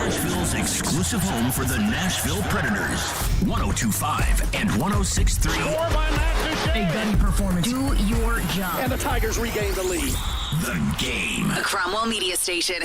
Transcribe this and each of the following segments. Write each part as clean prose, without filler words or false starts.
Nashville's exclusive home for the Nashville Predators. 102.5 and 106.3. Score by Matt Duchene. A gunny performance. Do your job. And the Tigers regain the lead. The Game. A Cromwell Media Station.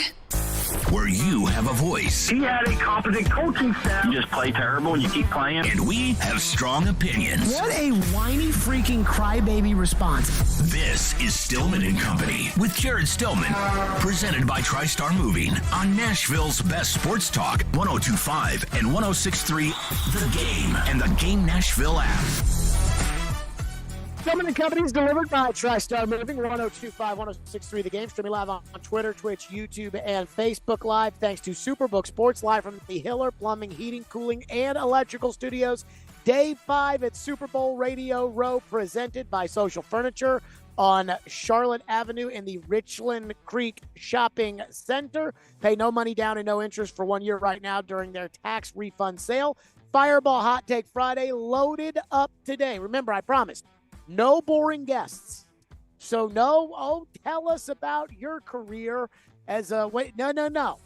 Where you have a voice. He had a competent coaching staff. You just play terrible and you keep playing. And we have strong opinions. What a whiny freaking crybaby response. This is Stillman and Company with Jared Stillman. Presented by TriStar Moving on Nashville's best sports talk. 102.5 and 106.3 The Game and the Game Nashville app. Stillman and Company is delivered by TriStar Moving, 102.5, 106.3 The Game. Streaming live on Twitter, Twitch, YouTube, and Facebook Live. Thanks to Superbook Sports, live from the Hiller Plumbing, Heating, Cooling, and Electrical Studios. Day 5 at Super Bowl Radio Row, presented by Social Furniture on Charlotte Avenue in the Richland Creek Shopping Center. Pay no money down and no interest for 1 year right now during their tax refund sale. Fireball Hot Take Friday, loaded up today. Remember, I promised. No boring guests. So tell us about your career as a no.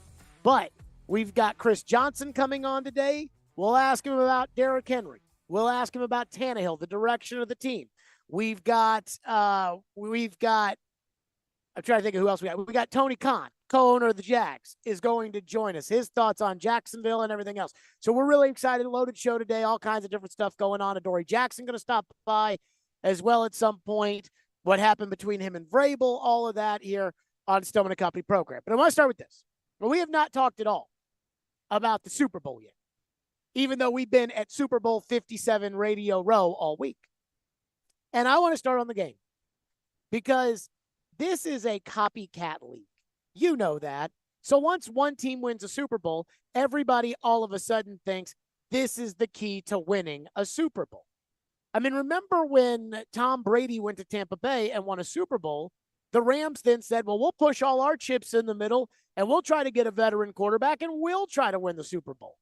But we've got Chris Johnson coming on today. We'll ask him about Derrick Henry. We'll ask him about Tannehill, the direction of the team. I'm trying to think of who else we got. We got Tony Khan, co-owner of the Jags, is going to join us. His thoughts on Jacksonville and everything else. So we're really excited. Loaded show today. All kinds of different stuff going on. Adoree Jackson going to stop by as well at some point. What happened between him and Vrabel, all of that here on Stillman & Company program. But I want to start with this. Well, we have not talked at all about the Super Bowl yet, even though we've been at Super Bowl 57 Radio Row all week. And I want to start on the game because this is a copycat league. You know that. So once one team wins a Super Bowl, everybody all of a sudden thinks this is the key to winning a Super Bowl. I mean, remember when Tom Brady went to Tampa Bay and won a Super Bowl, the Rams then said, well, we'll push all our chips in the middle and we'll try to get a veteran quarterback and we'll try to win the Super Bowl.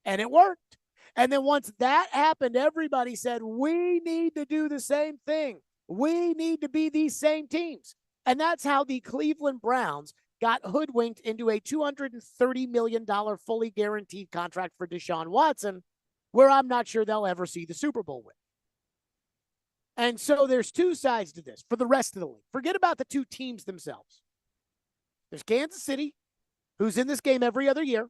And it worked. And then once that happened, everybody said, we need to do the same thing. We need to be these same teams. And that's how the Cleveland Browns got hoodwinked into a $230 million fully guaranteed contract for Deshaun Watson, where I'm not sure they'll ever see the Super Bowl win. And so there's two sides to this for the rest of the league. Forget about the two teams themselves. There's Kansas City, who's in this game every other year.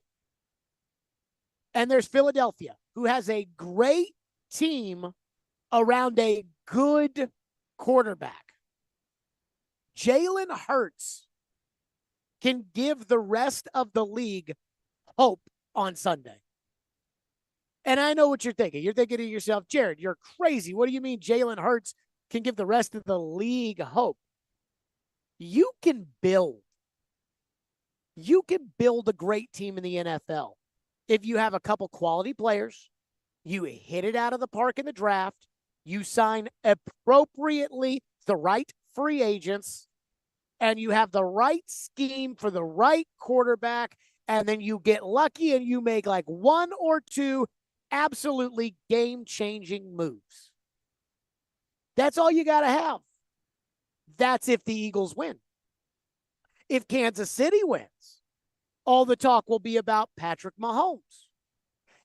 And there's Philadelphia, who has a great team around a good quarterback. Jalen Hurts can give the rest of the league hope on Sunday. And I know what you're thinking. You're thinking to yourself, Jared, you're crazy. What do you mean Jalen Hurts can give the rest of the league hope? You can build. You can build a great team in the NFL. If you have a couple quality players, you hit it out of the park in the draft, you sign appropriately the right free agents, and you have the right scheme for the right quarterback, and then you get lucky and you make like one or two absolutely game-changing moves. That's all you got to have. That's if the Eagles win. If Kansas City wins, all the talk will be about Patrick Mahomes.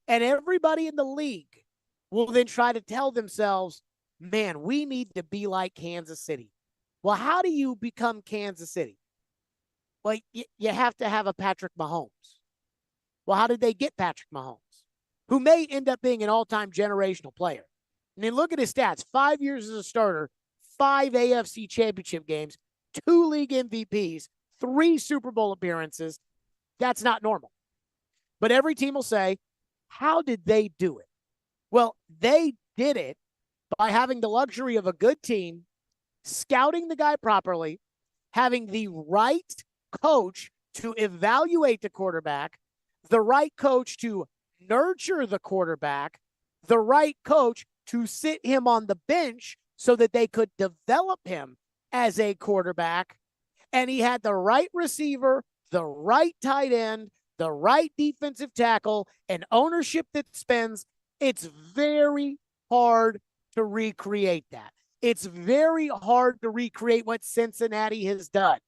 And everybody in the league will then try to tell themselves, man, we need to be like Kansas City. Well, how do you become Kansas City? Well, you have to have a Patrick Mahomes. Well, how did they get Patrick Mahomes, who may end up being an all-time generational player? I mean, look at his stats. 5 years as a starter, 5 AFC championship games, 2 league MVPs, 3 Super Bowl appearances. That's not normal. But every team will say, how did they do it? Well, they did it by having the luxury of a good team, scouting the guy properly, having the right coach to evaluate the quarterback, the right coach to nurture the quarterback, the right coach to sit him on the bench so that they could develop him as a quarterback. And he had the right receiver, the right tight end, the right defensive tackle, and ownership that spends. It's very hard to recreate that. It's very hard to recreate what Cincinnati has done.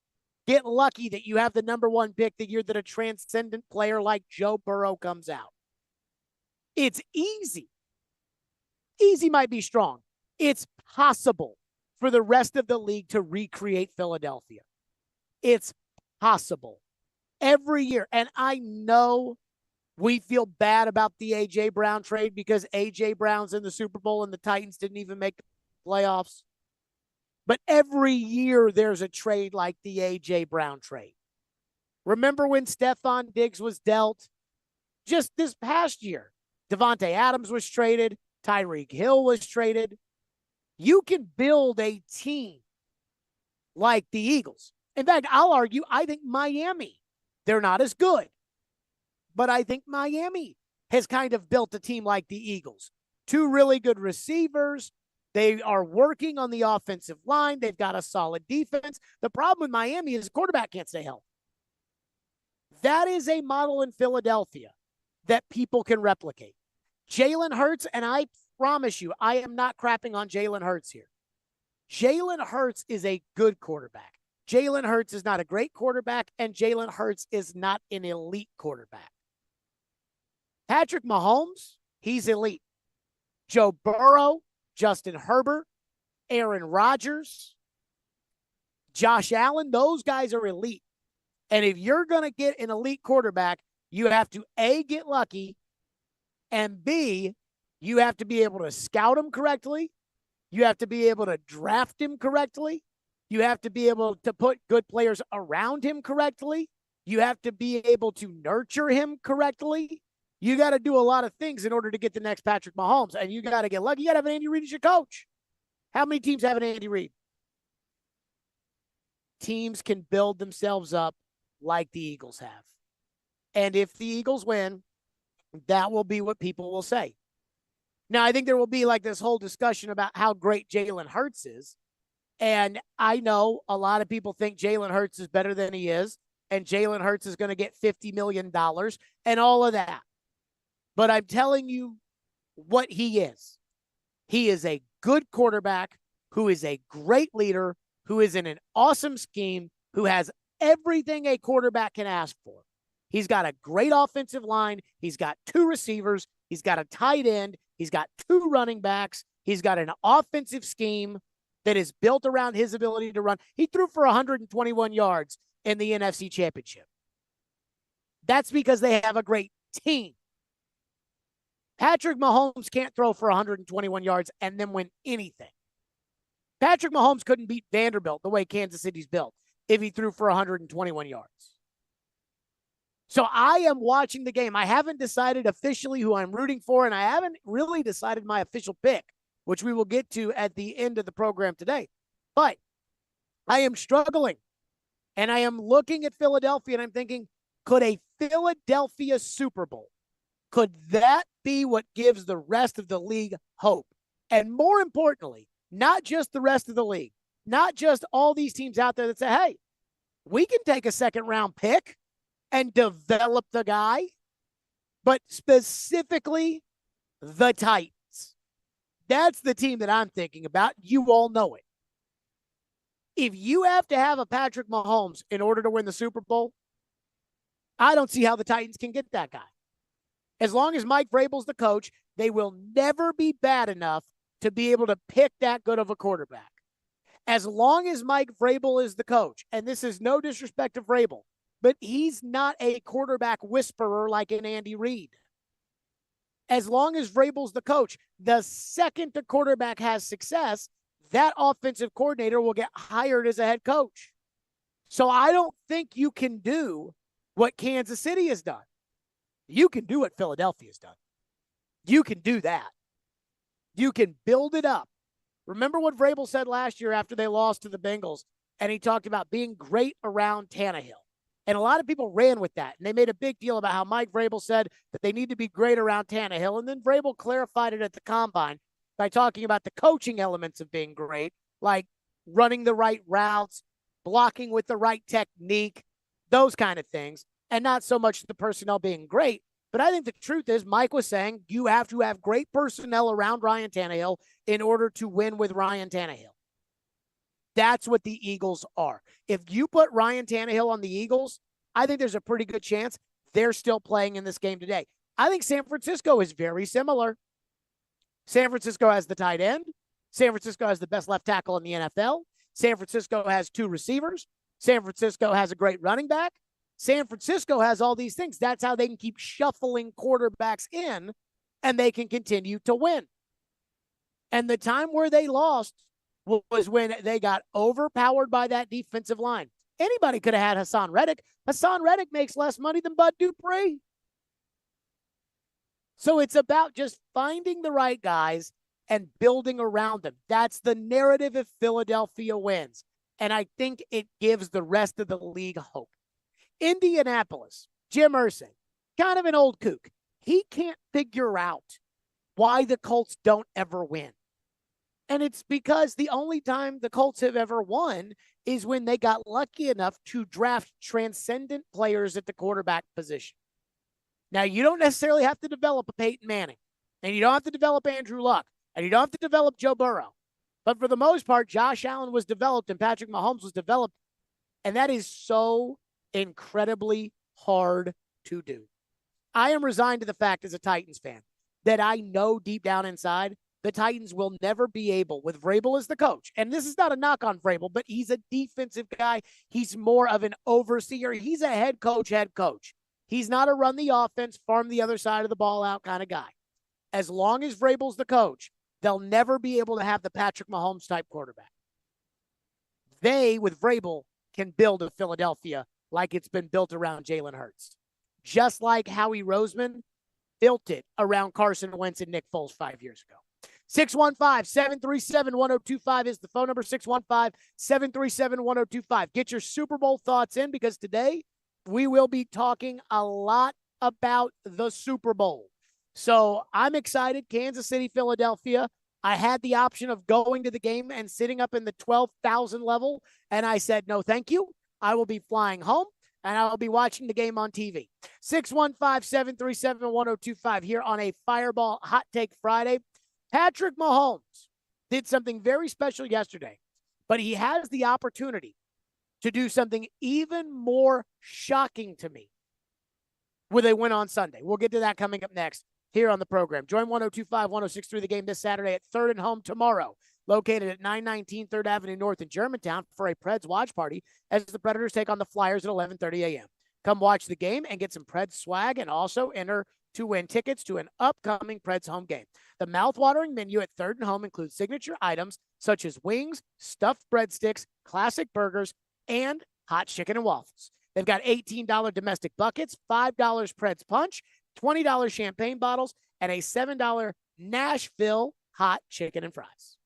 Get lucky that you have the number one pick the year that a transcendent player like Joe Burrow comes out. It's easy. Easy might be strong. It's possible for the rest of the league to recreate Philadelphia. It's possible every year. And I know we feel bad about the A.J. Brown trade because A.J. Brown's in the Super Bowl and the Titans didn't even make the playoffs. But every year there's a trade like the A.J. Brown trade. Remember when Stephon Diggs was dealt? Just this past year, Devontae Adams was traded. Tyreek Hill was traded. You can build a team like the Eagles. In fact, I'll argue, I think Miami, they're not as good. But I think Miami has kind of built a team like the Eagles. Two really good receivers. They are working on the offensive line. They've got a solid defense. The problem with Miami is the quarterback can't stay healthy. That is a model in Philadelphia that people can replicate. Jalen Hurts, and I promise you, I am not crapping on Jalen Hurts here. Jalen Hurts is a good quarterback. Jalen Hurts is not a great quarterback, and Jalen Hurts is not an elite quarterback. Patrick Mahomes, he's elite. Joe Burrow, Justin Herbert, Aaron Rodgers, Josh Allen, those guys are elite. And if you're going to get an elite quarterback, you have to, A, get lucky, and B, you have to be able to scout him correctly. You have to be able to draft him correctly. You have to be able to put good players around him correctly. You have to be able to nurture him correctly. You got to do a lot of things in order to get the next Patrick Mahomes, and you got to get lucky. You got to have an Andy Reid as your coach. How many teams have an Andy Reid? Teams can build themselves up like the Eagles have. And if the Eagles win, that will be what people will say. Now, I think there will be like this whole discussion about how great Jalen Hurts is. And I know a lot of people think Jalen Hurts is better than he is, and Jalen Hurts is going to get $50 million and all of that. But I'm telling you what he is. He is a good quarterback who is a great leader, who is in an awesome scheme, who has everything a quarterback can ask for. He's got a great offensive line. He's got two receivers. He's got a tight end. He's got two running backs. He's got an offensive scheme that is built around his ability to run. He threw for 121 yards in the NFC Championship. That's because they have a great team. Patrick Mahomes can't throw for 121 yards and then win anything. Patrick Mahomes couldn't beat Vanderbilt the way Kansas City's built if he threw for 121 yards. So I am watching the game. I haven't decided officially who I'm rooting for, and I haven't really decided my official pick, which we will get to at the end of the program today. But I am struggling, and I am looking at Philadelphia, and I'm thinking, could a Philadelphia Super Bowl, could that be what gives the rest of the league hope? And more importantly, not just the rest of the league, not just all these teams out there that say, hey, we can take a second-round pick and develop the guy, but specifically the Titans. That's the team that I'm thinking about. You all know it. If you have to have a Patrick Mahomes in order to win the Super Bowl, I don't see how the Titans can get that guy. As long as Mike Vrabel's the coach, they will never be bad enough to be able to pick that good of a quarterback. As long as Mike Vrabel is the coach, and this is no disrespect to Vrabel, but he's not a quarterback whisperer like an Andy Reid. As long as Vrabel's the coach, the second the quarterback has success, that offensive coordinator will get hired as a head coach. So I don't think you can do what Kansas City has done. You can do what Philadelphia's done. You can do that. You can build it up. Remember what Vrabel said last year after they lost to the Bengals, and he talked about being great around Tannehill. And a lot of people ran with that, and they made a big deal about how Mike Vrabel said that they need to be great around Tannehill, and then Vrabel clarified it at the Combine by talking about the coaching elements of being great, like running the right routes, blocking with the right technique, those kind of things, and not so much the personnel being great. But I think the truth is Mike was saying you have to have great personnel around Ryan Tannehill in order to win with Ryan Tannehill. That's what the Eagles are. If you put Ryan Tannehill on the Eagles, I think there's a pretty good chance they're still playing in this game today. I think San Francisco is very similar. San Francisco has the tight end. San Francisco has the best left tackle in the NFL. San Francisco has 2 receivers. San Francisco has a great running back. San Francisco has all these things. That's how they can keep shuffling quarterbacks in, and they can continue to win. And the time where they lost was when they got overpowered by that defensive line. Anybody could have had Hassan Reddick. Hassan Reddick makes less money than Bud Dupree. So it's about just finding the right guys and building around them. That's the narrative if Philadelphia wins. And I think it gives the rest of the league hope. Indianapolis, Jim Irsay, kind of an old kook. He can't figure out why the Colts don't ever win. And it's because the only time the Colts have ever won is when they got lucky enough to draft transcendent players at the quarterback position. Now, you don't necessarily have to develop a Peyton Manning, and you don't have to develop Andrew Luck, and you don't have to develop Joe Burrow. But for the most part, Josh Allen was developed and Patrick Mahomes was developed, and that is so incredibly hard to do. I am resigned to the fact as a Titans fan that I know deep down inside the Titans will never be able, with Vrabel as the coach, and this is not a knock on Vrabel, but he's a defensive guy. He's more of an overseer. He's a head coach. He's not a run the offense, farm the other side of the ball out kind of guy. As long as Vrabel's the coach, they'll never be able to have the Patrick Mahomes type quarterback. They, with Vrabel, can build a Philadelphia like it's been built around Jalen Hurts. Just like Howie Roseman built it around Carson Wentz and Nick Foles 5 years ago. 615-737-1025 is the phone number, 615-737-1025. Get your Super Bowl thoughts in because today we will be talking a lot about the Super Bowl. So I'm excited. Kansas City, Philadelphia. I had the option of going to the game and sitting up in the 12,000 level, and I said, no, thank you. I will be flying home, and I will be watching the game on TV. 615-737-1025 here on a Fireball Hot Take Friday. Patrick Mahomes did something very special yesterday, but he has the opportunity to do something even more shocking to me with a win on Sunday. We'll get to that coming up next here on the program. Join 102.5, 106.3 The Game this Saturday at 3rd and Home tomorrow, located at 919 3rd Avenue North in Germantown for a Preds watch party as the Predators take on the Flyers at 11:30 a.m. Come watch the game and get some Preds swag and also enter to win tickets to an upcoming Preds home game. The mouthwatering menu at 3rd and Home includes signature items such as wings, stuffed breadsticks, classic burgers, and hot chicken and waffles. They've got $18 domestic buckets, $5 Preds punch, $20 champagne bottles, and a $7 Nashville hot chicken and fries.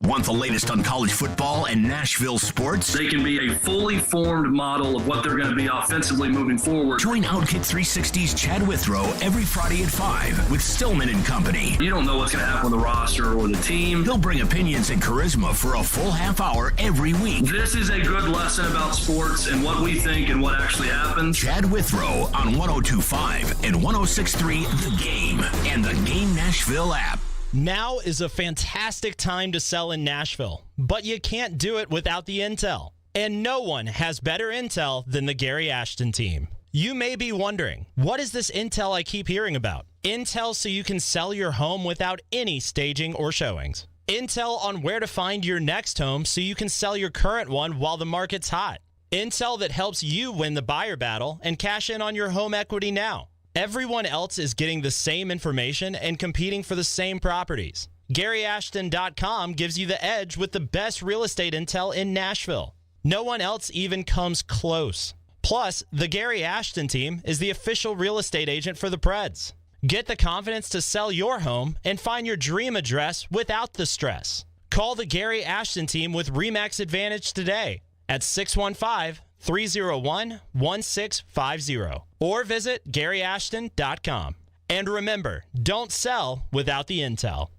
Want the latest on college football and Nashville sports? They can be a fully formed model of what they're going to be offensively moving forward. Join Outkick 360's Chad Withrow every Friday at 5 with Stillman and Company. You don't know what's going to happen with the roster or the team. He'll bring opinions and charisma for a full half hour every week. This is a good lesson about sports and what we think and what actually happens. Chad Withrow on 102.5 and 106.3 The Game and the Game Nashville app. Now is a fantastic time to sell in Nashville, but you can't do it without the intel. And no one has better intel than the Gary Ashton team. You may be wondering, what is this intel I keep hearing about? Intel so you can sell your home without any staging or showings. Intel on where to find your next home so you can sell your current one while the market's hot. Intel that helps you win the buyer battle and cash in on your home equity now. Everyone else is getting the same information and competing for the same properties. GaryAshton.com gives you the edge with the best real estate intel in Nashville. No one else even comes close. Plus, the Gary Ashton team is the official real estate agent for the Preds. Get the confidence to sell your home and find your dream address without the stress. Call the Gary Ashton team with RE/MAX Advantage today at 615-301-1650 or visit GaryAshton.com. And remember, don't sell without the intel.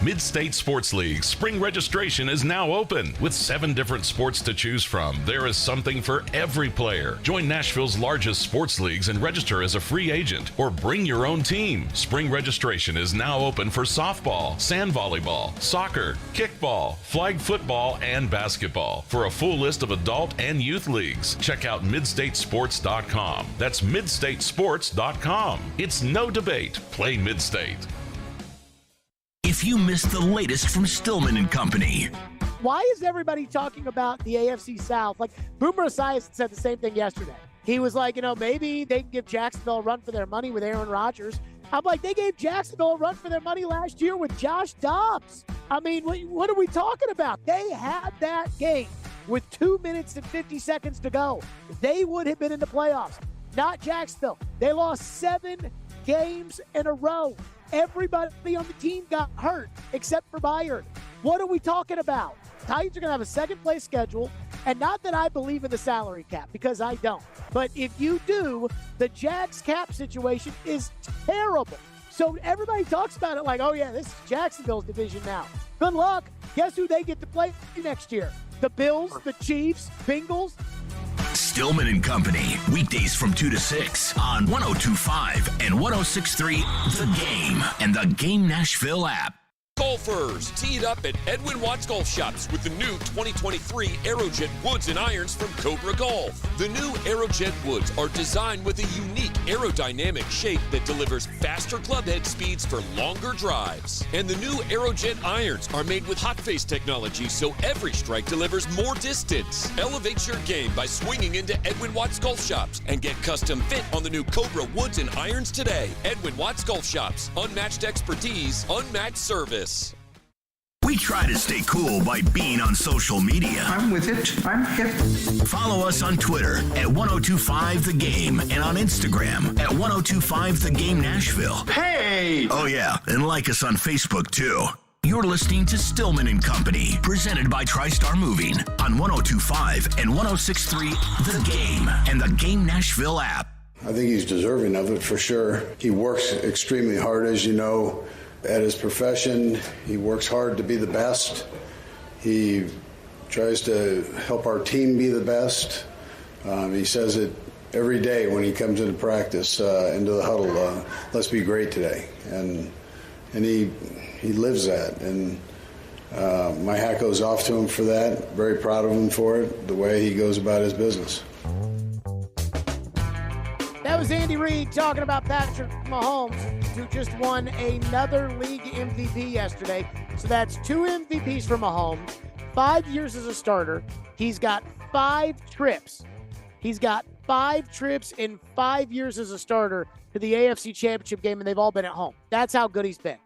Mid-State Sports League spring registration is now open. With 7 different sports to choose from, there is something for every player. Join Nashville's largest sports leagues and register as a free agent or bring your own team. Spring registration is now open for softball, sand volleyball, soccer, kickball, flag football, and basketball. For a full list of adult and youth leagues, check out midstatesports.com. That's midstatesports.com. It's no debate. Play Mid-State. If you missed the latest from Stillman and Company, Why is everybody talking about the AFC South? Like, Boomer Esiason said the same thing yesterday. He was like, maybe they can give Jacksonville a run for their money with Aaron Rodgers. I'm like, they gave Jacksonville a run for their money last year with Josh Dobbs. I mean, what are we talking about? They had that game with 2 minutes and 50 seconds to go. They would have been in the playoffs. Not Jacksonville. They lost 7 games in a row. Everybody on the team got hurt except for Byard. What are we talking about? Titans are going to have a second-place schedule, and not that I believe in the salary cap, because I don't. But if you do, the Jags cap situation is terrible. So everybody talks about it like, oh, yeah, this is Jacksonville's division now. Good luck. Guess who they get to play next year? The Bills, the Chiefs, Bengals. Stillman and Company, weekdays from 2 to 6 on 102.5 and 106.3 The Game and the Game Nashville app. Golfers teed up at Edwin Watts Golf Shops with the new 2023 Aerojet woods and irons from Cobra Golf. The new Aerojet woods are designed with a unique aerodynamic shape that delivers faster clubhead speeds for longer drives. And the new Aerojet irons are made with hot face technology, so every strike delivers more distance. Elevate your game by swinging into Edwin Watts Golf Shops and get custom fit on the new Cobra woods and irons today. Edwin Watts Golf Shops. Unmatched expertise, unmatched service. We try to stay cool by being on social media. I'm with it. I'm hip. Follow us on Twitter at 1025 The Game and on Instagram at 1025 The Game Nashville. Hey! Oh, yeah, and like us on Facebook, too. You're listening to Stillman and Company, presented by TriStar Moving on 1025 and 1063 The Game and the Game Nashville app. I think he's deserving of it for sure. He works extremely hard, as you know. At his profession, he works hard to be the best. He tries to help our team be the best. He says it every day when he comes into practice, into the huddle. Let's be great today, and he lives that. And my hat goes off to him for that. Very proud of him for it. The way he goes about his business. That was Andy Reid talking about Patrick Mahomes, who just won another league MVP yesterday. So that's 2 MVPs for Mahomes, 5 years as a starter. He's got 5 trips. He's got 5 trips in 5 years as a starter to the AFC Championship game, and they've all been at home. That's how good he's been.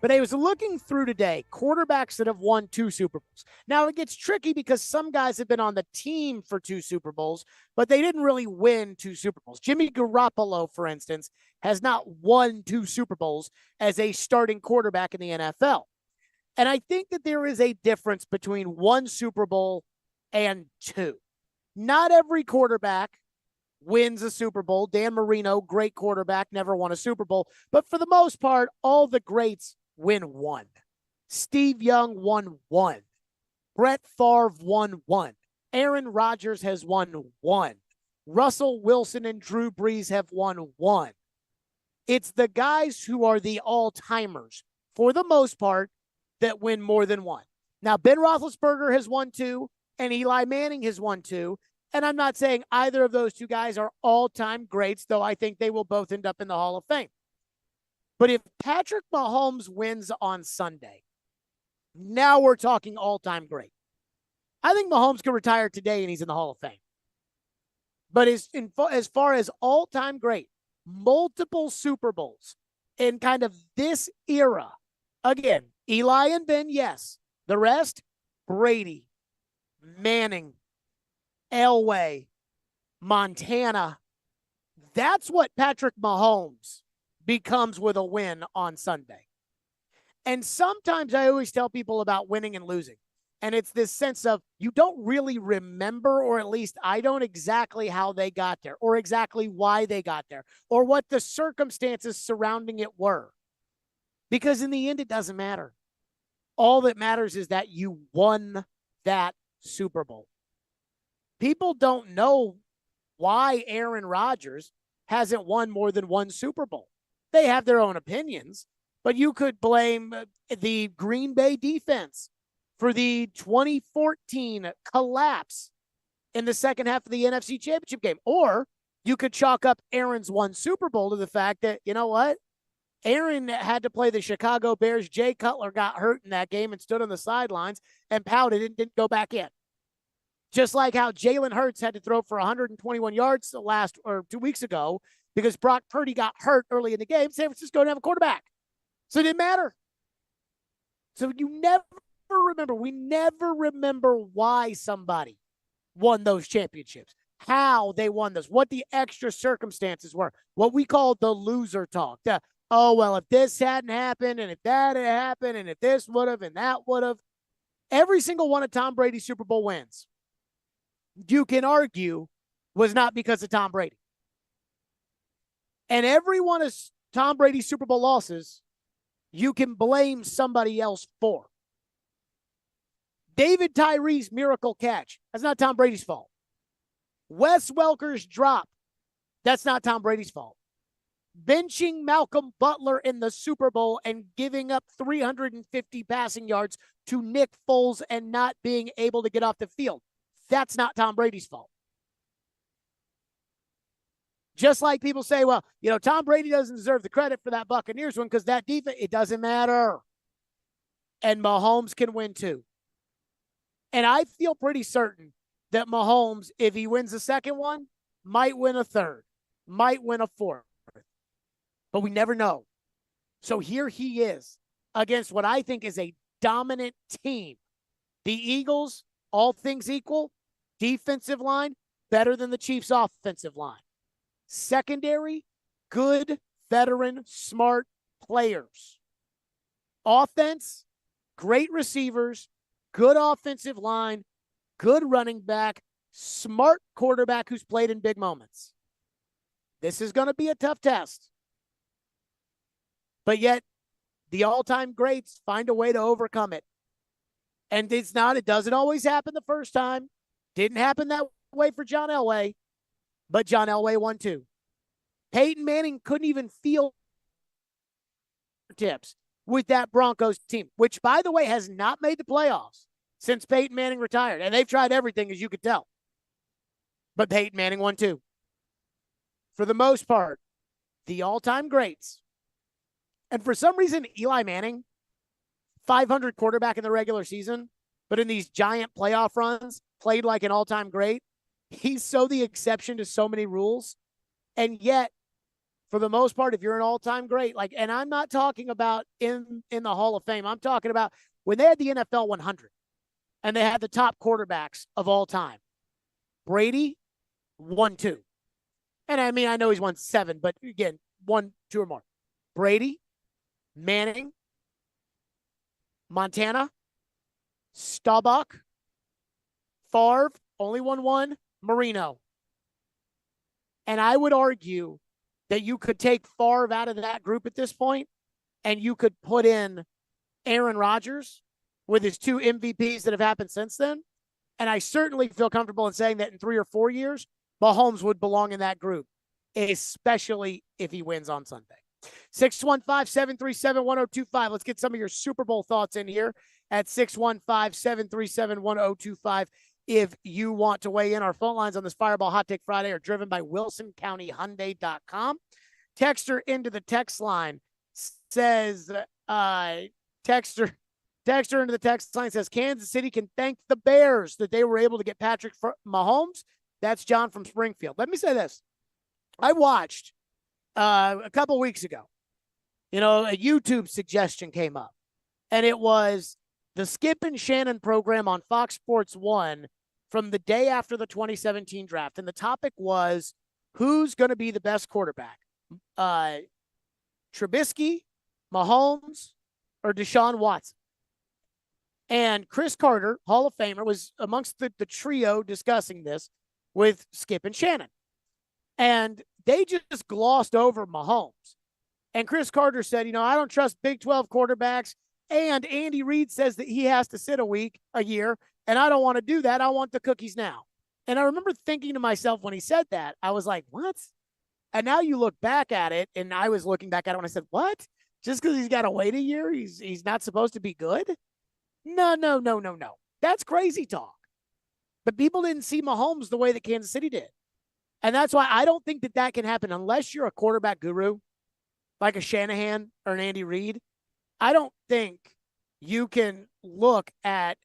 But I was looking through today, quarterbacks that have won 2 Super Bowls. Now, it gets tricky because some guys have been on the team for 2 Super Bowls, but they didn't really win 2 Super Bowls. Jimmy Garoppolo, for instance, has not won 2 Super Bowls as a starting quarterback in the NFL. And I think that there is a difference between 1 Super Bowl and 2. Not every quarterback wins a Super Bowl. Dan Marino, great quarterback, never won a Super Bowl. But for the most part, all the greats win 1. Steve Young won 1. Brett Favre won 1. Aaron Rodgers has won 1. Russell Wilson and Drew Brees have won 1. It's the guys who are the all-timers, for the most part, that win more than 1. Now, Ben Roethlisberger has won 2, and Eli Manning has won 2. And I'm not saying either of those 2 guys are all-time greats, though I think they will both end up in the Hall of Fame. But if Patrick Mahomes wins on Sunday, now we're talking all-time great. I think Mahomes could retire today and he's in the Hall of Fame. But as far as all-time great, multiple Super Bowls in kind of this era, again, Eli and Ben, yes. The rest, Brady, Manning, Elway, Montana. That's what Patrick Mahomes becomes with a win on Sunday. And sometimes I always tell people about winning and losing. And it's this sense of you don't really remember, or at least I don't, exactly how they got there or exactly why they got there or what the circumstances surrounding it were. Because in the end, it doesn't matter. All that matters is that you won that Super Bowl. People don't know why Aaron Rodgers hasn't won more than one Super Bowl. They have their own opinions, but you could blame the Green Bay defense for the 2014 collapse in the second half of the NFC Championship game. Or you could chalk up Aaron's one Super Bowl to the fact that, you know what? Aaron had to play the Chicago Bears. Jay Cutler got hurt in that game and stood on the sidelines and pouted and didn't go back in. Just like how Jalen Hurts had to throw for 121 yards 2 weeks ago because Brock Purdy got hurt early in the game. San Francisco didn't have a quarterback. So it didn't matter. So we never remember why somebody won those championships, how they won those, what the extra circumstances were, what we call the loser talk. If this hadn't happened and if that had happened and if this would have and that would have. Every single one of Tom Brady's Super Bowl wins, you can argue, was not because of Tom Brady. And every one of Tom Brady's Super Bowl losses, you can blame somebody else for. David Tyree's miracle catch, that's not Tom Brady's fault. Wes Welker's drop, that's not Tom Brady's fault. Benching Malcolm Butler in the Super Bowl and giving up 350 passing yards to Nick Foles and not being able to get off the field, that's not Tom Brady's fault. Just like people say, well, Tom Brady doesn't deserve the credit for that Buccaneers one because that defense, it doesn't matter. And Mahomes can win too. And I feel pretty certain that Mahomes, if he wins the second one, might win a third, might win a fourth. But we never know. So here he is against what I think is a dominant team. The Eagles, all things equal, defensive line, better than the Chiefs' offensive line. Secondary, good, veteran, smart players. Offense, great receivers, good offensive line, good running back, smart quarterback who's played in big moments. This is going to be a tough test. But yet, the all-time greats find a way to overcome it. And it doesn't always happen the first time. Didn't happen that way for John Elway, but John Elway won too. Peyton Manning couldn't even feel tips with that Broncos team, which, by the way, has not made the playoffs since Peyton Manning retired. And they've tried everything, as you could tell. But Peyton Manning won too. For the most part, the all-time greats. And for some reason, Eli Manning, 500 quarterback in the regular season, but in these giant playoff runs, played like an all-time great. He's so the exception to so many rules. And yet, for the most part, if you're an all-time great, and I'm not talking about in the Hall of Fame, I'm talking about when they had the NFL 100 and they had the top quarterbacks of all time. Brady won 2. And I know he's won 7, but again, 1, 2 or more. Brady, Manning, Montana, Staubach, Favre, only won 1, Marino. And I would argue that you could take Favre out of that group at this point, and you could put in Aaron Rodgers with his 2 MVPs that have happened since then. And I certainly feel comfortable in saying that in 3 or 4 years, Mahomes would belong in that group, especially if he wins on Sunday. 615-737-1025. Let's get some of your Super Bowl thoughts in here at 615-737-1025. If you want to weigh in, our phone lines on this Fireball Hot Take Friday are driven by WilsonCountyHyundai.com. Texter into the text line says, Texter into the text line says, Kansas City can thank the Bears that they were able to get Patrick Mahomes. That's John from Springfield. Let me say this. I watched a couple weeks ago, a YouTube suggestion came up, and it was the Skip and Shannon program on Fox Sports 1 from the day after the 2017 draft. And the topic was, who's going to be the best quarterback? Trubisky, Mahomes, or Deshaun Watson? And Chris Carter, Hall of Famer, was amongst the trio discussing this with Skip and Shannon. And they just glossed over Mahomes. And Chris Carter said, I don't trust Big 12 quarterbacks. And Andy Reid says that he has to sit a year, and I don't want to do that. I want the cookies now. And I remember thinking to myself when he said that, I was like, what? And now you look back at it, and I was looking back at it when I said, what? Just because he's got to wait a year, he's not supposed to be good? No. That's crazy talk. But people didn't see Mahomes the way that Kansas City did. And that's why I don't think that can happen unless you're a quarterback guru, like a Shanahan or an Andy Reid. I don't think you can look at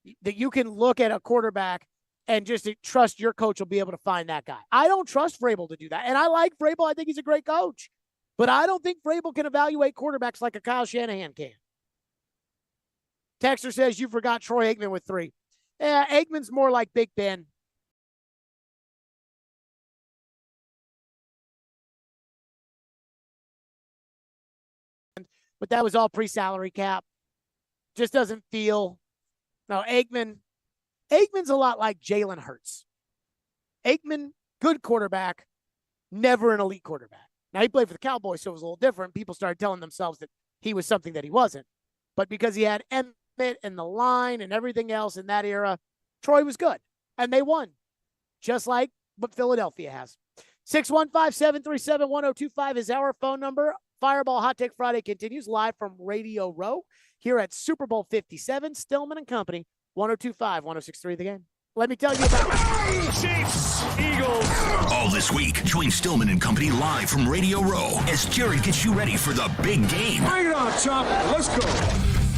a quarterback and just trust your coach will be able to find that guy. I don't trust Vrabel to do that. And I like Vrabel. I think he's a great coach. But I don't think Vrabel can evaluate quarterbacks like a Kyle Shanahan can. Texter says you forgot Troy Aikman with 3. Yeah, Aikman's more like Big Ben. But that was all pre-salary cap. Just doesn't feel. No, Aikman's a lot like Jalen Hurts. Aikman, good quarterback, never an elite quarterback. Now, he played for the Cowboys, so it was a little different. People started telling themselves that he was something that he wasn't. But because he had Emmett and the line and everything else in that era, Troy was good. And they won, just like what Philadelphia has. 615-737-1025 is our phone number. Fireball Hot Take Friday continues live from Radio Row here at Super Bowl 57. Stillman and Company, 102.5, 106.3 The Game. Let me tell you about Chiefs, Eagles. All this week, join Stillman and Company live from Radio Row as Jared gets you ready for the big game. Bring it on, Chop. Let's go.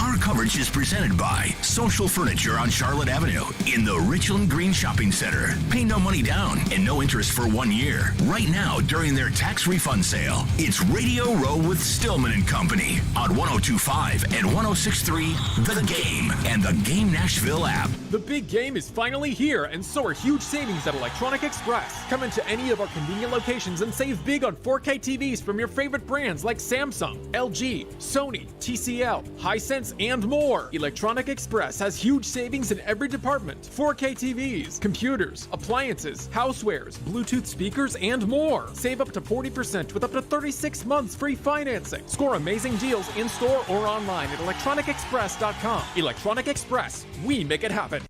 Our coverage is presented by Social Furniture on Charlotte Avenue in the Richland Green Shopping Center. Pay no money down and no interest for 1 year. Right now, during their tax refund sale, it's Radio Row with Stillman and Company on 102.5 and 106.3 The Game and the Game Nashville app. The big game is finally here, and so are huge savings at Electronic Express. Come into any of our convenient locations and save big on 4K TVs from your favorite brands like Samsung, LG, Sony, TCL, Hisense, and more. Electronic Express has huge savings in every department. 4K TVs, computers, appliances, housewares, Bluetooth speakers, and more. Save up to 40% with up to 36 months free financing. Score amazing deals in-store or online at electronicexpress.com. Electronic Express, we make it happen.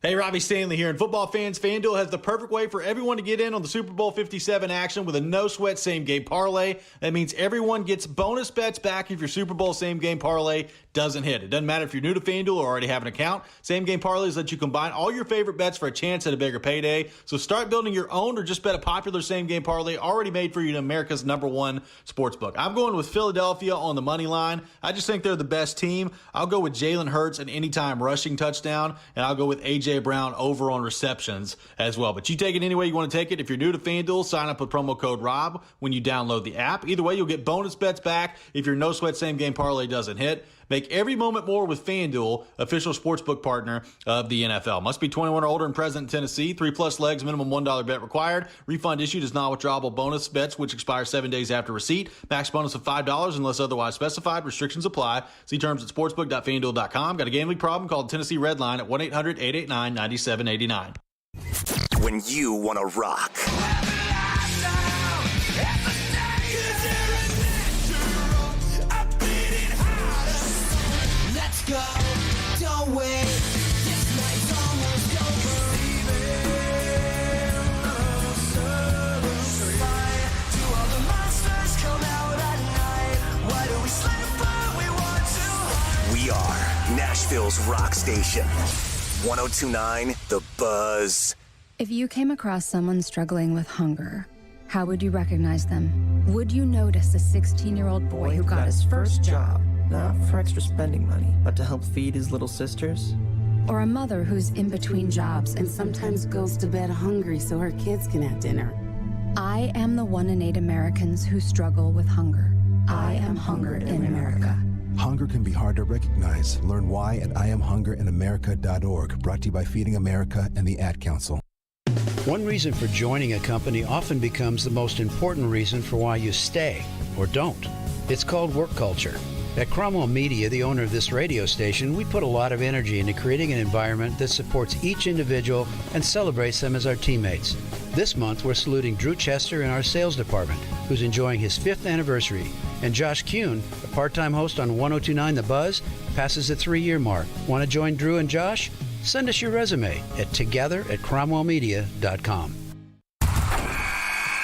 Hey, Robbie Stanley here. And football fans, FanDuel has the perfect way for everyone to get in on the Super Bowl 57 action with a no-sweat same-game parlay. That means everyone gets bonus bets back if your Super Bowl same-game parlay doesn't hit. It doesn't matter if you're new to FanDuel or already have an account. Same-game parlays let you combine all your favorite bets for a chance at a bigger payday. So start building your own or just bet a popular same-game parlay already made for you in America's #1 sportsbook. I'm going with Philadelphia on the money line. I just think they're the best team. I'll go with Jalen Hurts an anytime rushing touchdown, and I'll go with A.J. Brown over on receptions as well. But you take it any way you want to take it. If you're new to FanDuel, sign up with promo code ROB when you download the app. Either way, you'll get bonus bets back if your no-sweat same-game parlay doesn't hit. Make every moment more with FanDuel, official sportsbook partner of the NFL. Must be 21 or older and present in Tennessee. 3+ legs, minimum $1 bet required. Refund issued is non-withdrawable bonus bets, which expire 7 days after receipt. Max bonus of $5 unless otherwise specified. Restrictions apply. See terms at sportsbook.fanduel.com. Got a gambling problem? Call the Tennessee Red Line at 1-800-889-9789. When you want to rock. Go, don't wait. This night's almost over. Do all the monsters come out at night? Why do we sleep when we want to? We are Nashville's rock station. 102.9 The Buzz. If you came across someone struggling with hunger, how would you recognize them? Would you notice a 16-year-old boy who got his first job? Not for extra spending money, but to help feed his little sisters. Or a mother who's in between jobs and sometimes goes to bed hungry so her kids can have dinner. I am the 1 in 8 Americans who struggle with hunger. I am hunger in America. Hunger can be hard to recognize. Learn why at IamHungerInAmerica.org. Brought to you by Feeding America and the Ad Council. One reason for joining a company often becomes the most important reason for why you stay or don't. It's called work culture. At Cromwell Media, the owner of this radio station, we put a lot of energy into creating an environment that supports each individual and celebrates them as our teammates. This month, we're saluting Drew Chester in our sales department, who's enjoying his 5th anniversary. And Josh Kuhn, a part-time host on 1029 The Buzz, passes the 3-year mark. Want to join Drew and Josh? Send us your resume at together@cromwellmedia.com.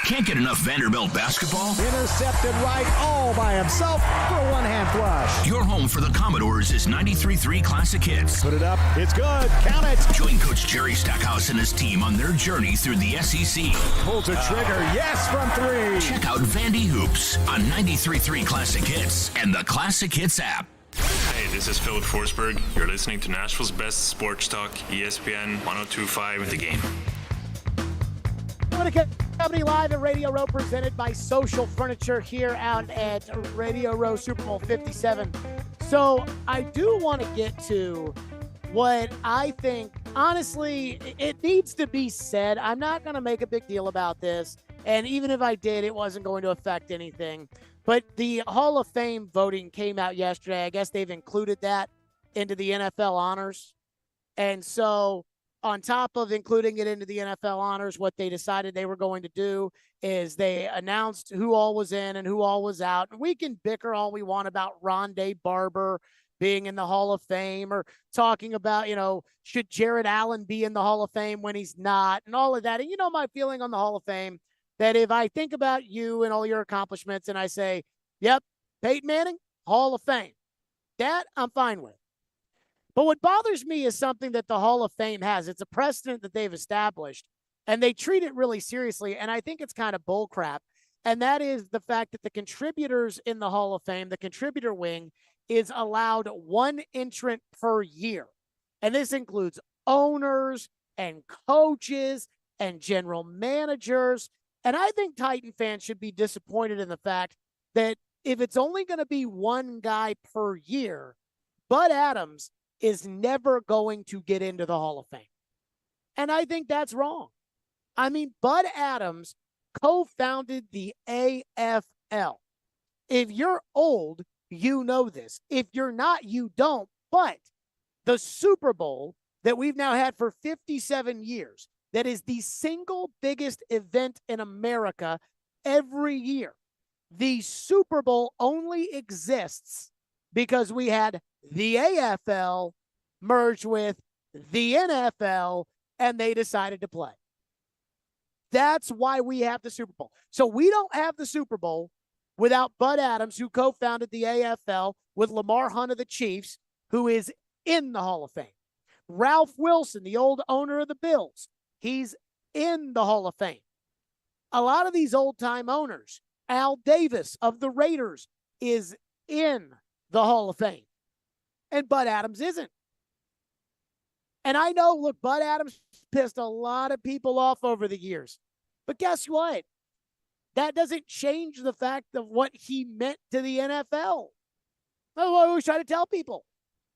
Can't get enough Vanderbilt basketball? Intercepted right all by himself for a one-hand flush. Your home for the Commodores is 93.3 Classic Hits. Put it up. It's good. Count it. Join Coach Jerry Stackhouse and his team on their journey through the SEC. Pulls a trigger. Yes, from 3. Check out Vandy Hoops on 93.3 Classic Hits and the Classic Hits app. Hey, this is Philip Forsberg. You're listening to Nashville's best sports talk, ESPN 102.5 The Game. Company live at Radio Row, presented by Social Furniture here out at Radio Row Super Bowl 57. So I do want to get to what I think, honestly, it needs to be said. I'm not going to make a big deal about this. And even if I did, it wasn't going to affect anything. But the Hall of Fame voting came out yesterday. I guess they've included that into the NFL honors. And so on top of including it into the NFL honors, what they decided they were going to do is they announced who all was in and who all was out. And we can bicker all we want about Rondé Barber being in the Hall of Fame, or talking about, should Jared Allen be in the Hall of Fame when he's not, and all of that. And my feeling on the Hall of Fame, that if I think about you and all your accomplishments and I say, yep, Peyton Manning, Hall of Fame, that I'm fine with. But what bothers me is something that the Hall of Fame has. It's a precedent that they've established, and they treat it really seriously, and I think it's kind of bullcrap. And that is the fact that the contributors in the Hall of Fame, the contributor wing, is allowed one entrant per year. And this includes owners and coaches and general managers. And I think Titan fans should be disappointed in the fact that if it's only going to be one guy per year, Bud Adams is never going to get into the Hall of Fame. And I think that's wrong. I mean, Bud Adams co-founded the AFL. If you're old, you know this. If you're not, you don't. But the Super Bowl that we've now had for 57 years, that is the single biggest event in America every year. The Super Bowl only exists because we had the AFL merged with the NFL, and they decided to play. That's why we have the Super Bowl. So we don't have the Super Bowl without Bud Adams, who co-founded the AFL with Lamar Hunt of the Chiefs, who is in the Hall of Fame. Ralph Wilson, the old owner of the Bills, he's in the Hall of Fame. A lot of these old-time owners, Al Davis of the Raiders, is in the Hall of Fame. And Bud Adams isn't. And I know, look, Bud Adams pissed a lot of people off over the years. But guess what? That doesn't change the fact of what he meant to the NFL. I always try to tell people.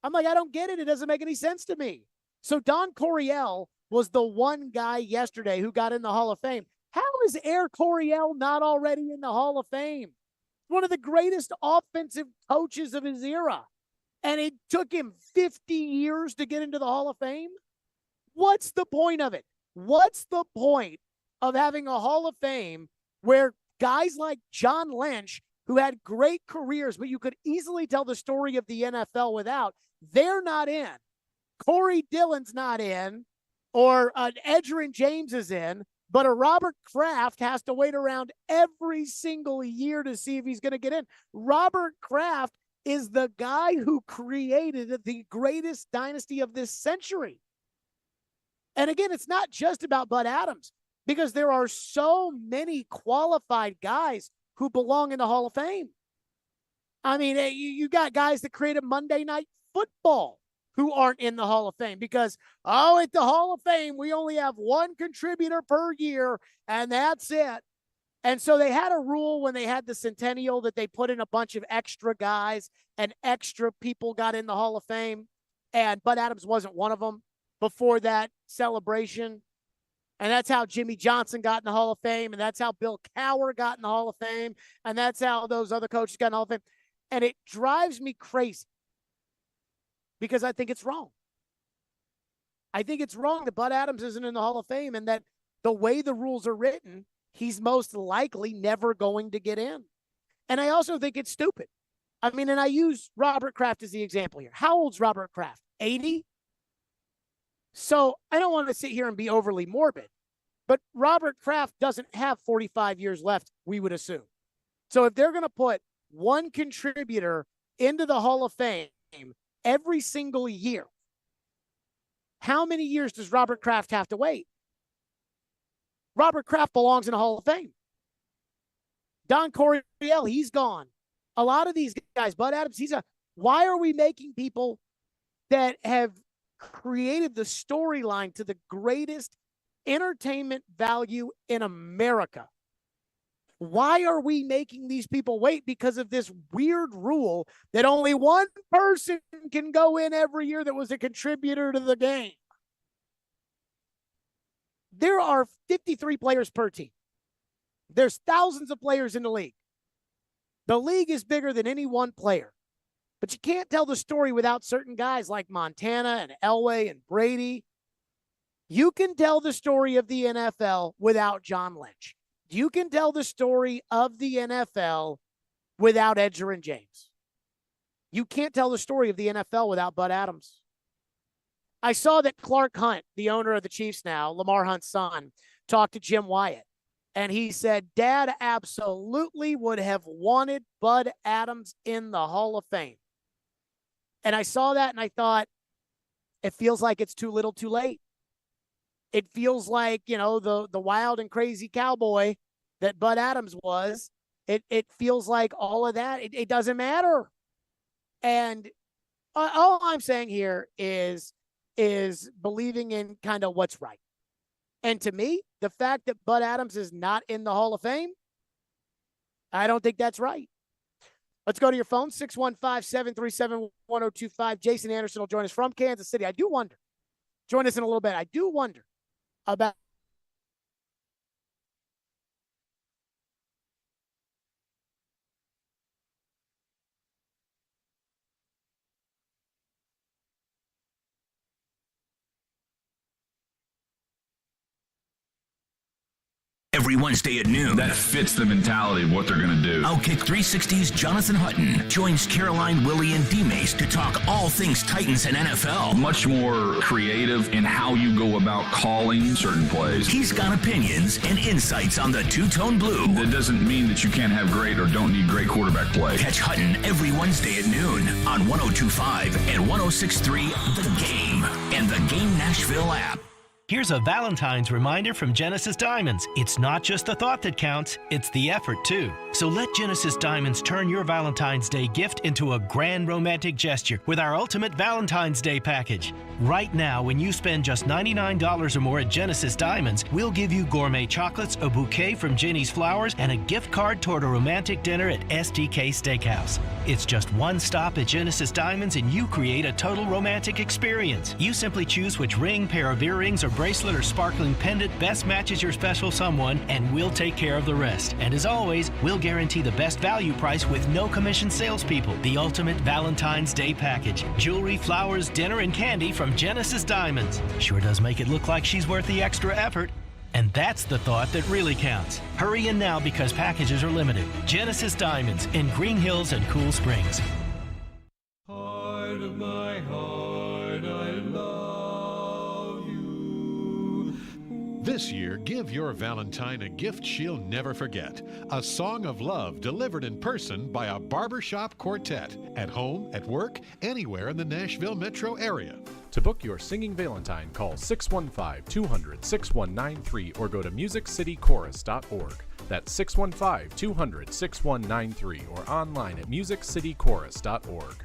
I'm like, I don't get it. It doesn't make any sense to me. So Don Coryell was the one guy yesterday who got in the Hall of Fame. How is Air Coryell not already in the Hall of Fame? One of the greatest offensive coaches of his era. And it took him 50 years to get into the Hall of Fame? What's the point of it? What's the point of having a Hall of Fame where guys like John Lynch, who had great careers, but you could easily tell the story of the NFL without, they're not in. Corey Dillon's not in, or Edgerrin James is in, but a Robert Kraft has to wait around every single year to see if he's going to get in. Robert Kraft is the guy who created the greatest dynasty of this century. And again, it's not just about Bud Adams, because there are so many qualified guys who belong in the Hall of Fame. I mean, you got guys that created Monday Night Football who aren't in the Hall of Fame because, at the Hall of Fame, we only have one contributor per year, and that's it. And so they had a rule when they had the centennial that they put in a bunch of extra guys, and extra people got in the Hall of Fame, and Bud Adams wasn't one of them before that celebration. And that's how Jimmy Johnson got in the Hall of Fame, and that's how Bill Cowher got in the Hall of Fame, and that's how those other coaches got in the Hall of Fame. And it drives me crazy because I think it's wrong. I think it's wrong that Bud Adams isn't in the Hall of Fame, and that the way the rules are written, he's most likely never going to get in. And I also think it's stupid. I mean, and I use Robert Kraft as the example here. How old's Robert Kraft? 80? So I don't want to sit here and be overly morbid, but Robert Kraft doesn't have 45 years left, we would assume. So if they're going to put one contributor into the Hall of Fame every single year, how many years does Robert Kraft have to wait? Robert Kraft belongs in the Hall of Fame. Don Coryell, he's gone. A lot of these guys, Bud Adams, why are we making people that have created the storyline to the greatest entertainment value in America? Why are we making these people wait because of this weird rule that only one person can go in every year that was a contributor to the game? There are 53 players per team. There's thousands of players in the league. The league is bigger than any one player. But you can't tell the story without certain guys like Montana and Elway and Brady. You can tell the story of the NFL without John Lynch. You can tell the story of the NFL without Edgerrin James. You can't tell the story of the NFL without Bud Adams. I saw that Clark Hunt, the owner of the Chiefs now, Lamar Hunt's son, talked to Jim Wyatt. And he said, Dad absolutely would have wanted Bud Adams in the Hall of Fame. And I saw that and I thought, it feels like it's too little too late. It feels like, the wild and crazy cowboy that Bud Adams was. It feels like all of that. It doesn't matter. And all I'm saying here is believing in kind of what's right. And to me, the fact that Bud Adams is not in the Hall of Fame, I don't think that's right. Let's go to your phone, 615-737-1025. Jason Anderson will join us from Kansas City. I do wonder, join us in a little bit. I do wonder about every Wednesday at noon. That fits the mentality of what they're going to do. Outkick 360's Jonathan Hutton joins Caroline, Willie, and D-Mace to talk all things Titans and NFL. Much more creative in how you go about calling certain plays. He's got opinions and insights on the two-tone blue. That doesn't mean that you can't have great or don't need great quarterback play. Catch Hutton every Wednesday at noon on 102.5 and 106.3 The Game and the Game Nashville app. Here's a Valentine's reminder from Genesis Diamonds. It's not just the thought that counts, it's the effort too. So let Genesis Diamonds turn your Valentine's Day gift into a grand romantic gesture with our Ultimate Valentine's Day package. Right now, when you spend just $99 or more at Genesis Diamonds, we'll give you gourmet chocolates, a bouquet from Jenny's Flowers, and a gift card toward a romantic dinner at STK Steakhouse. It's just one stop at Genesis Diamonds and you create a total romantic experience. You simply choose which ring, pair of earrings, or bracelet or sparkling pendant best matches your special someone, and we'll take care of the rest. And as always, we'll guarantee the best value price with no commission salespeople. The Ultimate Valentine's Day package. Jewelry, flowers, dinner, and candy from Genesis Diamonds. Sure does make it look like she's worth the extra effort. And that's the thought that really counts. Hurry in now because packages are limited. Genesis Diamonds in Green Hills and Cool Springs. Heart of my heart, I love you. This year, give your Valentine a gift she'll never forget. A song of love delivered in person by a barbershop quartet. At home, at work, anywhere in the Nashville metro area. To book your singing Valentine, call 615-200-6193 or go to musiccitychorus.org. That's 615-200-6193 or online at musiccitychorus.org.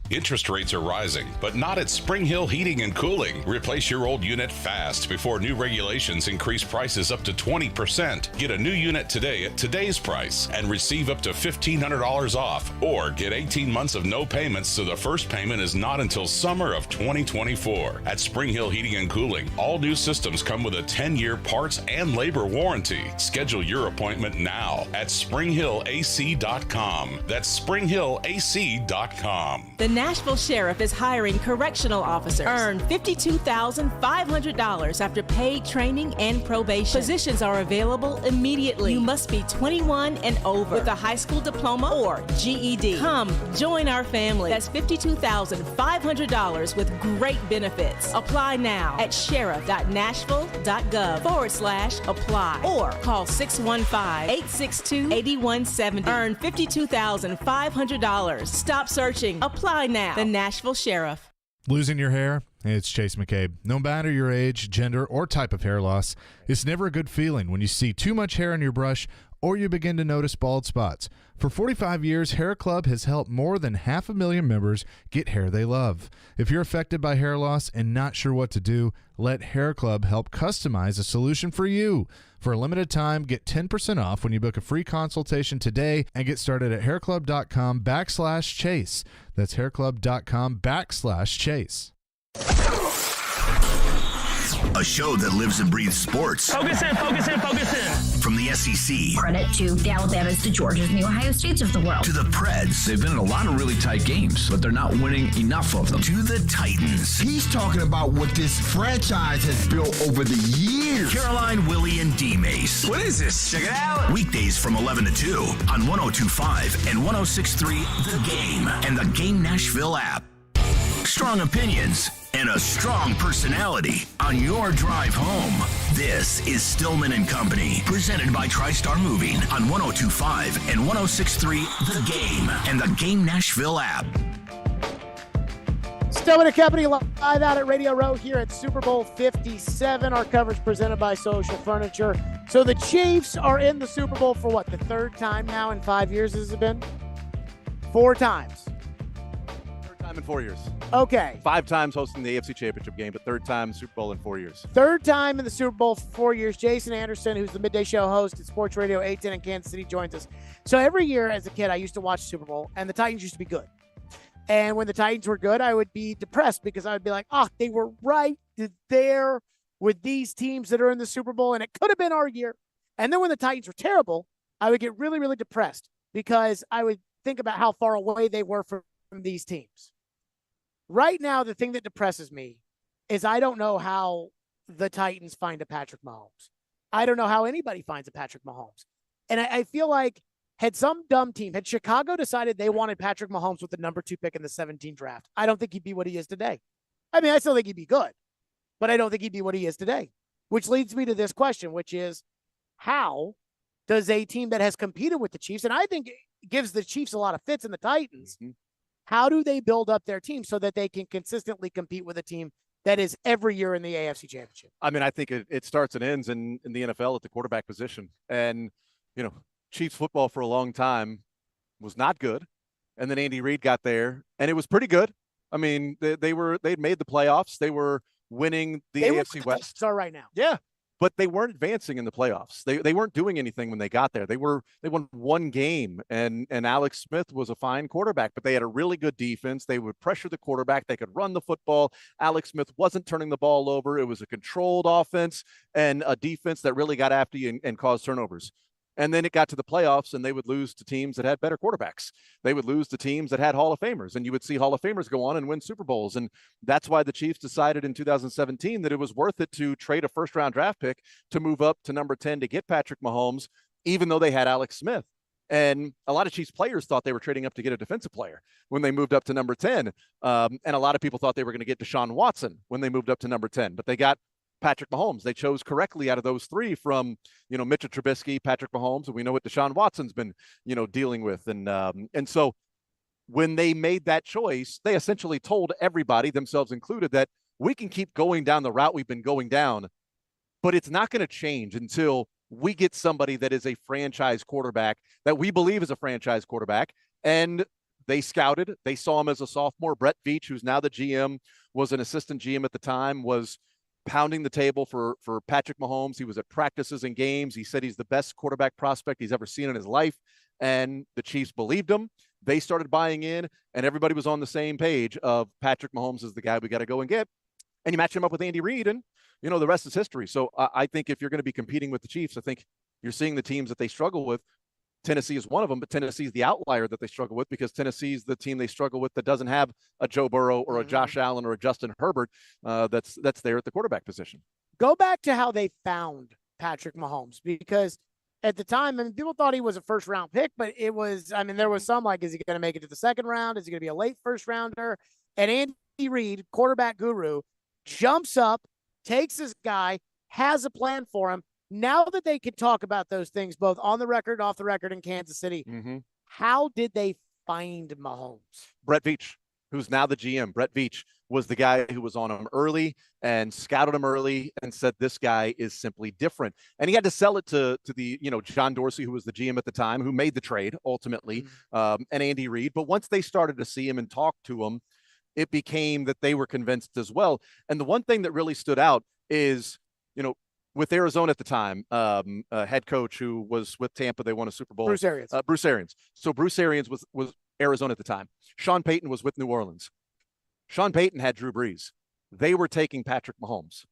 Interest rates are rising, but not at Spring Hill Heating and Cooling. Replace your old unit fast before new regulations increase prices up to 20%. Get a new unit today at today's price and receive up to $1,500 off, or get 18 months of no payments so the first payment is not until summer of 2024. At Spring Hill Heating and Cooling, all new systems come with a 10-year parts and labor warranty. Schedule your appointment now at springhillac.com. That's springhillac.com. The Nashville Sheriff is hiring correctional officers. Earn $52,500 after paid training and probation. Positions are available immediately. You must be 21 and over with a high school diploma or GED. Come join our family. That's $52,500 with great benefits. Apply now at sheriff.nashville.gov/apply or call 615-862-8170. Earn $52,500. Stop searching. Apply now. The Nashville Sheriff. Losing your hair? It's Chase McCabe. No matter your age, gender, or type of hair loss, it's never a good feeling when you see too much hair on your brush or you begin to notice bald spots. For 45 years, Hair Club has helped more than 500,000 members get hair they love. If you're affected by hair loss and not sure what to do, let Hair Club help customize a solution for you. For a limited time, get 10% off when you book a free consultation today and get started at hairclub.com/chase. That's hairclub.com/chase. A show that lives and breathes sports. Focus in, focus in, focus in. From the SEC. Credit to the Alabamas, the Georgias, and the Ohio States of the world. To the Preds. They've been in a lot of really tight games, but they're not winning enough of them. To the Titans. He's talking about what this franchise has built over the years. Caroline, Willie, and D-Mace. What is this? Check it out. Weekdays from 11 to 2 on 102.5 and 106.3 The Game and the Game Nashville app. Strong opinions and a strong personality on your drive home. This is Stillman and Company, presented by TriStar Moving on 102.5 and 106.3 The Game and the Game Nashville app. Stillman and Company live out at Radio Row here at Super Bowl 57. Our coverage presented by Social Furniture. So the Chiefs are in the Super Bowl for what, the third time now in 5 years has it been? 4 times. Time in 4 years. Okay. 5 times hosting the AFC Championship game, but third time Super Bowl in 4 years. Third time in the Super Bowl for 4 years. Jason Anderson, who's the midday show host at Sports Radio 810 in Kansas City, joins us. So every year as a kid, I used to watch the Super Bowl, and the Titans used to be good. And when the Titans were good, I would be depressed because I would be like, they were right there with these teams that are in the Super Bowl, and it could have been our year. And then when the Titans were terrible, I would get really, really depressed because I would think about how far away they were from these teams. Right now, the thing that depresses me is I don't know how the Titans find a Patrick Mahomes. I don't know how anybody finds a Patrick Mahomes. And I feel like had some dumb team, had Chicago decided they wanted Patrick Mahomes with the number 2 pick in the 17 draft, I don't think he'd be what he is today. I mean, I still think he'd be good, but I don't think he'd be what he is today, which leads me to this question, which is how does a team that has competed with the Chiefs, and I think it gives the Chiefs a lot of fits in the Titans, how do they build up their team so that they can consistently compete with a team that is every year in the AFC Championship? I mean, I think it starts and ends in the NFL at the quarterback position. And, Chiefs football for a long time was not good. And then Andy Reid got there, and it was pretty good. I mean, they'd made the playoffs. They were winning the AFC West. Are right now. Yeah. But they weren't advancing in the playoffs. They weren't doing anything when they got there. They won 1 game, and Alex Smith was a fine quarterback, but they had a really good defense. They would pressure the quarterback. They could run the football. Alex Smith wasn't turning the ball over. It was a controlled offense and a defense that really got after you and caused turnovers. And then it got to the playoffs, and they would lose to teams that had better quarterbacks. They would lose to teams that had Hall of Famers, and you would see Hall of Famers go on and win Super Bowls. And that's why the Chiefs decided in 2017 that it was worth it to trade a first-round draft pick to move up to number 10 to get Patrick Mahomes, even though they had Alex Smith. And a lot of Chiefs players thought they were trading up to get a defensive player when they moved up to number 10. And a lot of people thought they were going to get Deshaun Watson when they moved up to number 10, but they got Patrick Mahomes. They chose correctly out of those 3 from, Mitchell Trubisky, Patrick Mahomes, and we know what Deshaun Watson's been, dealing with. And so when they made that choice, they essentially told everybody, themselves included, that we can keep going down the route we've been going down, but it's not going to change until we get somebody that is a franchise quarterback that we believe is a franchise quarterback. And they scouted, they saw him as a sophomore. Brett Veach, who's now the GM, was an assistant GM at the time, was pounding the table for Patrick Mahomes. He was at practices and games. He said he's the best quarterback prospect he's ever seen in his life. And the Chiefs believed him. They started buying in, and everybody was on the same page of Patrick Mahomes is the guy we got to go and get. And you match him up with Andy Reid, and, the rest is history. So I think if you're going to be competing with the Chiefs, I think you're seeing the teams that they struggle with. Tennessee is one of them, but Tennessee is the outlier that they struggle with because Tennessee is the team they struggle with that doesn't have a Joe Burrow or a Josh Allen or a Justin Herbert that's there at the quarterback position. Go back to how they found Patrick Mahomes, because at the time, I mean, people thought he was a first-round pick, but it was, I mean, there was some like, is he going to make it to the second round? Is he going to be a late first-rounder? And Andy Reid, quarterback guru, jumps up, takes this guy, has a plan for him. Now that they can talk about those things, both on the record, off the record in Kansas City, how did they find Mahomes? Brett Veach, who's now the GM. Brett Veach was the guy who was on him early and scouted him early and said, this guy is simply different. And he had to sell it to the, John Dorsey, who was the GM at the time, who made the trade ultimately, and Andy Reid. But once they started to see him and talk to him, it became that they were convinced as well. And the one thing that really stood out is, with Arizona at the time, head coach who was with Tampa, they won a Super Bowl. Bruce Arians. Bruce Arians. So Bruce Arians was Arizona at the time. Sean Payton was with New Orleans. Sean Payton had Drew Brees. They were taking Patrick Mahomes.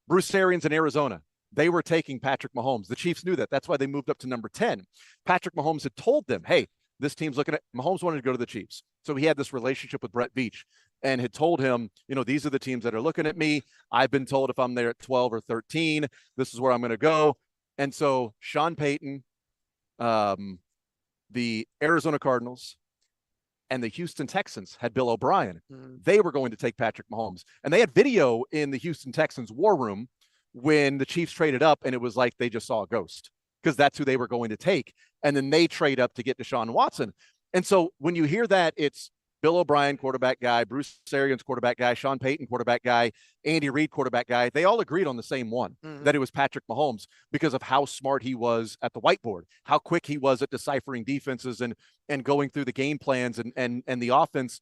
Bruce Arians in Arizona, they were taking Patrick Mahomes. The Chiefs knew that. That's why they moved up to number 10. Patrick Mahomes had told them, hey, this team's looking at Mahomes wanted to go to the Chiefs. So he had this relationship with Brett Veach and had told him, these are the teams that are looking at me. I've been told if I'm there at 12 or 13, this is where I'm going to go. And so Sean Payton, the Arizona Cardinals, and the Houston Texans had Bill O'Brien. They were going to take Patrick Mahomes. And they had video in the Houston Texans war room when the Chiefs traded up, and it was like they just saw a ghost because that's who they were going to take. And then they trade up to get Deshaun Watson. And so when you hear that, it's Bill O'Brien, quarterback guy, Bruce Arians, quarterback guy, Sean Payton, quarterback guy, Andy Reid, quarterback guy. They all agreed on the same one, that it was Patrick Mahomes because of how smart he was at the whiteboard, how quick he was at deciphering defenses and going through the game plans and the offense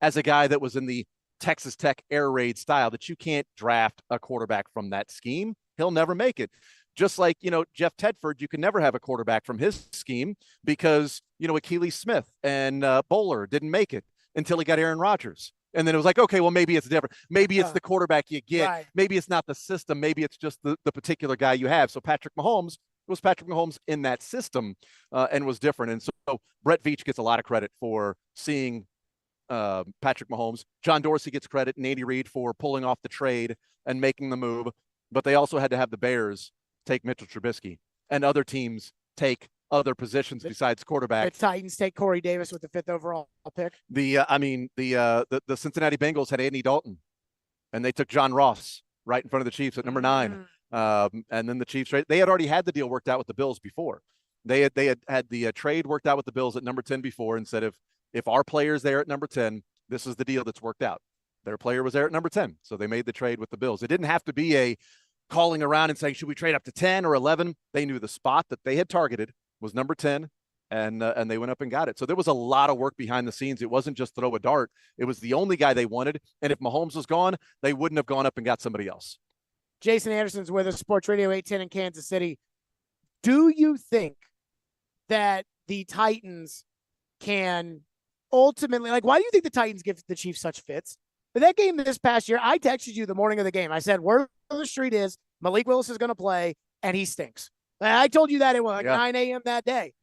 as a guy that was in the Texas Tech air raid style that you can't draft a quarterback from that scheme. He'll never make it. Just like, Jeff Tedford, you can never have a quarterback from his scheme because, Achilles Smith and Bowler didn't make it until he got Aaron Rodgers. And then it was like, okay, well, maybe it's different. Maybe it's the quarterback you get. Right. Maybe it's not the system. Maybe it's just the particular guy you have. So Patrick Mahomes was Patrick Mahomes in that system and was different. And so Brett Veach gets a lot of credit for seeing Patrick Mahomes. John Dorsey gets credit and Andy Reid for pulling off the trade and making the move. But they also had to have the Bears take Mitchell Trubisky and other teams take other positions besides quarterback. The Titans take Corey Davis with the 5th overall pick. The Cincinnati Bengals had Andy Dalton, and they took John Ross right in front of the Chiefs at number 9. And then the Chiefs, they had already had the deal worked out with the Bills before. They had the trade worked out with the Bills at number 10 before and said, if our player's there at number 10, this is the deal that's worked out. Their player was there at number 10, so they made the trade with the Bills. It didn't have to be a calling around and saying, should we trade up to 10 or 11? They knew the spot that they had targeted was number 10, and they went up and got it. So there was a lot of work behind the scenes. It wasn't just throw a dart. It was the only guy they wanted, and if Mahomes was gone, they wouldn't have gone up and got somebody else. Jason Anderson's with us, Sports Radio 810 in Kansas City. Do you think that the Titans can ultimately, why do you think the Titans give the Chiefs such fits? But that game this past year, I texted you the morning of the game. I said, word on the street is Malik Willis is going to play, and he stinks. I told you that at 9 a.m. that day.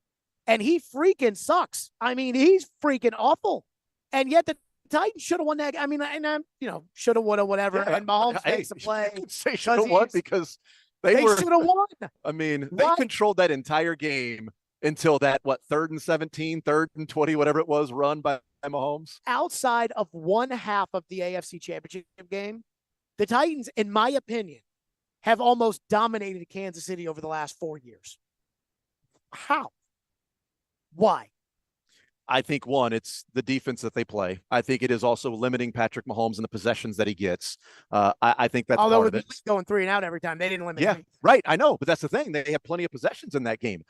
And he freaking sucks. I mean, he's freaking awful. And yet the Titans should have won that. I mean, should have, would have, whatever. Yeah, and Mahomes makes a play. They should have won because they should have won. I mean, they controlled that entire game until that, 3rd and 17, 3rd and 20, whatever it was, run by Mahomes. Outside of one half of the AFC Championship game, the Titans, in my opinion, have almost dominated Kansas City over the last 4 years. How? Why? I think, one, it's the defense that they play. I think it is also limiting Patrick Mahomes and the possessions that he gets. I think that's part of it. Going 3 and out every time. They didn't limit him. Right. I know, but that's the thing. They have plenty of possessions in that game.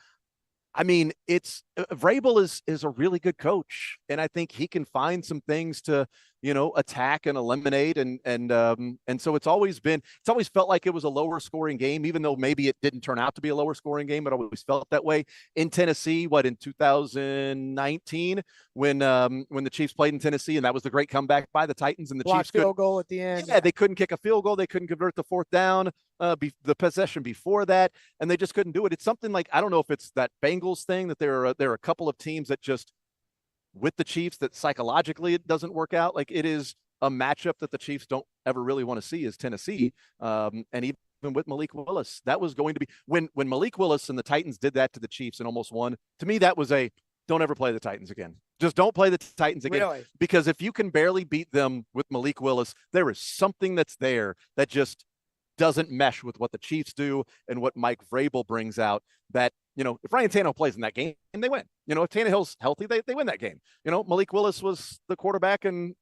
I mean, Vrabel is a really good coach, and I think he can find some things to attack and eliminate. And so it's always felt like it was a lower scoring game, even though maybe it didn't turn out to be a lower scoring game. It always felt that way in Tennessee. In 2019 when the Chiefs played in Tennessee, and that was the great comeback by the Titans, and the Blocked Chiefs field goal at the end. Yeah, they couldn't kick a field goal. They couldn't convert the fourth down, the possession before that, and they just couldn't do it. It's something like, I don't know if it's that Bengals thing that there are a couple of teams that just, with the Chiefs, that psychologically it doesn't work out. Like, it is a matchup that the Chiefs don't ever really want to see, is Tennessee. And even with Malik Willis, that was going to be when Malik Willis and the Titans did that to the Chiefs and almost won. To me, that was a don't ever play the Titans again. Just don't play the Titans again. Really? Because if you can barely beat them with Malik Willis, there is something that's there that just doesn't mesh with what the Chiefs do and what Mike Vrabel brings out. That, if Ryan Tannehill plays in that game, and they win. If Tannehill's healthy, they win that game. Malik Willis was the quarterback, and,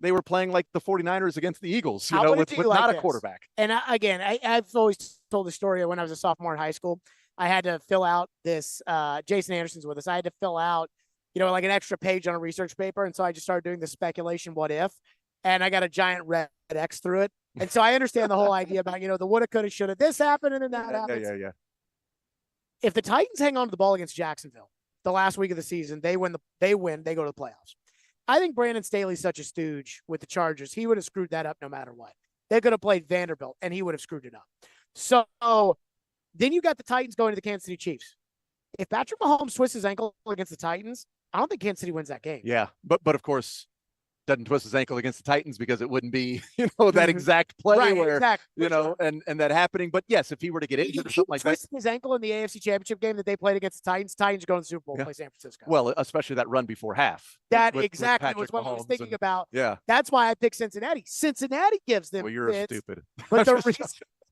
they were playing like the 49ers against the Eagles, with not a quarterback. And I've always told the story of when I was a sophomore in high school. I had to fill out this, Jason Anderson's with us. I had to fill out, like an extra page on a research paper. And so I just started doing the speculation, what if, and I got a giant red X through it. And so I understand the whole idea about, the woulda, coulda, shoulda, this happened, and then that happens. Yeah. If the Titans hang on to the ball against Jacksonville the last week of the season, they win, they go to the playoffs. I think Brandon Staley's such a stooge with the Chargers. He would have screwed that up no matter what. They could have played Vanderbilt, and he would have screwed it up. So then you got the Titans going to the Kansas City Chiefs. If Patrick Mahomes twists his ankle against the Titans, I don't think Kansas City wins that game. Yeah, but of course, doesn't twist his ankle against the Titans because it wouldn't be, that exact play Right, where, exactly. and that happening. But yes, if he were to get injured or something like that. Twisted his ankle in the AFC Championship game that they played against the Titans go to the Super Bowl and play San Francisco. Well, especially that run before half. That with exactly was Patrick what I was Mahomes thinking about. Yeah. That's why I picked Cincinnati. Cincinnati gives them Well, you're fits, stupid. But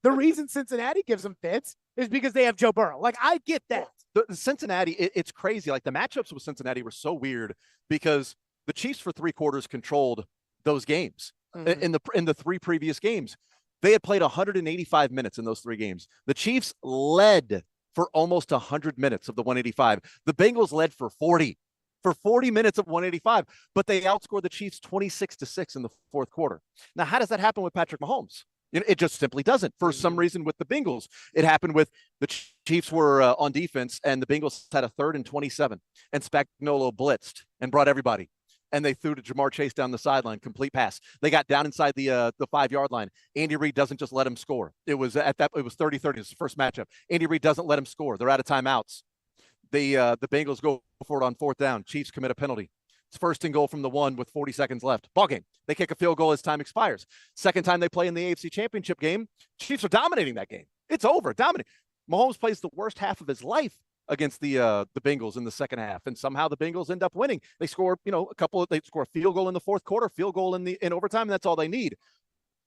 the reason Cincinnati gives them fits is because they have Joe Burrow. Like, I get that. The Cincinnati, it's crazy. Like, the matchups with Cincinnati were so weird because the Chiefs for 3 quarters controlled those games. In the 3 previous games. They had played 185 minutes in those 3 games. The Chiefs led for almost 100 minutes of the 185. The Bengals led for 40 minutes of 185, but they outscored the Chiefs 26-6 in the fourth quarter. Now, how does that happen with Patrick Mahomes? It just simply doesn't. For some reason with the Bengals, it happened with the Chiefs were on defense, and the Bengals had a 3rd and 27, and Spagnuolo blitzed and brought everybody. And they threw to Jamar Chase down the sideline, complete pass. They got down inside the 5-yard line. Andy Reid doesn't just let him score. It was 30-30. It's the first matchup. Andy Reid doesn't let him score. They're out of timeouts. The Bengals go for it on 4th down. Chiefs commit a penalty. It's 1st and goal from the 1 with 40 seconds left. Ball game. They kick a field goal as time expires. Second time they play in the AFC Championship game, Chiefs are dominating that game. It's over. Dominating. Mahomes plays the worst half of his life against the Bengals in the second half, and somehow the Bengals end up winning. They score, they score a field goal in the fourth quarter, field goal in overtime, and that's all they need.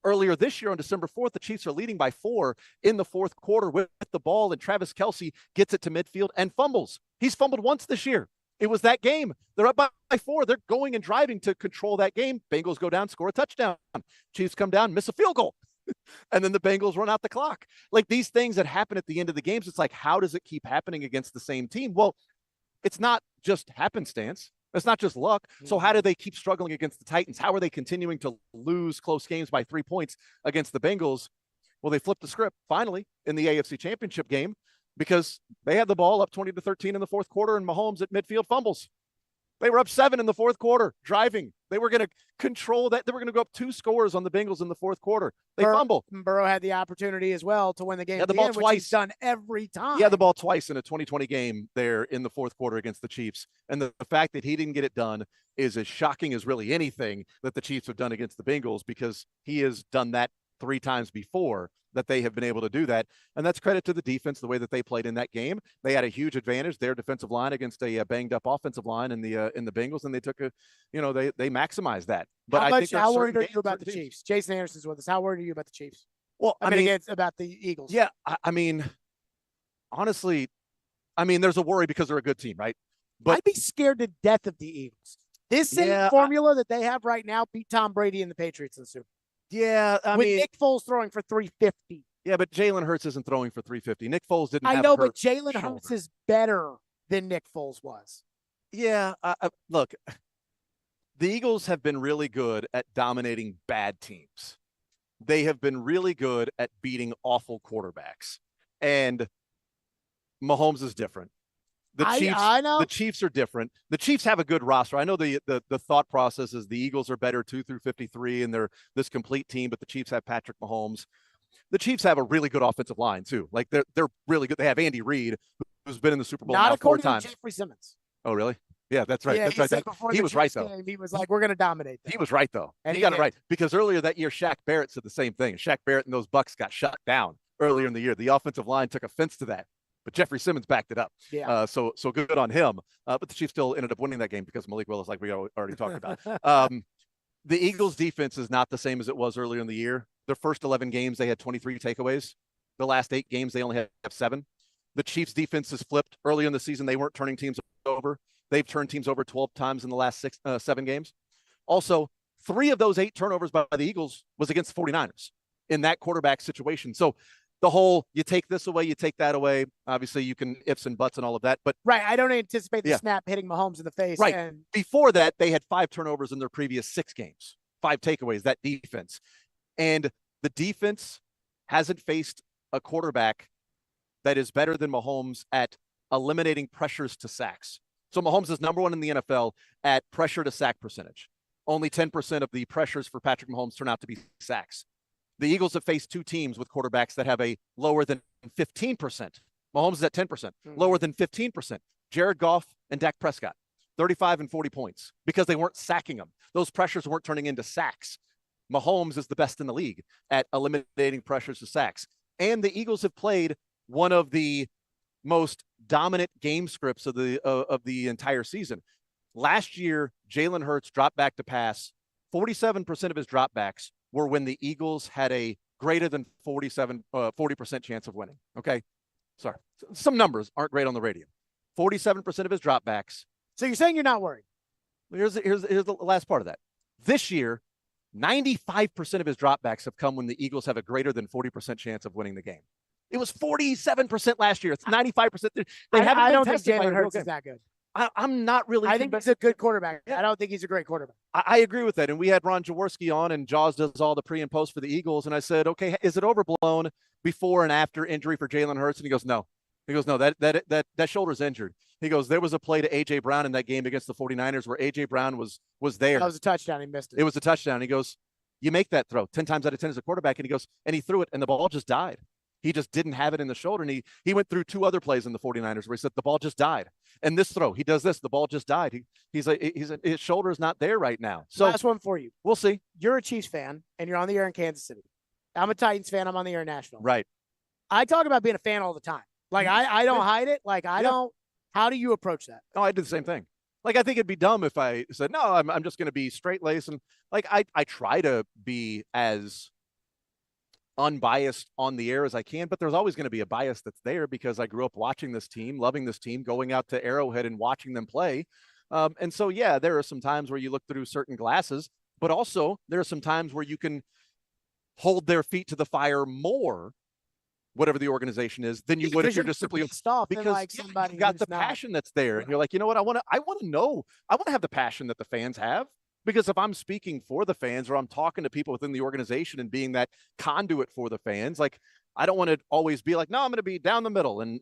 Earlier this year on December 4th, the Chiefs are leading by 4 in the fourth quarter with the ball, and Travis Kelce gets it to midfield and fumbles. He's fumbled once this year. It was that game. They're up by 4. They're going and driving to control that game. Bengals go down, score a touchdown. Chiefs come down, miss a field goal. And then the Bengals run out the clock. Like, these things that happen at the end of the games, it's like, how does it keep happening against the same team? Well, it's not just happenstance. It's not just luck. So how do they keep struggling against the Titans? How are they continuing to lose close games by 3 points against the Bengals? Well, they flipped the script finally in the AFC Championship game because they had the ball up 20-13 in the fourth quarter, and Mahomes at midfield fumbles. They were up 7 in the fourth quarter, driving. They were going to control that. They were going to go up 2 scores on the Bengals in the fourth quarter. They fumble. Burrow had the opportunity as well to win the game. Yeah, the ball end, twice. Which he's done every time. He had the ball twice in a 2020 game there in the fourth quarter against the Chiefs. And the fact that he didn't get it done is as shocking as really anything that the Chiefs have done against the Bengals, because he has done that 3 times before that they have been able to do that. And that's credit to the defense, the way that they played in that game. They had a huge advantage, their defensive line against a banged up offensive line in the Bengals, and they took they maximized that. But how worried are you about the Chiefs? Jason Anderson's with us. How worried are you about the Chiefs? Well, about the Eagles. Yeah, honestly, there's a worry because they're a good team, right? But I'd be scared to death of the Eagles. This same formula that they have right now beat Tom Brady and the Patriots in the Super Bowl. Yeah, with Nick Foles throwing for 350. Yeah, but Jalen Hurts isn't throwing for 350. Nick Foles didn't. I know, but Jalen Hurts is better than Nick Foles was. Yeah, look, The Eagles have been really good at dominating bad teams. They have been really good at beating awful quarterbacks. And Mahomes is different. I know. The Chiefs are different. The Chiefs have a good roster. I know the thought process is the Eagles are better 2 through 53 and they're this complete team, but the Chiefs have Patrick Mahomes. The Chiefs have a really good offensive line too. Like they're really good. They have Andy Reid, who's been in the Super Bowl Not now 4 according times. to Jeffrey Simmons. Oh, really? Yeah, that's right. Yeah, that's right. He was right though. Game, he was like, "We're going to dominate." He was right though. And he got it right because earlier that year, Shaq Barrett said the same thing. Shaq Barrett and those Bucks got shut down earlier in the year. The offensive line took offense to that, but Jeffrey Simmons backed it up. Yeah. So good on him. But the Chiefs still ended up winning that game because Malik Willis, like we already talked about. The Eagles' defense is not the same as it was earlier in the year. Their first 11 games, they had 23 takeaways. The last 8 games, they only have 7. The Chiefs' defense has flipped. Early in the season, they weren't turning teams over. They've turned teams over 12 times in the last 7 games. Also, 3 of those 8 turnovers by the Eagles was against the 49ers in that quarterback situation. So the whole, you take this away, you take that away. Obviously, you can ifs and buts and all of that. But right, I don't anticipate the snap hitting Mahomes in the face. Right. And before that, they had 5 turnovers in their previous 6 games, 5 takeaways, that defense. And the defense hasn't faced a quarterback that is better than Mahomes at eliminating pressures to sacks. So Mahomes is number 1 in the NFL at pressure to sack percentage. Only 10% of the pressures for Patrick Mahomes turn out to be sacks. The Eagles have faced 2 teams with quarterbacks that have a lower than 15%. Mahomes is at 10%, lower than 15%. Jared Goff and Dak Prescott, 35 and 40 points because they weren't sacking them. Those pressures weren't turning into sacks. Mahomes is the best in the league at eliminating pressures to sacks. And the Eagles have played one of the most dominant game scripts of the entire season. Last year, Jalen Hurts dropped back to pass. 47% of his dropbacks were when the Eagles had a greater than 40% chance of winning. Okay. Sorry. Some numbers aren't great on the radio. 47% of his dropbacks. So you're saying you're not worried? Here's the last part of that. This year, 95% of his dropbacks have come when the Eagles have a greater than 40% chance of winning the game. It was 47% last year. It's 95%. I don't think Jalen Hurts is that good. I'm not really. I think he's a good quarterback. I don't think he's a great quarterback. I agree with that. And we had Ron Jaworski on, and Jaws does all the pre and post for the Eagles. And I said, okay, is it overblown before and after injury for Jalen Hurts? And he goes, no. He goes, no, that shoulder's injured. He goes, there was a play to A.J. Brown in that game against the 49ers where A.J. Brown was there. That was a touchdown. He missed it. It was a touchdown. He goes, you make that throw 10 times out of 10 as a quarterback. And he goes, and he threw it, and the ball just died. He just didn't have it in the shoulder. And he went through 2 other plays in the 49ers where he said the ball just died. And this throw, he does this, the ball just died. His shoulder is not there right now. So last one for you. We'll see. You're a Chiefs fan and you're on the air in Kansas City. I'm a Titans fan. I'm on the air in Nashville. Right. I talk about being a fan all the time. Like I don't hide it. Like I don't. How do you approach that? Oh, I do the same thing. Like, I think it'd be dumb if I said, no, I'm just going to be straight laced. And like, I try to be as unbiased on the air as I can, but there's always going to be a bias that's there because I grew up watching this team, loving this team, going out to Arrowhead and watching them play. And so, yeah, there are some times where you look through certain glasses, but also there are some times where you can hold their feet to the fire more, whatever the organization is, than you would if you're just simply stop because like somebody you've got the passion that's there. And you're like, you know what? I want to know, I want to have the passion that the fans have. Because if I'm speaking for the fans or I'm talking to people within the organization and being that conduit for the fans, like, I don't want to always be like, no, I'm going to be down the middle. And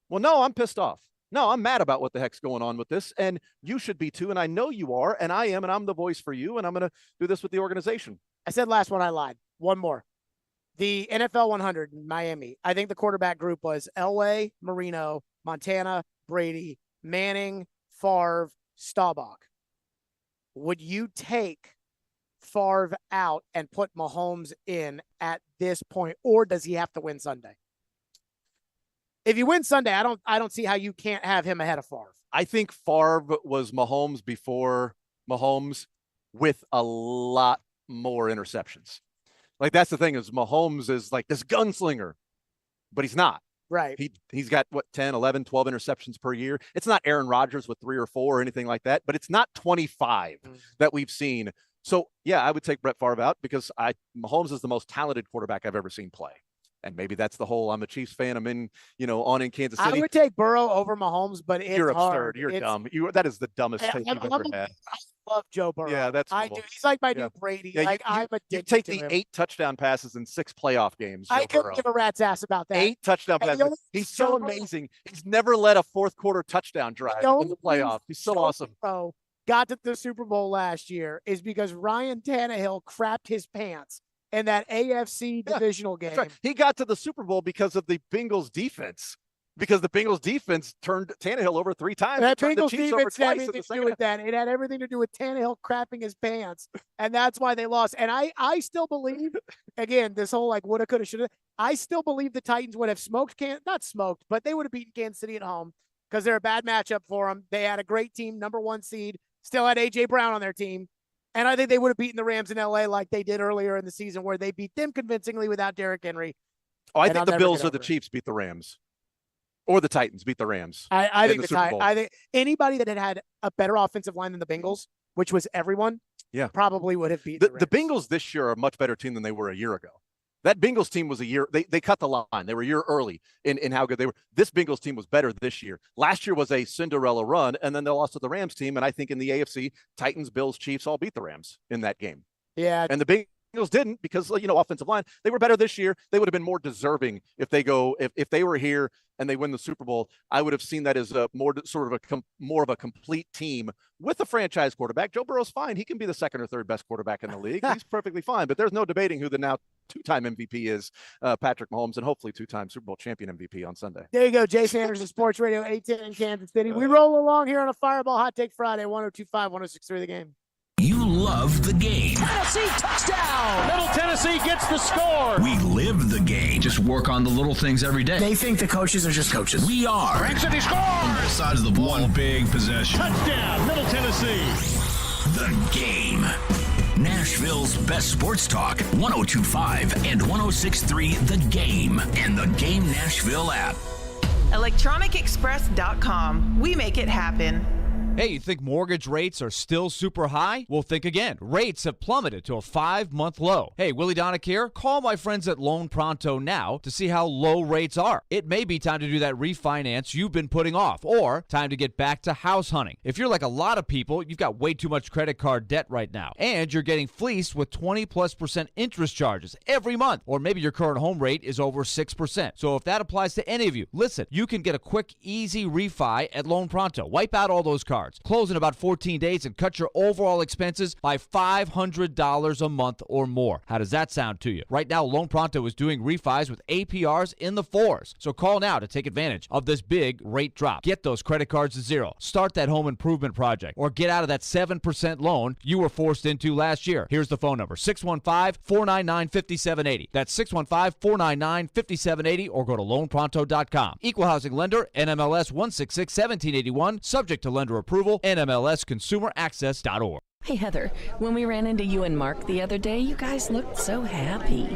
well, no, I'm pissed off. No, I'm mad about what the heck's going on with this. And you should be too. And I know you are. And I am. And I'm the voice for you. And I'm going to do this with the organization. I said last one, I lied. One more. The NFL 100 in Miami. I think the quarterback group was Elway, Marino, Montana, Brady, Manning, Favre, Staubach. Would you take Favre out and put Mahomes in at this point, or does he have to win Sunday? If you win Sunday, I don't see how you can't have him ahead of Favre. I think Favre was Mahomes before Mahomes with a lot more interceptions. Like, that's the thing, is Mahomes is like this gunslinger, but he's not. Right. He's got, 10, 11, 12 interceptions per year. It's not Aaron Rodgers with 3 or 4 or anything like that, but it's not 25 that we've seen. So, yeah, I would take Brett Favre out because Mahomes is the most talented quarterback I've ever seen play. And maybe that's the whole, I'm a Chiefs fan, I'm in Kansas City. I would take Burrow over Mahomes, but it's You're absurd. hard. You're dumb. That is the dumbest take you've ever had. I love Joe Burrow. Yeah, that's I cool. do. He's like my new Brady. Yeah, I'm addicted you take to the him. 8 touchdown passes in 6 playoff games. I Joe couldn't Burrow. give a rat's ass about that. 8 touchdown And passes. He's so amazing. He's never led a fourth quarter touchdown drive in the playoffs. He's so awesome. Burrow got to the Super Bowl last year is because Ryan Tannehill crapped his pants in that AFC divisional game. That's right. He got to the Super Bowl because of the Bengals defense. Because the Bengals defense turned Tannehill over 3 times. That turned the Bengals Chiefs over defense had twice in everything the to do second with that. It had everything to do with Tannehill crapping his pants, and that's why they lost. And I still believe, again, this whole like woulda, coulda, shoulda. I still believe the Titans would have not smoked, but they would have beaten Kansas City at home because they're a bad matchup for them. They had a great team, number 1 seed, still had A.J. Brown on their team. And I think they would have beaten the Rams in L.A. like they did earlier in the season where they beat them convincingly without Derrick Henry. Oh, I think the Bills or the Chiefs beat the Rams. Or the Titans beat the Rams. I think I think anybody that had a better offensive line than the Bengals, which was everyone, probably would have beaten the Bengals this year are a much better team than they were a year ago. That Bengals team was they cut the line. They were a year early in how good they were. This Bengals team was better this year. Last year was a Cinderella run, and then they lost to the Rams team. And I think in the AFC, Titans, Bills, Chiefs all beat the Rams in that game. Yeah. And the Bengals didn't because, offensive line. They were better this year. They would have been more deserving if they were here and they win the Super Bowl. I would have seen that as a more of a complete team with a franchise quarterback. Joe Burrow's fine. He can be the 2nd or 3rd best quarterback in the league. He's perfectly fine. But there's no debating who the now 2-time MVP is, Patrick Mahomes, and hopefully 2-time Super Bowl champion MVP on Sunday. There you go, Jay Sanders of Sports Radio 810 in Kansas City. We roll along here on a Fireball Hot Take Friday, 102.5, 106.3 The Game. You love the game. Tennessee touchdown! Middle Tennessee gets the score. We live the game. Just work on the little things every day. They think the coaches are just coaches. We are. Ranks and he scores! On both sides of the ball. One big possession. Touchdown, Middle Tennessee. The Game. Nashville's best sports talk, 102.5 and 106.3 The Game and the Game Nashville app. ElectronicExpress.com. We make it happen. Hey, you think mortgage rates are still super high? Well, think again. Rates have plummeted to a 5-month low. Hey, Willie Donick here. Call my friends at Loan Pronto now to see how low rates are. It may be time to do that refinance you've been putting off, or time to get back to house hunting. If you're like a lot of people, you've got way too much credit card debt right now, and you're getting fleeced with 20+% interest charges every month, or maybe your current home rate is over 6%. So if that applies to any of you, listen, you can get a quick, easy refi at Loan Pronto. Wipe out all those cards. Close in about 14 days and cut your overall expenses by $500 a month or more. How does that sound to you? Right now, Loan Pronto is doing refis with APRs in the 4s. So call now to take advantage of this big rate drop. Get those credit cards to zero. Start that home improvement project or get out of that 7% loan you were forced into last year. Here's the phone number, 615-499-5780. That's 615-499-5780 or go to loanpronto.com. Equal housing lender, NMLS 166-1781, subject to lender approval, NMLSconsumeraccess.org. Hey, Heather, when we ran into you and Mark the other day, you guys looked so happy.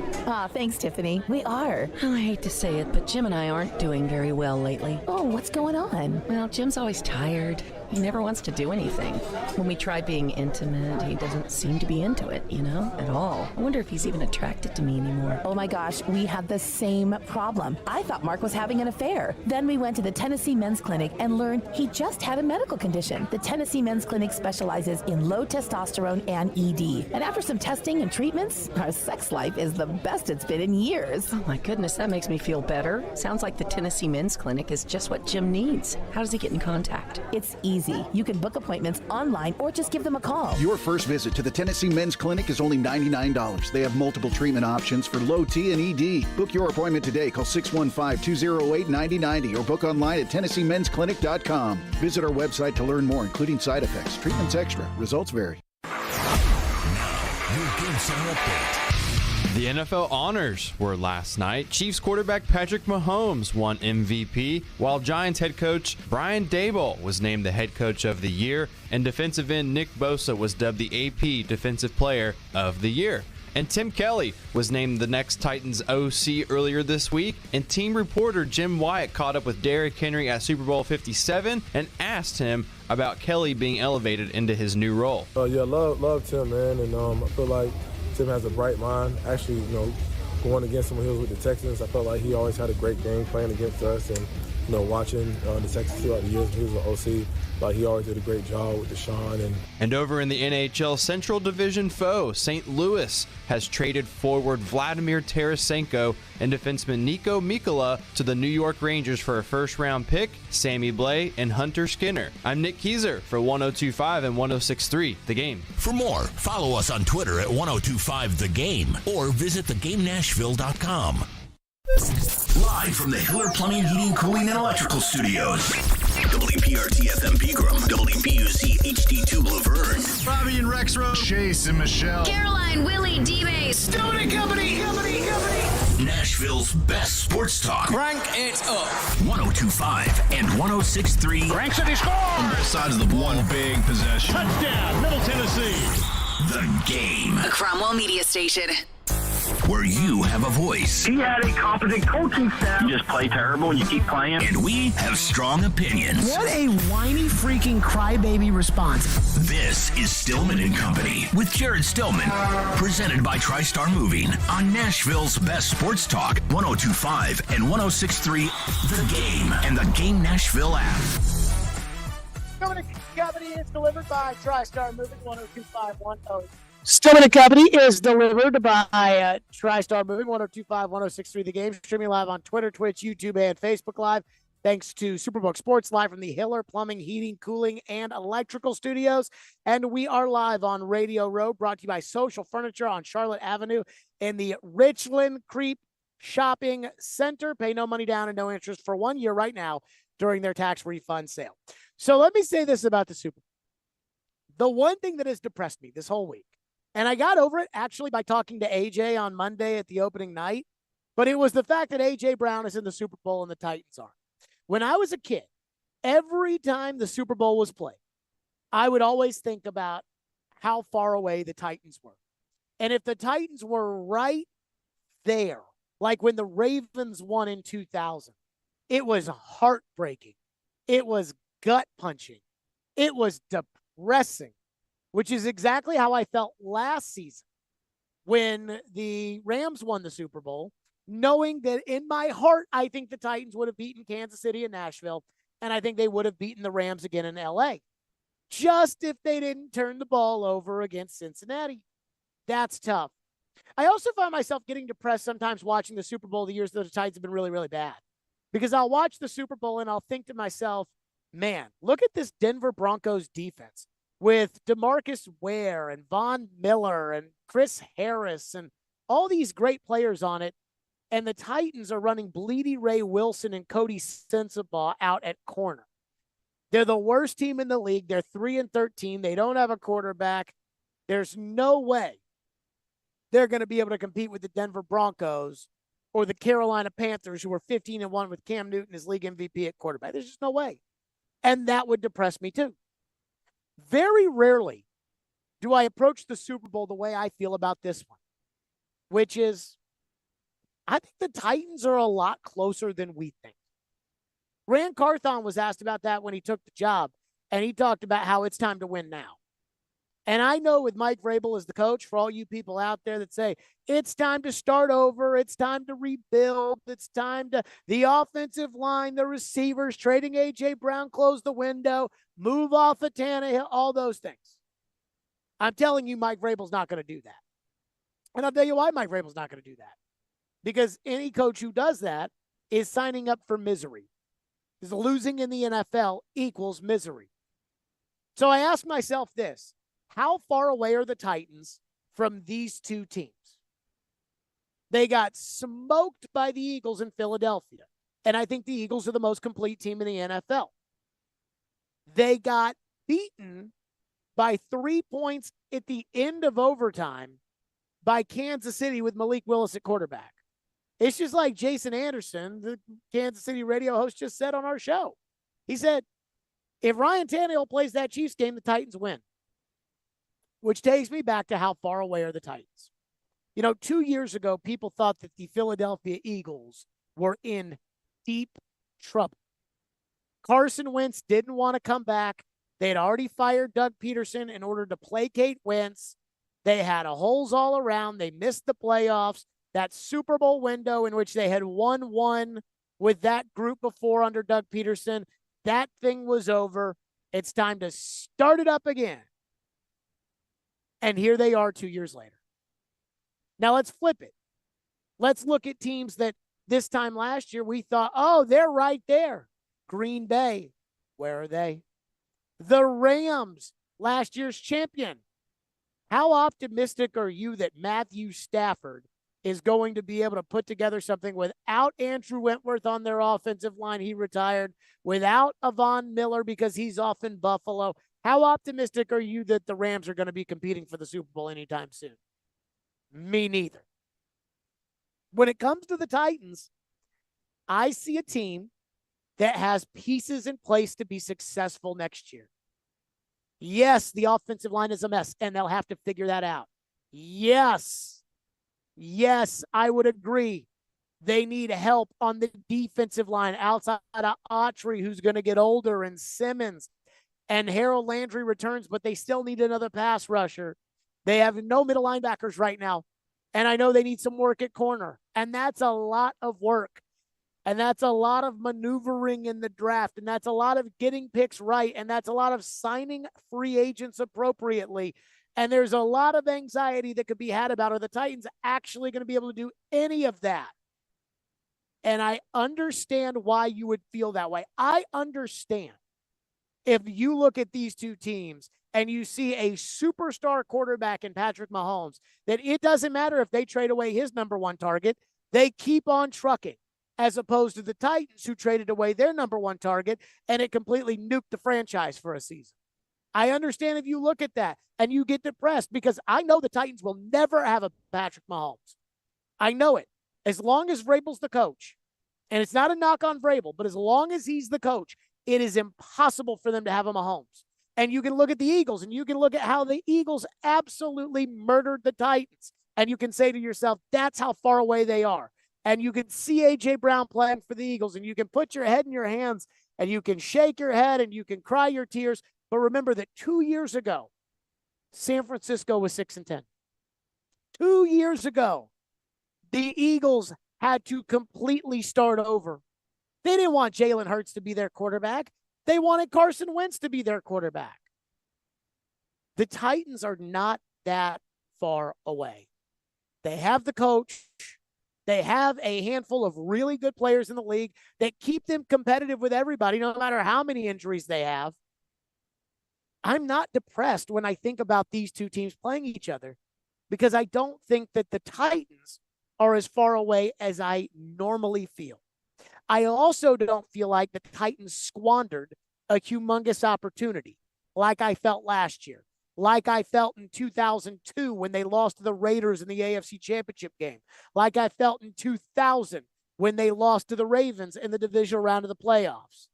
Thanks, Tiffany. We are. Oh, I hate to say it, but Jim and I aren't doing very well lately. Oh, what's going on? Well, Jim's always tired. He never wants to do anything. When we try being intimate, he doesn't seem to be into it, at all. I wonder if he's even attracted to me anymore. Oh my gosh, we had the same problem. I thought Mark was having an affair. Then we went to the Tennessee Men's Clinic and learned he just had a medical condition. The Tennessee Men's Clinic specializes in low testosterone and ED. And after some testing and treatments, our sex life is the best it's been in years. Oh my goodness, that makes me feel better. Sounds like the Tennessee Men's Clinic is just what Jim needs. How does he get in contact? It's easy. You can book appointments online or just give them a call. Your first visit to the Tennessee Men's Clinic is only $99. They have multiple treatment options for low T and ED. Book your appointment today. Call 615-208-9090 or book online at TennesseeMen'sClinic.com. Visit our website to learn more, including side effects. Treatments extra. Results vary. Your Game Center update. The NFL honors were last night. Chiefs quarterback Patrick Mahomes won MVP, while Giants head coach Brian Daboll was named the head coach of the year, and defensive end Nick Bosa was dubbed the AP Defensive Player of the Year. And Tim Kelly was named the next Titans OC earlier this week, and team reporter Jim Wyatt caught up with Derrick Henry at Super Bowl 57 and asked him about Kelly being elevated into his new role. Love Tim, man, and I feel like Tim has a bright mind. Actually, going against him when he was with the Texans, I felt like he always had a great game playing against us, and watching the Texans throughout the years, he was an OC. Like, he always did a great job with Deshaun. And over in the NHL Central Division foe, St. Louis has traded forward Vladimir Tarasenko and defenseman Nico Mikkola to the New York Rangers for a first-round pick, Sammy Blais, and Hunter Skinner. I'm Nick Kieser for 102.5 and 106.3 The Game. For more, follow us on Twitter at 1025 The Game or visit thegamenashville.com. Live from the Hiller Plumbing, Heating, Cooling, and Electrical Studios. WPRT FM Pegram, WPUC HD2 Laverne. Bobby and Rex Road. Chase and Michelle. Caroline, Willie, D-Bay. Stillman and Company. Nashville's best sports talk. Crank it up. 1025 and 1063. Cranks it, he scores. On both sides of the one big possession. Touchdown, Middle Tennessee. The Game. A Cromwell Media Station. Where you have a voice. He had a competent coaching staff. You just play terrible and you keep playing. And we have strong opinions. What a whiny freaking crybaby response. This is Stillman and Company with Jared Stillman. Presented by TriStar Moving on Nashville's best sports talk, 1025 and 1063 The Game and the Game Nashville app. Stillman and Company is delivered by TriStar Moving 102510. Stillman and Company is delivered by TriStar Moving 1025 1063 The Game. Streaming live on Twitter, Twitch, YouTube, and Facebook Live. Thanks to Superbook Sports, live from the Hiller Plumbing, Heating, Cooling, and Electrical Studios. And we are live on Radio Row, brought to you by Social Furniture on Charlotte Avenue in the Richland Creek Shopping Center. Pay no money down and no interest for 1 year right now during their tax refund sale. So let me say this about the Super Bowl. The one thing that has depressed me this whole week, and I got over it actually by talking to AJ on Monday at the opening night, but it was the fact that AJ Brown is in the Super Bowl and the Titans aren't. When I was a kid, every time the Super Bowl was played, I would always think about how far away the Titans were. And if the Titans were right there, like when the Ravens won in 2000, it was heartbreaking. It was gut-punching. It was depressing, which is exactly how I felt last season when the Rams won the Super Bowl, knowing that in my heart, I think the Titans would have beaten Kansas City and Nashville, and I think they would have beaten the Rams again in L.A., just if they didn't turn the ball over against Cincinnati. That's tough. I also find myself getting depressed sometimes watching the Super Bowl the years that the Titans have been really, really bad, because I'll watch the Super Bowl and I'll think to myself, man, look at this Denver Broncos defense with DeMarcus Ware and Von Miller and Chris Harris and all these great players on it. And the Titans are running Bleedy Ray Wilson and Cody Sensabaugh out at corner. They're the worst team in the league. They're 3-13. They don't have a quarterback. There's no way they're going to be able to compete with the Denver Broncos or the Carolina Panthers, who were 15-1 with Cam Newton as league MVP at quarterback. There's just no way. And that would depress me too. Very rarely do I approach the Super Bowl the way I feel about this one, which is I think the Titans are a lot closer than we think. Rand Carthon was asked about that when he took the job, and he talked about how it's time to win now. And I know with Mike Vrabel as the coach, for all you people out there that say, it's time to start over, it's time to rebuild, it's time to, the offensive line, the receivers, trading A.J. Brown, close the window, move off of Tannehill, all those things. I'm telling you, Mike Vrabel's not going to do that. And I'll tell you why Mike Vrabel's not going to do that. Because any coach who does that is signing up for misery. Because losing in the NFL equals misery. So I ask myself this. How far away are the Titans from these two teams? They got smoked by the Eagles in Philadelphia. And I think the Eagles are the most complete team in the NFL. They got beaten by 3 points at the end of overtime by Kansas City with Malik Willis at quarterback. It's just like Jason Anderson, the Kansas City radio host, just said on our show. He said, if Ryan Tannehill plays that Chiefs game, the Titans win. Which takes me back to how far away are the Titans. 2 years ago, people thought that the Philadelphia Eagles were in deep trouble. Carson Wentz didn't want to come back. They had already fired Doug Peterson in order to placate Wentz. They had holes all around. They missed the playoffs. That Super Bowl window in which they had won one with that group before under Doug Peterson. That thing was over. It's time to start it up again. And here they are 2 years later. Now let's flip it. Let's look at teams that this time last year we thought, oh, they're right there. Green Bay, where are they? The Rams, last year's champion. How optimistic are you that Matthew Stafford is going to be able to put together something without Andrew Wentworth on their offensive line? He retired. Without Von Miller because he's off in Buffalo. How optimistic are you that the Rams are going to be competing for the Super Bowl anytime soon? Me neither. When it comes to the Titans, I see a team that has pieces in place to be successful next year. Yes, the offensive line is a mess, and they'll have to figure that out. Yes, I would agree. They need help on the defensive line outside of Autry, who's going to get older, and Simmons. And Harold Landry returns, but they still need another pass rusher. They have no middle linebackers right now. And I know they need some work at corner. And that's a lot of work. And that's a lot of maneuvering in the draft. And that's a lot of getting picks right. And that's a lot of signing free agents appropriately. And there's a lot of anxiety that could be had about, are the Titans actually going to be able to do any of that? And I understand why you would feel that way. I understand if you look at these two teams and you see a superstar quarterback in Patrick Mahomes, that it doesn't matter if they trade away his number one target, they keep on trucking, as opposed to the Titans who traded away their number one target and it completely nuked the franchise for a season. I understand if you look at that and you get depressed, because I know the Titans will never have a Patrick Mahomes. I know it. As long as Vrabel's the coach, and it's not a knock on Vrabel, but as long as he's the coach, it is impossible for them to have a Mahomes. And you can look at the Eagles, and you can look at how the Eagles absolutely murdered the Titans. And you can say to yourself, that's how far away they are. And you can see A.J. Brown playing for the Eagles, and you can put your head in your hands, and you can shake your head, and you can cry your tears. But remember that 2 years ago, San Francisco was 6-10. 2 years ago, the Eagles had to completely start over. They didn't want Jalen Hurts to be their quarterback. They wanted Carson Wentz to be their quarterback. The Titans are not that far away. They have the coach. They have a handful of really good players in the league that keep them competitive with everybody, no matter how many injuries they have. I'm not depressed when I think about these two teams playing each other, because I don't think that the Titans are as far away as I normally feel. I also don't feel like the Titans squandered a humongous opportunity like I felt last year, like I felt in 2002 when they lost to the Raiders in the AFC Championship game, like I felt in 2000 when they lost to the Ravens in the divisional round of the playoffs.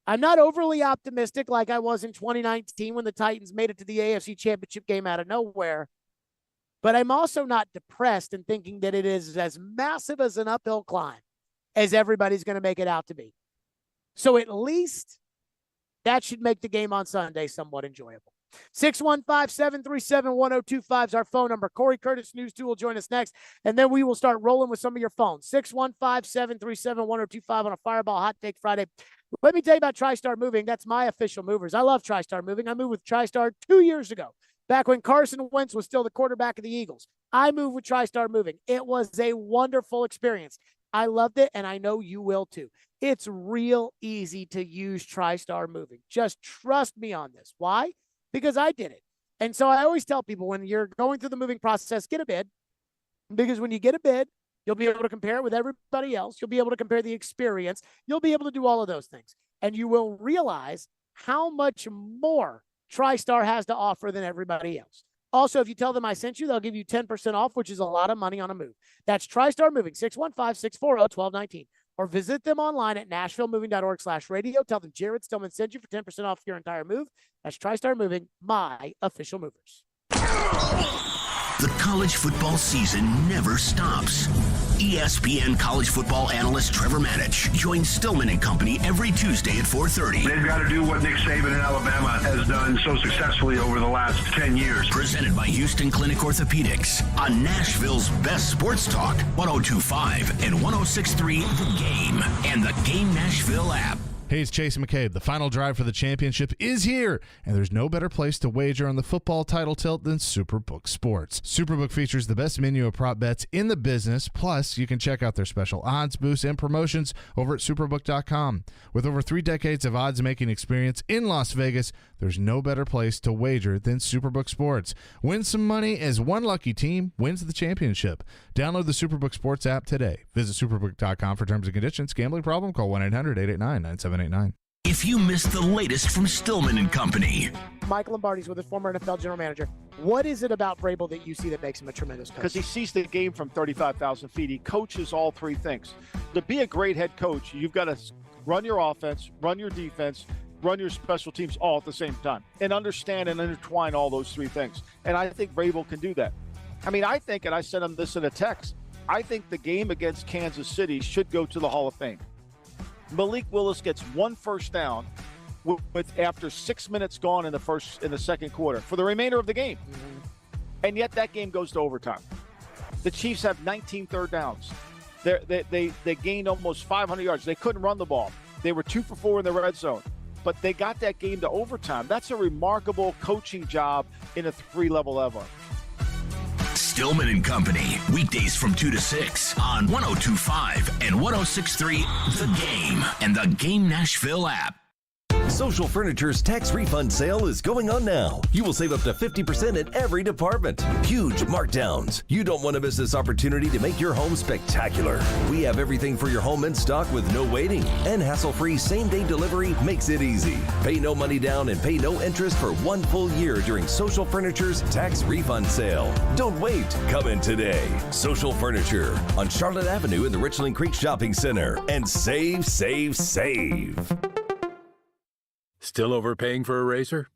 I'm not overly optimistic like I was in 2019 when the Titans made it to the AFC Championship game out of nowhere. But I'm also not depressed in thinking that it is as massive as an uphill climb as everybody's going to make it out to be. So at least that should make the game on Sunday somewhat enjoyable. 615-737-1025 is our phone number. Corey Curtis, News 2, will join us next, and then we will start rolling with some of your phones. 615-737-1025 on a Fireball Hot Take Friday. Let me tell you about TriStar Moving. That's my official movers. I love TriStar Moving. I moved with TriStar 2 years ago, back when Carson Wentz was still the quarterback of the Eagles. I moved with TriStar Moving. It was a wonderful experience. I loved it, and I know you will too. It's real easy to use TriStar Moving. Just trust me on this. Why? Because I did it. And so I always tell people, when you're going through the moving process, get a bid. Because when you get a bid, you'll be able to compare it with everybody else. You'll be able to compare the experience. You'll be able to do all of those things. And you will realize how much more TriStar has to offer than everybody else. Also, if you tell them I sent you, they'll give you 10% off, which is a lot of money on a move. That's TriStar Moving, 615-640-1219. Or visit them online at nashvillemoving.org/radio. Tell them Jared Stillman sent you for 10% off your entire move. That's TriStar Moving, my official movers. The college football season never stops. ESPN college football analyst Trevor Manich joins Stillman and Company every Tuesday at 4:30. They've got to do what Nick Saban in Alabama has done so successfully over the last 10 years. Presented by Houston Clinic Orthopedics on Nashville's best sports talk, 102.5 and 106.3 The Game and the Game Nashville app. Hey, it's Chase McCabe. The final drive for the championship is here, and there's no better place to wager on the football title tilt than Superbook Sports. Superbook features the best menu of prop bets in the business, plus you can check out their special odds boosts and promotions over at Superbook.com. With over 3 decades of odds-making experience in Las Vegas, there's no better place to wager than Superbook Sports. Win some money as one lucky team wins the championship. Download the Superbook Sports app today. Visit Superbook.com for terms and conditions. Gambling problem? Call 1-800-889-9789. If you missed the latest from Stillman and Company. Mike Lombardi's with his former NFL general manager. What is it about Vrabel that you see that makes him a tremendous coach? Because he sees the game from 35,000 feet. He coaches all three things. To be a great head coach, you've got to run your offense, run your defense, run your special teams all at the same time, and understand and intertwine all those three things. And I think Vrabel can do that. I mean, I think, and I sent him this in a text, I think the game against Kansas City should go to the Hall of Fame. Malik Willis gets 1 first down with after 6 minutes gone in the second quarter for the remainder of the game. And yet that game goes to overtime. The Chiefs have 19 third downs. They gained almost 500 yards. They couldn't run the ball. They were 2 for 4 in the red zone. But they got that game to overtime. That's a remarkable coaching job in a 3-level level. Stillman and Company, weekdays from 2 to 6 on 102.5 and 106.3 The Game and the Game Nashville app. Social Furniture's tax refund sale is going on now. You will save up to 50% in every department. Huge markdowns. You don't want to miss this opportunity to make your home spectacular. We have everything for your home in stock with no waiting. And hassle-free same-day delivery makes it easy. Pay no money down and pay no interest for 1 full year during Social Furniture's tax refund sale. Don't wait. Come in today. Social Furniture on Charlotte Avenue in the Richland Creek Shopping Center. And save, save, save. Still overpaying for a razor?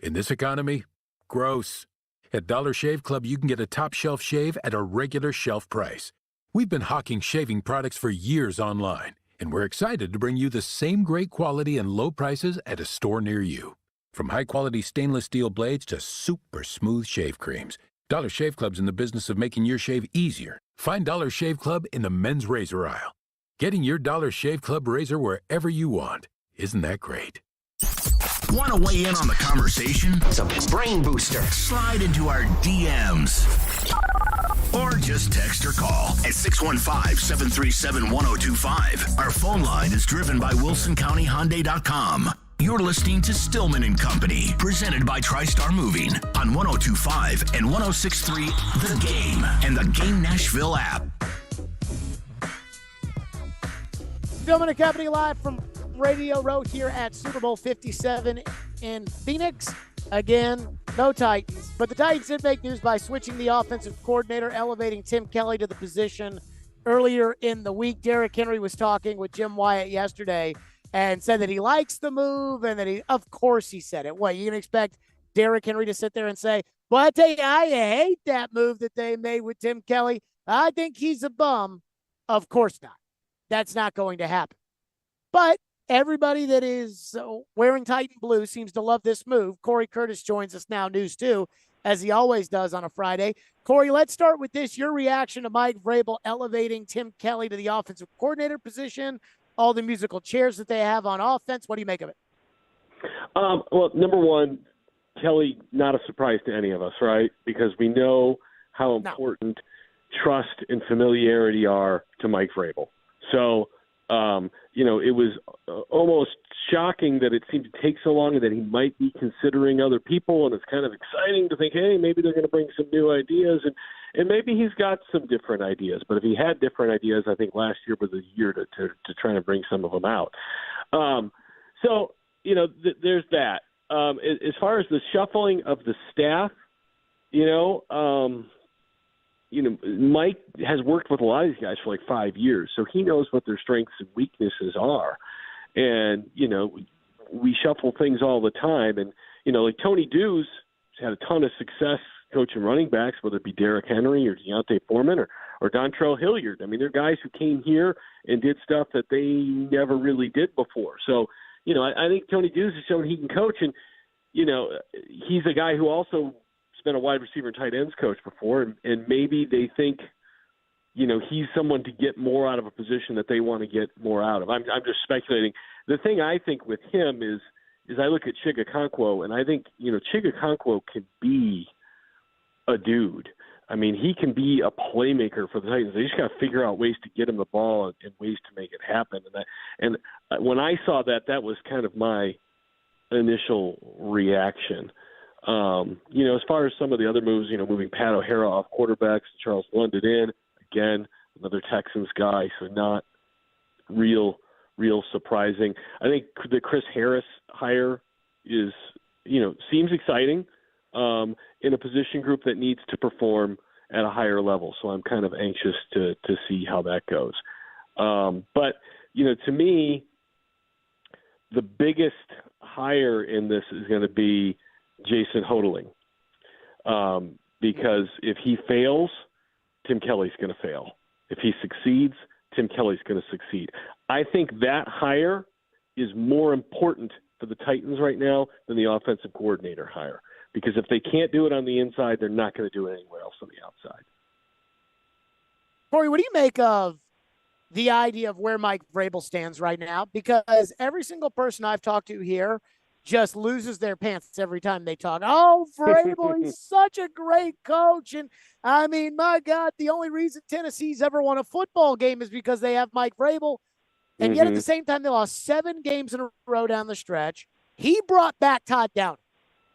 In this economy? Gross. At Dollar Shave Club, you can get a top shelf shave at a regular shelf price. We've been hawking shaving products for years online, and we're excited to bring you the same great quality and low prices at a store near you. From high-quality stainless steel blades to super smooth shave creams, Dollar Shave Club's in the business of making your shave easier. Find Dollar Shave Club in the men's razor aisle. Getting your Dollar Shave Club razor wherever you want. Isn't that great? Want to weigh in on the conversation? It's a brain booster. Slide into our DMs. Or just text or call at 615-737-1025. Our phone line is driven by WilsonCountyHyundai.com. You're listening to Stillman and Company, presented by TriStar Moving on 102.5 and 106.3 The Game and the Game Nashville app. Stillman and Company live from Radio Row here at Super Bowl 57 in Phoenix. Again, no Titans, but the Titans did make news by switching the offensive coordinator, elevating Tim Kelly to the position earlier in the week. Derrick Henry was talking with Jim Wyatt yesterday and said that he likes the move and that of course he said it. What, you can expect Derrick Henry to sit there and say, well, I tell you, I hate that move that they made with Tim Kelly. I think he's a bum. Of course not. That's not going to happen. But everybody that is wearing Titan blue seems to love this move. Corey Curtis joins us now, News 2, as he always does on a Friday. Corey, let's start with this. Your reaction to Mike Vrabel elevating Tim Kelly to the offensive coordinator position, all the musical chairs that they have on offense. What do you make of it? Well, number one, Kelly, not a surprise to any of us, right? Because we know how important trust and familiarity are to Mike Vrabel. So, it was almost shocking that it seemed to take so long and that he might be considering other people. And it's kind of exciting to think, hey, maybe they're going to bring some new ideas. And maybe he's got some different ideas. But if he had different ideas, I think last year was a year to try to bring some of them out. There's that. As far as the shuffling of the staff, Mike has worked with a lot of these guys for like 5 years, so he knows what their strengths and weaknesses are. And, we shuffle things all the time. And, like Tony Dew's had a ton of success coaching running backs, whether it be Derrick Henry or Deontay Foreman or or Dontrell Hilliard. I mean, they're guys who came here and did stuff that they never really did before. So, I think Tony Deuce has shown he can coach, and, he's a guy who also been a wide receiver and tight ends coach before, and maybe they think, he's someone to get more out of a position that they want to get more out of. I'm just speculating. The thing I think with him is I look at Chigakonkwo, and I think, Chigakonkwo can be a dude. I mean, he can be a playmaker for the Titans. They just got to figure out ways to get him the ball and ways to make it happen. And when I saw that, that was kind of my initial reaction. As far as some of the other moves, moving Pat O'Hara off quarterbacks, Charles London in, again, another Texans guy, so not real surprising. I think the Chris Harris hire is, seems exciting in a position group that needs to perform at a higher level. So I'm kind of anxious to see how that goes. But, to me, the biggest hire in this is going to be Jason Hodeling. Because if he fails, Tim Kelly's going to fail. If he succeeds, Tim Kelly's going to succeed. I think that hire is more important for the Titans right now than the offensive coordinator hire. Because if they can't do it on the inside, they're not going to do it anywhere else on the outside. Corey, what do you make of the idea of where Mike Vrabel stands right now? Because every single person I've talked to here just loses their pants every time they talk. Oh, Vrabel, he's such a great coach. And, I mean, my God, the only reason Tennessee's ever won a football game is because they have Mike Vrabel. And yet at the same time, they lost 7 games in a row down the stretch. He brought back Todd Downing.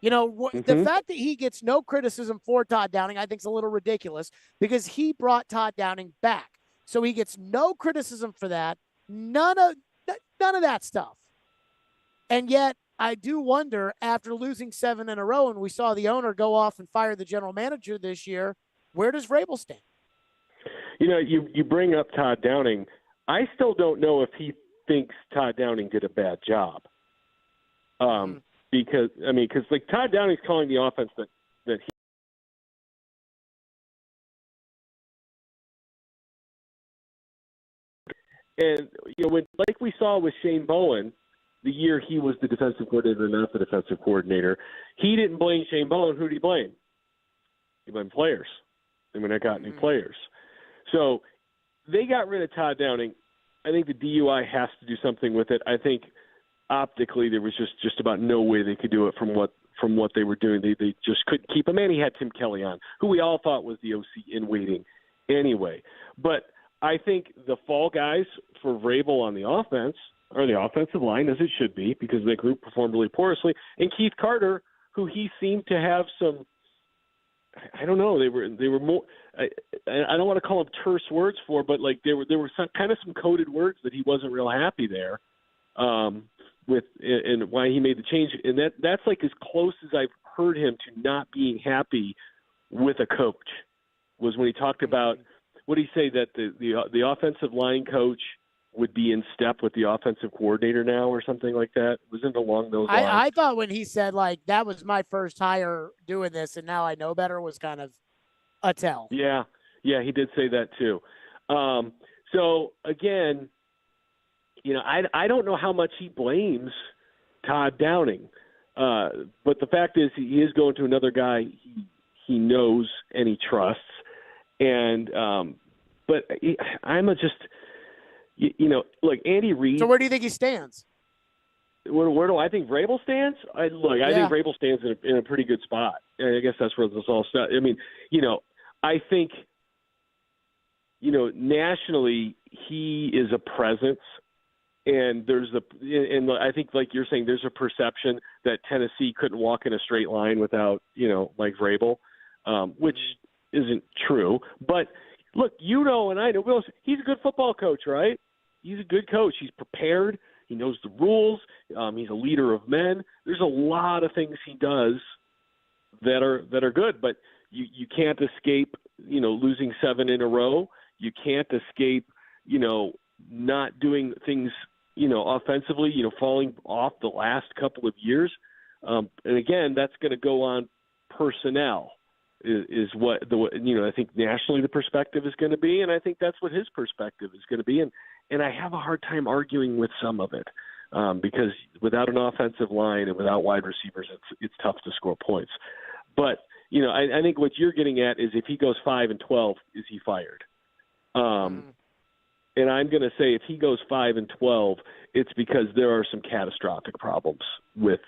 The fact that he gets no criticism for Todd Downing, I think is a little ridiculous because he brought Todd Downing back. So he gets no criticism for that. None of that stuff. And yet, I do wonder, after losing 7 in a row, and we saw the owner go off and fire the general manager this year, where does Vrabel stand? You bring up Todd Downing. I still don't know if he thinks Todd Downing did a bad job. Because Todd Downing's calling the offense that he. And, like we saw with Shane Bowen, the year he was the defensive coordinator, not the defensive coordinator, he didn't blame Shane Bowen. Who did he blame? He blamed players. They went and got new players. So they got rid of Todd Downing. I think the DUI has to do something with it. I think optically there was just about no way they could do it from what they were doing. They just couldn't keep him. And he had Tim Kelly on, who we all thought was the OC in waiting anyway. But I think the fall guys for Vrabel on the offense are the offensive line, as it should be, because the group performed really poorly. And Keith Carter, who he seemed to have some, I don't know, they were more, I don't want to call them terse words for, but like there were some coded words that he wasn't real happy there with, and why he made the change. And that's like as close as I've heard him to not being happy with a coach, was when he talked about, what did he say, that the offensive line coach would be in step with the offensive coordinator now or something like that? Wasn't along those lines? I thought when he said, like, that was my first hire doing this and now I know better, was kind of a tell. Yeah, he did say that too. So, again, I don't know how much he blames Todd Downing. But the fact is he is going to another guy he knows and he trusts. And but look, Andy Reid. So where do you think he stands? Where do I think Vrabel stands? I think Vrabel stands in a pretty good spot. I guess that's where this all starts. I mean, I think, nationally he is a presence, and I think, like you're saying, there's a perception that Tennessee couldn't walk in a straight line without, Mike Vrabel, which isn't true. But look, and I know, he's a good football coach, right? He's a good coach. He's prepared. He knows the rules. He's a leader of men. There's a lot of things he does that are good, but you can't escape, losing 7 in a row. You can't escape, not doing things, offensively, falling off the last couple of years. And again, that's going to go on personnel. is what I think nationally the perspective is going to be, and I think that's what his perspective is going to be, and I have a hard time arguing with some of it because without an offensive line and without wide receivers, it's tough to score points. But I think what you're getting at is if he goes 5-12, is he fired? And I'm going to say if he goes 5-12, it's because there are some catastrophic problems with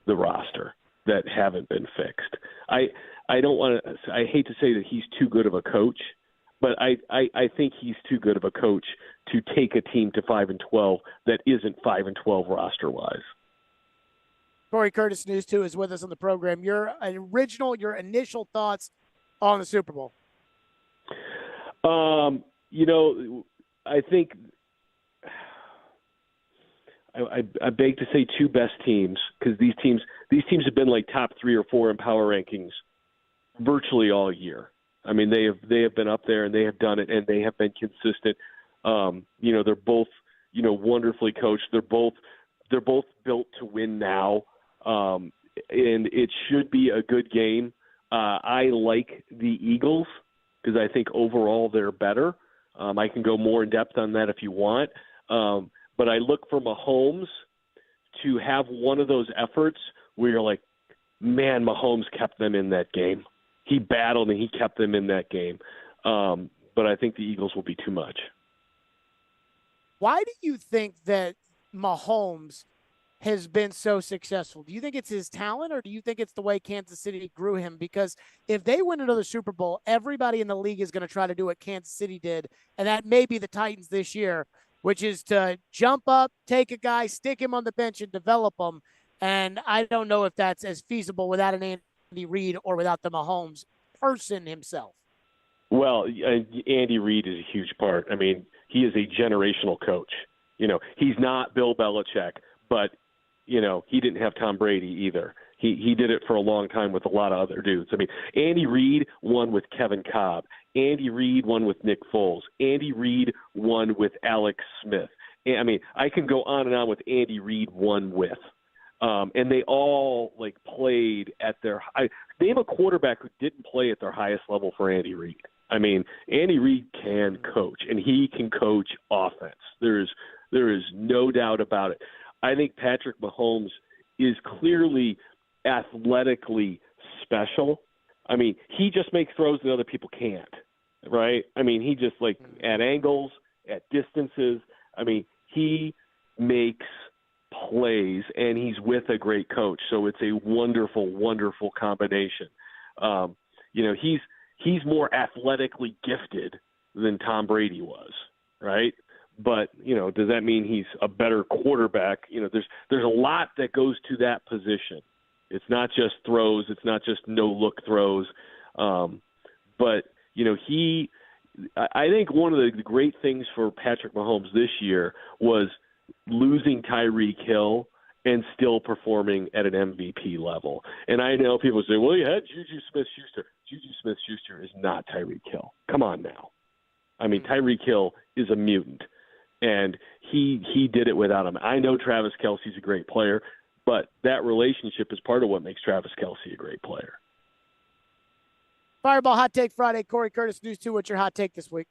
the roster that haven't been fixed. I don't want to. I hate to say that he's too good of a coach, but I think he's too good of a coach to take a team to 5-12 that isn't 5-12 roster wise. Corey Curtis, News 2, is with us on the program. Your initial thoughts on the Super Bowl? I think I beg to say two best teams because these teams have been like top 3 or 4 in power rankings virtually all year. I mean, they have been up there and they have done it and they have been consistent. They're both wonderfully coached. They're both built to win now, and it should be a good game. I like the Eagles because I think overall they're better. I can go more in depth on that if you want. But I look for Mahomes to have one of those efforts where you're like, man, Mahomes kept them in that game. He battled and he kept them in that game. But I think the Eagles will be too much. Why do you think that Mahomes has been so successful? Do you think it's his talent or do you think it's the way Kansas City grew him? Because if they win another Super Bowl, everybody in the league is going to try to do what Kansas City did, and that may be the Titans this year, which is to jump up, take a guy, stick him on the bench, and develop him. And I don't know if that's as feasible without an Andy Reid or without the Mahomes person himself. Well, Andy Reid is a huge part. I mean, he is a generational coach. He's not Bill Belichick, but he didn't have Tom Brady either. He did it for a long time with a lot of other dudes. I mean, Andy Reid won with Kevin Cobb. Andy Reid won with Nick Foles. Andy Reid won with Alex Smith. I mean, I can go on and on with Andy Reid won with. And they all played at their name a quarterback who didn't play at their highest level for Andy Reid. I mean, Andy Reid can coach, and he can coach offense. There is no doubt about it. I think Patrick Mahomes is clearly athletically special. I mean, he just makes throws that other people can't, right? I mean, he just at angles, at distances. I mean, he makes plays, and he's with a great coach. So it's a wonderful, wonderful combination. He's more athletically gifted than Tom Brady was, right? But, does that mean he's a better quarterback? There's a lot that goes to that position. It's not just throws. It's not just no-look throws. But, I think one of the great things for Patrick Mahomes this year was losing Tyreek Hill and still performing at an MVP level. And I know people say, well, you had Juju Smith-Schuster. Juju Smith-Schuster is not Tyreek Hill. Come on now. I mean, Tyreek Hill is a mutant. And he did it without him. I know Travis Kelce's a great player, but that relationship is part of what makes Travis Kelce a great player. Fireball Hot Take Friday. Corey Curtis, News 2. What's your hot take this week?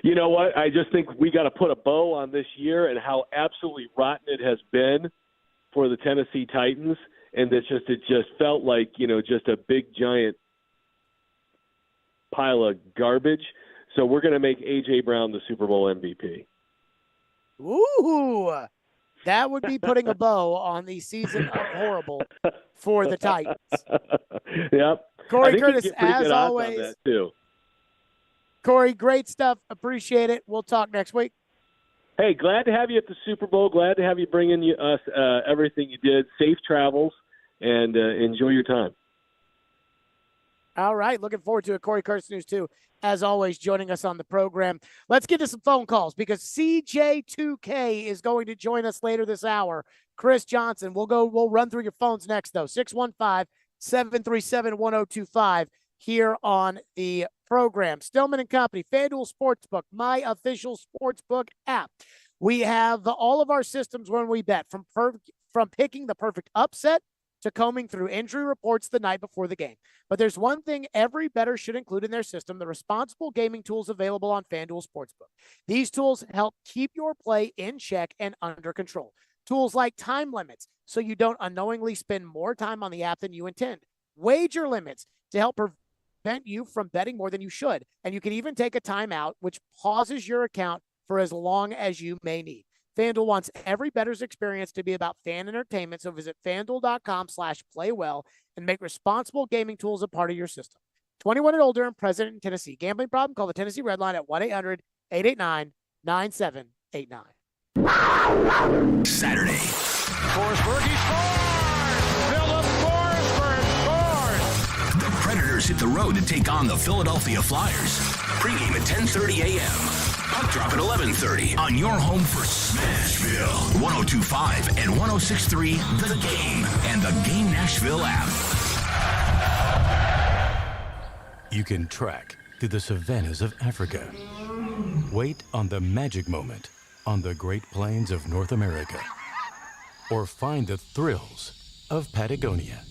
You know what? I just think we got to put a bow on this year and how absolutely rotten it has been for the Tennessee Titans. And it just felt like, just a big giant pile of garbage. So we're going to make A.J. Brown the Super Bowl MVP. Ooh, that would be putting a bow on the season of horrible for the Titans. Yep. Corey Curtis, as always. Too. Corey, great stuff. Appreciate it. We'll talk next week. Hey, glad to have you at the Super Bowl. Glad to have you bring in us everything you did. Safe travels, and enjoy your time. All right. Looking forward to it. Corey Curtis, News 2, as always, joining us on the program. Let's get to some phone calls because CJ2K is going to join us later this hour. Chris Johnson. We'll run through your phones next, though. 615-737-1025 here on the program. Stillman and Company, FanDuel Sportsbook, my official sportsbook app. We have all of our systems when we bet, from picking the perfect upset to combing through injury reports the night before the game. But there's one thing every bettor should include in their system: the responsible gaming tools available on FanDuel Sportsbook. These tools help keep your play in check and under control. Tools like time limits, so you don't unknowingly spend more time on the app than you intend. Wager limits to help prevent you from betting more than you should. And you can even take a timeout, which pauses your account for as long as you may need. FanDuel wants every bettor's experience to be about fan entertainment, so visit FanDuel.com/playwell and make responsible gaming tools a part of your system. 21 and older and present in Tennessee. Gambling problem? Call the Tennessee Red Line at 1-800-889-9789. Saturday. Forsberg, he scores! Philip Forsberg scores! The Predators hit the road to take on the Philadelphia Flyers. Pre-game at 10:30 a.m. Puck drop at 11:30 on your home for Smashville. 102.5 and 106.3 The Game and the Game Nashville app. You can trek through the savannas of Africa. Wait on the magic moment on the Great Plains of North America. Or find the thrills of Patagonia.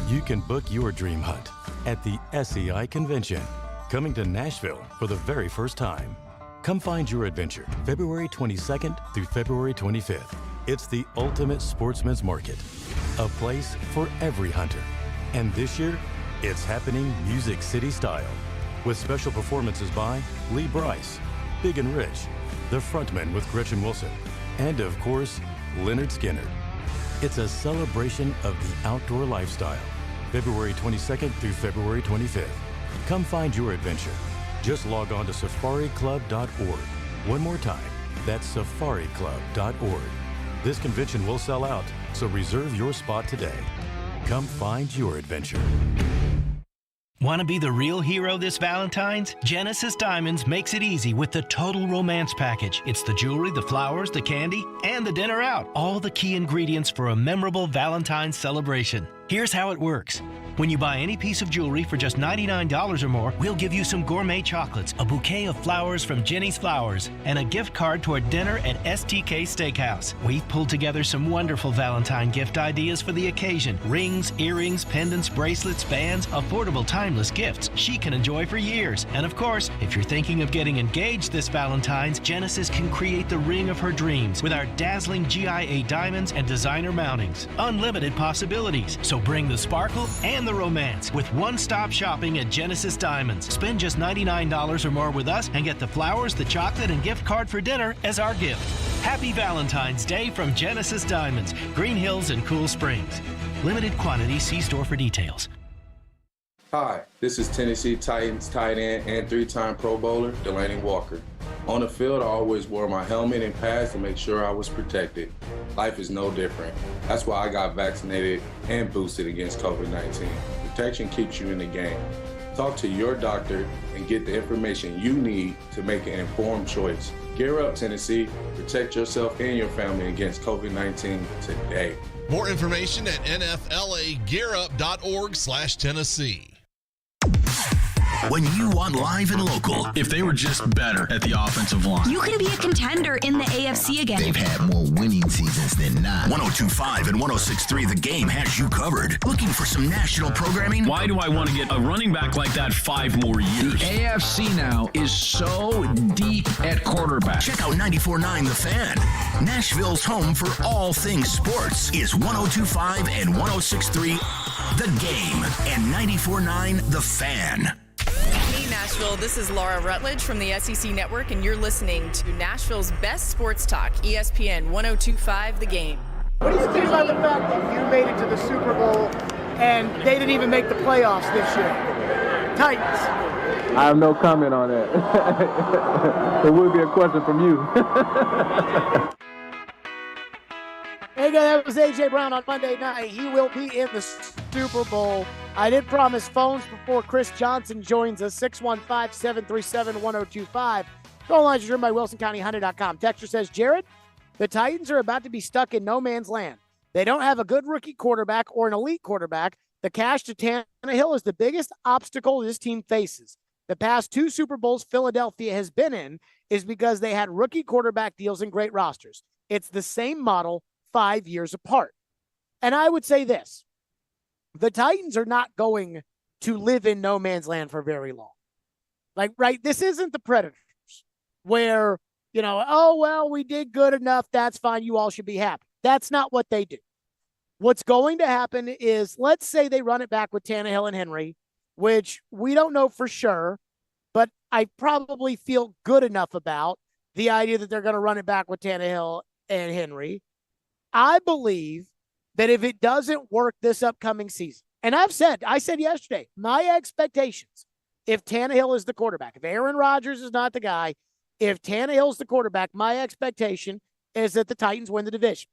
You can book your dream hunt at the SEI Convention, coming to Nashville for the very first time. Come find your adventure February 22nd through February 25th. It's the ultimate sportsman's market, a place for every hunter. And this year, it's happening Music City style, with special performances by Lee Brice, Big and Rich, The Frontman with Gretchen Wilson, and of course, Leonard Skinner. It's a celebration of the outdoor lifestyle, February 22nd through February 25th. Come find your adventure. Just log on to safariclub.org. One more time, that's safariclub.org. This convention will sell out, so reserve your spot today. Come find your adventure. Want to be the real hero this Valentine's? Genesis Diamonds makes it easy with the Total Romance Package. It's the jewelry, the flowers, the candy, and the dinner out. All the key ingredients for a memorable Valentine's celebration. Here's how it works. When you buy any piece of jewelry for just $99 or more, we'll give you some gourmet chocolates, a bouquet of flowers from Jenny's Flowers, and a gift card toward dinner at STK Steakhouse. We've pulled together some wonderful Valentine gift ideas for the occasion. Rings, earrings, pendants, bracelets, bands, affordable timeless gifts she can enjoy for years. And of course, if you're thinking of getting engaged this Valentine's, Genesis can create the ring of her dreams with our dazzling GIA diamonds and designer mountings. Unlimited possibilities. So bring the sparkle and the romance with one-stop shopping at Genesis Diamonds. Spend just $99 or more with us and get the flowers, the chocolate, and gift card for dinner as our gift. Happy Valentine's Day from Genesis Diamonds, Green Hills and Cool Springs. Limited quantity. See store for details. Hi, this is Tennessee Titans tight end and three-time Pro Bowler Delaney Walker. On the field, I always wore my helmet and pads to make sure I was protected. Life is no different. That's why I got vaccinated and boosted against COVID-19. Protection keeps you in the game. Talk to your doctor and get the information you need to make an informed choice. Gear up, Tennessee. Protect yourself and your family against COVID-19 today. More information at nflagearup.org/Tennessee. When you want live and local, If they were just better at the offensive line. You can be a contender in the AFC again. they've had more winning seasons than not. 102.5 and 106.3 The Game has you covered. Looking for some national programming? Why do I want to get a running back like that 5 more years? The AFC now is so deep at quarterback. Check out 94.9 The Fan. Nashville's home for all things sports is 102.5 and 106.3 The Game and 94.9 The Fan. Hey, Nashville. This is Laura Rutledge from the SEC Network, and you're listening to Nashville's best sports talk, ESPN 102.5 The Game. What do you think about the fact that you made it to the Super Bowl and they didn't even make the playoffs this year? Titans. I have no comment on that. It would be a question from you. Hey, guys, that was A.J. Brown on Monday night. He will be in the Super Bowl. I did promise phones before Chris Johnson joins us, 615-737-1025. Phone lines are driven by WilsonCountyHunter.com. Texture says, Jared, the Titans are about to be stuck in no man's land. They don't have a good rookie quarterback or an elite quarterback. The cash to Tannehill is the biggest obstacle this team faces. The past 2 Super Bowls Philadelphia has been in is because they had rookie quarterback deals and great rosters. It's the same model 5 years apart. And I would say this. The Titans are not going to live in no man's land for very long. Like, right, this isn't the Predators where, oh, well, we did good enough. That's fine. You all should be happy. That's not what they do. What's going to happen is, let's say they run it back with Tannehill and Henry, which we don't know for sure, but I probably feel good enough about the idea that they're going to run it back with Tannehill and Henry. I believe that if it doesn't work this upcoming season, and I said yesterday, my expectations, if Tannehill is the quarterback, if Aaron Rodgers is not the guy, if Tannehill's the quarterback, my expectation is that the Titans win the division.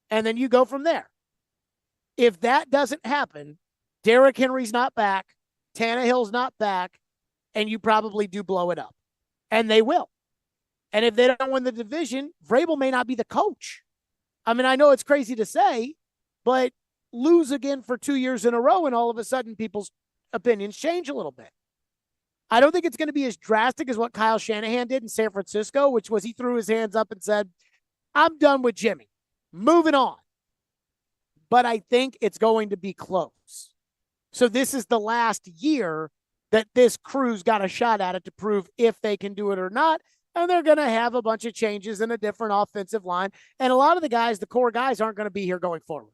And then you go from there. If that doesn't happen, Derrick Henry's not back, Tannehill's not back, and you probably do blow it up. And they will. And if they don't win the division, Vrabel may not be the coach. I mean, I know it's crazy to say, but lose again for 2 years in a row, and all of a sudden people's opinions change a little bit. I don't think it's going to be as drastic as what Kyle Shanahan did in San Francisco, which was he threw his hands up and said, I'm done with Jimmy. Moving on. But I think it's going to be close. So this is the last year that this crew's got a shot at it to prove if they can do it or not. And they're going to have a bunch of changes in a different offensive line. And a lot of the guys, the core guys, aren't going to be here going forward.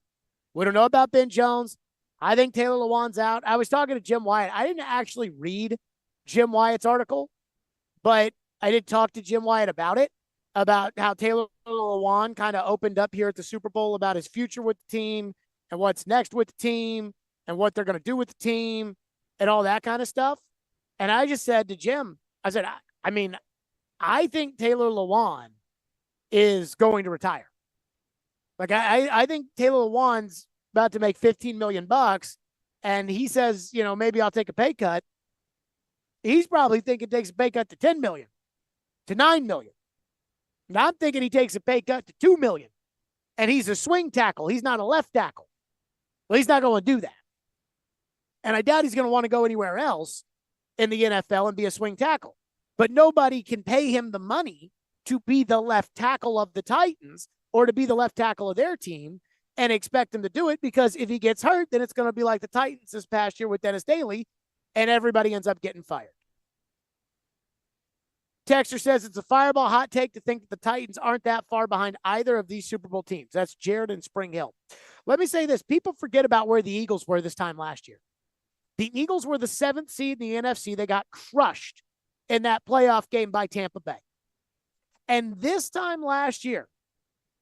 We don't know about Ben Jones. I think Taylor Lewan's out. I was talking to Jim Wyatt. I didn't actually read Jim Wyatt's article, but I did talk to Jim Wyatt about it, about how Taylor Lewan kind of opened up here at the Super Bowl about his future with the team and what's next with the team and what they're going to do with the team and all that kind of stuff. And I just said to Jim, I said, I think Taylor Lewan is going to retire. Like, I think Taylor Lewan's about to make $15 million, and he says, maybe I'll take a pay cut. He's probably thinking takes a pay cut to $10 million, to $9 million. And I'm thinking he takes a pay cut to $2 million. And he's a swing tackle. He's not a left tackle. Well, he's not going to do that. And I doubt he's going to want to go anywhere else in the NFL and be a swing tackle. But nobody can pay him the money to be the left tackle of the Titans or to be the left tackle of their team and expect him to do it, because if he gets hurt, then it's going to be like the Titans this past year with Dennis Daly, and everybody ends up getting fired. Texter says it's a fireball hot take to think that the Titans aren't that far behind either of these Super Bowl teams. That's Jared in Spring Hill. Let me say this. People forget about where the Eagles were this time last year. The Eagles were the 7th seed in the NFC. They got crushed in that playoff game by Tampa Bay. And this time last year,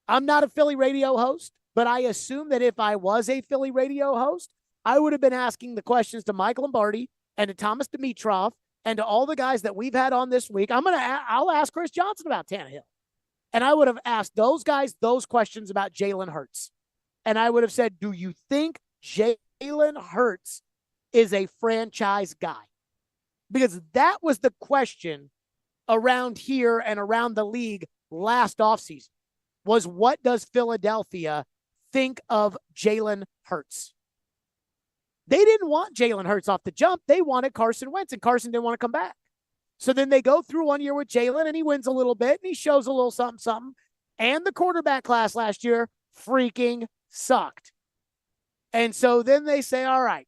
I'm not a Philly radio host, but I assume that if I was a Philly radio host, I would have been asking the questions to Mike Lombardi and to Thomas Dimitroff and to all the guys that we've had on this week. I'll ask Chris Johnson about Tannehill. And I would have asked those guys those questions about Jalen Hurts. And I would have said, do you think Jalen Hurts is a franchise guy? Because that was the question around here and around the league last offseason, was what does Philadelphia think of Jalen Hurts? They didn't want Jalen Hurts off the jump. They wanted Carson Wentz, and Carson didn't want to come back. So then they go through 1 year with Jalen, and he wins a little bit, and he shows a little something. And the quarterback class last year freaking sucked. And so then they say, all right,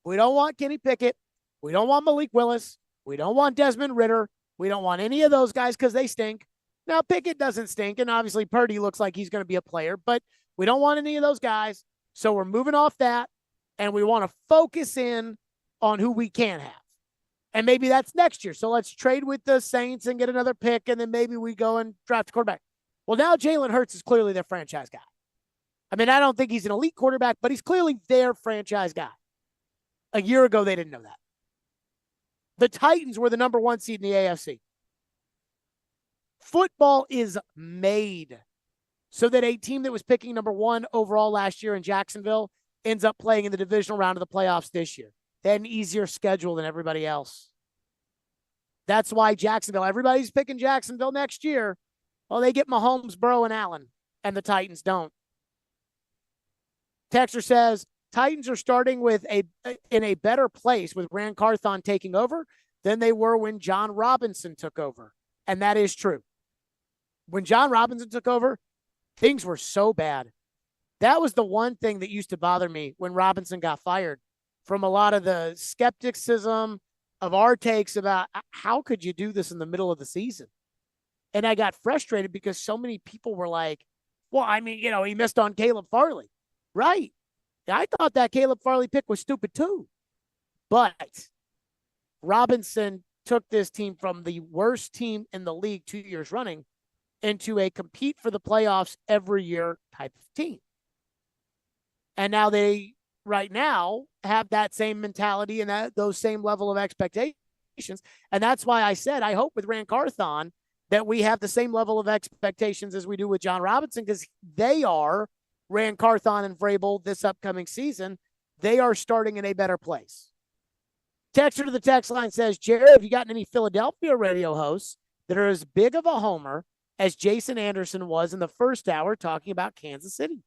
we don't want Kenny Pickett. We don't want Malik Willis. We don't want Desmond Ridder. We don't want any of those guys because they stink. Now, Pickett doesn't stink, and obviously Purdy looks like he's going to be a player, but we don't want any of those guys. So we're moving off that, and we want to focus in on who we can have. And maybe that's next year. So let's trade with the Saints and get another pick, and then maybe we go and draft a quarterback. Well, now Jalen Hurts is clearly their franchise guy. I mean, I don't think he's an elite quarterback, but he's clearly their franchise guy. A year ago, they didn't know that. The Titans were the number 1 seed in the AFC. Football is made so that a team that was picking number 1 overall last year in Jacksonville ends up playing in the divisional round of the playoffs this year. They had an easier schedule than everybody else. That's why Jacksonville, everybody's picking Jacksonville next year. Well, they get Mahomes, Burrow, and Allen, and the Titans don't. Texter says, Titans are starting in a better place with Grant Carthon taking over than they were when John Robinson took over. And that is true. When John Robinson took over, things were so bad. That was the one thing that used to bother me when Robinson got fired, from a lot of the skepticism of our takes about how could you do this in the middle of the season? And I got frustrated because so many people were like, well, I mean, he missed on Caleb Farley. Right. I thought that Caleb Farley pick was stupid too. But Robinson took this team from the worst team in the league 2 years running into a compete for the playoffs every year type of team. And now they, right now, have that same mentality and those same level of expectations. And that's why I said, I hope with Rand Carthon that we have the same level of expectations as we do with John Robinson, because they are, Rand Carthon and Vrabel this upcoming season, they are starting in a better place. Texter to the text line says, Jared, have you gotten any Philadelphia radio hosts that are as big of a homer as Jason Anderson was in the first hour talking about Kansas City?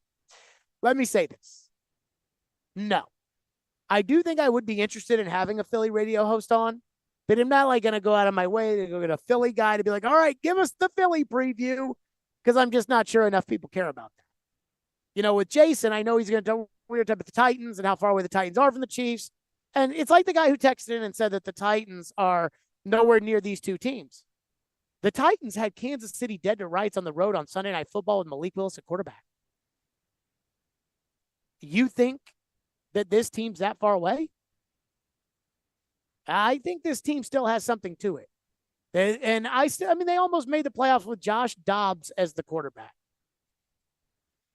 Let me say this. No. I do think I would be interested in having a Philly radio host on, but I'm not going to go out of my way to go get a Philly guy to be like, all right, give us the Philly preview, because I'm just not sure enough people care about that. With Jason, I know he's going to talk weird about the Titans and how far away the Titans are from the Chiefs. And it's like the guy who texted in and said that the Titans are nowhere near these two teams. The Titans had Kansas City dead to rights on the road on Sunday Night Football with Malik Willis at quarterback. You think that this team's that far away? I think this team still has something to it. And they almost made the playoffs with Josh Dobbs as the quarterback.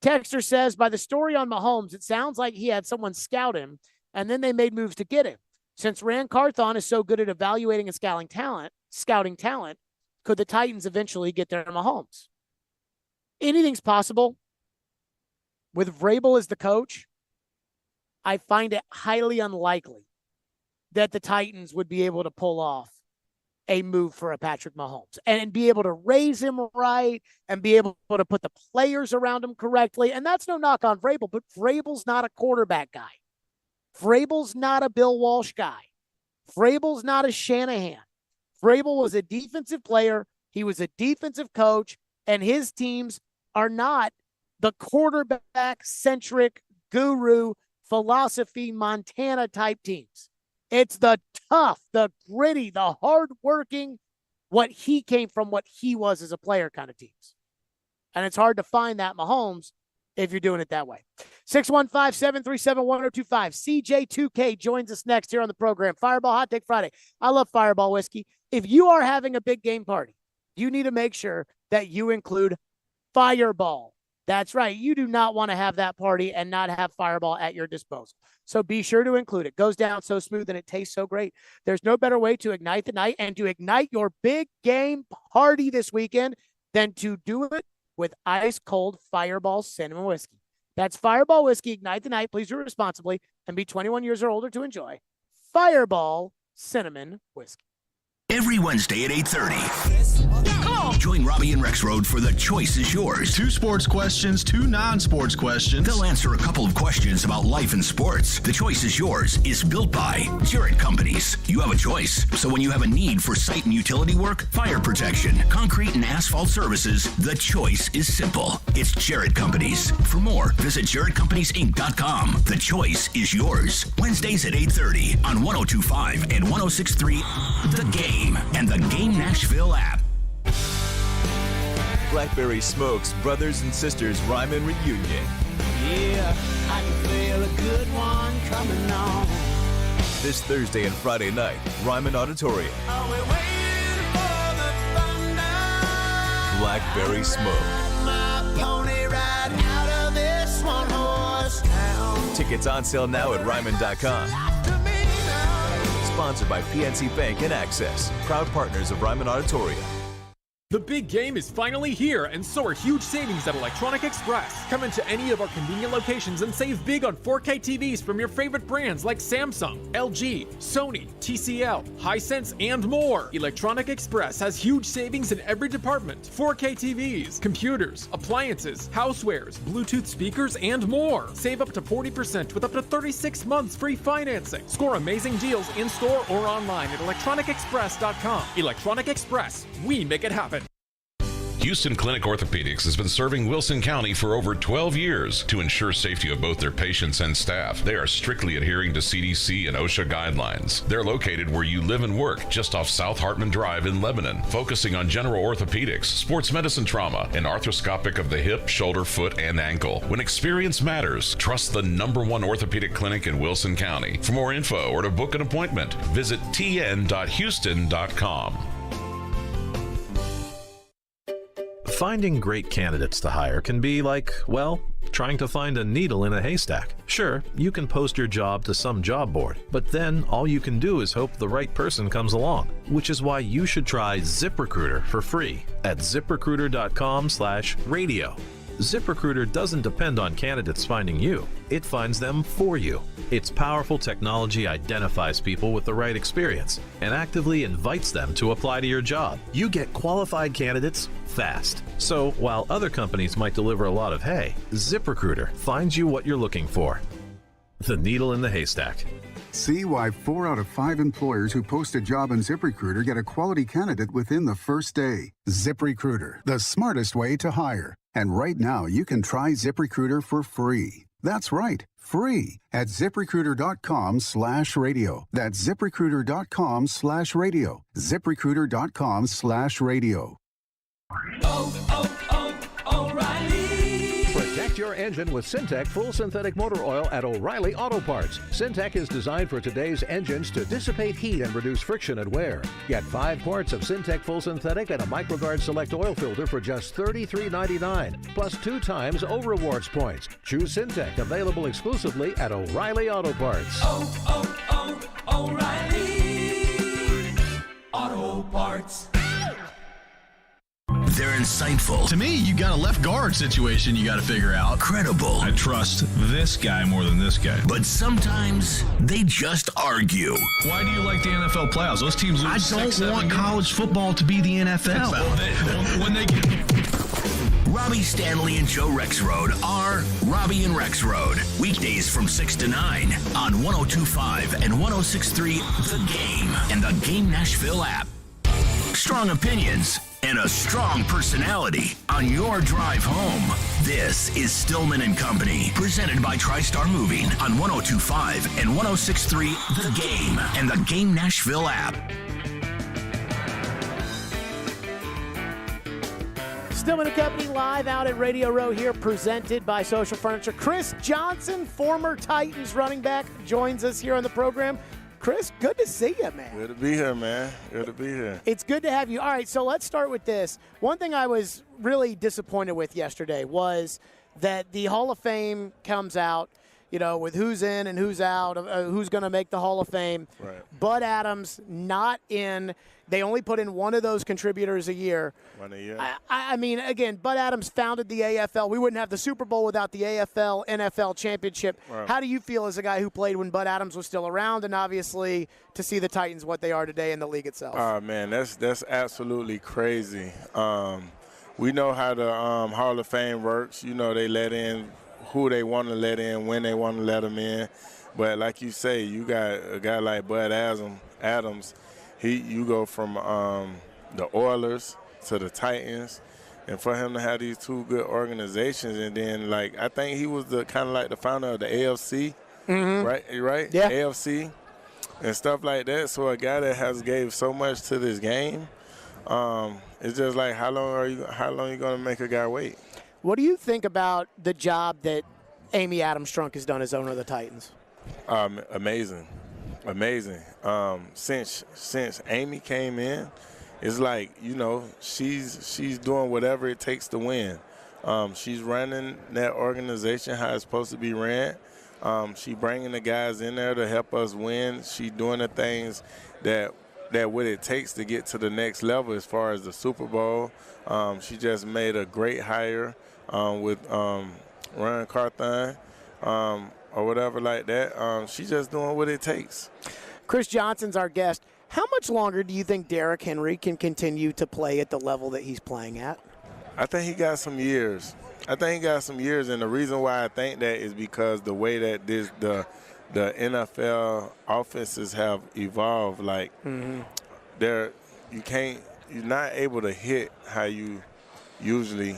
Texter says, by the story on Mahomes, it sounds like he had someone scout him, and then they made moves to get him. Since Rand Carthon is so good at evaluating and scouting talent, could the Titans eventually get their Mahomes? Anything's possible. With Vrabel as the coach, I find it highly unlikely that the Titans would be able to pull off a move for a Patrick Mahomes and be able to raise him right and be able to put the players around him correctly. And that's no knock on Vrabel, but Vrabel's not a quarterback guy. Vrabel's not a Bill Walsh guy. Vrabel's not a Shanahan. Vrabel was a defensive player. He was a defensive coach, and his teams are not the quarterback-centric guru philosophy Montana type teams. It's the tough, the gritty, the hard-working, what he came from, what he was as a player kind of teams. And it's hard to find that Mahomes if you're doing it that way. 615-737-1025. CJ2K joins us next here on the program. Fireball Hot Take Friday. I love Fireball whiskey. If you are having a big game party, you need to make sure that you include Fireball. That's right. You do not want to have that party and not have Fireball at your disposal. So be sure to include it. Goes down so smooth and it tastes so great. There's no better way to ignite the night and to ignite your big game party this weekend than to do it with ice cold Fireball cinnamon whiskey. That's Fireball whiskey. Ignite the night. Please do it responsibly and be 21 years or older to enjoy Fireball cinnamon whiskey. Every Wednesday at 8:30. Join Robbie and Rex Road for The Choice is Yours. 2 sports questions, 2 non-sports questions. They'll answer a couple of questions about life and sports. The Choice is Yours is built by Jarrett Companies. You have a choice. So when you have a need for site and utility work, fire protection, concrete and asphalt services, the choice is simple. It's Jarrett Companies. For more, visit JarrettCompaniesInc.com. The choice is yours. Wednesdays at 8:30 on 102.5 and 106.3 The Game and the Game Nashville app. Blackberry Smoke's Brothers and Sisters Ryman Reunion. Yeah, I can feel a good one coming on. This Thursday and Friday night, Ryman Auditorium. Are we waiting for the thunder? Blackberry Smoke. My pony ride out of this one horse town. Tickets on sale now at Ryman.com. Sponsored by PNC Bank and Access, proud partners of Ryman Auditorium. The big game is finally here, and so are huge savings at Electronic Express. Come into any of our convenient locations and save big on 4K TVs from your favorite brands like Samsung, LG, Sony, TCL, Hisense, and more. Electronic Express has huge savings in every department. 4K TVs, computers, appliances, housewares, Bluetooth speakers, and more. Save up to 40% with up to 36 months free financing. Score amazing deals in-store or online at electronicexpress.com. Electronic Express, we make it happen. Houston Clinic Orthopedics has been serving Wilson County for over 12 years to ensure safety of both their patients and staff. They are strictly adhering to CDC and OSHA guidelines. They're located where you live and work, just off South Hartman Drive in Lebanon, focusing on general orthopedics, sports medicine trauma, and arthroscopic of the hip, shoulder, foot, and ankle. When experience matters, trust the #1 orthopedic clinic in Wilson County. For more info or to book an appointment, visit tn.houston.com. Finding great candidates to hire can be like, well, trying to find a needle in a haystack. Sure, you can post your job to some job board, but then all you can do is hope the right person comes along, which is why you should try ZipRecruiter for free at ziprecruiter.com/radio. ZipRecruiter doesn't depend on candidates finding you. It finds them for you. Its powerful technology identifies people with the right experience and actively invites them to apply to your job. You get qualified candidates fast. So while other companies might deliver a lot of hay, ZipRecruiter finds you what you're looking for. The needle in the haystack. See why 4 out of 5 employers who post a job on ZipRecruiter get a quality candidate within the first day. ZipRecruiter, the smartest way to hire. And right now, you can try ZipRecruiter for free. That's right, free at ZipRecruiter.com/radio. That's ZipRecruiter.com/radio. ZipRecruiter.com/radio. Protect your engine with Syntec Full Synthetic Motor Oil at O'Reilly Auto Parts. Syntec is designed for today's engines to dissipate heat and reduce friction and wear. Get 5 quarts of Syntec Full Synthetic and a MicroGuard Select oil filter for just $33.99, plus 2 times O Rewards points. Choose Syntec, available exclusively at O'Reilly Auto Parts. O'Reilly Auto Parts. They're insightful. To me, you got a left guard situation you got to figure out. Credible. I trust this guy more than this guy. But sometimes they just argue. Why do you like the NFL playoffs? Those teams lose. I don't want college football to be the NFL. When they get... Robbie Stanley and Joe Rexroad are Robbie and Rex Road. Weekdays from 6 to 9 on 102.5 and 106.3 The Game and the Game Nashville app. Strong opinions and a strong personality on your drive home. This is Stillman and Company, presented by TriStar Moving on 102.5 and 106.3 The Game and the Game Nashville app. Stillman and Company live out at Radio Row here, presented by Social Furniture. Chris Johnson, former Titans running back, joins us here on the program. Chris, good to see you, man. Good to be here, man. Good to be here. It's good to have you. All right, so let's start with this. One thing I was really disappointed with yesterday was that the Hall of Fame comes out, you know, with who's in and who's out, who's going to make the Hall of Fame. Right. Bud Adams not in. They only put in one of those contributors a year. One a year. I mean, again, Bud Adams founded the AFL. We wouldn't have the Super Bowl without the AFL NFL championship. Right. How do you feel as a guy who played when Bud Adams was still around, and obviously to see the Titans what they are today in the league itself? Oh, man, that's absolutely crazy. We know how the Hall of Fame works. You know, they let in who they want to let in, when they want to let them in. But like you say, you got a guy like Bud Adams. You go from the Oilers to the Titans, and for him to have these two good organizations, and then like I think he was the kind of like the founder of the AFC, right? Yeah. AFC and stuff like that. So a guy that has gave so much to this game, it's just like how long are you going to make a guy wait? What do you think about the job that Amy Adams-Strunk has done as owner of the Titans? Amazing. Since Amy came in, it's like, you know, she's doing whatever it takes to win. She's running that organization how it's supposed to be ran. She bringing the guys in there to help us win. She doing the things that what it takes to get to the next level as far as the Super Bowl. She just made a great hire with Ron Carthon. Or whatever like that. She's just doing what it takes. Chris Johnson's our guest. How much longer do you think Derrick Henry can continue to play at the level that he's playing at? I think he got some years. And the reason why I think that is because the way that the NFL offenses have evolved, like you're not able to hit how you usually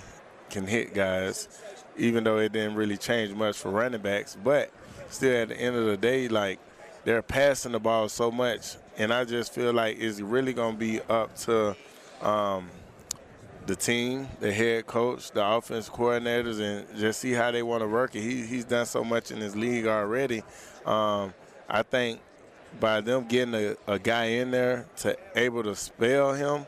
can hit guys, even though it didn't really change much for running backs. But still, at the end of the day, like, they're passing the ball so much, and I just feel like it's really going to be up to the team, the head coach, the offense coordinators, and just see how they want to work it. He's done so much in this league already. I think by them getting a guy in there to able to spell him,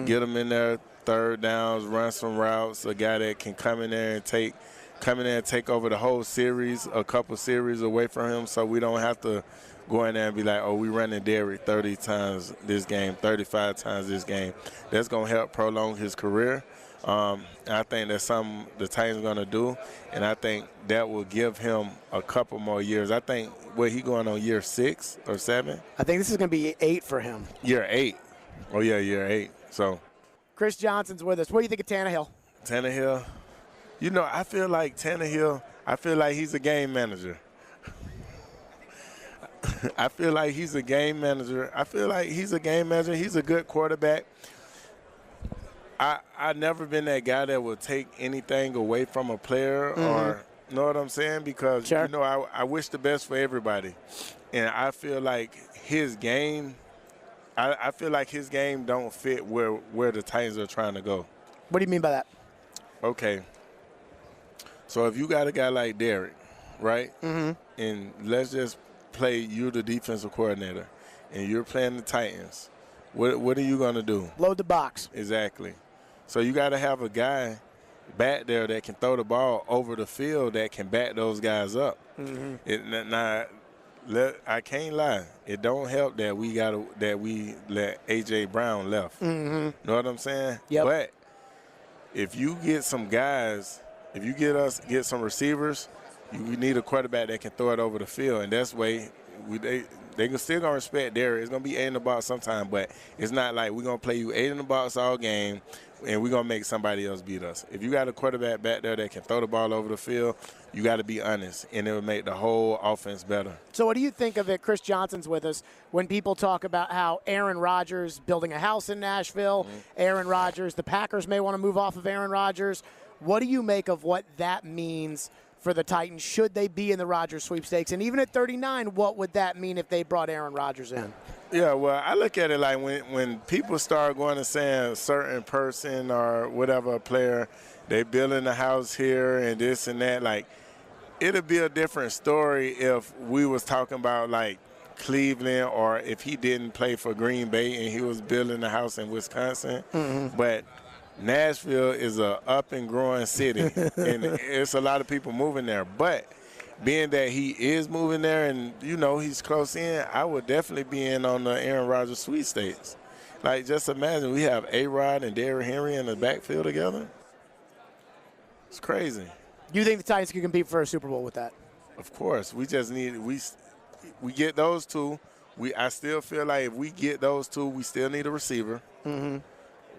get him in there, third downs, run some routes, a guy that can come in there and take over the whole series, a couple series away from him, so we don't have to go in there and be like, oh, we running Derrick 30 times this game, 35 times this game. That's going to help prolong his career. I think that's something the Titans are going to do, and I think that will give him a couple more years. I think, he going on year 6 or 7? I think this is going to be 8 for him. Year 8. Oh, yeah, year 8. So Chris Johnson's with us. What do you think of Tannehill? Tannehill, I feel like Tannehill, he's a game manager. I feel like he's a game manager. He's a good quarterback. I've never been that guy that will take anything away from a player or, you know what I'm saying? Because, I wish the best for everybody. And I feel like his game, I feel like his game don't fit where the Titans are trying to go. What do you mean by that? Okay. So if you got a guy like Derrick, right? And let's just play you the defensive coordinator, and you're playing the Titans. What are you going to do? Load the box. Exactly. So you got to have a guy back there that can throw the ball over the field that can back those guys up. I can't lie. It don't help that we let A.J. Brown left. Know what I'm saying? Yep. But if you get some guys, if you get some receivers, you need a quarterback that can throw it over the field, and that's way they can still gonna respect Derrick. It's gonna be 8 in the box sometime, but it's not like we're gonna play you 8 in the box all game and we're gonna make somebody else beat us. If you got a quarterback back there that can throw the ball over the field, you got to be honest, and it will make the whole offense better. So what do you think of it? Chris Johnson's with us. When people talk about how Aaron Rodgers building a house in Nashville, Aaron Rodgers, the Packers may want to move off of Aaron Rodgers. What do you make of what that means for the Titans? Should they be in the Rodgers sweepstakes? And even at 39, what would that mean if they brought Aaron Rodgers in? Yeah, well, I look at it like when people start going and saying a certain person or whatever player, they building a house here and this and that, like, it'll be a different story if we was talking about, like, Cleveland, or if he didn't play for Green Bay and he was building a house in Wisconsin. But Nashville is a up and growing city, and it's a lot of people moving there. But being that he is moving there and, he's close in, I would definitely be in on the Aaron Rodgers sweepstakes. Like, just imagine we have A-Rod and Derrick Henry in the backfield together. It's crazy. You think the Titans can compete for a Super Bowl with that? Of course. We just need we get those two. I still feel like if we get those two, we still need a receiver.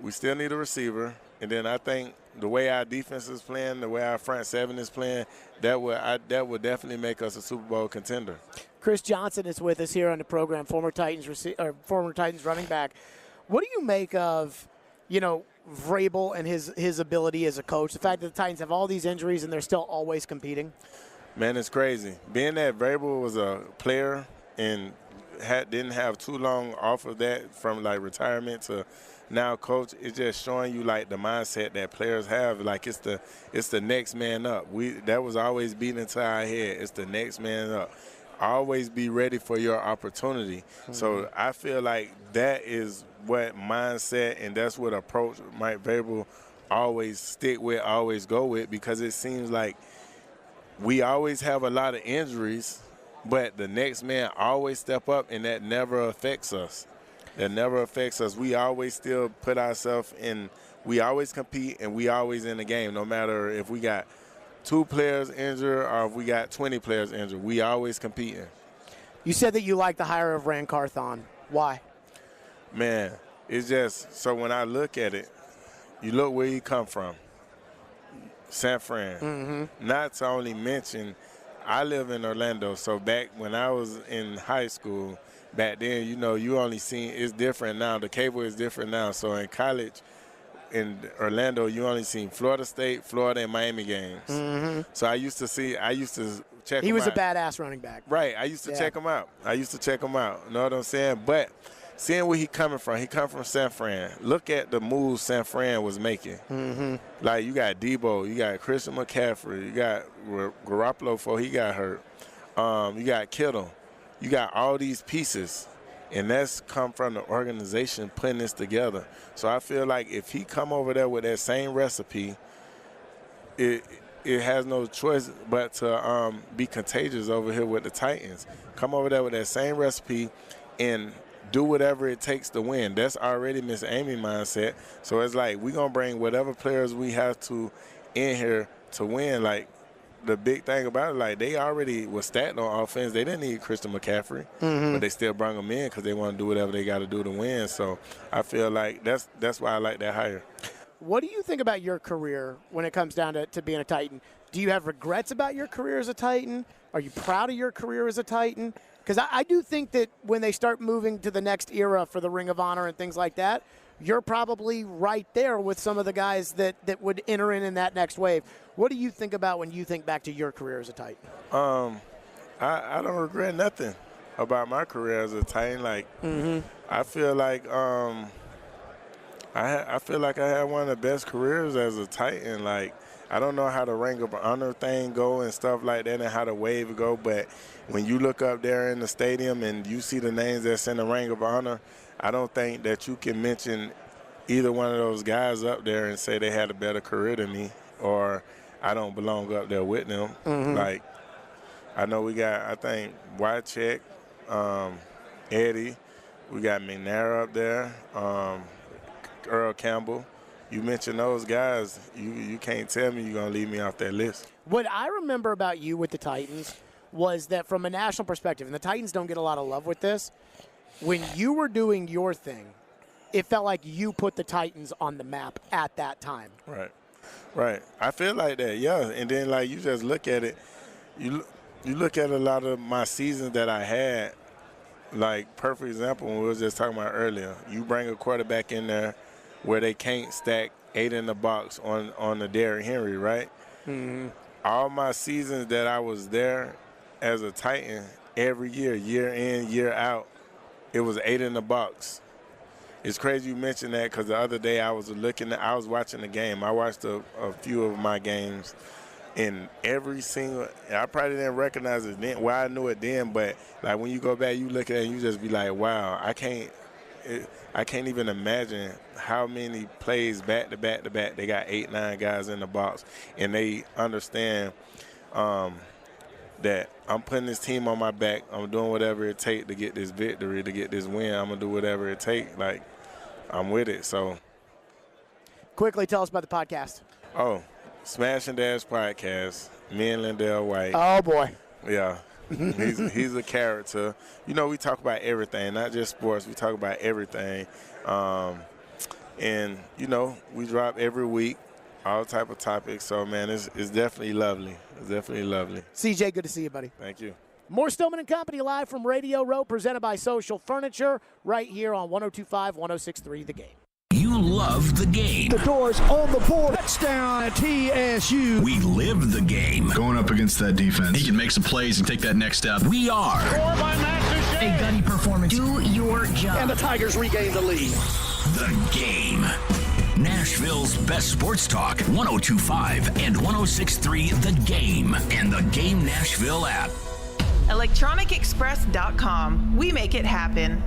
We still need a receiver. And then I think the way our defense is playing, the way our front seven is playing, that would definitely make us a Super Bowl contender. Chris Johnson is with us here on the program, former Titans running back. What do you make of, Vrabel and his ability as a coach, the fact that the Titans have all these injuries and they're still always competing? Man, it's crazy. Being that Vrabel was a player and didn't have too long off of that from, like, retirement to now coach, it's just showing you, like, the mindset that players have. Like, it's the next man up. That was always beaten into our head. It's the next man up. Always be ready for your opportunity. So I feel like that is what mindset and that's what approach Mike Vrabel always stick with, always go with, because it seems like we always have a lot of injuries, but the next man always step up, and that never affects us. We always still put ourselves in. We always compete, and we always in the game, no matter if we got 2 players injured or if we got 20 players injured. We always competing. You said that you like the hire of Ran Carthon. Why? Man, it's just, so when I look at it, you look where he come from. San Fran. Not to only mention, I live in Orlando, so back when I was in high school, back then, you only seen, it's different now. The cable is different now. So in college, in Orlando, you only seen Florida State, Florida, and Miami games. Mm-hmm. So I used to check him out. He was a badass running back. Right. I used to check him out. You know what I'm saying? But seeing where he coming from, he come from San Fran. Look at the moves San Fran was making. Mm-hmm. Like, you got Debo, you got Christian McCaffrey, you got Garoppolo before he got hurt. You got Kittle. You got all these pieces. And that's come from the organization putting this together. So I feel like if he come over there with that same recipe, it has no choice but to be contagious over here with the Titans. Come over there with that same recipe and do whatever it takes to win. That's already Miss Amy mindset. So it's like we're going to bring whatever players we have to in here to win. Like, the big thing about it, like, they already was stacked on offense. They didn't need Christian McCaffrey, but they still brought him in because they want to do whatever they got to do to win. So I feel like that's why I like that hire. What do you think about your career when it comes down to being a Titan? Do you have regrets about your career as a Titan? Are you proud of your career as a Titan? Because I do think that when they start moving to the next era for the Ring of Honor and things like that, you're probably right there with some of the guys that would enter in that next wave. What do you think about when you think back to your career as a Titan? I don't regret nothing about my career as a Titan. Like, I feel like I feel like I had one of the best careers as a Titan. Like, I don't know how the Ring of Honor thing go and stuff like that and how the wave go, but when you look up there in the stadium and you see the names that's in the Ring of Honor, I don't think that you can mention either one of those guys up there and say they had a better career than me or I don't belong up there with them. Like, I know we got, I think, Wycheck, Eddie, we got McNair up there, Earl Campbell. You mentioned those guys, you can't tell me you're going to leave me off that list. What I remember about you with the Titans was that from a national perspective, and the Titans don't get a lot of love with this, when you were doing your thing, it felt like you put the Titans on the map at that time. Right. I feel like that, yeah. And then, like, you just look at it, you look at a lot of my seasons that I had, like, perfect example when we were just talking about earlier. You bring a quarterback in there where they can't stack 8 in the box on the Derrick Henry, right? All my seasons that I was there as a Titan, every year in, year out, it was 8 in the box. It's crazy you mentioned that because the other day I was watching the game. I watched a few of my games, and every single, I probably didn't recognize it then. Well, I knew it then, but like when you go back, you look at it and you just be like, wow, I can't even imagine how many plays back to back to back. They got 8, 9 guys in the box, and they understand that I'm putting this team on my back. I'm doing whatever it takes to get this victory, to get this win. I'm going to do whatever it takes. Like, I'm with it. So, quickly tell us about the podcast. Oh, Smash and Dash Podcast. Me and Lindell White. Oh, boy. Yeah. He's a character. You know, we talk about everything, not just sports. We talk about everything. And, you know, we drop every week, all type of topics. So, man, it's definitely lovely. It's definitely lovely. CJ, good to see you, buddy. Thank you. More Stillman & Company live from Radio Row, presented by Social Furniture, right here on 102.5, 106.3 The Game. You love the game. The doors on the board. Touchdown, TSU. We live the game. Going up against that defense, he can make some plays and take that next step. We are A gunny performance. Do your job. And the Tigers regain the lead. The Game. Nashville's best sports talk, 102.5 and 106.3 The Game and the Game Nashville app. ElectronicExpress.com. We make it happen.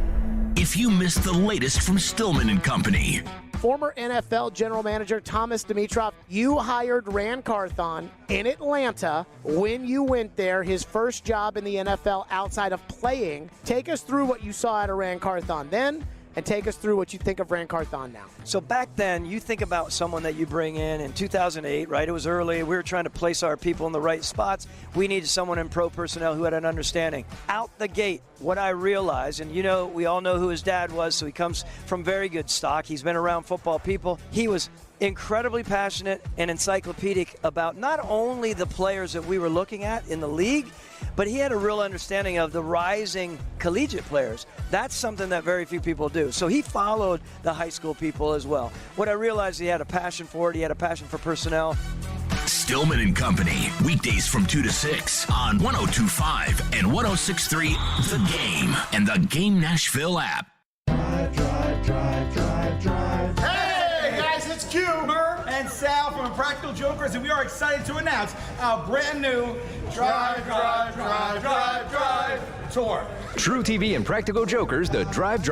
If you missed the latest from Stillman & Company. Former NFL general manager Thomas Dimitroff, you hired Ran Carthon in Atlanta when you went there, his first job in the NFL outside of playing. Take us through what you saw out of Ran Carthon then, and take us through what you think of Ran Carthon now. So back then, you think about someone that you bring in 2008, right? It was early. We were trying to place our people in the right spots. We needed someone in pro personnel who had an understanding. Out the gate, what I realized, and you know, we all know who his dad was, so he comes from very good stock. He's been around football people. He was incredibly passionate and encyclopedic about not only the players that we were looking at in the league, but he had a real understanding of the rising collegiate players. That's something that very few people do. So he followed the high school people as well. What I realized, he had a passion for it. He had a passion for personnel. Stillman and Company, weekdays from 2 to 6 on 102.5 and 106.3 The Game and the Game Nashville app. Hey guys, it's Q, Murr, and Sal from Practical Jokers, and we are excited to announce our brand new Drive tour. True TV and Practical Jokers, the Drive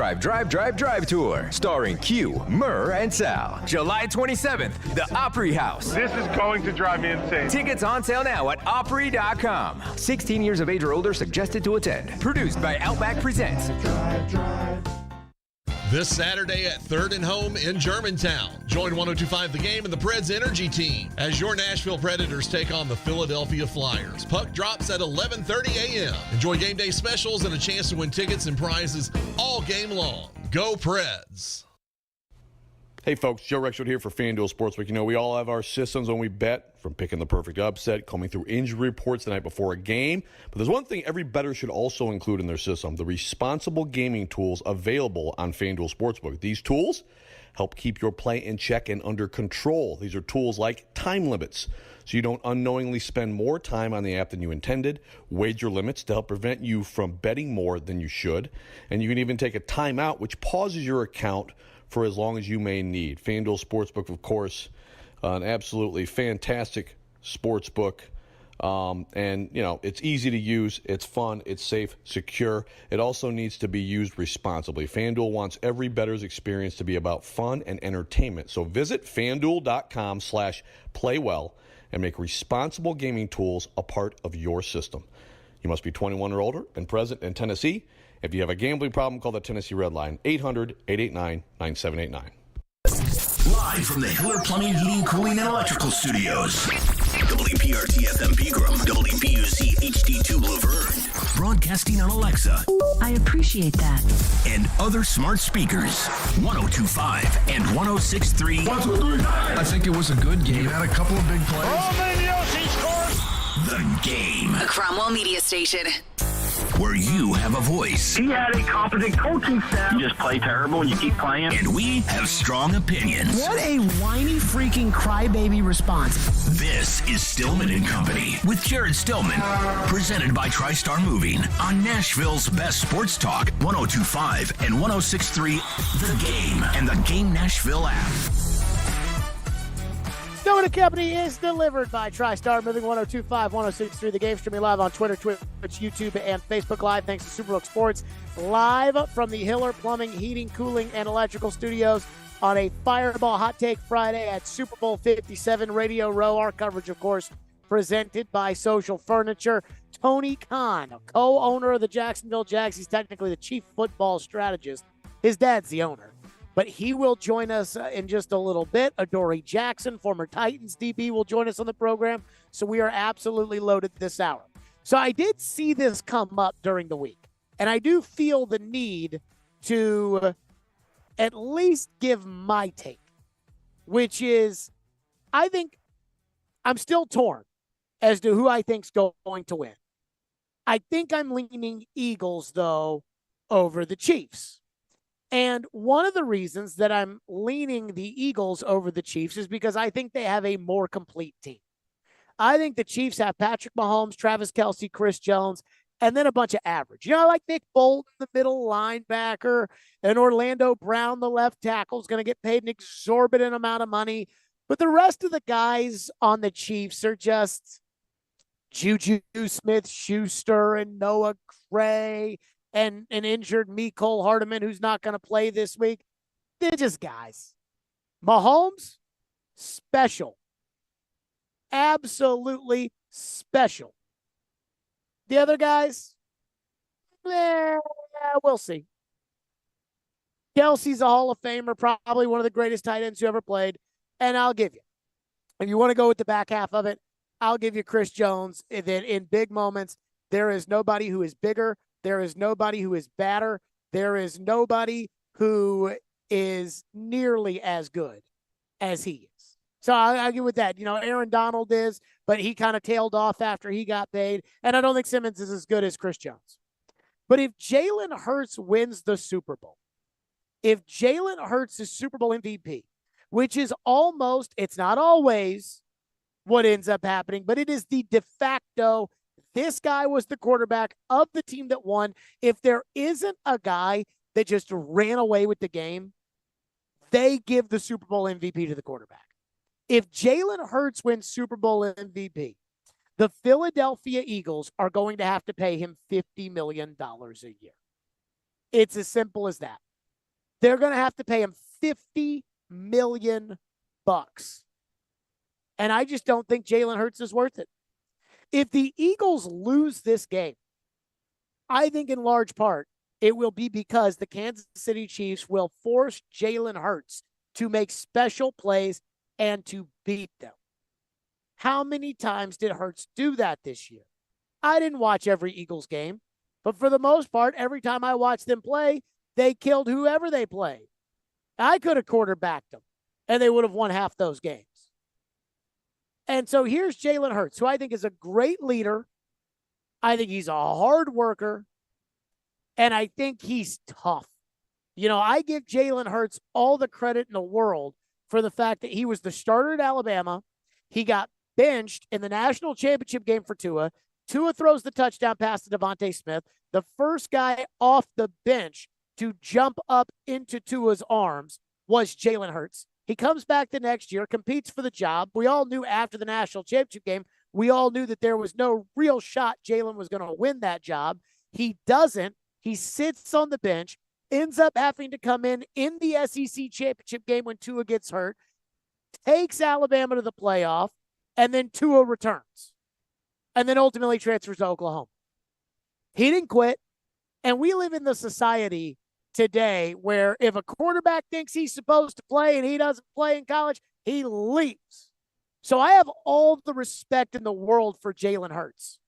Tour, starring Q, Murr, and Sal. July 27th, the Opry House. This is going to drive me insane. Tickets on sale now at Opry.com. 16 years of age or older suggested to attend. Produced by Outback Presents. This Saturday at 3rd and Home in Germantown. Join 102.5 The Game and the Preds Energy Team as your Nashville Predators take on the Philadelphia Flyers. Puck drops at 11:30 a.m. Enjoy game day specials and a chance to win tickets and prizes all game long. Go Preds! Hey folks, Joe Rexford here for FanDuel Sportsbook. You know, we all have our systems when we bet, from picking the perfect upset, combing through injury reports the night before a game. But there's one thing every bettor should also include in their system: the responsible gaming tools available on FanDuel Sportsbook. These tools help keep your play in check and under control. These are tools like time limits, so you don't unknowingly spend more time on the app than you intended, wager limits to help prevent you from betting more than you should, and you can even take a timeout, which pauses your account for as long as you may need. FanDuel Sportsbook, of course, an absolutely fantastic sportsbook. And, you know, it's easy to use, it's fun, it's safe, secure. It also needs to be used responsibly. FanDuel wants every bettor's experience to be about fun and entertainment. So visit FanDuel.com/playwell and make responsible gaming tools a part of your system. You must be 21 or older and present in Tennessee. If you have a gambling problem, call the Tennessee Red Line, 800-889-9789. Live from the Hiller Plumbing, Heating, Cooling, and Electrical Studios. WPRT FM Pegram, WPUC HD2 Laverne. Broadcasting on Alexa. I appreciate that. And other smart speakers. 102.5 and 106.3. 1, 2, 3. I think it was a good game. Had a couple of big plays. The Game. A Cromwell media station. Where you have a voice. He had a competent coaching staff. You just play terrible and you keep playing. And we have strong opinions. What a whiny freaking crybaby response. This is Stillman and Company with Jared Stillman. Presented by TriStar Moving on Nashville's best sports talk, 102.5 and 106.3 The Game and the Game Nashville app. Stillman and Company is delivered by TriStar Moving, 102.5, 106.3 The Game. Streaming live on Twitter, Twitch, YouTube, and Facebook Live. Thanks to Superbook Sports. Live from the Hiller Plumbing, Heating, Cooling, and Electrical Studios on a Fireball Hot Take Friday at Super Bowl 57 Radio Row. Our coverage, of course, presented by Social Furniture. Tony Khan, co-owner of the Jacksonville Jags. He's technically the chief football strategist. His dad's the owner. But he will join us in just a little bit. Adoree Jackson, former Titans DB, will join us on the program. So we are absolutely loaded this hour. So I did see this come up during the week. And I do feel the need to at least give my take, which is, I think I'm still torn as to who I think's going to win. I think I'm leaning Eagles, though, over the Chiefs. And one of the reasons that I'm leaning the Eagles over the Chiefs is because I think they have a more complete team. I think the Chiefs have Patrick Mahomes, Travis Kelce, Chris Jones, and then a bunch of average. You know, like Nick Bolton, the middle linebacker, and Orlando Brown, the left tackle, is going to get paid an exorbitant amount of money. But the rest of the guys on the Chiefs are just Juju Smith-Schuster and Noah Gray and an injured Mecole Hardman who's not going to play this week. They're just guys. Mahomes, special. Absolutely special. The other guys, we'll see. Kelsey's a Hall of Famer, probably one of the greatest tight ends who ever played. And I'll give you, if you want to go with the back half of it, I'll give you Chris Jones. And then in big moments, there is nobody who is bigger. There is nobody who is badder. There is nobody who is nearly as good as he is. So I get with that. Aaron Donald is, but he kind of tailed off after he got paid. And I don't think Simmons is as good as Chris Jones. But if Jalen Hurts wins the Super Bowl, if Jalen Hurts is Super Bowl MVP, which is almost, it's not always what ends up happening, but it is the de facto, this guy was the quarterback of the team that won. If there isn't a guy that just ran away with the game, they give the Super Bowl MVP to the quarterback. If Jalen Hurts wins Super Bowl MVP, the Philadelphia Eagles are going to have to pay him $50 million a year. It's as simple as that. They're going to have to pay him $50 million. And I just don't think Jalen Hurts is worth it. If the Eagles lose this game, I think in large part it will be because the Kansas City Chiefs will force Jalen Hurts to make special plays and to beat them. How many times did Hurts do that this year? I didn't watch every Eagles game, but for the most part, every time I watched them play, they killed whoever they played. I could have quarterbacked them, and they would have won half those games. And so here's Jalen Hurts, who I think is a great leader. I think he's a hard worker, and I think he's tough. I give Jalen Hurts all the credit in the world for the fact that he was the starter at Alabama. He got benched in the national championship game for Tua. Tua throws the touchdown pass to Devontae Smith. The first guy off the bench to jump up into Tua's arms was Jalen Hurts. He comes back the next year, competes for the job. We all knew after the national championship game, we all knew that there was no real shot Jalen was going to win that job. He doesn't. He sits on the bench, ends up having to come in the SEC championship game when Tua gets hurt, takes Alabama to the playoff, and then Tua returns. And then ultimately transfers to Oklahoma. He didn't quit. And we live in the society today where if a quarterback thinks he's supposed to play and he doesn't play in college, he leaves. So I have all the respect in the world for Jalen Hurts.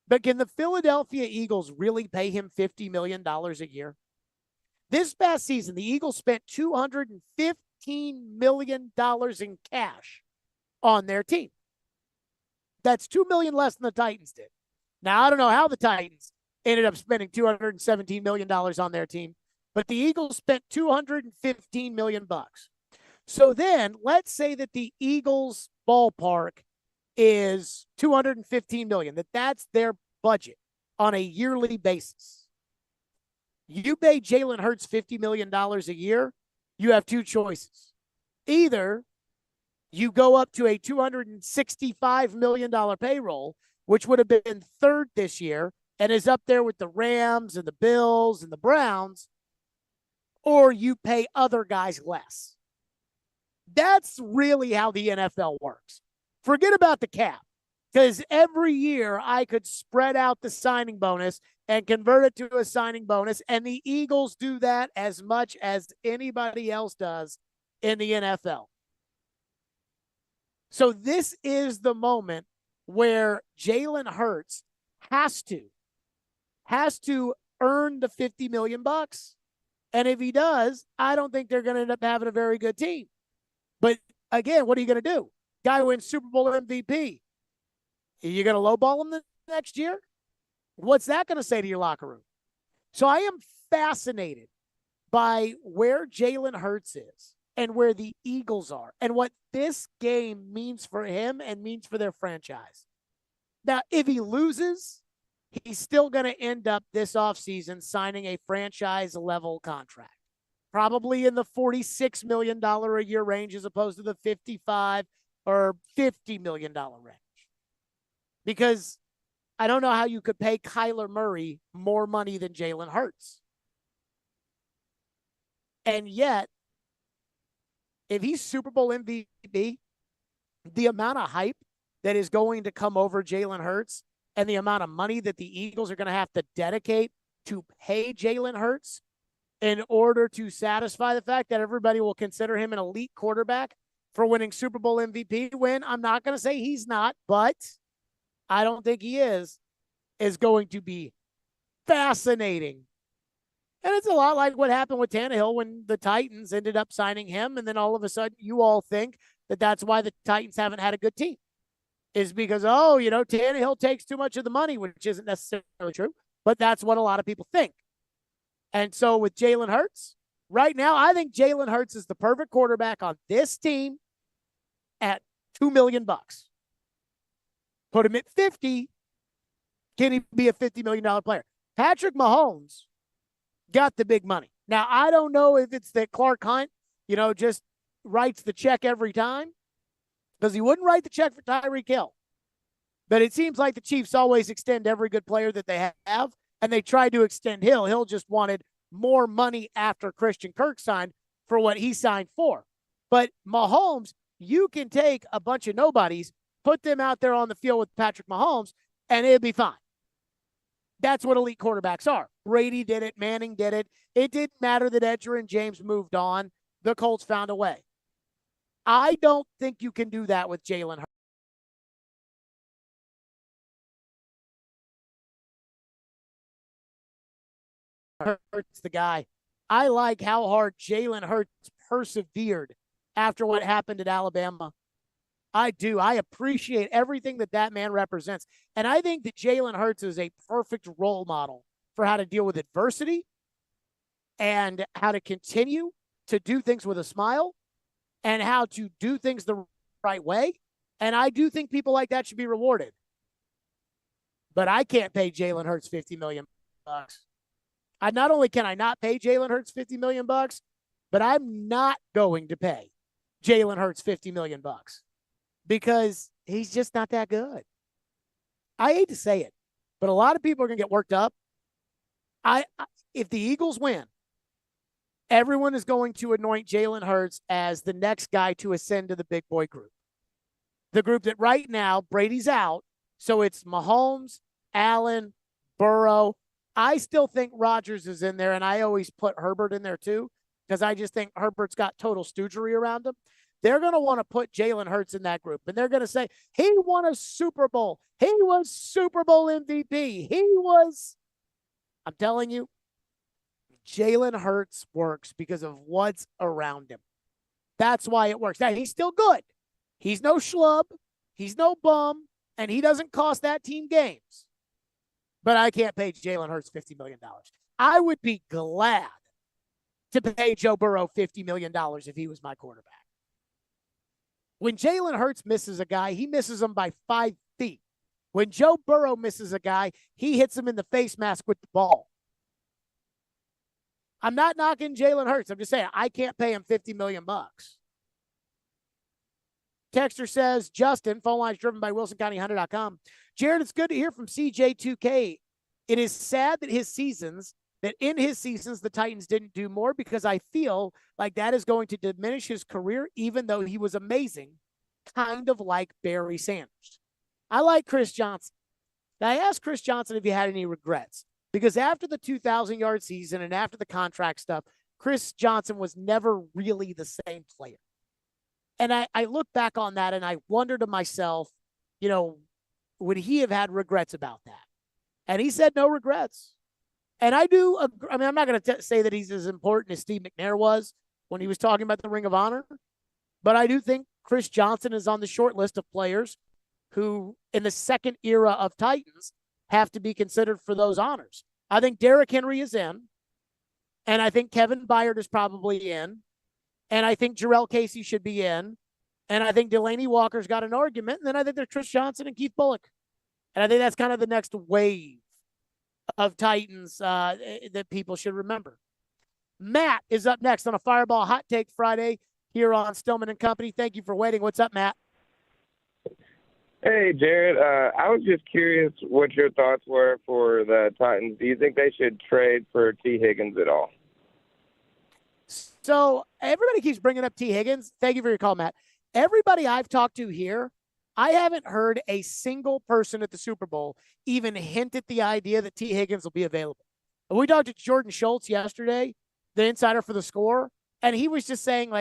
But can the Philadelphia Eagles really pay him $50 million a year? This past season, the Eagles spent $215 million in cash on their team. That's $2 million less than the Titans did. Now, I don't know how the Titans ended up spending $217 million on their team, but the Eagles spent $215 million. So then let's say that the Eagles ballpark is $215 million, that's their budget on a yearly basis. You pay Jalen Hurts $50 million a year, you have two choices. Either you go up to a $265 million payroll, which would have been third this year and is up there with the Rams and the Bills and the Browns, or you pay other guys less. That's really how the NFL works. Forget about the cap, because every year I could spread out the signing bonus and convert it to a signing bonus, and the Eagles do that as much as anybody else does in the NFL. So this is the moment where Jalen Hurts has to earn the $50 million. And if he does, I don't think they're going to end up having a very good team. But again, what are you going to do? Guy wins Super Bowl MVP. Are you going to lowball him the next year? What's that going to say to your locker room? So I am fascinated by where Jalen Hurts is and where the Eagles are and what this game means for him and means for their franchise. Now, if he loses, he's still going to end up this offseason signing a franchise-level contract, probably in the $46 million a year range as opposed to the $55 or $50 million range. Because I don't know how you could pay Kyler Murray more money than Jalen Hurts. And yet, if he's Super Bowl MVP, the amount of hype that is going to come over Jalen Hurts and the amount of money that the Eagles are going to have to dedicate to pay Jalen Hurts in order to satisfy the fact that everybody will consider him an elite quarterback for winning Super Bowl MVP when I'm not going to say he's not, but I don't think he is going to be fascinating. And it's a lot like what happened with Tannehill when the Titans ended up signing him, and then all of a sudden you all think that's why the Titans haven't had a good team. Is because, Tannehill takes too much of the money, which isn't necessarily true, but that's what a lot of people think. And so with Jalen Hurts, right now, I think Jalen Hurts is the perfect quarterback on this team at $2 million. Put him at 50. Can he be a $50 million player? Patrick Mahomes got the big money. Now, I don't know if it's that Clark Hunt, just writes the check every time, because he wouldn't write the check for Tyreek Hill. But it seems like the Chiefs always extend every good player that they have, and they tried to extend Hill. Hill just wanted more money after Christian Kirk signed for what he signed for. But Mahomes, you can take a bunch of nobodies, put them out there on the field with Patrick Mahomes, and it'll be fine. That's what elite quarterbacks are. Brady did it. Manning did it. It didn't matter that Edger and James moved on. The Colts found a way. I don't think you can do that with Jalen Hurts, the guy. I like how hard Jalen Hurts persevered after what happened at Alabama. I do. I appreciate everything that man represents. And I think that Jalen Hurts is a perfect role model for how to deal with adversity and how to continue to do things with a smile and how to do things the right way. And I do think people like that should be rewarded. But I can't pay Jalen Hurts $50 million. Not only can I not pay Jalen Hurts $50 million, but I'm not going to pay Jalen Hurts $50 million because he's just not that good. I hate to say it, but a lot of people are going to get worked up. If the Eagles win, everyone is going to anoint Jalen Hurts as the next guy to ascend to the big boy group. The group that right now, Brady's out, so it's Mahomes, Allen, Burrow. I still think Rodgers is in there, and I always put Herbert in there too because I just think Herbert's got total stoogery around him. They're going to want to put Jalen Hurts in that group, and they're going to say, he won a Super Bowl. He was Super Bowl MVP. I'm telling you, Jalen Hurts works because of what's around him. That's why it works. Now, he's still good. He's no schlub. He's no bum. And he doesn't cost that team games. But I can't pay Jalen Hurts $50 million. I would be glad to pay Joe Burrow $50 million if he was my quarterback. When Jalen Hurts misses a guy, he misses him by 5 feet. When Joe Burrow misses a guy, he hits him in the face mask with the ball. I'm not knocking Jalen Hurts. I'm just saying I can't pay him $50 million. Texter says, Justin, phone lines driven by WilsonCountyHunter.com. Jared, it's good to hear from CJ2K. It is sad that in his seasons, the Titans didn't do more because I feel like that is going to diminish his career, even though he was amazing, kind of like Barry Sanders. I like Chris Johnson. Now, I asked Chris Johnson if he had any regrets because after the 2,000-yard season and after the contract stuff, Chris Johnson was never really the same player. And I look back on that and I wonder to myself, would he have had regrets about that? And he said no regrets. And I do agree. I mean, I'm not going to say that he's as important as Steve McNair was when he was talking about the Ring of Honor, but I do think Chris Johnson is on the short list of players who, in the second era of Titans, have to be considered for those honors. I think Derrick Henry is in, and I think Kevin Byard is probably in, and I think Jarrell Casey should be in, and I think Delaney Walker's got an argument, and then I think there's Chris Johnson and Keith Bullock. And I think that's kind of the next wave of Titans that people should remember. Matt is up next on a Fireball Hot Take Friday here on Stillman and Company. Thank you for waiting. What's up, Matt? Hey, Jared. I was just curious what your thoughts were for the Titans. Do you think they should trade for T. Higgins at all? So everybody keeps bringing up T. Higgins. Thank you for your call, Matt. Everybody I've talked to here, I haven't heard a single person at the Super Bowl even hint at the idea that T. Higgins will be available. We talked to Jordan Schultz yesterday, the insider for the Score, and he was just saying,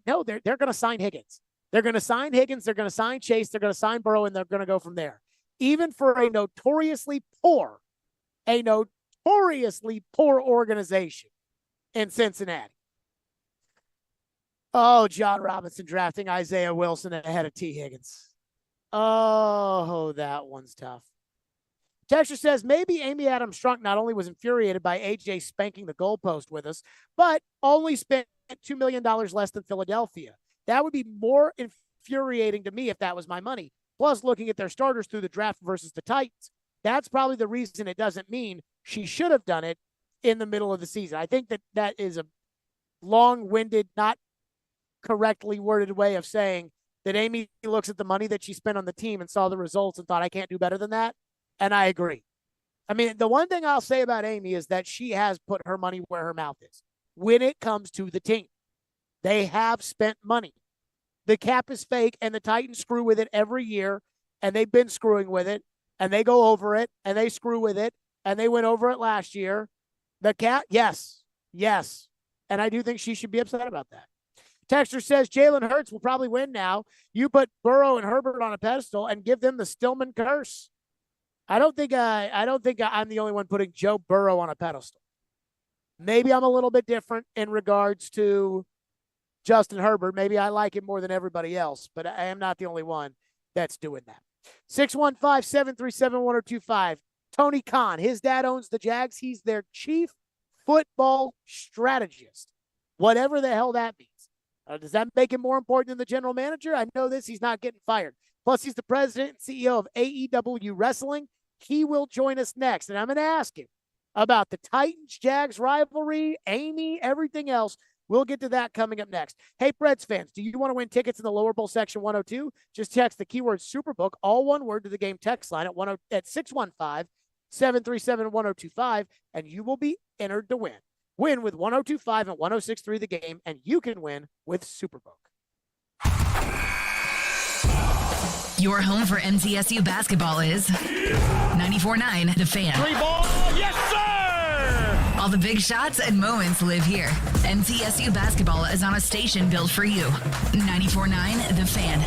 no, they're going to sign Higgins. They're going to sign Higgins, they're going to sign Chase, they're going to sign Burrow, and they're going to go from there. Even for a notoriously poor organization in Cincinnati. Oh, John Robinson drafting Isaiah Wilson ahead of T. Higgins. Oh, that one's tough. Texture says maybe Amy Adams Strunk not only was infuriated by AJ spanking the goalpost with us, but only spent $2 million less than Philadelphia. That would be more infuriating to me if that was my money. Plus, looking at their starters through the draft versus the Titans, that's probably the reason it doesn't mean she should have done it in the middle of the season. I think that is a long-winded, not correctly worded way of saying that Amy looks at the money that she spent on the team and saw the results and thought, I can't do better than that. And I agree. I mean, the one thing I'll say about Amy is that she has put her money where her mouth is when it comes to the team. They have spent money. The cap is fake, and the Titans screw with it every year, and they've been screwing with it, and they go over it, and they screw with it, and they went over it last year. The cap, yes. And I do think she should be upset about that. Texter says Jalen Hurts will probably win now. You put Burrow and Herbert on a pedestal and give them the Stillman curse. I don't think I'm the only one putting Joe Burrow on a pedestal. Maybe I'm a little bit different in regards to Justin Herbert. Maybe I like him more than everybody else, but I am not the only one that's doing that. 615-737-1025. Tony Khan, his dad owns the Jags. He's their chief football strategist, whatever the hell that means. Does that make him more important than the general manager? I know this. He's not getting fired. Plus, he's the president and CEO of AEW Wrestling. He will join us next, and I'm going to ask him about the Titans-Jags rivalry, Amy, everything else. We'll get to that coming up next. Hey, Preds fans, do you want to win tickets in the Lower Bowl Section 102? Just text the keyword Superbook, all one word, to the game text line at 615-737-1025, and you will be entered to win. Win with 102.5 and 106.3 The Game, and you can win with Superbook. Your home for MTSU basketball is 94.9 The Fan. Three ball, yes sir! All the big shots and moments live here. MTSU basketball is on a station built for you. 94.9 The Fan.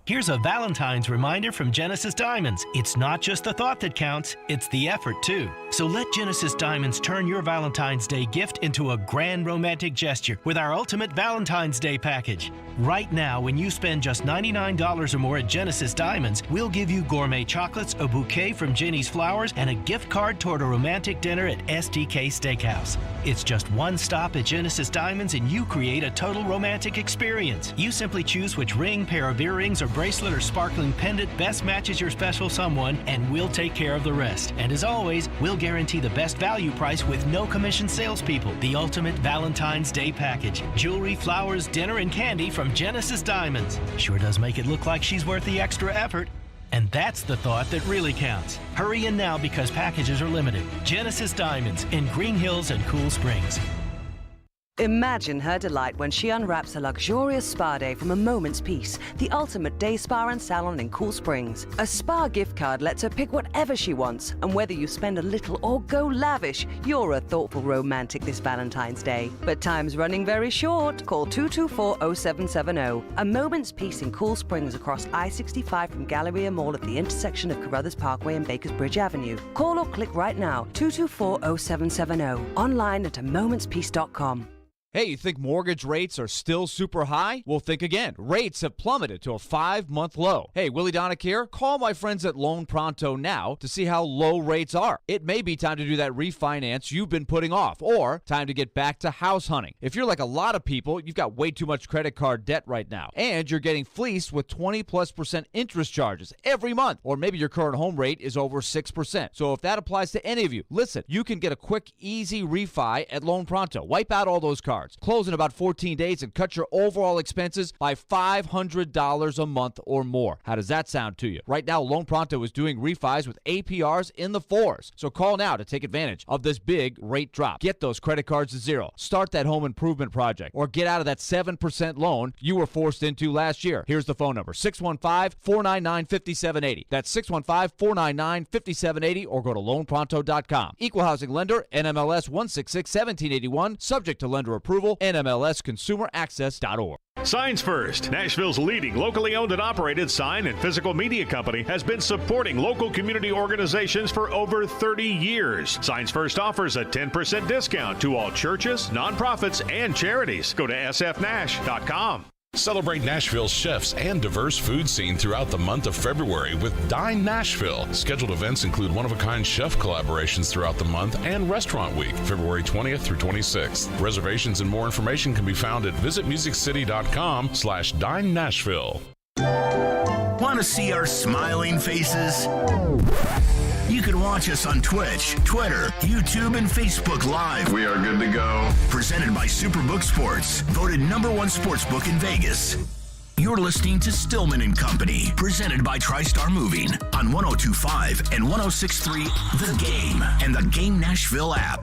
Here's a Valentine's reminder from Genesis Diamonds. It's not just the thought that counts, it's the effort too. So let Genesis Diamonds turn your Valentine's Day gift into a grand romantic gesture with our Ultimate Valentine's Day package. Right now, when you spend just $99 or more at Genesis Diamonds, we'll give you gourmet chocolates, a bouquet from Ginny's Flowers, and a gift card toward a romantic dinner at STK Steakhouse. It's just one stop at Genesis Diamonds and you create a total romantic experience. You simply choose which ring, pair of earrings, or bracelet or sparkling pendant best matches your special someone, and we'll take care of the rest. And as always, we'll guarantee the best value price with no commission salespeople. The Ultimate Valentine's Day package. Jewelry, flowers, dinner, and candy from Genesis Diamonds. Sure does make it look like she's worth the extra effort. And that's the thought that really counts. Hurry in now because packages are limited. Genesis Diamonds in Green Hills and Cool Springs. Imagine her delight when she unwraps a luxurious spa day from a Moment's Peace, the ultimate day spa and salon in Cool Springs. A spa gift card lets her pick whatever she wants, and whether you spend a little or go lavish, you're a thoughtful romantic this Valentine's Day. But time's running very short. Call 224-0770. A Moment's Peace in Cool Springs across I-65 from Galleria Mall at the intersection of Carruthers Parkway and Bakers Bridge Avenue. Call or click right now, 224-0770. Online at amomentspeace.com. Hey, you think mortgage rates are still super high? Well, think again. Rates have plummeted to a 5-month low. Hey, Willie Donick here. Call my friends at Loan Pronto now to see how low rates are. It may be time to do that refinance you've been putting off, or time to get back to house hunting. If you're like a lot of people, you've got way too much credit card debt right now, and you're getting fleeced with 20+% interest charges every month, or maybe your current home rate is over 6%. So if that applies to any of you, listen, you can get a quick, easy refi at Loan Pronto. Wipe out all those cards. Close in about 14 days and cut your overall expenses by $500 a month or more. How does that sound to you? Right now, Loan Pronto is doing refis with APRs in the 4s. So call now to take advantage of this big rate drop. Get those credit cards to zero. Start that home improvement project, or get out of that 7% loan you were forced into last year. Here's the phone number, 615-499-5780. That's 615-499-5780, or go to loanpronto.com. Equal housing lender, NMLS 166-1781, subject to lender approval. approval. NMLSConsumerAccess.org. Signs First, Nashville's leading locally owned and operated sign and physical media company, has been supporting local community organizations for over 30 years. Signs First offers a 10% discount to all churches, nonprofits, and charities. Go to sfnash.com. Celebrate Nashville's chefs and diverse food scene throughout the month of February with Dine Nashville. Scheduled events include one-of-a-kind chef collaborations throughout the month and Restaurant Week, February 20th through 26th. Reservations and more information can be found at visitmusiccity.com/Dine Nashville. Want to see our smiling faces? You can watch us on Twitch, Twitter, YouTube, and Facebook Live. We are good to go. Presented by Superbook Sports, voted #1 sportsbook in Vegas. You're listening to Stillman and Company, presented by TriStar Moving on 102.5 and 106.3 The Game and the Game Nashville app.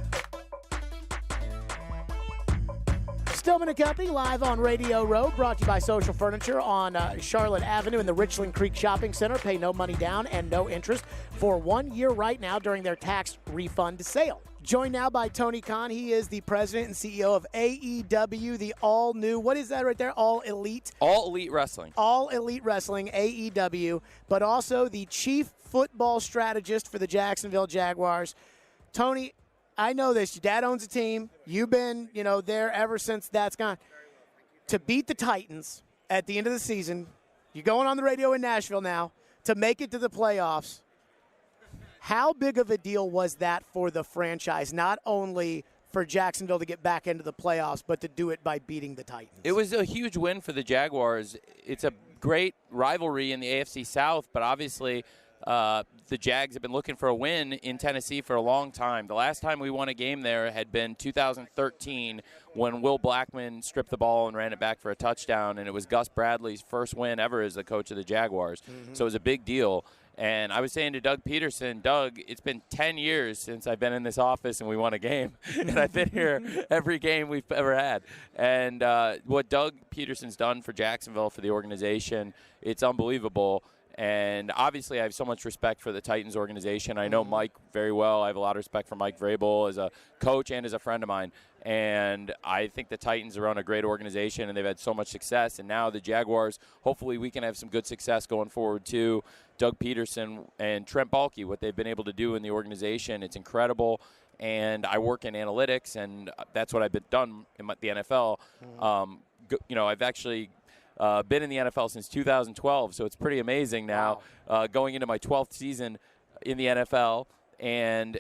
Stillman and Company live on Radio Row, brought to you by Social Furniture on Charlotte Avenue in the Richland Creek Shopping Center. Pay no money down and no interest for 1 year right now during their tax refund sale. Joined now by Tony Khan. He is the president and CEO of AEW, the all-new, what is that right there? All Elite Wrestling. All Elite Wrestling, AEW, but also the chief football strategist for the Jacksonville Jaguars. Tony, I know this. Your dad owns a team. You've been, there ever since that's gone. To beat the Titans at the end of the season, you're going on the radio in Nashville now, to make it to the playoffs. How big of a deal was that for the franchise, not only for Jacksonville to get back into the playoffs, but to do it by beating the Titans? It was a huge win for the Jaguars. It's a great rivalry in the AFC South, but obviously the Jags have been looking for a win in Tennessee for a long time. The last time we won a game there had been 2013 when Will Blackman stripped the ball and ran it back for a touchdown, and it was Gus Bradley's first win ever as the coach of the Jaguars. Mm-hmm. So it was a big deal. And I was saying to Doug Peterson, Doug, it's been 10 years since I've been in this office and we won a game. And I've been here every game we've ever had. And what Doug Peterson's done for Jacksonville, for the organization, it's unbelievable. And obviously I have so much respect for the Titans organization. I know Mike very well. I have a lot of respect for Mike Vrabel as a coach and as a friend of mine. And I think the Titans are on a great organization, and they've had so much success. And now the Jaguars, hopefully we can have some good success going forward too. Doug Peterson and Trent Baalke, what they've been able to do in the organization, it's incredible. And I work in analytics, and that's what I've done in the NFL. I've actually been in the NFL since 2012, so it's pretty amazing now. Wow. Going into my 12th season in the NFL and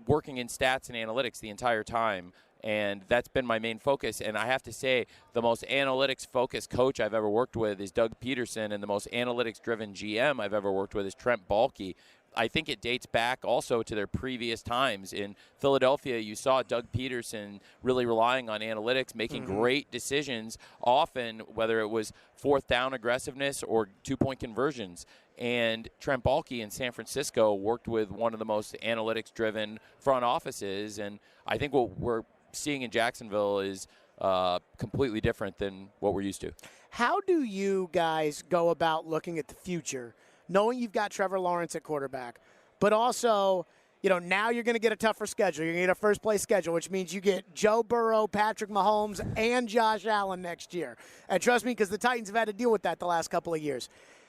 working in stats and analytics the entire time. And that's been my main focus. And I have to say, the most analytics-focused coach I've ever worked with is Doug Peterson, and the most analytics-driven GM I've ever worked with is Trent Baalke. I think it dates back also to their previous times. In Philadelphia, you saw Doug Peterson really relying on analytics, making great decisions, often whether it was fourth down aggressiveness or two-point conversions. And Trent Baalke in San Francisco worked with one of the most analytics-driven front offices. And I think what we're seeing in Jacksonville is completely different than what we're used to. How do you guys go about looking at the future, knowing you've got Trevor Lawrence at quarterback, but also, now you're going to get a tougher schedule. You're going to get a first-place schedule, which means you get Joe Burrow, Patrick Mahomes, and Josh Allen next year. And trust me, because the Titans have had to deal with that the last couple of years.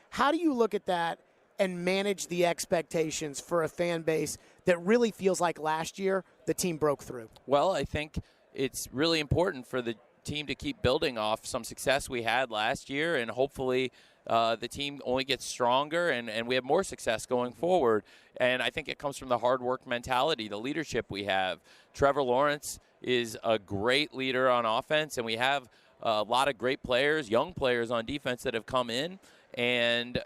How do you look at that and manage the expectations for a fan base that really feels like last year the team broke through? Well, I think it's really important for the team to keep building off some success we had last year, and hopefully the team only gets stronger and we have more success going forward. And I think it comes from the hard work mentality, the leadership we have. Trevor Lawrence is a great leader on offense, and we have a lot of great players, young players on defense that have come in. And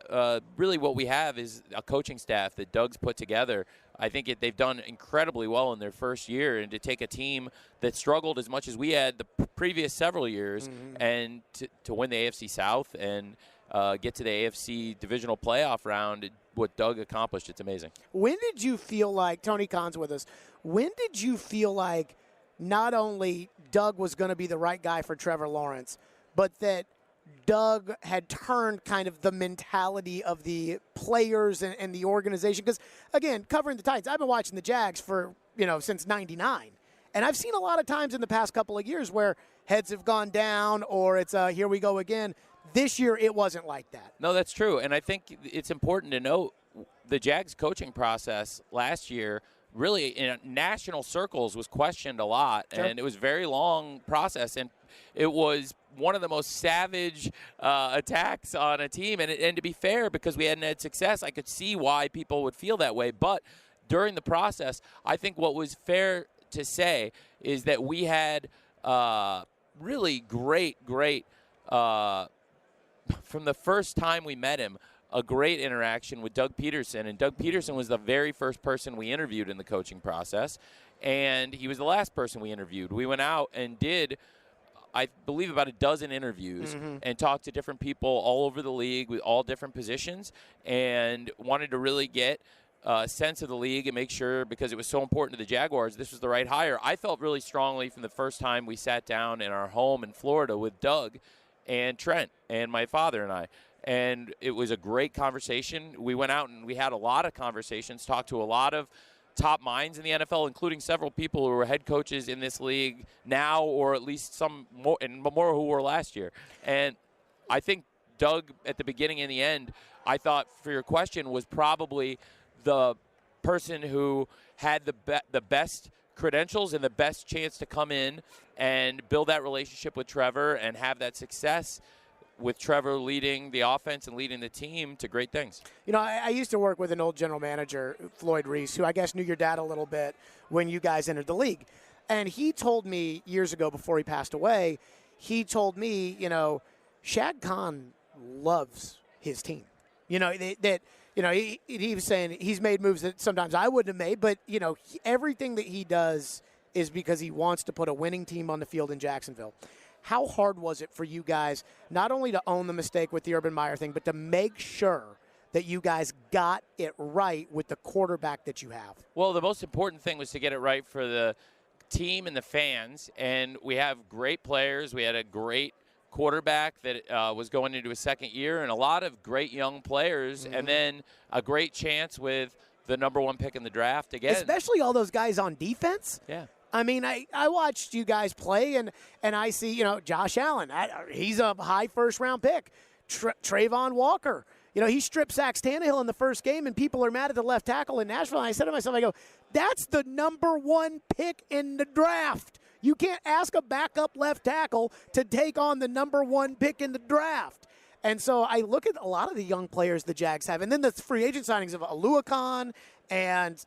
really what we have is a coaching staff that Doug's put together. I think they've done incredibly well in their first year, and to take a team that struggled as much as we had the previous several years and to win the AFC South and get to the AFC divisional playoff round, what Doug accomplished, it's amazing. When did you feel like, Tony Khan's with us, when did you feel like not only Doug was going to be the right guy for Trevor Lawrence, but that Doug had turned kind of the mentality of the players and the organization? Because, again, covering the Titans, I've been watching the Jags for, since 99. And I've seen a lot of times in the past couple of years where heads have gone down or it's here we go again. This year, it wasn't like that. No, that's true. And I think it's important to note the Jags coaching process last year really in national circles was questioned a lot. Sure. And it was a very long process. And it was one of the most savage attacks on a team. And to be fair, because we hadn't had success, I could see why people would feel that way. But during the process, I think what was fair to say is that we had really great from the first time we met him, a great interaction with Doug Peterson. And Doug Peterson was the very first person we interviewed in the coaching process. And he was the last person we interviewed. We went out and did, I believe, about a dozen interviews and talked to different people all over the league with all different positions and wanted to really get a sense of the league and make sure, because it was so important to the Jaguars, this was the right hire. I felt really strongly from the first time we sat down in our home in Florida with Doug and Trent and my father and I. And it was a great conversation. We went out and we had a lot of conversations, talked to a lot of top minds in the NFL, including several people who are head coaches in this league now, or at least some more, and more who were last year. And I think Doug, at the beginning and the end, I thought, for your question, was probably the person who had the best credentials and the best chance to come in and build that relationship with Trevor and have that success with Trevor leading the offense and leading the team to great things. You know, I used to work with an old general manager, Floyd Reese, who I guess knew your dad a little bit when you guys entered the league. And he told me years ago, before he passed away, he told me, you know, Shad Khan loves his team. You know, he was saying he's made moves that sometimes I wouldn't have made, but, you know, everything that he does is because he wants to put a winning team on the field in Jacksonville. How hard was it for you guys not only to own the mistake with the Urban Meyer thing, but to make sure that you guys got it right with the quarterback that you have? Well, the most important thing was to get it right for the team and the fans, and we have great players. We had a great quarterback that was going into his second year, and a lot of great young players, and then a great chance with the number one pick in the draft again. Especially all those guys on defense. Yeah. I mean, I watched you guys play, and I see, you know, Josh Allen. He's a high first-round pick. Trayvon Walker. You know, he strip sacks Tannehill in the first game, and people are mad at the left tackle in Nashville. And I said to myself, I go, that's the number one pick in the draft. You can't ask a backup left tackle to take on the number one pick in the draft. And so I look at a lot of the young players the Jags have, and then the free agent signings of Aluakon and,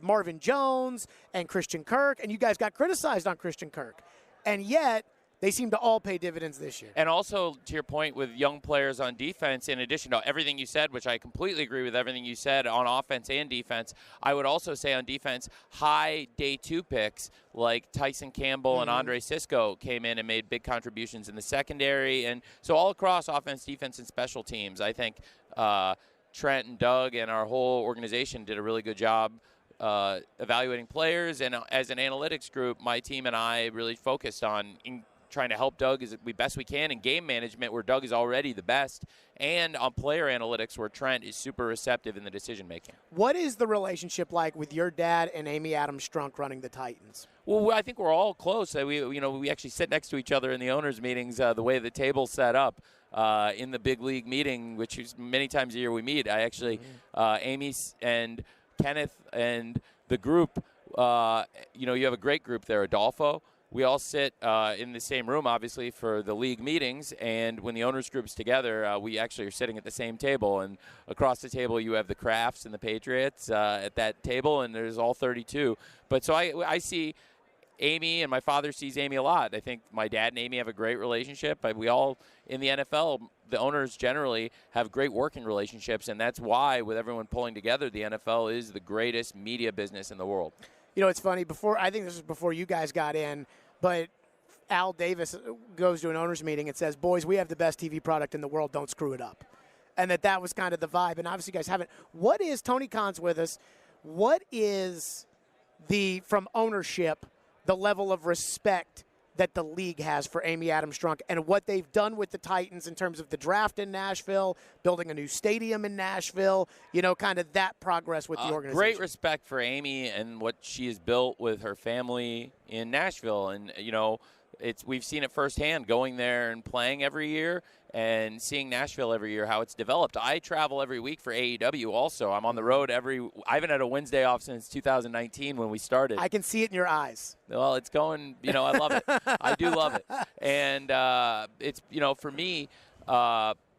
Marvin Jones and Christian Kirk, and you guys got criticized on Christian Kirk. And yet they seem to all pay dividends this year. And also, to your point, with young players on defense, in addition to everything you said, which I completely agree with everything you said on offense and defense, I would also say on defense, high day two picks like Tyson Campbell and Andre Sisco came in and made big contributions in the secondary. And so all across offense, defense, and special teams, I think Trent and Doug and our whole organization did a really good job evaluating players. And as an analytics group, my team and I really focused on trying to help Doug as best we can in game management, where Doug is already the best, and on player analytics, where Trent is super receptive in the decision-making. What is the relationship like with your dad and Amy Adams Strunk running the Titans? Well, I think we're all close. We actually sit next to each other in the owners' meetings, the way the table's set up. In the big league meeting, which is many times a year we meet, I actually, Amy and Kenneth and the group, you have a great group there, Adolfo. We all sit in the same room, obviously, for the league meetings, and when the owners group's together, we actually are sitting at the same table, and across the table you have the Crafts and the Patriots at that table, and there's all 32. But so I see Amy, and my father sees Amy a lot. I think my dad and Amy have a great relationship. We all, in the NFL, the owners generally have great working relationships, and that's why, with everyone pulling together, the NFL is the greatest media business in the world. You know, it's funny, I think this was before you guys got in, but Al Davis goes to an owners meeting and says, boys, we have the best TV product in the world, don't screw it up. And that was kind of the vibe, and obviously you guys haven't. What is, Tony Khan's with us, what is from ownership, the level of respect that the league has for Amy Adams-Strunk and what they've done with the Titans in terms of the draft in Nashville, building a new stadium in Nashville, kind of that progress with the organization. Great respect for Amy and what she has built with her family in Nashville. And, we've seen it firsthand going there and playing every year and seeing Nashville every year, how it's developed. I travel every week for AEW also. I'm on the road I haven't had a Wednesday off since 2019 when we started. I can see it in your eyes. Well, it's going, I love it. I do love it. And it's, for me,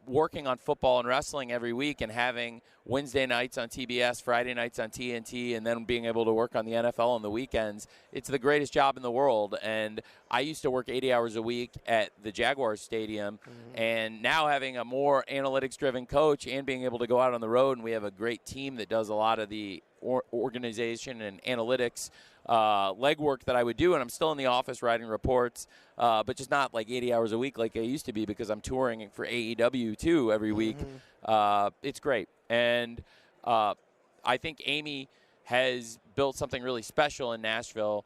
working on football and wrestling every week and having Wednesday nights on TBS, Friday nights on TNT, and then being able to work on the NFL on the weekends, it's the greatest job in the world. And I used to work 80 hours a week at the Jaguars Stadium, and now having a more analytics-driven coach and being able to go out on the road, and we have a great team that does a lot of the organization and analytics legwork that I would do, and I'm still in the office writing reports, but just not like 80 hours a week like I used to be because I'm touring for AEW too every week. It's great. And I think Amy has built something really special in Nashville.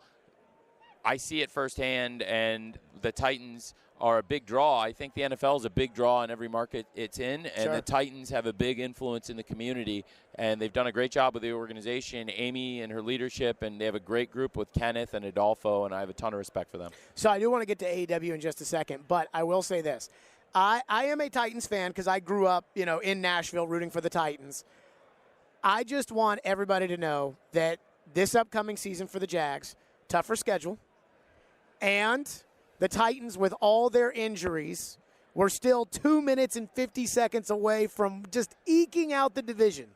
I see it firsthand, and the Titans are a big draw. I think the NFL is a big draw in every market it's in, and the Titans have a big influence in the community, and they've done a great job with the organization, Amy and her leadership, and they have a great group with Kenneth and Adolfo, and I have a ton of respect for them. So I do want to get to AEW in just a second, but I will say this. I am a Titans fan because I grew up, in Nashville rooting for the Titans. I just want everybody to know that this upcoming season for the Jags, tougher schedule, and the Titans, with all their injuries, were still 2 minutes and 50 seconds away from just eking out the division.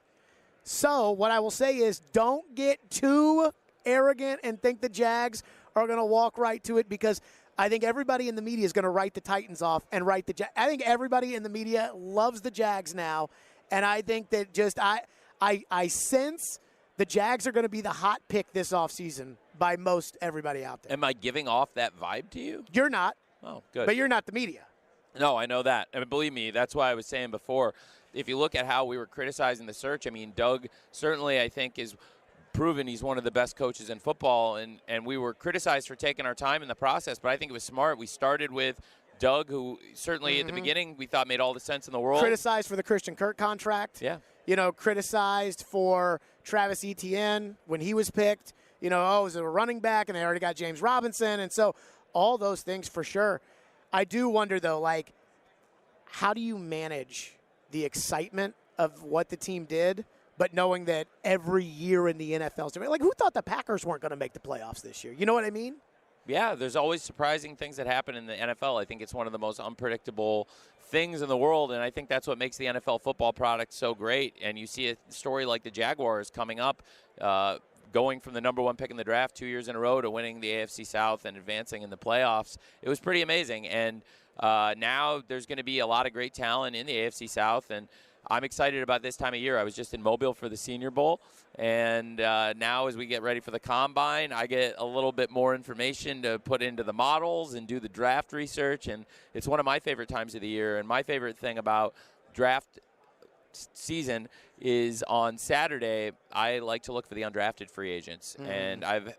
So what I will say is don't get too arrogant and think the Jags are going to walk right to it, because I think everybody in the media is going to write the Titans off and write the Jags. I think everybody in the media loves the Jags now, and I think that just I sense the Jags are going to be the hot pick this offseason by most everybody out there. Am I giving off that vibe to you? You're not. Oh, good. But you're not the media. No, I know that. And believe me, that's why I was saying before, if you look at how we were criticizing the search, I mean, Doug certainly, I think, is proven he's one of the best coaches in football, and we were criticized for taking our time in the process, but I think it was smart. We started with Doug, who certainly at the beginning we thought made all the sense in the world. Criticized for the Christian Kirk contract. Yeah. Criticized for Travis Etienne when he was picked. It was a running back, and they already got James Robinson. And so all those things for sure. I do wonder, though, how do you manage the excitement of what the team did, but knowing that every year in the NFL, who thought the Packers weren't going to make the playoffs this year? You know what I mean? Yeah, there's always surprising things that happen in the NFL. I think it's one of the most unpredictable things in the world, and I think that's what makes the NFL football product so great. And you see a story like the Jaguars coming up, going from the number one pick in the draft 2 years in a row to winning the AFC South and advancing in the playoffs. It was pretty amazing. And now there's going to be a lot of great talent in the AFC South, and I'm excited about this time of year. I was just in Mobile for the Senior Bowl, and now as we get ready for the Combine, I get a little bit more information to put into the models and do the draft research, and it's one of my favorite times of the year. And my favorite thing about draft season is on Saturday, I like to look for the undrafted free agents, and I've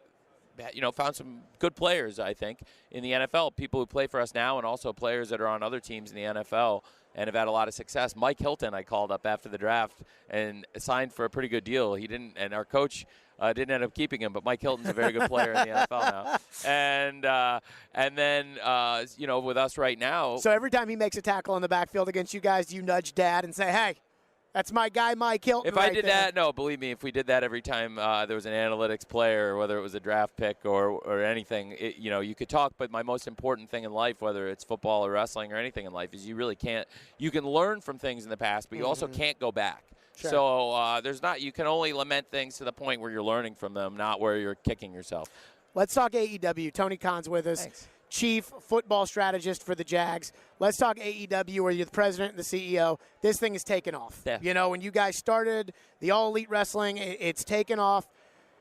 found some good players, I think, in the NFL, people who play for us now and also players that are on other teams in the NFL and have had a lot of success. Mike Hilton I called up after the draft and signed for a pretty good deal. He didn't, and our coach didn't end up keeping him, but Mike Hilton's a very good player in the NFL now. And then, with us right now. So every time he makes a tackle in the backfield against you guys, you nudge Dad and say, hey, that's my guy, Mike Hilton. If I did that, no, believe me, if we did that every time there was an analytics player, whether it was a draft pick or anything, you could talk. But my most important thing in life, whether it's football or wrestling or anything in life, is you really can't. You can learn from things in the past, but you also can't go back. Sure. So you can only lament things to the point where you're learning from them, not where you're kicking yourself. Let's talk AEW. Tony Khan's with us. Thanks. Chief football strategist for the Jags. Let's talk AEW, where you're the president and the CEO. This thing is taking off. Yeah. When you guys started the All Elite Wrestling, it's taken off.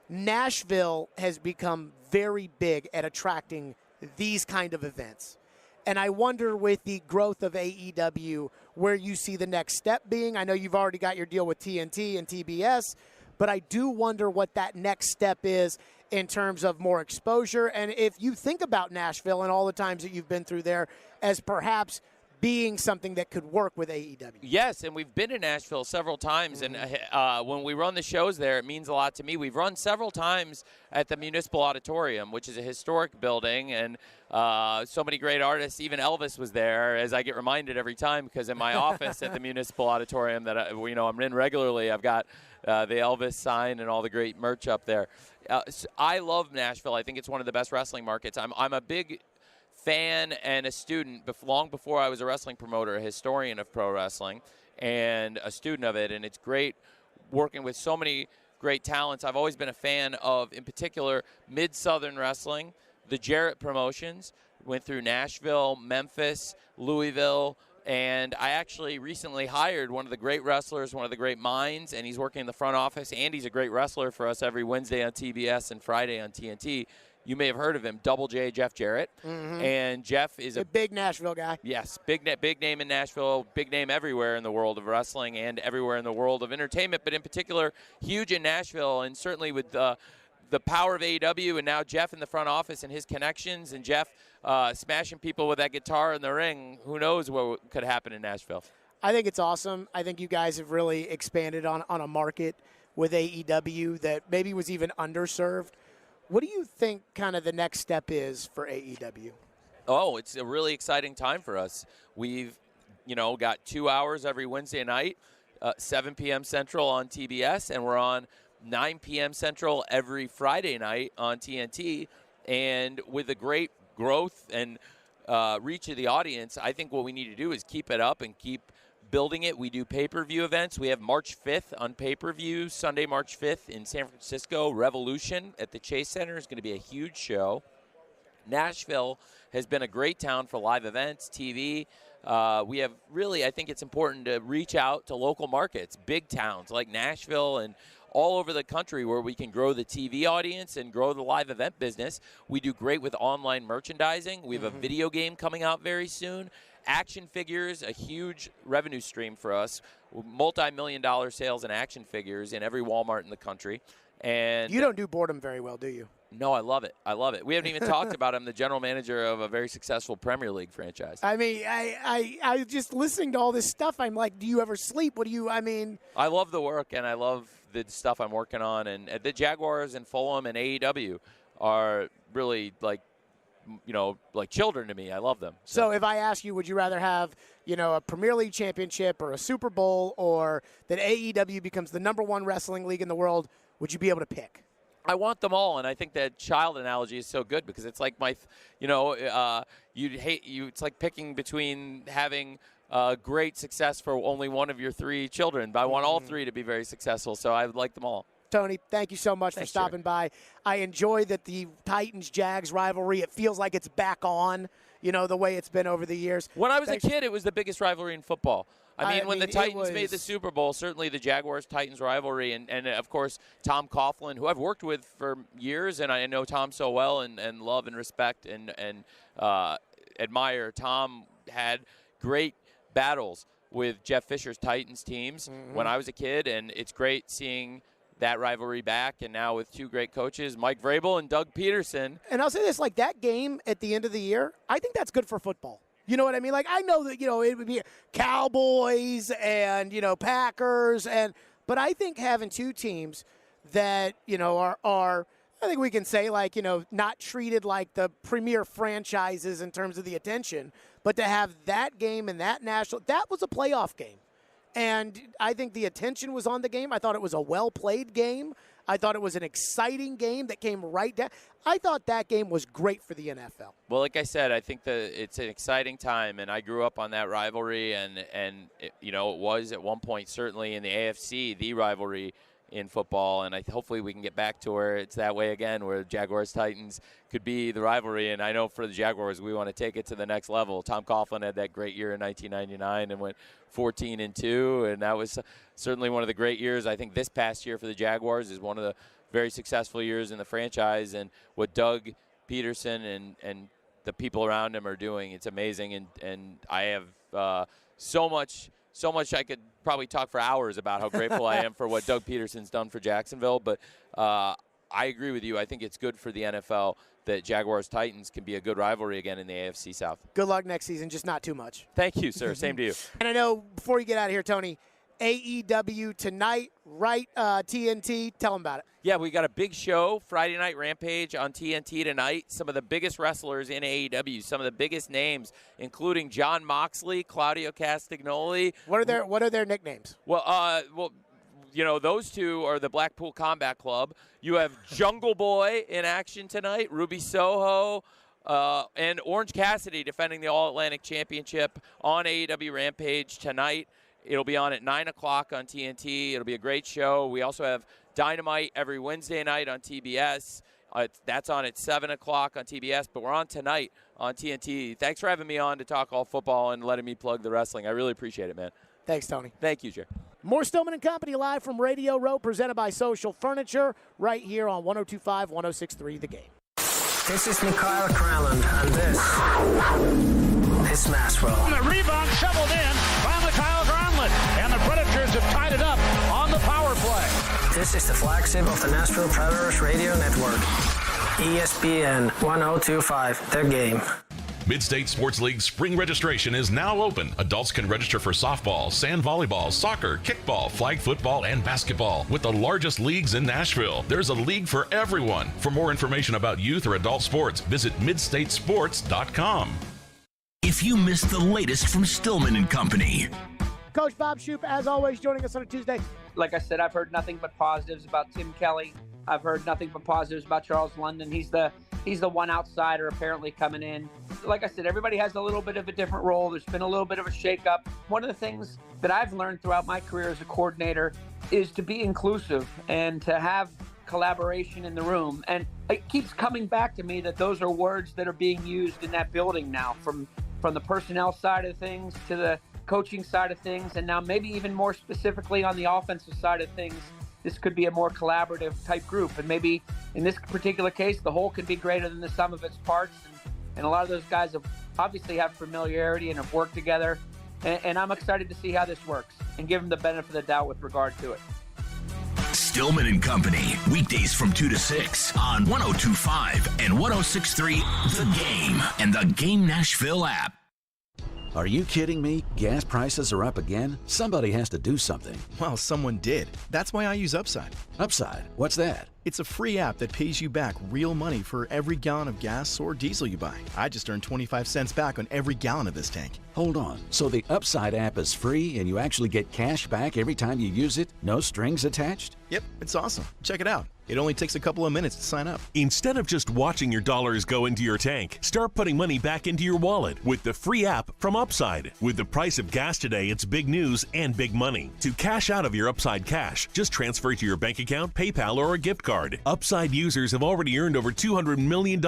Nashville has become very big at attracting these kind of events. And I wonder, with the growth of AEW, where you see the next step being. I know you've already got your deal with TNT and TBS, but I do wonder what that next step is in terms of more exposure. And if you think about Nashville and all the times that you've been through there as perhaps being something that could work with AEW. Yes, and we've been in Nashville several times, and when we run the shows there, it means a lot to me. We've run several times at the Municipal Auditorium, which is a historic building, and so many great artists. Even Elvis was there, as I get reminded every time, because in my office at the Municipal Auditorium that I'm in regularly, I've got the Elvis sign and all the great merch up there. So I love Nashville. I think it's one of the best wrestling markets. I'm a big fan and a student long before I was a wrestling promoter, a historian of pro wrestling, and a student of it. And it's great working with so many great talents. I've always been a fan of, in particular, Mid-Southern Wrestling, the Jarrett promotions. Went through Nashville, Memphis, Louisville, and I actually recently hired one of the great wrestlers, one of the great minds, and he's working in the front office, and he's a great wrestler for us every Wednesday on TBS and Friday on TNT. You may have heard of him, Double J, Jeff Jarrett. Mm-hmm. And Jeff is a big Nashville guy. Yes, big name in Nashville, big name everywhere in the world of wrestling and everywhere in the world of entertainment, but in particular, huge in Nashville, and certainly with the power of AEW, and now Jeff in the front office and his connections, and Jeff smashing people with that guitar in the ring. Who knows what could happen in Nashville? I think it's awesome. I think you guys have really expanded on a market with AEW that maybe was even underserved. What do you think kind of the next step is for AEW? Oh, it's a really exciting time for us. We've, got 2 hours every Wednesday night, 7 p.m. Central on TBS, and we're on 9 p.m. Central every Friday night on TNT. And with the great growth and reach of the audience, I think what we need to do is keep it up and keep building it. We do pay-per-view events. We have March 5th on pay-per-view, Sunday, March 5th in San Francisco. Revolution at the Chase Center is going to be a huge show. Nashville has been a great town for live events, TV. We have really, I think it's important to reach out to local markets, big towns like Nashville and all over the country where we can grow the TV audience and grow the live event business. We do great with online merchandising. We have a video game coming out very soon. Action figures, a huge revenue stream for us. Multi-million-dollar sales in action figures in every Walmart in the country. And you don't do boredom very well, do you? No, I love it. I love it. We haven't even talked about I'm the general manager of a very successful Premier League franchise. I mean, I just listening to all this stuff, I'm like, do you ever sleep? I love the work, and I love the stuff I'm working on. And the Jaguars and Fulham and AEW are really like children to me. I love them. So if I ask you, would you rather have, a Premier League championship or a Super Bowl, or that AEW becomes the #1 wrestling league in the world, would you be able to pick? I want them all, and I think that child analogy is so good because it's like it's like picking between having great success for only one of your 3 children. But I want all 3 to be very successful, so I would like them all. Tony, thank you so much for stopping by. I enjoy that the Titans-Jags rivalry, it feels like it's back on, the way it's been over the years. When I was a kid, it was the biggest rivalry in football. I mean, when the Titans made the Super Bowl, certainly the Jaguars-Titans rivalry, and of course, Tom Coughlin, who I've worked with for years, and I know Tom so well and love and respect and admire. Tom had great battles with Jeff Fisher's Titans teams when I was a kid, and it's great seeing that rivalry back, and now with 2 great coaches, Mike Vrabel and Doug Peterson. And I'll say this, like that game at the end of the year, I think that's good for football. You know what I mean? Like, I know that, it would be Cowboys and, Packers, but I think having 2 teams that, are I think we can say, like, not treated like the premier franchises in terms of the attention, but to have that game and that that was a playoff game. And I think the attention was on the game. I thought it was a well-played game. I thought it was an exciting game that came right down. I thought that game was great for the NFL. Well, like I said, I think that it's an exciting time, and I grew up on that rivalry, and it was at one point certainly in the AFC the rivalry in football, and hopefully we can get back to where it's that way again, where Jaguars-Titans could be the rivalry. And I know for the Jaguars, we want to take it to the next level. Tom Coughlin had that great year in 1999 and went 14-2, and that was certainly one of the great years. I think this past year for the Jaguars is one of the very successful years in the franchise, and what Doug Peterson and the people around him are doing, it's amazing. And I have so much I could probably talk for hours about how grateful I am for what Doug Peterson's done for Jacksonville. But I agree with you. I think it's good for the NFL that Jaguars-Titans can be a good rivalry again in the AFC South. Good luck next season, just not too much. Thank you, sir. Same to you. And I know, before you get out of here, Tony, AEW tonight, right? TNT, tell them about it. Yeah, we got a big show, Friday Night Rampage on TNT tonight. Some of the biggest wrestlers in AEW, some of the biggest names, including Jon Moxley, Claudio Castagnoli. What are their nicknames? Well, you know, those two are the Blackpool Combat Club. You have Jungle Boy in action tonight, Ruby Soho, and Orange Cassidy defending the All-Atlantic Championship on AEW Rampage tonight. It'll be on at 9 o'clock on TNT. It'll be a great show. We also have Dynamite every Wednesday night on TBS. That's on at 7 o'clock on TBS, but we're on tonight on TNT. Thanks for having me on to talk all football and letting me plug the wrestling. I really appreciate it, man. Thanks, Tony. Thank you, Jer. More Stillman and Company live from Radio Row, presented by Social Furniture, right here on 102.5, 106.3 The Game. This is Mikhail Kralland, and this is Nashville. The rebound shoveled in by Mikhail Granlund, and the Predators have tied it up on the power play. This is the flagship of the Nashville Predators Radio Network, ESPN 102.5 The Game. Mid-State Sports League spring registration is now open. Adults can register for softball, sand volleyball, soccer, kickball, flag football, and basketball. With the largest leagues in Nashville, there's a league for everyone. For more information about youth or adult sports, visit midstatesports.com. If you missed the latest from Stillman and Company. Coach Bob Shoop, as always, joining us on a Tuesday. Like I said, I've heard nothing but positives about Tim Kelly. I've heard nothing but positives about Charles London. He's the one outsider apparently coming in. Like I said, everybody has a little bit of a different role. There's been a little bit of a shakeup. One of the things that I've learned throughout my career as a coordinator is to be inclusive and to have collaboration in the room. And it keeps coming back to me that those are words that are being used in that building now, from the personnel side of things to the coaching side of things, and now maybe even more specifically on the offensive side of things. This could be a more collaborative type group, and maybe in this particular case, the whole can be greater than the sum of its parts. And a lot of those guys obviously have familiarity and have worked together. And I'm excited to see how this works and give them the benefit of the doubt with regard to it. Stillman and Company, weekdays from 2 to 6 on 102.5 and 106.3 The Game and the Game Nashville app. Are you kidding me? Gas prices are up again? Somebody has to do something. Well, someone did. That's why I use Upside. Upside? What's that? It's a free app that pays you back real money for every gallon of gas or diesel you buy. I just earned 25 cents back on every gallon of this tank. Hold on. So the Upside app is free and you actually get cash back every time you use it? No strings attached? Yep, it's awesome. Check it out. It only takes a couple of minutes to sign up. Instead of just watching your dollars go into your tank, start putting money back into your wallet with the free app from Upside. With the price of gas today, it's big news and big money. To cash out of your Upside cash, just transfer it to your bank account, PayPal, or a gift card. Upside users have already earned over $200 million.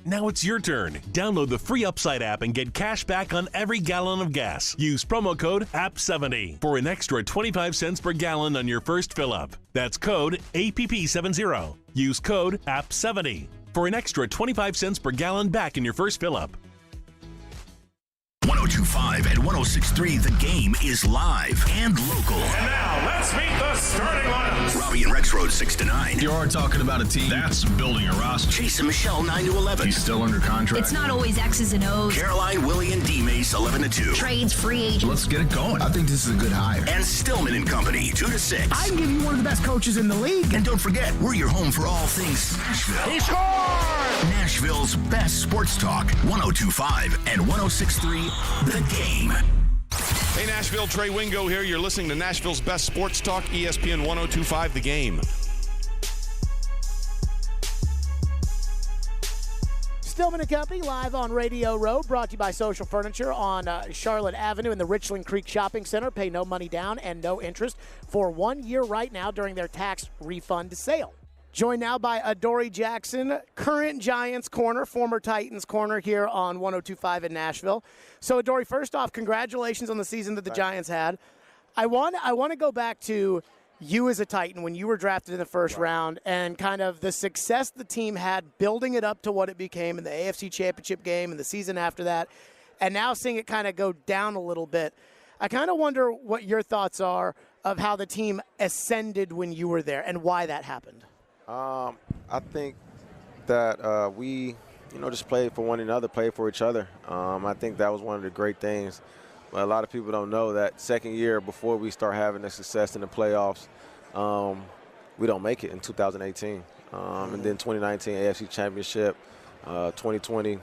Now it's your turn. Download the free Upside app and get cash back on every gallon of gas. Use promo code APP70 for an extra 25 cents per gallon on your first fill up. That's code APP70. Use code APP70 for an extra 25 cents per gallon back in your first fill up. 102.5 and 106.3 The Game is live and local. And now, let's meet the starting lineups. Robbie and Rex Road 6 to 9. You are talking about a team that's building a roster. Chase and Michelle 9 to 11. He's still under contract. It's not always X's and O's. Caroline, Willie, and D Mace 11 to 2. Trades, free agents. Let's get it going. I think this is a good hire. And Stillman and Company 2 to 6. I can give you one of the best coaches in the league. And don't forget, we're your home for all things Nashville. He scored! Nashville's best sports talk. 102.5 and 106.3 The Game. Hey Nashville, Trey Wingo here. You're listening to Nashville's best sports talk, ESPN 102.5 The Game. Stillman and Company live on Radio Row, brought to you by Social Furniture on Charlotte Avenue in the Richland Creek Shopping Center. Pay no money down and no interest for 1 year right now during their tax refund sale. Joined now by Adoree Jackson, current Giants corner, former Titans corner here on 102.5 in Nashville. So, Adoree, first off, congratulations on the season that the Giants had. I want to go back to you as a Titan when you were drafted in the first round and kind of the success the team had building it up to what it became in the AFC Championship game and the season after that, and now seeing it kind of go down a little bit. I kind of wonder what your thoughts are of how the team ascended when you were there and why that happened. I think that we, just played for one another, played for each other. I think that was one of the great things. But a lot of people don't know that second year before we start having the success in the playoffs, we don't make it in 2018. And then 2019 AFC Championship, 2020,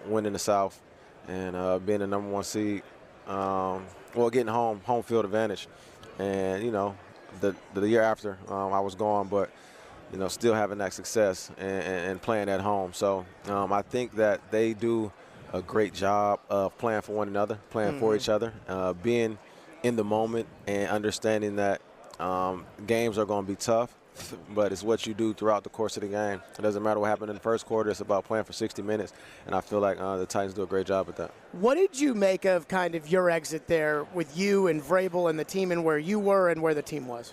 winning the South and being the number 1 seed. Getting home field advantage. And, the year after I was gone, but, still having that success and playing at home. So I think that they do a great job of playing for one another, playing for each other, being in the moment and understanding that games are going to be tough, but it's what you do throughout the course of the game. It doesn't matter what happened in the first quarter. It's about playing for 60 minutes, and I feel like the Titans do a great job at that. What did you make of kind of your exit there with you and Vrabel and the team and where you were and where the team was?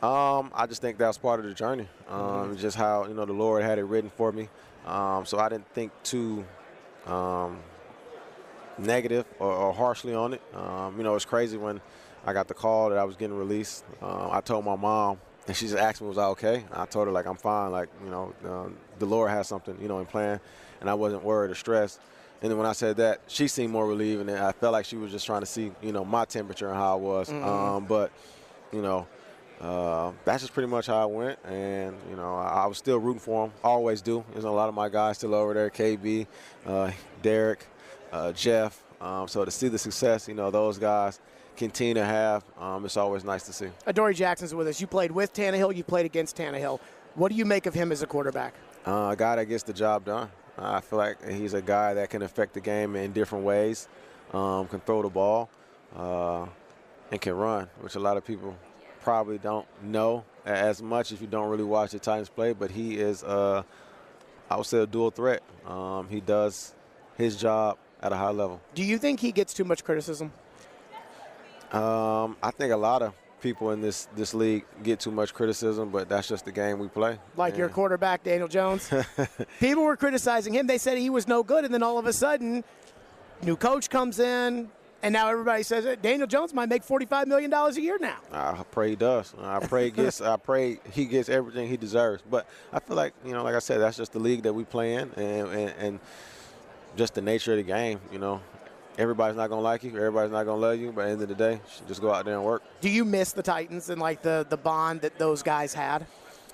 I just think that was part of the journey, just how, the Lord had it written for me. So I didn't think too negative or harshly on it. It's crazy when I got the call that I was getting released. I told my mom, and she just asked me, was I okay? I told her, I'm fine. The Lord has something, in plan, and I wasn't worried or stressed. And then when I said that, she seemed more relieved, and I felt like she was just trying to see, my temperature and how I was. That's just pretty much how I went. And, I was still rooting for him. Always do. There's a lot of my guys still over there, KB, Derek, Jeff. So to see the success, those guys continue to have, it's always nice to see. Adoree Jackson's with us. You played with Tannehill. You played against Tannehill. What do you make of him as a quarterback? A guy that gets the job done. I feel like he's a guy that can affect the game in different ways, can throw the ball, and can run, which a lot of people probably don't know as much if you don't really watch the Titans play, but he is, I would say, a dual threat. He does his job at a high level. Do you think he gets too much criticism? I think a lot of people in this league get too much criticism, but that's just the game we play. Like your quarterback, Daniel Jones? People were criticizing him. They said he was no good, and then all of a sudden, new coach comes in, and now everybody says that Daniel Jones might make $45 million a year now. I pray he does. I pray he gets everything he deserves. But I feel like, like I said, that's just the league that we play in, and just the nature of the game, Everybody's not going to like you. Everybody's not going to love you. But at the end of the day, you should just go out there and work. Do you miss the Titans and, the bond that those guys had?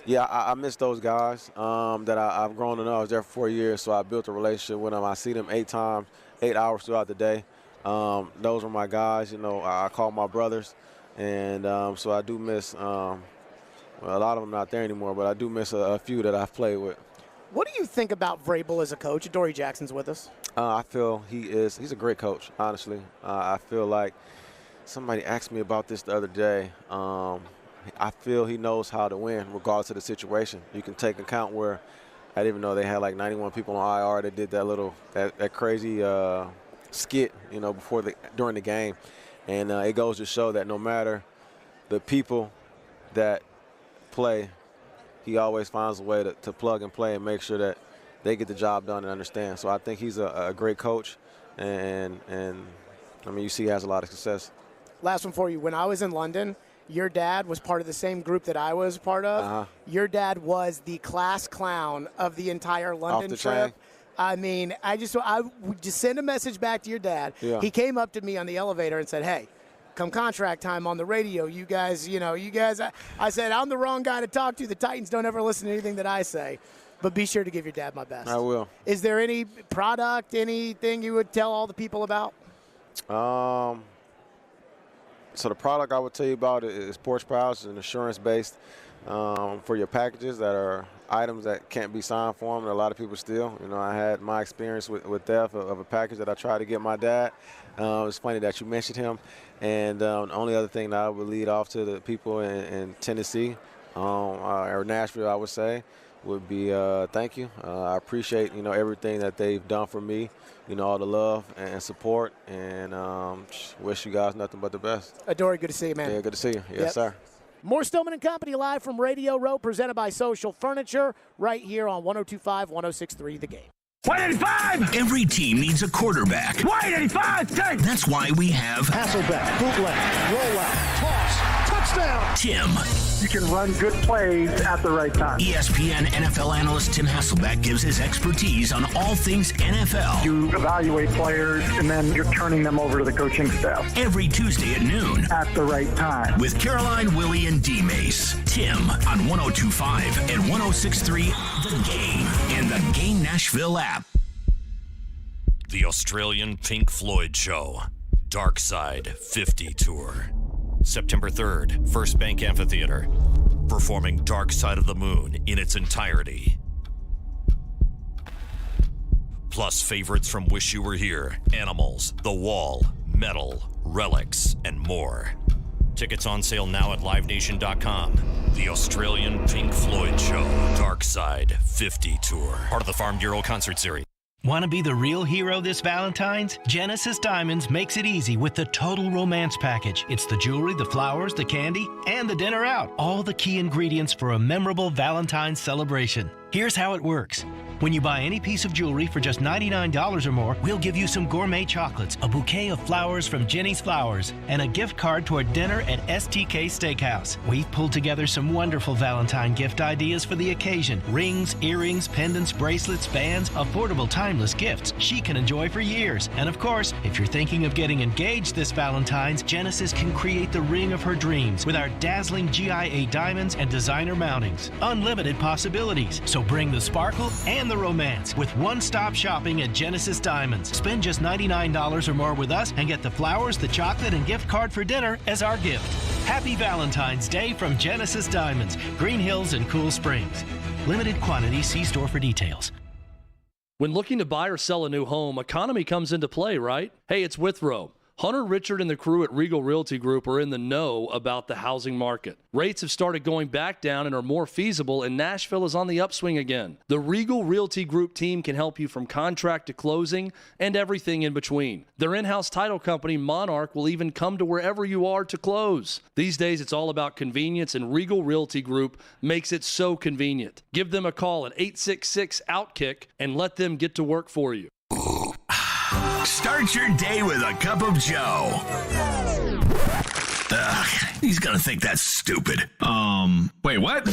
Yeah, I miss those guys that I've grown to know. I was there for 4 years, so I built a relationship with them. I see them 8 hours throughout the day. Those were my guys. I call my brothers. And so I do miss a lot of them not there anymore, but I do miss a few that I've played with. What do you think about Vrabel as a coach? Adoree Jackson's with us. I feel he's a great coach, honestly. I feel like somebody asked me about this the other day. I feel he knows how to win regardless of the situation. You can take account where I didn't even know they had 91 people on IR that did that crazy skit, during the game. And it goes to show that no matter the people that play, he always finds a way to plug and play and make sure that they get the job done and understand. So I think he's a great coach, and you see he has a lot of success. Last one for you. When I was in London, your dad was part of the same group that I was part of. Uh-huh. Your dad was the class clown of the entire London trip. I would just send a message back to your dad. Yeah. He came up to me on the elevator and said, "Hey, come contract time on the radio, you guys, I said, I'm the wrong guy to talk to. The Titans don't ever listen to anything that I say. But be sure to give your dad my best." I will. Is there any product, anything you would tell all the people about? So the product I would tell you about is Porch Pals. It's an insurance-based for your packages that are items that can't be signed for them that a lot of people steal. I had my experience with theft of a package that I tried to get my dad. It's funny that you mentioned him. And the only other thing that I would lead off to the people in Tennessee or Nashville, I would say, would be thank you. I appreciate, everything that they've done for me, all the love and support, and wish you guys nothing but the best. Adoree, good to see you, man. Yeah, good to see you. Yes, sir. More Stillman and Company live from Radio Row, presented by Social Furniture, right here on 102.5, 106.3 The Game. 185! Every team needs a quarterback. 185! That's why we have Hasselbeck, bootleg, rollout, toss, touchdown. Tim. You can run good plays at the right time. ESPN NFL analyst Tim Hasselbeck gives his expertise on all things NFL. You evaluate players, and then you're turning them over to the coaching staff. Every Tuesday at noon. At the right time. With Caroline, Willie, and D-Mace. Tim on 102.5 and 106.3 The Game and the Game Nashville app. The Australian Pink Floyd Show. Dark Side 50 Tour. September 3rd, First Bank Amphitheater. Performing Dark Side of the Moon in its entirety. Plus favorites from Wish You Were Here, Animals, The Wall, Metal, Relics, and more. Tickets on sale now at livenation.com. The Australian Pink Floyd Show. Dark Side 50 Tour. Part of the Farm Bureau Concert Series. Want to be the real hero this Valentine's? Genesis Diamonds makes it easy with the Total Romance Package. It's the jewelry, the flowers, the candy, and the dinner out. All the key ingredients for a memorable Valentine's celebration. Here's how it works. When you buy any piece of jewelry for just $99 or more, we'll give you some gourmet chocolates, a bouquet of flowers from Jenny's Flowers, and a gift card toward dinner at STK Steakhouse. We've pulled together some wonderful Valentine gift ideas for the occasion. Rings, earrings, pendants, bracelets, bands, affordable timeless gifts she can enjoy for years. And of course, if you're thinking of getting engaged this Valentine's, Genesis can create the ring of her dreams with our dazzling GIA diamonds and designer mountings. Unlimited possibilities. So bring the sparkle and the romance with one-stop shopping at Genesis Diamonds. Spend just $99 or more with us and get the flowers, the chocolate, and gift card for dinner as our gift. Happy Valentine's Day from Genesis Diamonds, Green Hills and Cool Springs. Limited quantity. See store for details. When looking to buy or sell a new home, economy comes into play, right? Hey, it's Withrow. Hunter, Richard, and the crew at Regal Realty Group are in the know about the housing market. Rates have started going back down and are more feasible, and Nashville is on the upswing again. The Regal Realty Group team can help you from contract to closing and everything in between. Their in-house title company, Monarch, will even come to wherever you are to close. These days, it's all about convenience, and Regal Realty Group makes it so convenient. Give them a call at 866-OUTKICK and let them get to work for you. Start your day with a cup of Joe. Ugh, he's gonna think that's stupid. Wait, what?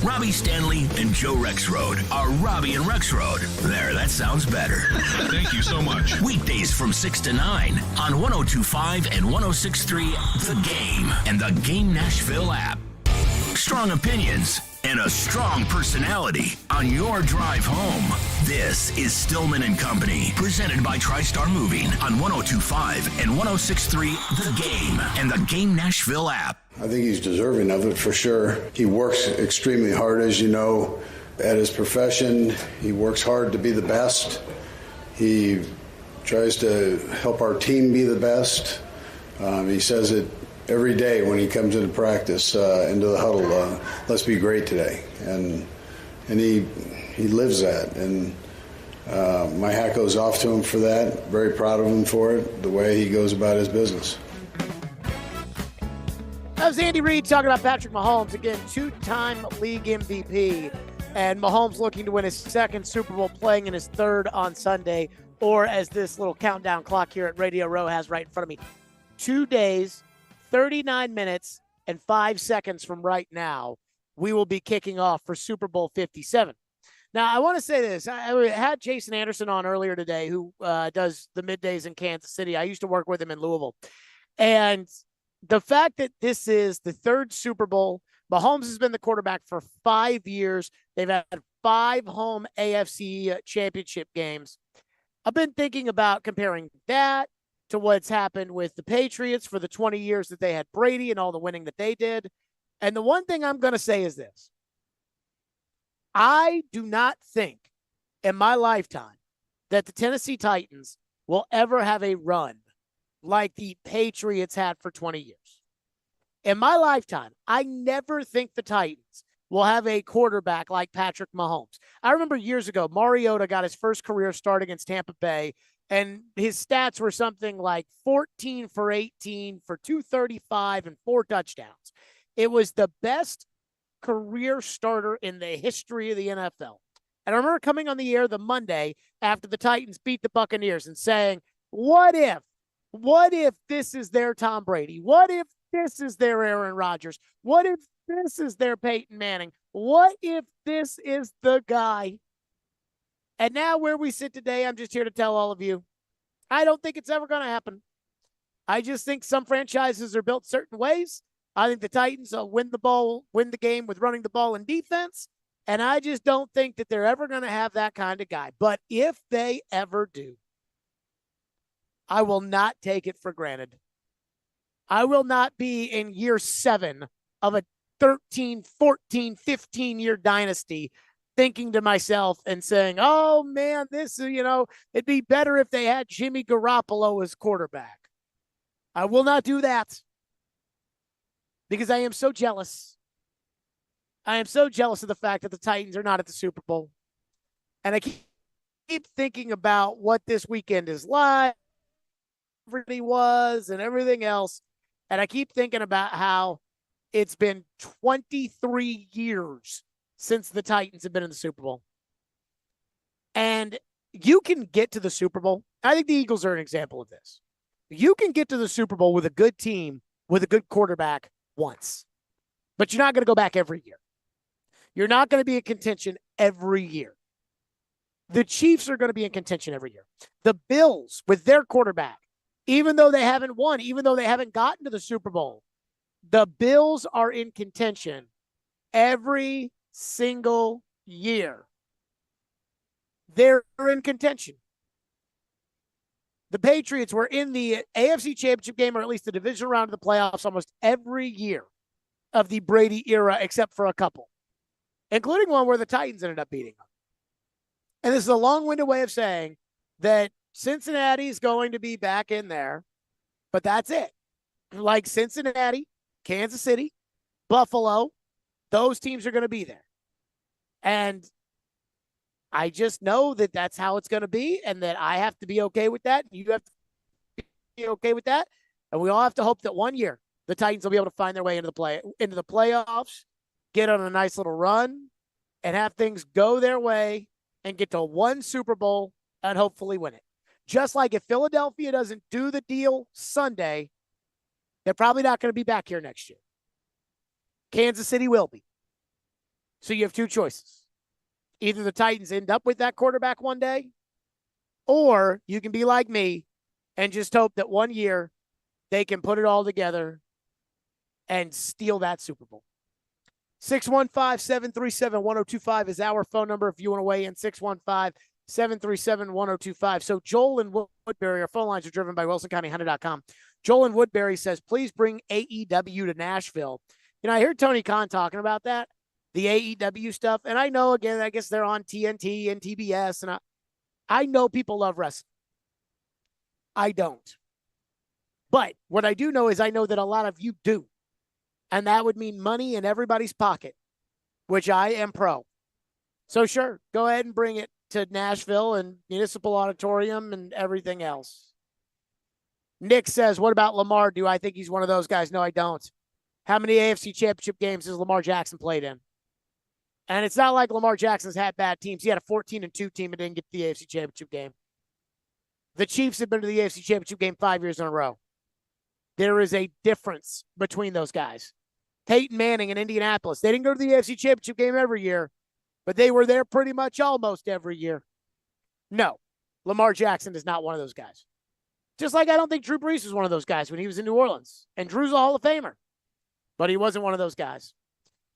Robbie Stanley and Joe Rexroad are Robbie and Rexroad. There, that sounds better. Thank you so much. Weekdays from 6 to 9 on 102.5 and 106.3 The Game and the Game Nashville app. Strong opinions and a strong personality on your drive home. This is Stillman and Company, presented by TriStar Moving on 102.5 and 106.3 The Game and the Game Nashville app. I think he's deserving of it for sure. He works extremely hard, as you know, at his profession. He works hard to be the best. He tries to help our team be the best. He says it every day when he comes into practice, into the huddle, let's be great today. And he lives that. And my hat goes off to him for that. Very proud of him for it, the way he goes about his business. That was Andy Reid talking about Patrick Mahomes. Again, two-time league MVP. And Mahomes looking to win his second Super Bowl, playing in his third on Sunday. Or as this little countdown clock here at Radio Row has right in front of me, 2 days, 39 minutes, and 5 seconds from right now, we will be kicking off for Super Bowl 57. Now, I want to say this. I had Jason Anderson on earlier today, who does the middays in Kansas City. I used to work with him in Louisville. And the fact that this is the third Super Bowl, Mahomes has been the quarterback for 5 years. They've had 5 home AFC championship games. I've been thinking about comparing that to what's happened with the Patriots for the 20 years that they had Brady and all the winning that they did. And the one thing I'm going to say is this. I do not think in my lifetime that the Tennessee Titans will ever have a run like the Patriots had for 20 years. In my lifetime, I never think the Titans will have a quarterback like Patrick Mahomes. I remember years ago, Mariota got his first career start against Tampa Bay, and his stats were something like 14 for 18 for 235 and 4 touchdowns. It was the best career starter in the history of the NFL. And I remember coming on the air the Monday after the Titans beat the Buccaneers and saying, what if this is their Tom Brady? What if this is their Aaron Rodgers? What if this is their Peyton Manning? What if this is the guy? And now where we sit today, I'm just here to tell all of you, I don't think it's ever going to happen. I just think some franchises are built certain ways. I think the Titans will win the game with running the ball and defense. And I just don't think that they're ever going to have that kind of guy. But if they ever do, I will not take it for granted. I will not be in year 7 of a 13, 14, 15-year dynasty thinking to myself and saying, oh, man, it'd be better if they had Jimmy Garoppolo as quarterback. I will not do that because I am so jealous. I am so jealous of the fact that the Titans are not at the Super Bowl. And I keep thinking about what this weekend is like, everybody was, and everything else. And I keep thinking about how it's been 23 years since the Titans have been in the Super Bowl. And you can get to the Super Bowl. I think the Eagles are an example of this. You can get to the Super Bowl with a good team, with a good quarterback once. But you're not going to go back every year. You're not going to be in contention every year. The Chiefs are going to be in contention every year. The Bills, with their quarterback, even though they haven't won, even though they haven't gotten to the Super Bowl, the Bills are in contention every single year. They're in contention. The Patriots were in the AFC Championship game, or at least the divisional round of the playoffs, almost every year of the Brady era, except for a couple, including one where the Titans ended up beating them. And this is a long-winded way of saying that Cincinnati's going to be back in there, but that's it. Like Cincinnati, Kansas City, Buffalo, those teams are going to be there. And I just know that that's how it's going to be, and that I have to be okay with that. You have to be okay with that. And we all have to hope that one year the Titans will be able to find their way into the playoffs, get on a nice little run, and have things go their way and get to one Super Bowl and hopefully win it. Just like if Philadelphia doesn't do the deal Sunday, they're probably not going to be back here next year. Kansas City will be. So you have two choices. Either the Titans end up with that quarterback one day, or you can be like me and just hope that one year they can put it all together and steal that Super Bowl. 615-737-1025 is our phone number if you want to weigh in. 615-737-1025. So Joel in Woodbury, our phone lines are driven by WilsonCountyHunter.com. Joel in Woodbury says, please bring AEW to Nashville. I heard Tony Khan talking about that, the AEW stuff. And I know, again, I guess they're on TNT and TBS. And I know people love wrestling. I don't. But what I do know is I know that a lot of you do. And that would mean money in everybody's pocket, which I am pro. So sure, go ahead and bring it to Nashville and Municipal Auditorium and everything else. Nick says, what about Lamar? Do I think he's one of those guys? No, I don't. How many AFC Championship games has Lamar Jackson played in? And it's not like Lamar Jackson's had bad teams. He had a 14-2 team and didn't get to the AFC Championship game. The Chiefs have been to the AFC Championship game 5 years in a row. There is a difference between those guys. Peyton Manning in Indianapolis. They didn't go to the AFC Championship game every year, but they were there pretty much almost every year. No, Lamar Jackson is not one of those guys. Just like I don't think Drew Brees was one of those guys when he was in New Orleans. And Drew's a Hall of Famer, but he wasn't one of those guys.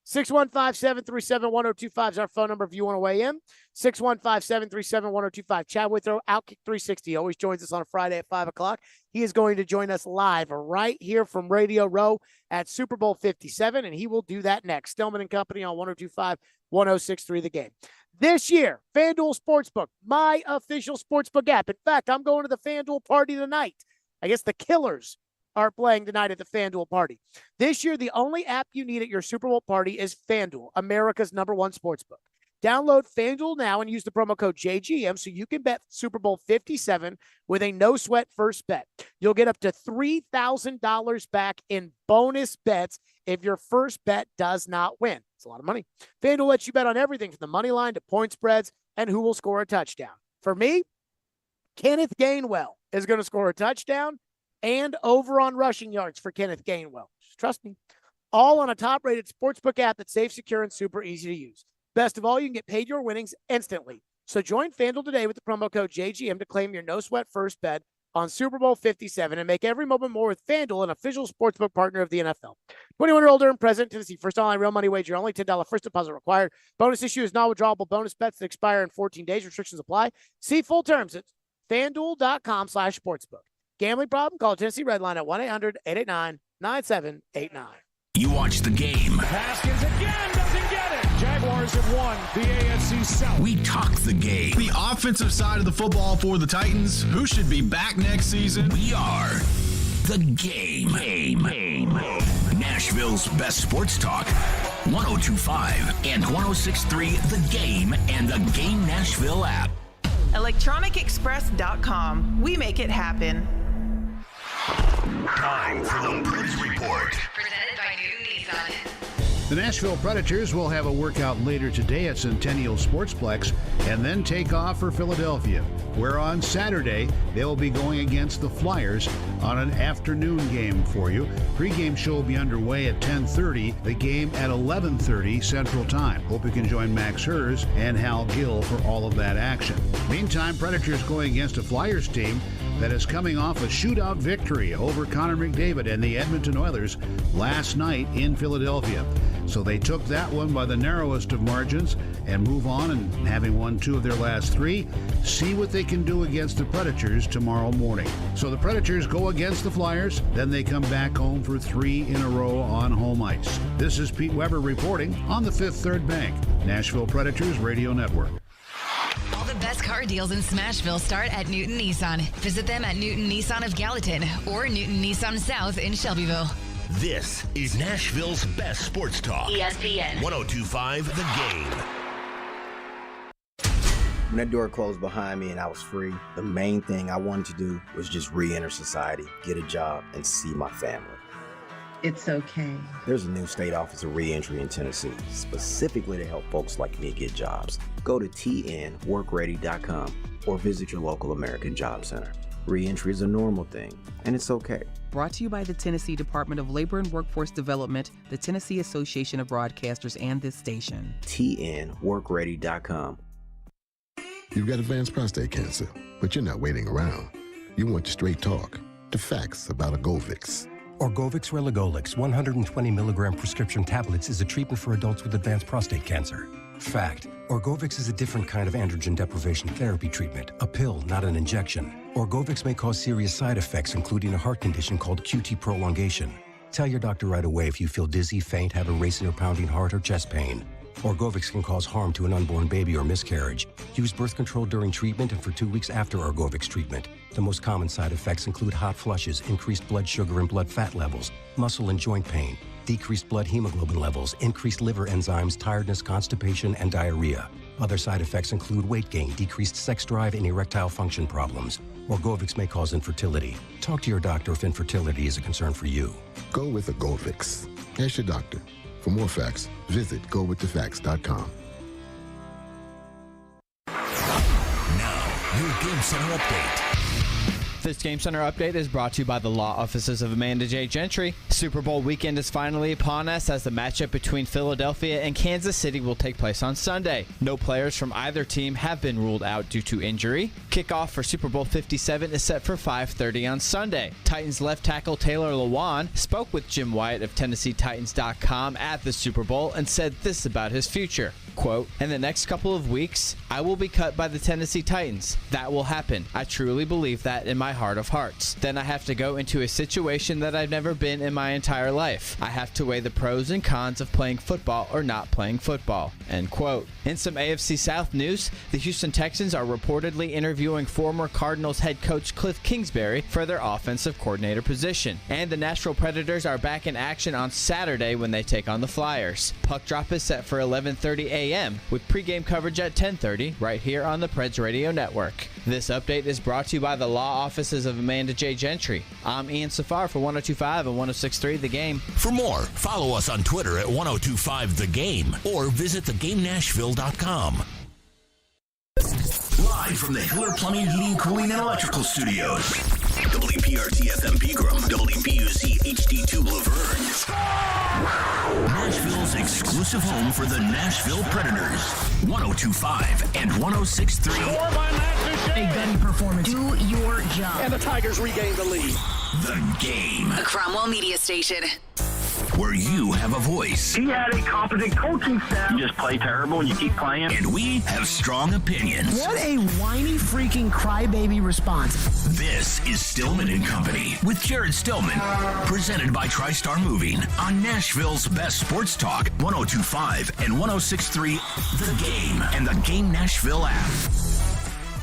615-737-1025 is our phone number if you want to weigh in. 615-737-1025. Chad Withrow, Outkick 360, always joins us on a Friday at 5 o'clock. He is going to join us live right here from Radio Row at Super Bowl 57, and he will do that next. Stillman and Company on 102.5, 106.3 The Game. This year, FanDuel Sportsbook, my official sportsbook app. In fact, I'm going to the FanDuel party tonight. I guess the Killers are playing tonight at the FanDuel party. This year, the only app you need at your Super Bowl party is FanDuel, America's #1 sportsbook. Download FanDuel now and use the promo code JGM so you can bet Super Bowl 57 with a no-sweat first bet. You'll get up to $3,000 back in bonus bets if your first bet does not win. It's a lot of money. FanDuel lets you bet on everything from the money line to point spreads and who will score a touchdown. For me, Kenneth Gainwell is going to score a touchdown and over on rushing yards for Kenneth Gainwell. Trust me. All on a top-rated sportsbook app that's safe, secure, and super easy to use. Best of all, you can get paid your winnings instantly. So join FanDuel today with the promo code JGM to claim your no-sweat first bet on Super Bowl 57 and make every moment more with FanDuel, an official sportsbook partner of the NFL. 21 or older and present, Tennessee. First online real money wager, only $10 first deposit required. Bonus issue is non-withdrawable bonus bets that expire in 14 days. Restrictions apply. See full terms at FanDuel.com/sportsbook. Gambling problem? Call Tennessee Redline at 1-800-889-9789. You watch the game. Haskins again doesn't get it. Jaguars have won the AFC South. We talk the game. The offensive side of the football for the Titans, who should be back next season. We are the game. Nashville's best sports talk. 102.5 and 106.3 The Game and the Game Nashville app. ElectronicExpress.com. We make it happen. Time for the Preds Report. Presented by Newton Nissan. The Nashville Predators will have a workout later today at Centennial Sportsplex and then take off for Philadelphia, where on Saturday they will be going against the Flyers on an afternoon game for you. Pre-game show will be underway at 10:30, the game at 11:30 Central Time. Hope you can join Max Hers and Hal Gill for all of that action. Meantime, Predators going against a Flyers team that is coming off a shootout victory over Connor McDavid and the Edmonton Oilers last night in Philadelphia. So they took that one by the narrowest of margins and move on, and having won 2 of their last 3, see what they can do against the Predators tomorrow morning. So the Predators go against the Flyers, then they come back home for 3 in a row on home ice. This is Pete Weber reporting on the Fifth Third Bank, Nashville Predators Radio Network. All the best car deals in Smashville start at Newton Nissan. Visit them at Newton Nissan of Gallatin or Newton Nissan South in Shelbyville. This is Nashville's best sports talk. ESPN 102.5 The Game. When that door closed behind me and I was free, the main thing I wanted to do was just re-enter society, get a job, and see my family. It's okay. There's a new state office of re-entry in Tennessee, specifically to help folks like me get jobs. Go to tnworkready.com or visit your local American Job Center. Re-entry is a normal thing, and it's okay. Brought to you by the Tennessee Department of Labor and Workforce Development, the Tennessee Association of Broadcasters, and this station. tnworkready.com. You've got advanced prostate cancer, but you're not waiting around. You want straight talk, the facts about Orgovix. Orgovix Relugolix 120 milligram prescription tablets is a treatment for adults with advanced prostate cancer. Fact: Orgovix is a different kind of androgen deprivation therapy treatment, a pill, not an injection. Orgovix may cause serious side effects, including a heart condition called QT prolongation. Tell your doctor right away if you feel dizzy, faint, have a racing or pounding heart, or chest pain. Orgovix can cause harm to an unborn baby or miscarriage. Use birth control during treatment and for 2 weeks after Orgovix treatment. The most common side effects include hot flushes, increased blood sugar and blood fat levels, muscle and joint pain, decreased blood hemoglobin levels, increased liver enzymes, tiredness, constipation, and diarrhea. Other side effects include weight gain, decreased sex drive, and erectile function problems. Orgovix may cause infertility. Talk to your doctor if infertility is a concern for you. Go with Orgovix. Ask your doctor. For more facts, visit gowiththefacts.com. Now, your Game Center update. This Game Center update is brought to you by the law offices of Amanda J. Gentry. Super Bowl weekend is finally upon us as the matchup between Philadelphia and Kansas City will take place on Sunday. No players from either team have been ruled out due to injury. Kickoff for Super Bowl 57 is set for 5:30 on Sunday. Titans left tackle Taylor Lewan spoke with Jim Wyatt of TennesseeTitans.com at the Super Bowl and said this about his future. Quote, "In the next couple of weeks, I will be cut by the Tennessee Titans. That will happen. I truly believe that in my heart of hearts. Then I have to go into a situation that I've never been in my entire life. I have to weigh the pros and cons of playing football or not playing football." End quote. In some AFC South news, the Houston Texans are reportedly interviewing former Cardinals head coach Cliff Kingsbury for their offensive coordinator position. And the Nashville Predators are back in action on Saturday when they take on the Flyers. Puck drop is set for 11:30 a.m. with pregame coverage at 10:30 right here on the Preds Radio Network. This update is brought to you by the law offices of Amanda J. Gentry. I'm Ian Safar for 102.5 and 106.3 The Game. For more, follow us on Twitter at 1025 The Game or visit thegamenashville.com. Live from the Hiller Plumbing, Heating, Cooling, and Electrical Studios. WPRT-FM Pegram, WPUC HD2 Laverne. Nashville's exclusive home for the Nashville Predators. 102.5 and 106.3. A gunny performance. Do your job. And the Tigers regain the lead. The Game. A Cromwell media station. Where you have a voice. He had a competent coaching staff. You just play terrible and you keep playing. And we have strong opinions. What a whiny freaking crybaby response. This is Stillman and Company with Jared Stillman. Presented by TriStar Moving on Nashville's best sports talk, 102.5 and 106.3 The Game and the Game Nashville app.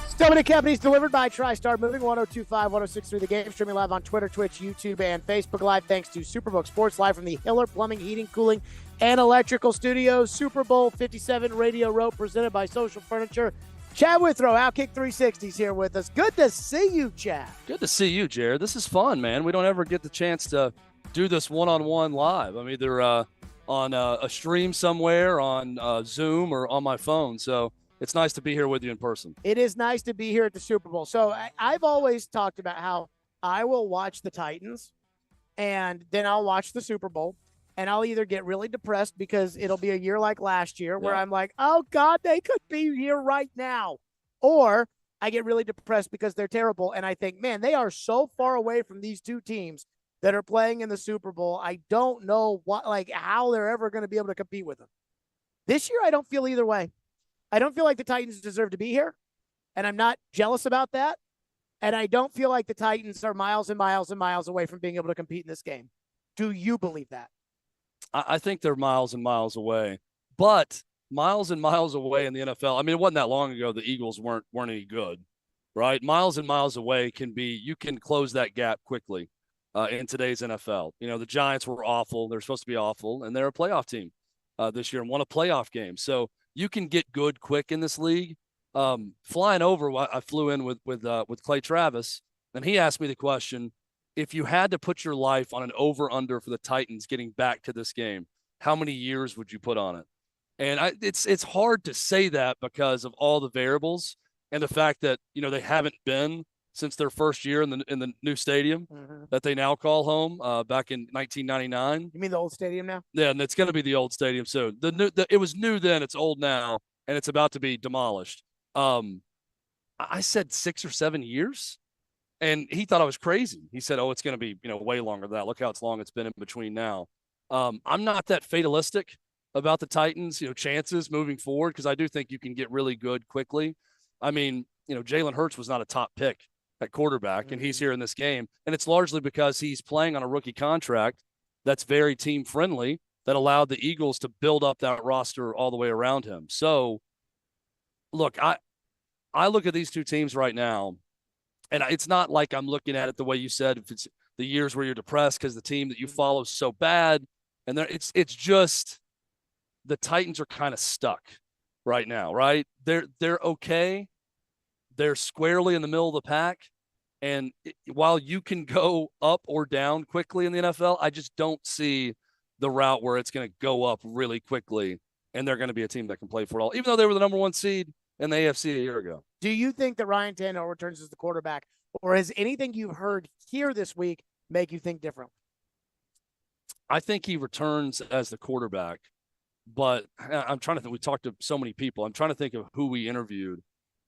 Stillman and Company is delivered by TriStar Moving, 102.5, 106.3 The Game, streaming live on Twitter, Twitch, YouTube, and Facebook Live, thanks to Superbook Sports, live from the Hiller Plumbing, Heating, Cooling, and Electrical Studios. Super Bowl 57 Radio Row, presented by Social Furniture. Chad Withrow, Outkick 360 is here with us. Good to see you, Chad. Good to see you, Jared. This is fun, man. We don't ever get the chance to do this one-on-one live. I'm either on a stream somewhere, on Zoom, or on my phone, so it's nice to be here with you in person. It is nice to be here at the Super Bowl. So I've always talked about how I will watch the Titans, and then I'll watch the Super Bowl, and I'll either get really depressed because it'll be a year like last year where I'm like, oh, God, they could be here right now. Or I get really depressed because they're terrible, and I think, man, they are so far away from these two teams that are playing in the Super Bowl. I don't know how they're ever going to be able to compete with them. This year, I don't feel either way. I don't feel like the Titans deserve to be here, and I'm not jealous about that. And I don't feel like the Titans are miles and miles and miles away from being able to compete in this game. Do you believe that? I think they're miles and miles away, but miles and miles away in the NFL. I mean, it wasn't that long ago the Eagles weren't any good, right? Miles and miles away you can close that gap quickly in today's NFL. You know, the Giants were awful. They're supposed to be awful, and they're a playoff team this year and won a playoff game. So you can get good quick in this league. Flying over, I flew in with Clay Travis, and he asked me the question: if you had to put your life on an over/under for the Titans getting back to this game, how many years would you put on it? And it's hard to say that because of all the variables and the fact that they haven't been since their first year in the new stadium that they now call home back in 1999. You mean the old stadium now? Yeah, and it's going to be the old stadium soon. It was new then, it's old now, and it's about to be demolished. I said 6 or 7 years, and he thought I was crazy. He said, "Oh, it's going to be way longer than that. Look how long it's been in between now." I'm not that fatalistic about the Titans, chances moving forward, because I do think you can get really good quickly. I mean, Jalen Hurts was not a top pick at quarterback, and he's here in this game. And it's largely because he's playing on a rookie contract that's very team friendly that allowed the Eagles to build up that roster all the way around him. So look, I look at these two teams right now, and it's not like I'm looking at it the way you said, if it's the years where you're depressed because the team that you follow is so bad. And it's just the Titans are kind of stuck right now, right? They're okay. They're squarely in the middle of the pack. And while you can go up or down quickly in the NFL, I just don't see the route where it's going to go up really quickly and they're going to be a team that can play for it all, even though they were the number one seed in the AFC a year ago. Do you think that Ryan Tannehill returns as the quarterback, or has anything you've heard here this week make you think differently? I think he returns as the quarterback, but I'm trying to think. We talked to so many people. I'm trying to think of who we interviewed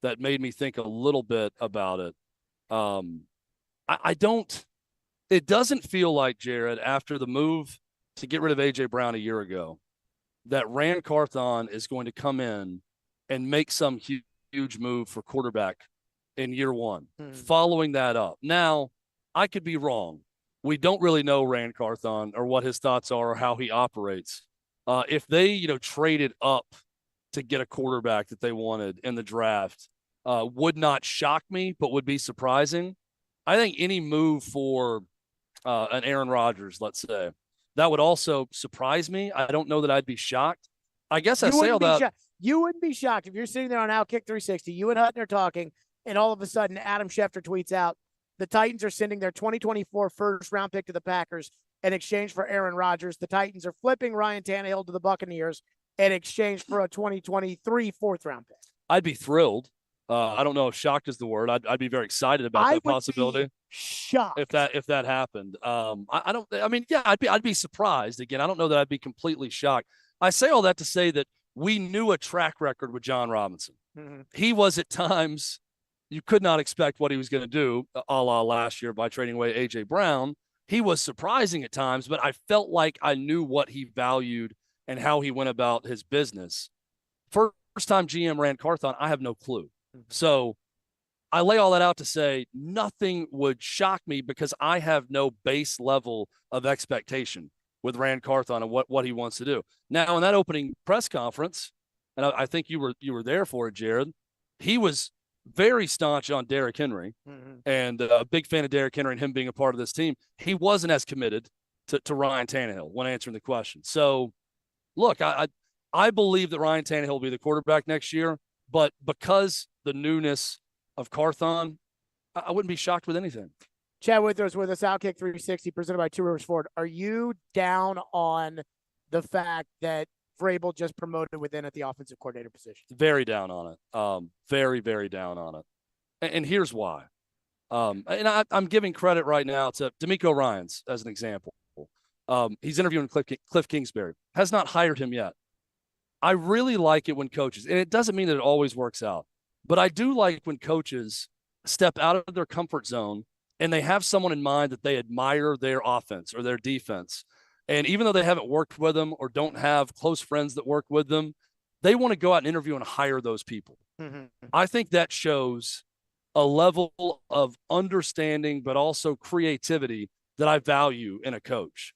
that made me think a little bit about it. It doesn't feel like, Jared, after the move to get rid of A.J. Brown a year ago, that Rand Carthon is going to come in and make some huge move for quarterback in year one, following that up. Now, I could be wrong. We don't really know Rand Carthon or what his thoughts are or how he operates. If they, traded up to get a quarterback that they wanted in the draft, would not shock me, but would be surprising. I think any move for an Aaron Rodgers, let's say, that would also surprise me. I don't know that I'd be shocked. I guess I say all that. You wouldn't be shocked if you're sitting there on Outkick 360, you and Hutton are talking, and all of a sudden Adam Schefter tweets out, the Titans are sending their 2024 first-round pick to the Packers in exchange for Aaron Rodgers. The Titans are flipping Ryan Tannehill to the Buccaneers in exchange for a 2023 fourth-round pick. I'd be thrilled. I don't know if shocked is the word. I'd be very excited about that possibility. Shocked if that happened. I don't. I mean, yeah, I'd be surprised. Again, I don't know that I'd be completely shocked. I say all that to say that we knew a track record with John Robinson. Mm-hmm. He was at times you could not expect what he was going to do, a la last year by trading away A.J. Brown. He was surprising at times, but I felt like I knew what he valued and how he went about his business. First time GM Rand Carthon, I have no clue. Mm-hmm. So I lay all that out to say nothing would shock me because I have no base level of expectation with Rand Carthon and what he wants to do. Now, in that opening press conference, and I think you were there for it, Jared, he was very staunch on Derrick Henry, and a big fan of Derrick Henry and him being a part of this team. He wasn't as committed to Ryan Tannehill when answering the question. So, look, I believe that Ryan Tannehill will be the quarterback next year, but because the newness of Carthon, I wouldn't be shocked with anything. Chad Withers with us, Outkick 360, presented by Two Rivers Ford. Are you down on the fact that Vrabel just promoted within at the offensive coordinator position? Very down on it. Very, very down on it. And here's why. And I'm giving credit right now to D'Amico Ryans as an example. He's interviewing Cliff Kingsbury. Has not hired him yet. I really like it when coaches, and it doesn't mean that it always works out, but I do like when coaches step out of their comfort zone and they have someone in mind that they admire their offense or their defense. And even though they haven't worked with them or don't have close friends that work with them, they want to go out and interview and hire those people. Mm-hmm. I think that shows a level of understanding, but also creativity that I value in a coach.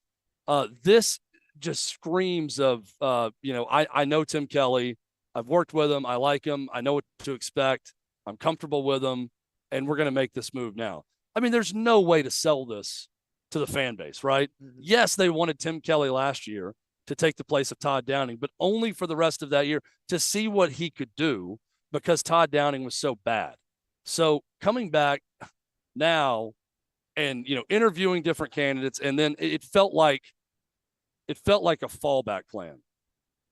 This just screams of, I know Tim Kelly. I've worked with him. I like him. I know what to expect. I'm comfortable with him. And we're going to make this move now. I mean, there's no way to sell this to the fan base, right? Mm-hmm. Yes, they wanted Tim Kelly last year to take the place of Todd Downing, but only for the rest of that year to see what he could do because Todd Downing was so bad. So coming back now and, interviewing different candidates, and then it felt like a fallback plan.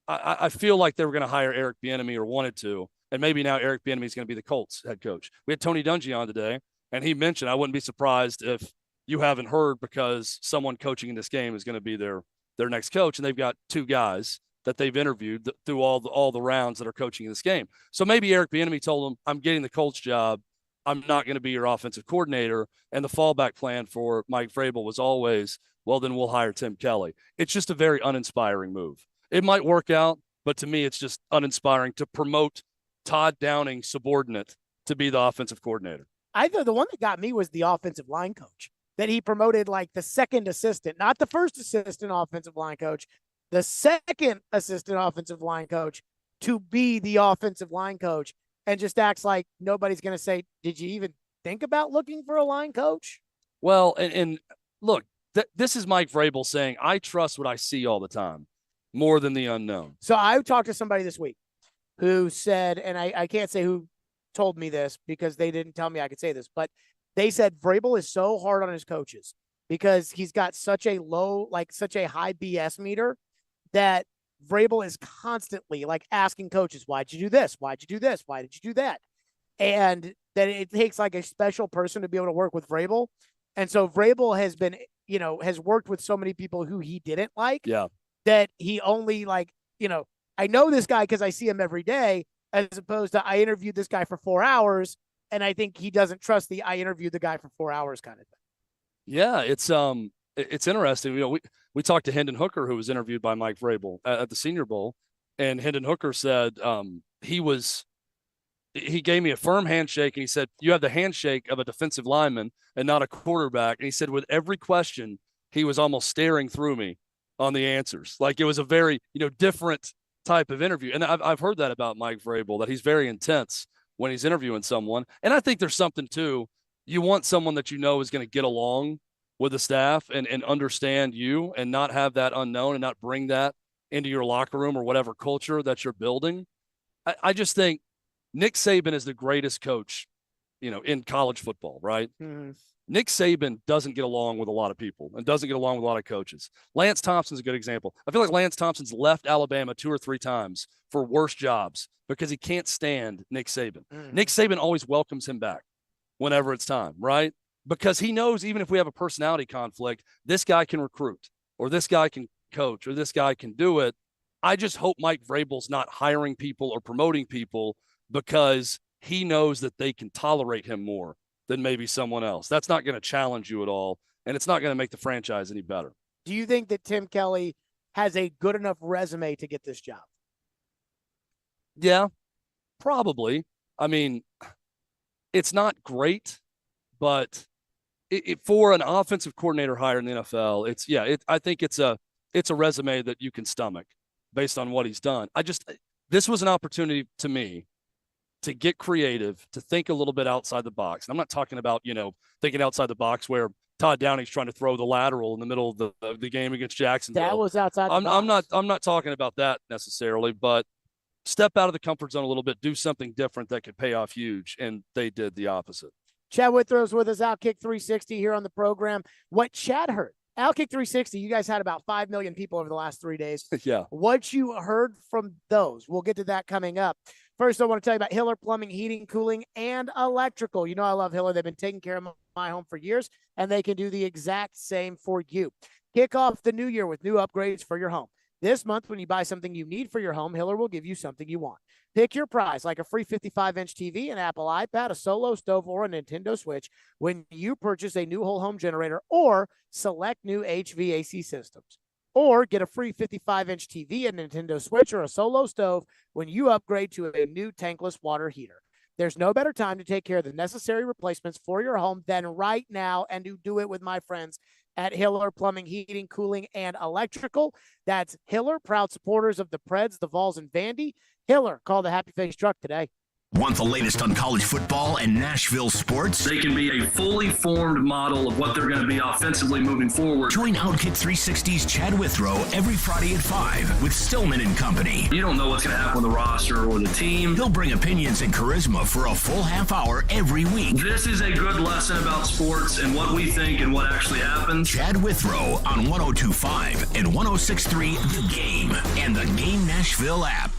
I feel like they were going to hire Eric Bieniemy or wanted to, and maybe now Eric Bieniemy is going to be the Colts head coach. We had Tony Dungy on today, and he mentioned I wouldn't be surprised if you haven't heard because someone coaching in this game is going to be their next coach, and they've got two guys that they've interviewed through all the rounds that are coaching in this game. So maybe Eric Bieniemy told them, I'm getting the Colts job. I'm not going to be your offensive coordinator. And the fallback plan for Mike Vrabel was always, well, then we'll hire Tim Kelly. It's just a very uninspiring move. It might work out, but to me, it's just uninspiring to promote Todd Downing subordinate to be the offensive coordinator. I thought the one that got me was the offensive line coach, that he promoted like the second assistant, not the first assistant offensive line coach, the second assistant offensive line coach to be the offensive line coach, and just acts like nobody's going to say, did you even think about looking for a line coach? Well, and look, this is Mike Vrabel saying, I trust what I see all the time more than the unknown. So I talked to somebody this week who said, and I can't say who told me this because they didn't tell me I could say this, but they said Vrabel is so hard on his coaches because he's got such a high BS meter that Vrabel is constantly like asking coaches, why'd you do this? Why'd you do this? Why did you do that? And that it takes like a special person to be able to work with Vrabel. And so Vrabel has been, has worked with so many people who he didn't like. Yeah. That he only I know this guy because I see him every day, as opposed to I interviewed this guy for 4 hours and I think he doesn't trust I interviewed the guy for 4 hours kind of thing. Yeah, it's interesting. We talked to Hendon Hooker, who was interviewed by Mike Vrabel at the Senior Bowl, and Hendon Hooker said he gave me a firm handshake, and he said, you have the handshake of a defensive lineman and not a quarterback. And he said, with every question, he was almost staring through me on the answers. Like it was a very, different type of interview. And I've heard that about Mike Vrabel, that he's very intense when he's interviewing someone. And I think there's something too. You want someone that is going to get along with the staff and understand you and not have that unknown and not bring that into your locker room or whatever culture that you're building. I just think Nick Saban is the greatest coach in college football, right? Mm-hmm. Nick Saban doesn't get along with a lot of people and doesn't get along with a lot of coaches. Lance Thompson's a good example. I feel like Lance Thompson's left Alabama 2 or 3 times for worse jobs because he can't stand Nick Saban. Mm-hmm. Nick Saban always welcomes him back whenever it's time, right? Because he knows even if we have a personality conflict, this guy can recruit or this guy can coach or this guy can do it. I just hope Mike Vrabel's not hiring people or promoting people because he knows that they can tolerate him more than maybe someone else. That's not going to challenge you at all, and it's not going to make the franchise any better. Do you think that Tim Kelly has a good enough resume to get this job? Yeah, probably. I mean, it's not great, but for an offensive coordinator hire in the NFL, I think it's a resume that you can stomach based on what he's done. This was an opportunity to me to get creative, to think a little bit outside the box. And I'm not talking about, thinking outside the box where Todd Downey's trying to throw the lateral in the middle of the game against Jacksonville. That was outside the box. I'm not talking about that necessarily, but step out of the comfort zone a little bit, do something different that could pay off huge. And they did the opposite. Chad Withrow's with us, Outkick 360 here on the program. What Chad heard, Outkick 360, you guys had about 5 million people over the last 3 days. Yeah. What you heard from those, we'll get to that coming up. First, I want to tell you about Hiller Plumbing, Heating, Cooling, and Electrical. You know I love Hiller. They've been taking care of my home for years, and they can do the exact same for you. Kick off the new year with new upgrades for your home. This month, when you buy something you need for your home, Hiller will give you something you want. Pick your prize, like a free 55-inch TV, an Apple iPad, a Solo Stove, or a Nintendo Switch when you purchase a new whole home generator or select new HVAC systems. Or get a free 55-inch TV, a Nintendo Switch, or a Solo Stove when you upgrade to a new tankless water heater. There's no better time to take care of the necessary replacements for your home than right now, and to do it with my friends at Hiller Plumbing, Heating, Cooling, and Electrical. That's Hiller, proud supporters of the Preds, the Vols, and Vandy. Hiller, call the Happy Face truck today. Want the latest on college football and Nashville sports? They can be a fully formed model of what they're going to be offensively moving forward. Join Outkick 360's Chad Withrow every Friday at 5 with Stillman and Company. You don't know what's going to happen with the roster or the team. He'll bring opinions and charisma for a full half hour every week. This is a good lesson about sports and what we think and what actually happens. Chad Withrow on 102.5 and 106.3 The Game and the Game Nashville app.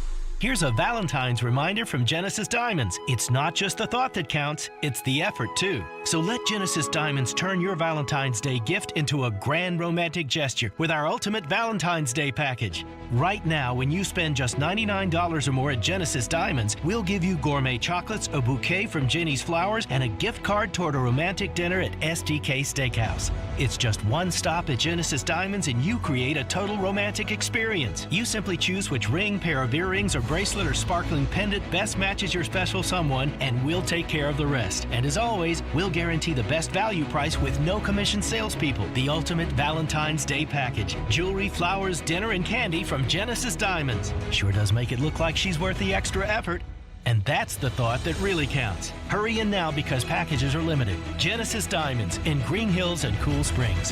Here's a Valentine's reminder from Genesis Diamonds. It's not just the thought that counts, it's the effort too. So let Genesis Diamonds turn your Valentine's Day gift into a grand romantic gesture with our Ultimate Valentine's Day package. Right now, when you spend just $99 or more at Genesis Diamonds, we'll give you gourmet chocolates, a bouquet from Ginny's Flowers, and a gift card toward a romantic dinner at STK Steakhouse. It's just one stop at Genesis Diamonds and you create a total romantic experience. You simply choose which ring, pair of earrings, or bracelet or sparkling pendant best matches your special someone, and we'll take care of the rest. And as always, we'll guarantee the best value price with no commission salespeople. The Ultimate Valentine's Day package. Jewelry, flowers, dinner, and candy from Genesis Diamonds. Sure does make it look like she's worth the extra effort. And that's the thought that really counts. Hurry in now because packages are limited. Genesis Diamonds in Green Hills and Cool Springs.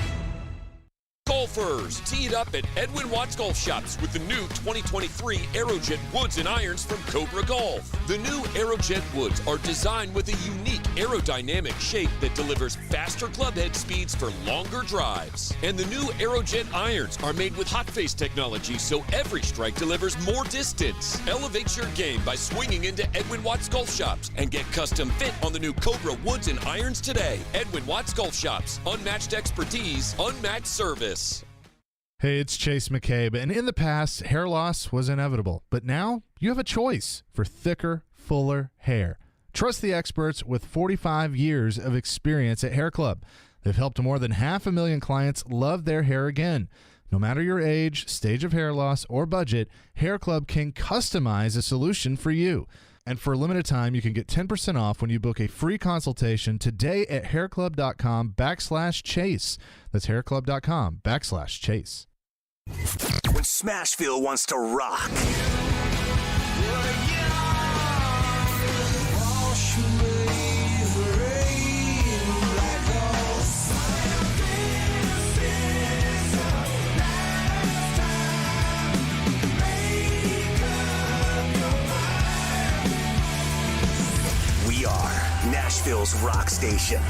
Golfers, tee it up at Edwin Watts Golf Shops with the new 2023 Aerojet Woods and Irons from Cobra Golf. The new Aerojet Woods are designed with a unique aerodynamic shape that delivers faster clubhead speeds for longer drives. And the new Aerojet Irons are made with hot face technology, so every strike delivers more distance. Elevate your game by swinging into Edwin Watts Golf Shops and get custom fit on the new Cobra Woods and Irons today. Edwin Watts Golf Shops, unmatched expertise, unmatched service. Hey, it's Chase McCabe, and in the past, hair loss was inevitable, but now you have a choice for thicker, fuller hair. Trust the experts with 45 years of experience at Hair Club. They've helped more than 500,000 clients love their hair again. No matter your age, stage of hair loss, or budget, Hair Club can customize a solution for you. And for a limited time, you can get 10% off when you book a free consultation today at hairclub.com/chase. That's hairclub.com/chase. When Smashville wants to rock. We are Nashville Nashville's rock station.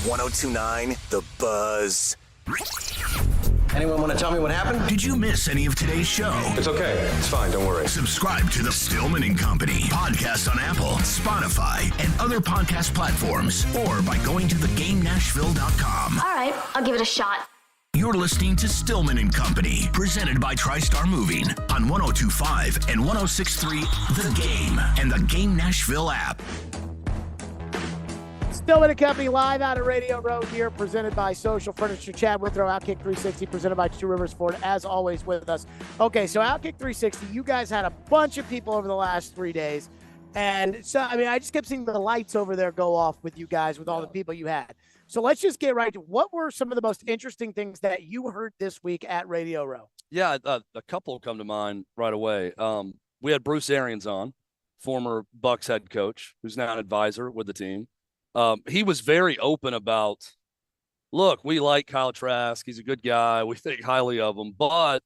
102.9 The Buzz. Anyone want to tell me what happened? Did you miss any of today's show? It's okay. It's fine. Don't worry. Subscribe to the Stillman and Company podcast on Apple, Spotify, and other podcast platforms, or by going to thegamenashville.com. All right, I'll give it a shot. You're listening to Stillman and Company, presented by TriStar Moving on 102.5 and 106.3 The Game and the Game Nashville app. Stillman and Company live out of Radio Row here, presented by Social Furniture. Chad Withrow, Outkick 360, presented by Two Rivers Ford, as always with us. Okay, so Outkick 360, you guys had a bunch of people over the last 3 days. And so, I mean, I just kept seeing the lights over there go off with you guys, with all the people you had. So let's just get right to what were some of the most interesting things that you heard this week at Radio Row? Yeah, a couple come to mind right away. We had Bruce Arians on, former Bucks head coach, who's now an advisor with the team. He was very open about, look, we like Kyle Trask. He's a good guy. We think highly of him. But,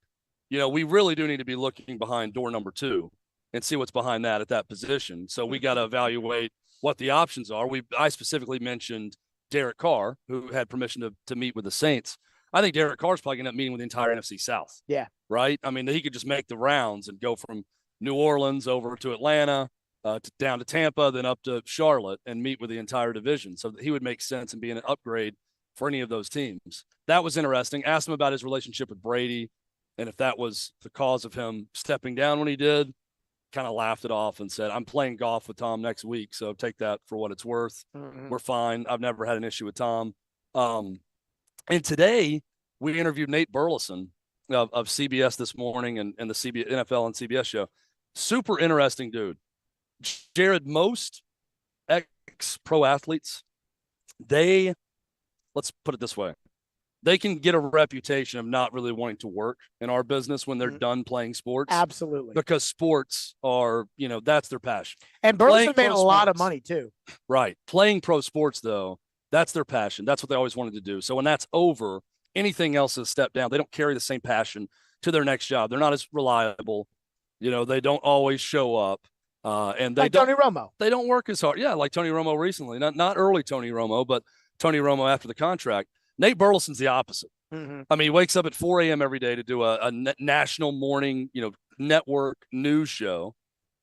you know, we really do need to be looking behind door number 2 and see what's behind that at that position. So we got to evaluate what the options are. I specifically mentioned Derek Carr, who had permission to meet with the Saints. I think Derek Carr's probably going to end up meeting with the entire NFC South. Yeah. Right? I mean, he could just make the rounds and go from New Orleans over to Atlanta, down to Tampa, then up to Charlotte and meet with the entire division. So he would make sense and be an upgrade for any of those teams. That was interesting. Asked him about his relationship with Brady and if that was the cause of him stepping down when he did. Kind of laughed it off and said, I'm playing golf with Tom next week, so take that for what it's worth. Mm-hmm. We're fine. I've never had an issue with Tom. And today we interviewed Nate Burleson of CBS This Morning and the NFL and CBS show. Super interesting dude. Jared, most ex-pro athletes, let's put it this way, they can get a reputation of not really wanting to work in our business when they're done playing sports. Absolutely. Because sports are, that's their passion. And Burleson made a lot of money too. Right. Playing pro sports, though, that's their passion. That's what they always wanted to do. So when that's over, anything else is a step down. They don't carry the same passion to their next job. They're not as reliable. They don't always show up. And they like Tony Romo. They don't work as hard. Yeah, like Tony Romo recently. Not early Tony Romo, but Tony Romo after the contract. Nate Burleson's the opposite. Mm-hmm. I mean, he wakes up at 4 a.m. every day to do a national morning, network news show.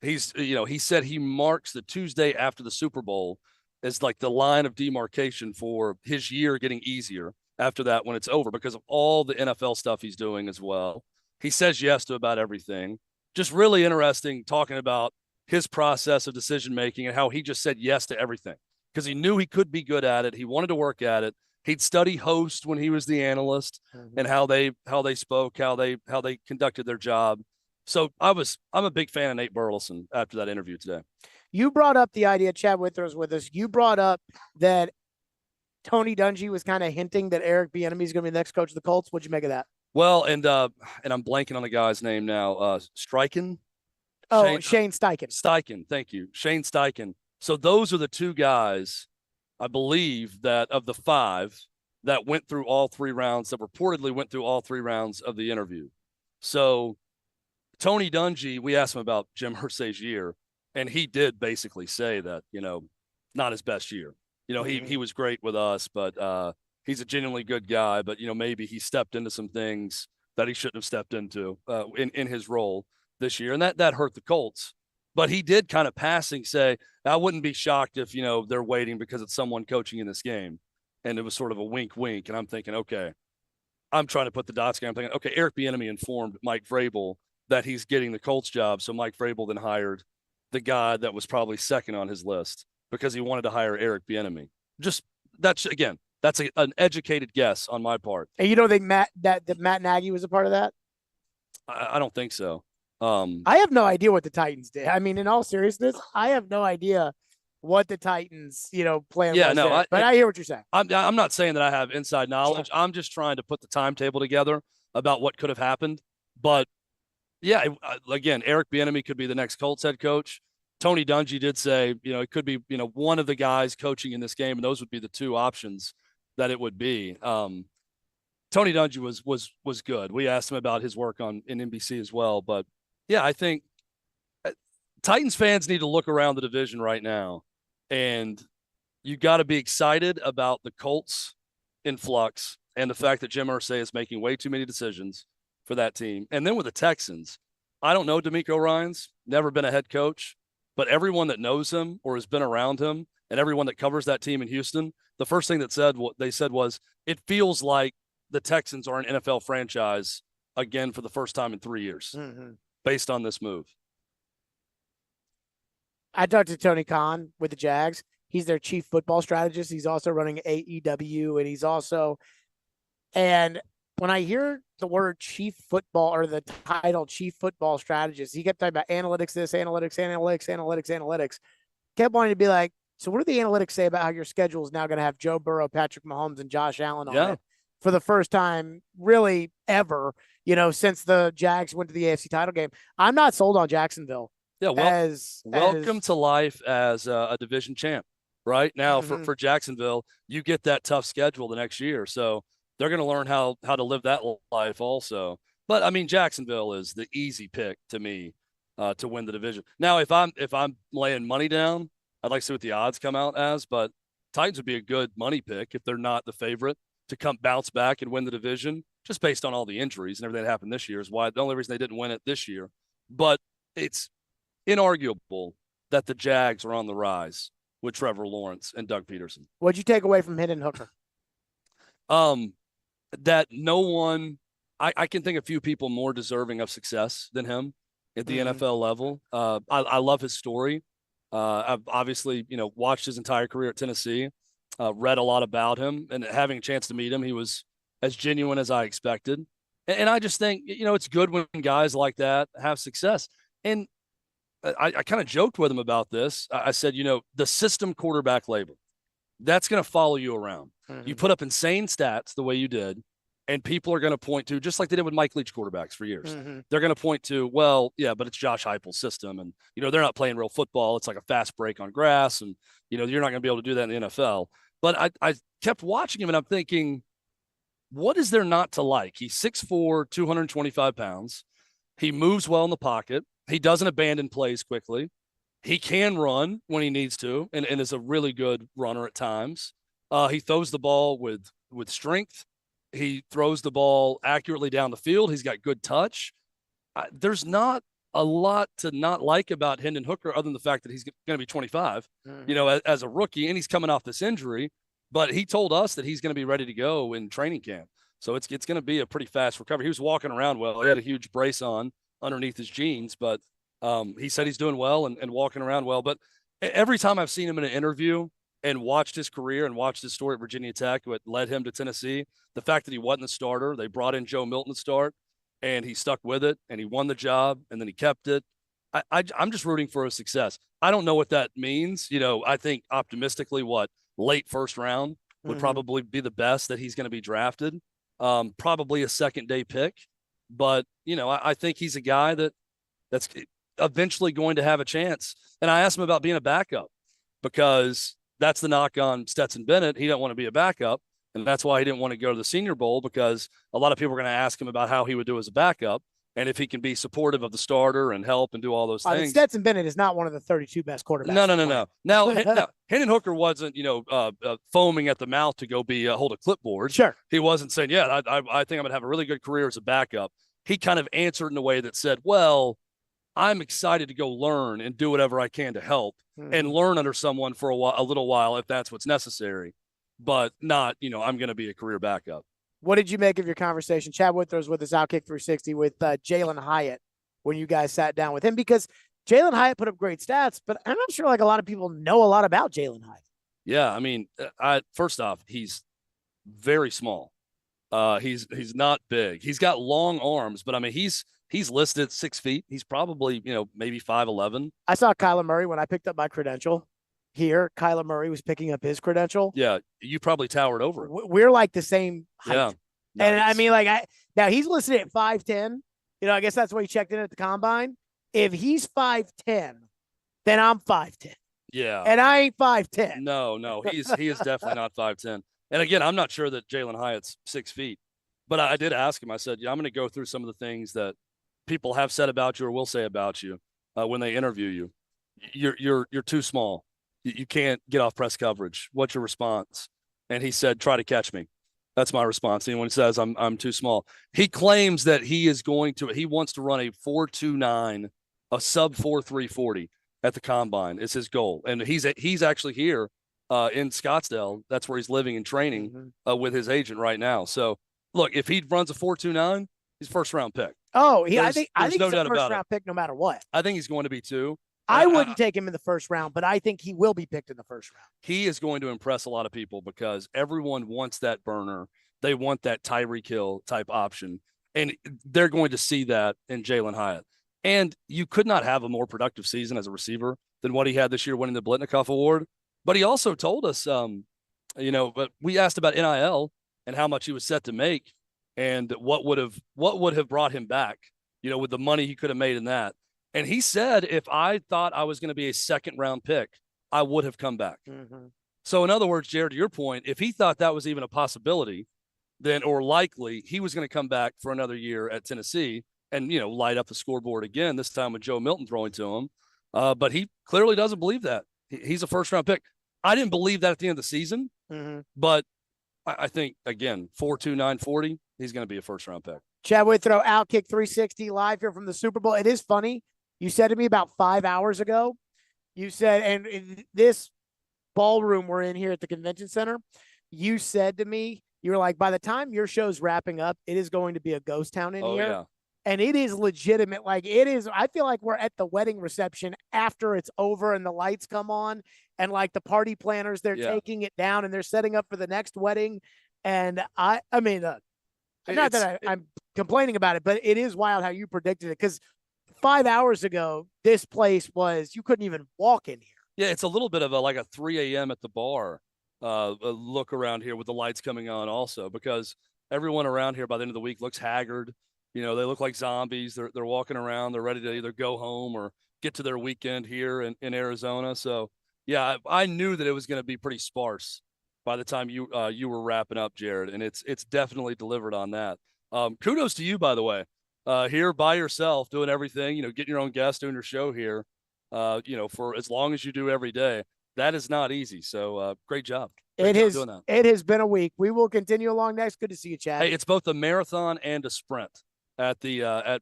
He said he marks the Tuesday after the Super Bowl as like the line of demarcation for his year getting easier after that when it's over because of all the NFL stuff he's doing as well. He says yes to about everything. Just really interesting talking about his process of decision-making and how he just said yes to everything because he knew he could be good at it. He wanted to work at it. He'd study host when he was the analyst and how they spoke, how they conducted their job. So I'm a big fan of Nate Burleson after that interview today. You brought up the idea, Chad Wither's with us. You brought up that Tony Dungy was kind of hinting that Eric Bieniemy is going to be the next coach of the Colts. What'd you make of that? Well, and I'm blanking on the guy's name now. Steichen? Oh, Shane Steichen. Steichen, thank you. Shane Steichen. So those are the two guys, I believe, that of the 5 that went through all 3 rounds, that reportedly went through all 3 rounds of the interview. So Tony Dungy, we asked him about Jim Irsay's year, and he did basically say that, not his best year. He was great with us, but he's a genuinely good guy, but, maybe he stepped into some things that he shouldn't have stepped into in his role this year. And that hurt the Colts. But he did kind of passing say, I wouldn't be shocked if, they're waiting because it's someone coaching in this game. And it was sort of a wink, wink. And I'm thinking, okay, I'm trying to put the dots together. I'm thinking, okay, Eric Bieniemy informed Mike Vrabel that he's getting the Colts job. So Mike Vrabel then hired the guy that was probably second on his list because he wanted to hire Eric Bieniemy. That's an educated guess on my part. And you don't think Matt Nagy was a part of that? I don't think so. I have no idea what the Titans did. I mean, in all seriousness, I have no idea what the Titans, plan. Yeah, no, but I hear what you're saying. I'm not saying that I have inside knowledge. I'm just trying to put the timetable together about what could have happened. But yeah, again, Eric Bieniemy could be the next Colts head coach. Tony Dungy did say, it could be, one of the guys coaching in this game, and those would be the 2 options that it would be. Tony Dungy was good. We asked him about his work in NBC as well, but yeah, I think Titans fans need to look around the division right now and you got to be excited about the Colts in flux and the fact that Jim Irsay is making way too many decisions for that team. And then with the Texans, I don't know D'Amico Ryans, never been a head coach, but everyone that knows him or has been around him and everyone that covers that team in Houston, the first thing what they said was, it feels like the Texans are an NFL franchise again for the first time in 3 years based on this move. I talked to Tony Khan with the Jags. He's their chief football strategist. He's also running AEW, and he's also – and when I hear the word chief football or the title chief football strategist, he kept talking about analytics, analytics. Kept wanting to be like, so what do the analytics say about how your schedule is now going to have Joe Burrow, Patrick Mahomes, and Josh Allen on it for the first time really ever, since the Jags went to the AFC title game? I'm not sold on Jacksonville. Yeah, welcome to life as a division champ. Right now, for Jacksonville, you get that tough schedule the next year, so they're going to learn how to live that life also. But I mean, Jacksonville is the easy pick to me to win the division. Now, if I'm laying money down, I'd like to see what the odds come out as. But Titans would be a good money pick if they're not the favorite to come bounce back and win the division, just based on all the injuries and everything that happened this year. Is why the only reason they didn't win it this year. But it's inarguable that the Jags are on the rise with Trevor Lawrence and Doug Peterson. What'd you take away from Hendon Hooker? That no one, I can think of few people more deserving of success than him at the NFL level. I love his story. I've obviously, watched his entire career at Tennessee, read a lot about him, and having a chance to meet him, he was as genuine as I expected. And I just think, it's good when guys like that have success. And I kind of joked with him about this. I said, the system quarterback label, that's going to follow you around. You put up insane stats the way you did, and people are going to point to, just like they did with Mike Leach quarterbacks for years. They're going to point to, well, yeah, but it's Josh Heupel's system, and they're not playing real football. It's like a fast break on grass, and you're not going to be able to do that in the NFL. But I kept watching him, and I'm thinking, what is there not to like? He's 6'4", 225 pounds. He moves well in the pocket. He doesn't abandon plays quickly. He can run when he needs to, and is a really good runner at times. He throws the ball with strength. He throws the ball accurately down the field. He's got good touch. There's not a lot to not like about Hendon Hooker other than the fact that he's going to be 25, as a rookie, and he's coming off this injury. But he told us that he's going to be ready to go in training camp. So it's going to be a pretty fast recovery. He was walking around well. He had a huge brace on underneath his jeans, but he said he's doing well and walking around well. But every time I've seen him in an interview and watched his career and watched his story at Virginia Tech, what led him to Tennessee, the fact that he wasn't the starter, they brought in Joe Milton to start, and he stuck with it, and he won the job, and then he kept it. I'm just rooting for his success. I don't know what that means. I think optimistically, late first round would probably be the best that he's going to be drafted. Probably a second-day pick. But, I think he's a guy that's eventually going to have a chance. And I asked him about being a backup because that's the knock on Stetson Bennett. He didn't want to be a backup, and that's why he didn't want to go to the Senior Bowl, because a lot of people are going to ask him about how he would do as a backup and if he can be supportive of the starter and help and do all those things. Stetson Bennett is not one of the 32 best quarterbacks. No. Now, Hendon Hooker wasn't, foaming at the mouth to go hold a clipboard. Sure. He wasn't saying, I think I'm going to have a really good career as a backup. He kind of answered in a way that said, well, I'm excited to go learn and do whatever I can to help and learn under someone for a little while if that's what's necessary, but not, I'm going to be a career backup. What did you make of your conversation? Chad Withrow with his Outkick 360 with Jalen Hyatt when you guys sat down with him, because Jalen Hyatt put up great stats, but I'm not sure a lot of people know a lot about Jalen Hyatt. Yeah, I mean, first off, he's very small. He's not big. He's got long arms, but I mean, he's listed 6 feet. He's probably, maybe 5'11". I saw Kyler Murray when I picked up my credential here. Kyler Murray was picking up his credential. Yeah, you probably towered over him. We're like the same height. Yeah. Nice. And I mean, now he's listed at 5'10". I guess that's what he checked in at the combine. If he's 5'10", then I'm 5'10". Yeah. And I ain't 5'10". No, he is definitely not 5'10". And again, I'm not sure that Jalen Hyatt's 6 feet, but I did ask him. I said, I'm going to go through some of the things that people have said about you or will say about you when they interview you. You're too small. You can't get off press coverage. What's your response? And he said, try to catch me. That's my response. Anyone says I'm too small. He claims that he wants to run a 4.29, a sub 4.340 at the combine. It's his goal. And he's actually here in Scottsdale. That's where he's living and training with his agent right now. So look, if he runs a 4.29, he's first round pick. Oh, I think no he's doubt a first about round pick no matter what. I think he's going to be too. I wouldn't take him in the first round, but I think he will be picked in the first round. He is going to impress a lot of people because everyone wants that burner. They want that Tyreek Hill type option, and they're going to see that in Jalen Hyatt. And you could not have a more productive season as a receiver than what he had this year, winning the Blitnikoff Award. But he also told us, but we asked about NIL and how much he was set to make, and what would have brought him back, with the money he could have made in that. And he said, if I thought I was going to be a second-round pick, I would have come back. Mm-hmm. So, in other words, Jared, to your point, if he thought that was even a possibility, then or likely he was going to come back for another year at Tennessee and, light up the scoreboard again, this time with Joe Milton throwing to him. But he clearly doesn't believe that. He's a first-round pick. I didn't believe that at the end of the season, but I think, again, 4.29 40, he's going to be a first-round pick. Chad Withrow, Outkick 360 live here from the Super Bowl. It is funny. You said to me about 5 hours ago, you said, and in this ballroom we're in here at the convention center, you said to me, you were like, by the time your show's wrapping up, it is going to be a ghost town in here. Yeah. And it is legitimate. Like it is, I feel like we're at the wedding reception after it's over and the lights come on and like the party planners, they're taking it down and they're setting up for the next wedding. And I mean, not that I'm complaining about it, but it is wild how you predicted it. Because 5 hours ago, this place you couldn't even walk in here. Yeah, it's a little bit of like a 3 a.m. at the bar look around here with the lights coming on also, because everyone around here by the end of the week looks haggard. They look like zombies. They're walking around. They're ready to either go home or get to their weekend here in Arizona. So, yeah, I knew that it was going to be pretty sparse by the time you were wrapping up, Jared, and it's definitely delivered on that. Kudos to you, by the way. Here by yourself, doing everything, getting your own guests, doing your show here, for as long as you do every day. That is not easy. So great job. It has been a week. We will continue along next. Good to see you, Chad. Hey, it's both a marathon and a sprint at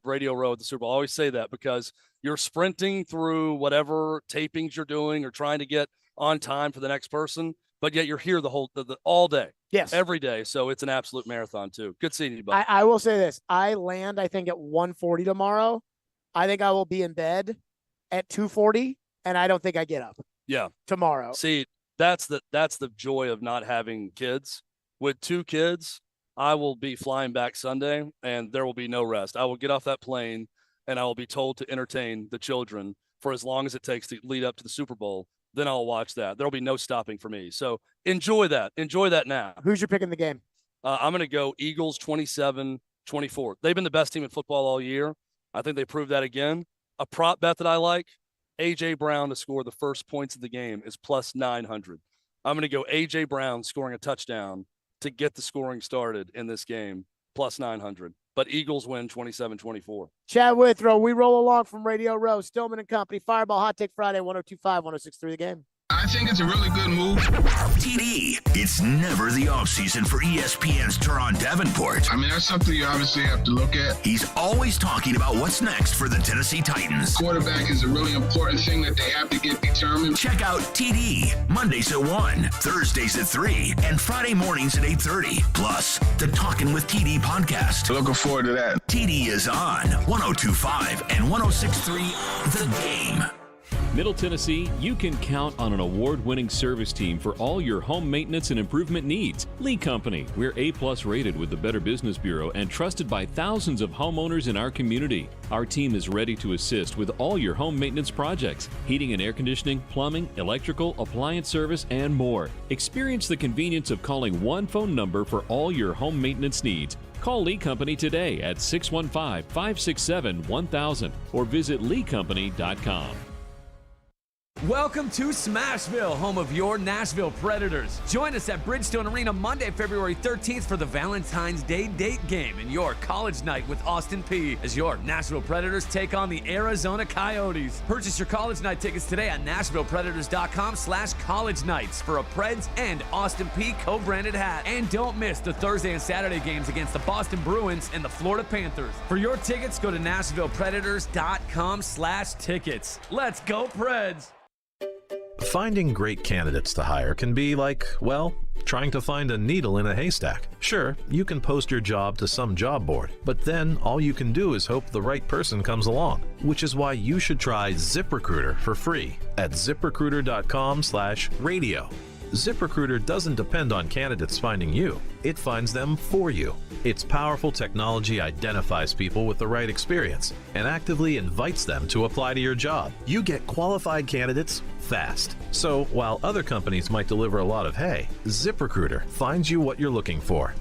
Radio Row at the Super Bowl. I always say that because you're sprinting through whatever tapings you're doing or trying to get on time for the next person, but yet you're here all day. Yes. Every day. So it's an absolute marathon too. Good seeing you, buddy. I will say this. I land, I think, at 1:40 tomorrow. I think I will be in bed at 2:40, and I don't think I get up. Yeah. Tomorrow. See, that's the joy of not having kids. With 2 kids, I will be flying back Sunday, and there will be no rest. I will get off that plane, and I will be told to entertain the children for as long as it takes to lead up to the Super Bowl. Then I'll watch that. There will be no stopping for me. So enjoy that. Enjoy that now. Who's your pick in the game? I'm going to go Eagles 27-24. They've been the best team in football all year. I think they proved that again. A prop bet that I like, A.J. Brown to score the first points of the game is plus 900. I'm going to go A.J. Brown scoring a touchdown to get the scoring started in this game, plus 900. But Eagles win 27-24. Chad Withrow, we roll along from Radio Row, Stillman and Company, Fireball Hot Take Friday, 102.5, 106.3 The Game. I think it's a really good move. TD, it's never the offseason for ESPN's Teron Davenport. I mean, that's something you obviously have to look at. He's always talking about what's next for the Tennessee Titans. Quarterback is a really important thing that they have to get determined. Check out TD, Mondays at 1, Thursdays at 3, and Friday mornings at 8:30. Plus, the Talkin' with TD podcast. Looking forward to that. TD is on 102.5 and 106.3 The Game. Middle Tennessee, you can count on an award-winning service team for all your home maintenance and improvement needs. Lee Company, we're A+ rated with the Better Business Bureau and trusted by thousands of homeowners in our community. Our team is ready to assist with all your home maintenance projects, heating and air conditioning, plumbing, electrical, appliance service, and more. Experience the convenience of calling one phone number for all your home maintenance needs. Call Lee Company today at 615-567-1000 or visit leecompany.com. Welcome to Smashville, home of your Nashville Predators. Join us at Bridgestone Arena Monday, February 13th for the Valentine's Day date game and your college night with Austin Peay as your Nashville Predators take on the Arizona Coyotes. Purchase your college night tickets today at NashvillePredators.com/college nights for a Preds and Austin Peay co-branded hat. And don't miss the Thursday and Saturday games against the Boston Bruins and the Florida Panthers. For your tickets, go to NashvillePredators.com/tickets. Let's go, Preds! Finding great candidates to hire can be like, well, trying to find a needle in a haystack. Sure, you can post your job to some job board, but then all you can do is hope the right person comes along, which is why you should try ZipRecruiter for free at ZipRecruiter.com/radio. ZipRecruiter doesn't depend on candidates finding you. It finds them for you. Its powerful technology identifies people with the right experience and actively invites them to apply to your job. You get qualified candidates fast. So while other companies might deliver a lot of hay, ZipRecruiter finds you what you're looking for.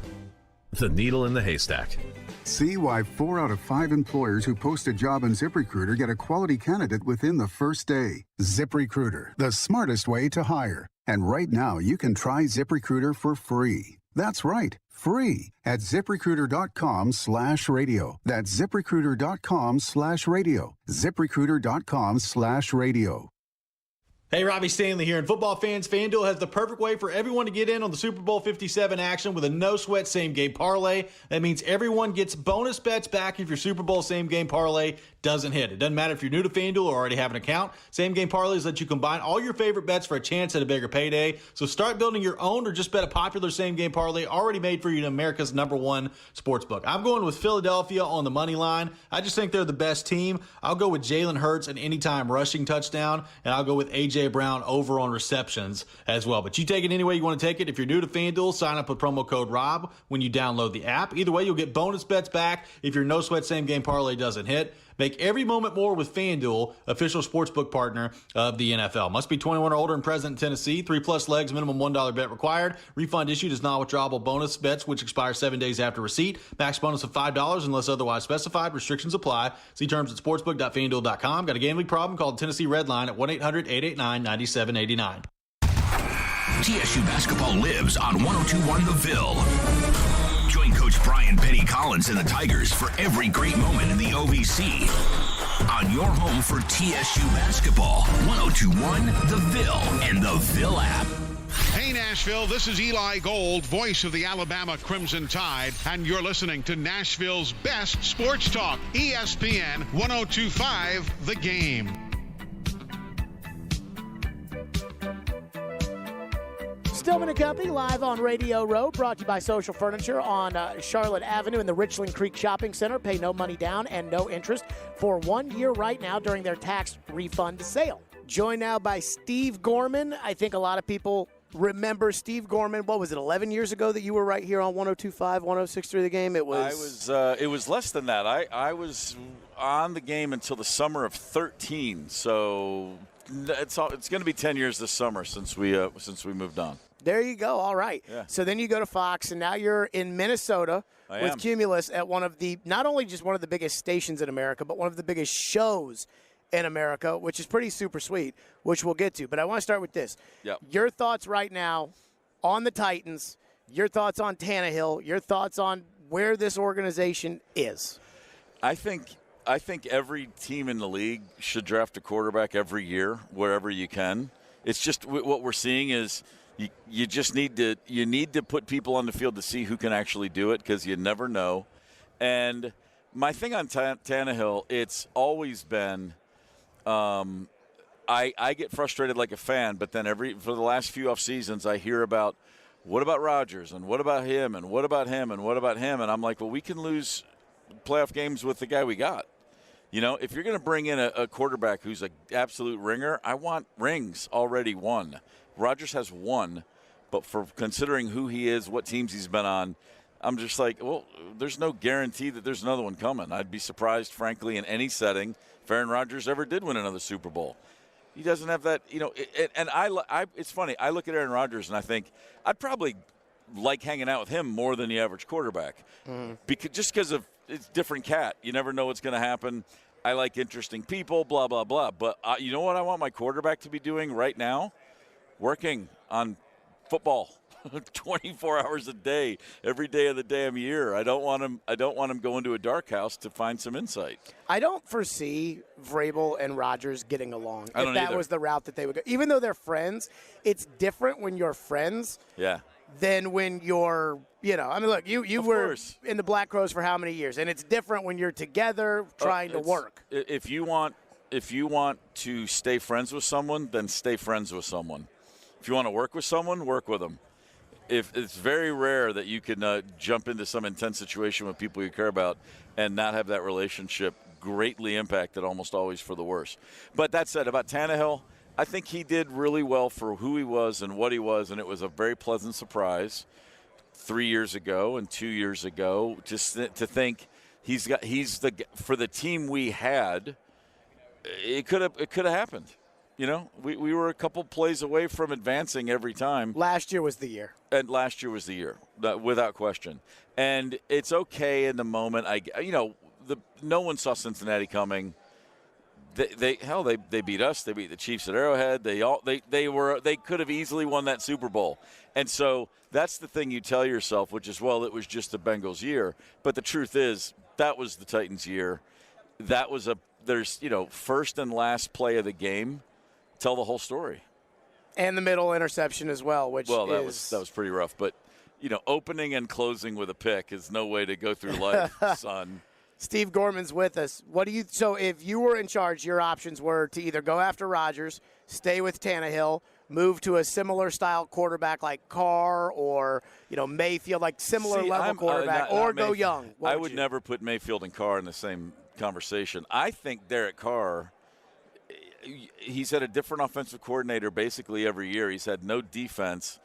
The needle in the haystack. See why 4 out of 5 employers who post a job on ZipRecruiter get a quality candidate within the first day. ZipRecruiter, the smartest way to hire. And right now, you can try ZipRecruiter for free. That's right, free at ZipRecruiter.com/radio. That's ZipRecruiter.com/radio. ZipRecruiter.com/radio. Hey, Robbie Stanley here. And football fans, FanDuel has the perfect way for everyone to get in on the Super Bowl 57 action with a no-sweat same-game parlay. That means everyone gets bonus bets back if your Super Bowl same-game parlay doesn't hit. It doesn't matter if you're new to FanDuel or already have an account. Same-game parlays let you combine all your favorite bets for a chance at a bigger payday. So start building your own or just bet a popular same-game parlay already made for you in America's #1 sportsbook. I'm going with Philadelphia on the money line. I just think they're the best team. I'll go with Jalen Hurts an anytime rushing touchdown, and I'll go with A.J. Brown over on receptions as well. But you take it any way you want to take it. If you're new to FanDuel, sign up with promo code ROB when you download the app. Either way, you'll get bonus bets back if your no-sweat same-game parlay doesn't hit. Make every moment more with FanDuel, official sportsbook partner of the NFL. Must be 21 or older and present in Tennessee. 3+ legs, minimum $1 bet required. Refund issued is non-withdrawable bonus bets, which expire 7 days after receipt. Max bonus of $5 unless otherwise specified. Restrictions apply. See terms at sportsbook.fanduel.com. Got a gambling problem? Call the Tennessee Red Line at 1-800-889-9789. TSU basketball lives on 102.1 The Ville. Join Coach Brian Petty Collins and the Tigers for every great moment in the OVC. On your home for TSU basketball, 102.1 The Ville and the Ville app. Hey Nashville, this is Eli Gold, voice of the Alabama Crimson Tide, and you're listening to Nashville's best sports talk, ESPN 102.5 The Game. Stillman and Company live on Radio Row, brought to you by Social Furniture on Charlotte Avenue in the Richland Creek Shopping Center. Pay no money down and no interest for 1 year right now during their tax refund sale. Joined now by Steve Gorman. I think a lot of people remember Steve Gorman. What was it, 11 years ago that you were right here on 102.5, 106.3 The Game? It was less than that. I was on the game until the summer of 13, so it's going to be 10 years this summer since we moved on. There you go. All right. Yeah. So then you go to Fox, and now you're in Minnesota with Cumulus at one of the, not only just one of the biggest stations in America, but one of the biggest shows in America, which is pretty super sweet, which we'll get to. But I want to start with this. Yep. Your thoughts right now on the Titans, your thoughts on Tannehill, your thoughts on where this organization is. I think every team in the league should draft a quarterback every year, wherever you can. It's just what we're seeing is you just need to put people on the field to see who can actually do it, because you never know. And my thing on Tannehill, it's always been I get frustrated like a fan, but then for the last few off seasons I hear about what about Rodgers and what about him and what about him and what about him, and I'm like, well, we can lose playoff games with the guy we got. You know, if you're going to bring in a quarterback who's an absolute ringer, I want rings already won. Rodgers has one, but for considering who he is, what teams he's been on, I'm just like, well, there's no guarantee that there's another one coming. I'd be surprised, frankly, in any setting if Aaron Rodgers ever did win another Super Bowl. He doesn't have that, you know. And it's funny. I look at Aaron Rodgers and I think I'd probably like hanging out with him more than the average quarterback, because of it's different cat. You never know what's going to happen. I like interesting people, blah, blah, blah. But you know what I want my quarterback to be doing right now? Working on football 24 hours a day, every day of the damn year. I don't want him going to a dark house to find some insight. I don't foresee Vrabel and Rodgers getting along. I don't if that either. was the route that they would go. Even though they're friends, it's different when you're friends than when you're, I mean, look, you were in the Black Crows for how many years? And it's different when you're together trying to work. If you want to stay friends with someone, then stay friends with someone. If you want to work with someone, work with them. If it's very rare that you can jump into some intense situation with people you care about and not have that relationship greatly impacted, almost always for the worse. But that said, about Tannehill, I think he did really well for who he was and what he was, and it was a very pleasant surprise 3 years ago and 2 years ago just to think for the team we had, it could have happened. We were a couple plays away from advancing every time. Last year was the year. And last year was the year, without question. And it's okay in the moment. No one saw Cincinnati coming. They beat us. They beat the Chiefs at Arrowhead. They could have easily won that Super Bowl. And so that's the thing you tell yourself, which is, well, it was just the Bengals' year. But the truth is, that was the Titans' year. That was first and last play of the game. Tell the whole story. And the middle interception as well, which that was pretty rough. But, opening and closing with a pick is no way to go through life, son. Steve Gorman's with us. So if you were in charge, your options were to either go after Rodgers, stay with Tannehill, move to a similar style quarterback like Carr or, Mayfield, like similar level quarterback, or go young. I would never put Mayfield and Carr in the same conversation. I think Derek Carr, he's had a different offensive coordinator basically every year. He's had no defense.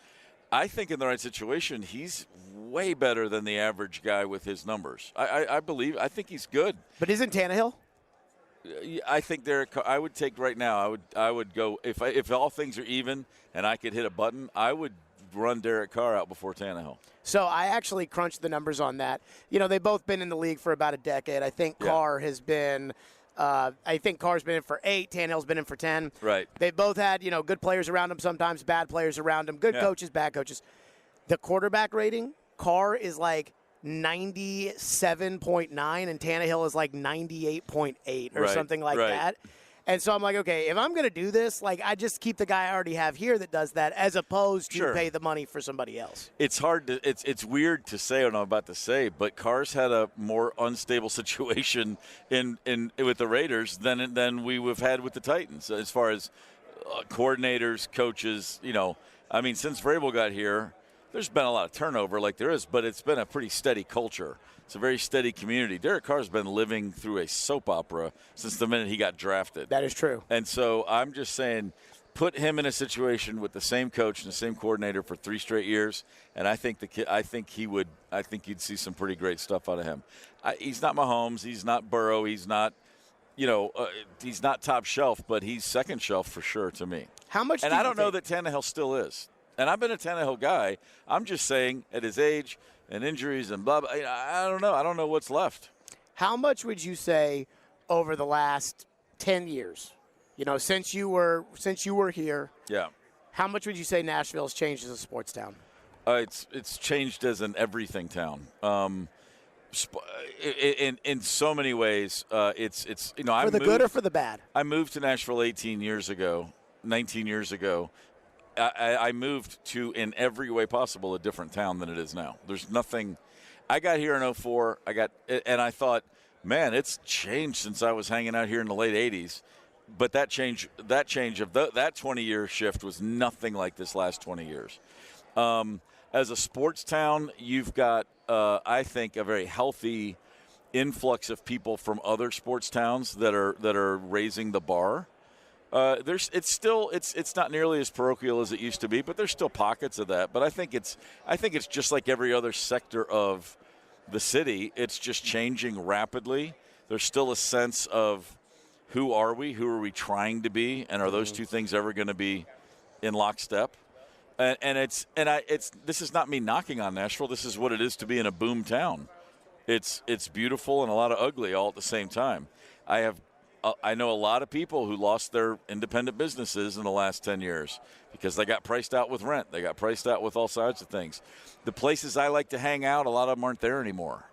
I think in the right situation, he's way better than the average guy with his numbers. I think he's good. But isn't Tannehill? I think Derek Carr, I would take right now. I would go if all things are even and I could hit a button, I would run Derek Carr out before Tannehill. So I actually crunched the numbers on that. They've both been in the league for about a decade. I think Carr has been. I think Carr's been in for 8. Tannehill's been in for 10. Right. They both had, good players around them, sometimes bad players around them, good coaches, bad coaches. The quarterback rating, Carr is like 97.9 and Tannehill is like 98.8 or something like that. And so I'm like, okay, if I'm going to do this, I just keep the guy I already have here that does that as opposed to pay the money for somebody else. It's hard to it's weird to say what I'm about to say, but Carr's had a more unstable situation in with the Raiders than we have had with the Titans as far as coordinators, coaches. Since Vrabel got here, there's been a lot of turnover like there is, but it's been a pretty steady culture. It's a very steady community. Derek Carr's been living through a soap opera since the minute he got drafted. That is true. And so I'm just saying, put him in a situation with the same coach and the same coordinator for 3 straight years, and I think you'd see some pretty great stuff out of him. He's not Mahomes. He's not Burrow. He's not, he's not top shelf, but he's second shelf for sure to me. How much? And I don't know that Tannehill still is. And I've been a Tannehill guy. I'm just saying, at his age and injuries and blah, blah, I don't know. I don't know what's left. How much would you say over the last 10 years, since you were here? Yeah. How much would you say Nashville's changed as a sports town? It's changed as an everything town. In so many ways, it's for the good or for the bad. I moved to Nashville 19 years ago. I moved to, in every way possible, a different town than it is now. There's nothing. I got here in 2004. And I thought, man, it's changed since I was hanging out here in the late 80s. But that change of that 20-year shift was nothing like this last 20 years. As a sports town, you've got, I think, a very healthy influx of people from other sports towns that are raising the bar. It's not nearly as parochial as it used to be, but there's still pockets of that. But I think it's just like every other sector of the city. It's just changing rapidly. There's still a sense of who are we trying to be, and are those two things ever going to be in lockstep? And this is not me knocking on Nashville. This is what it is to be in a boom town. It's beautiful and a lot of ugly all at the same time. I have I know a lot of people who lost their independent businesses in the last 10 years because they got priced out with rent. They got priced out with all sorts of things. The places I like to hang out, a lot of them aren't there anymore.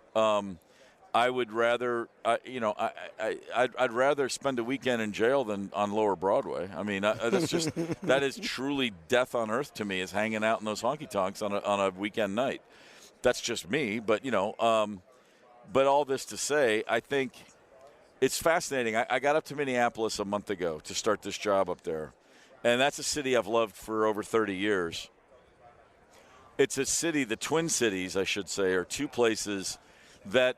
I would rather, I'd rather spend a weekend in jail than on Lower Broadway. I mean, that is truly death on earth to me, is hanging out in those honky tonks on a weekend night. That's just me, but but all this to say, I think it's fascinating. I got up to Minneapolis a month ago to start this job up there, and that's a city I've loved for over 30 years. It's a city, the Twin Cities, I should say, are two places that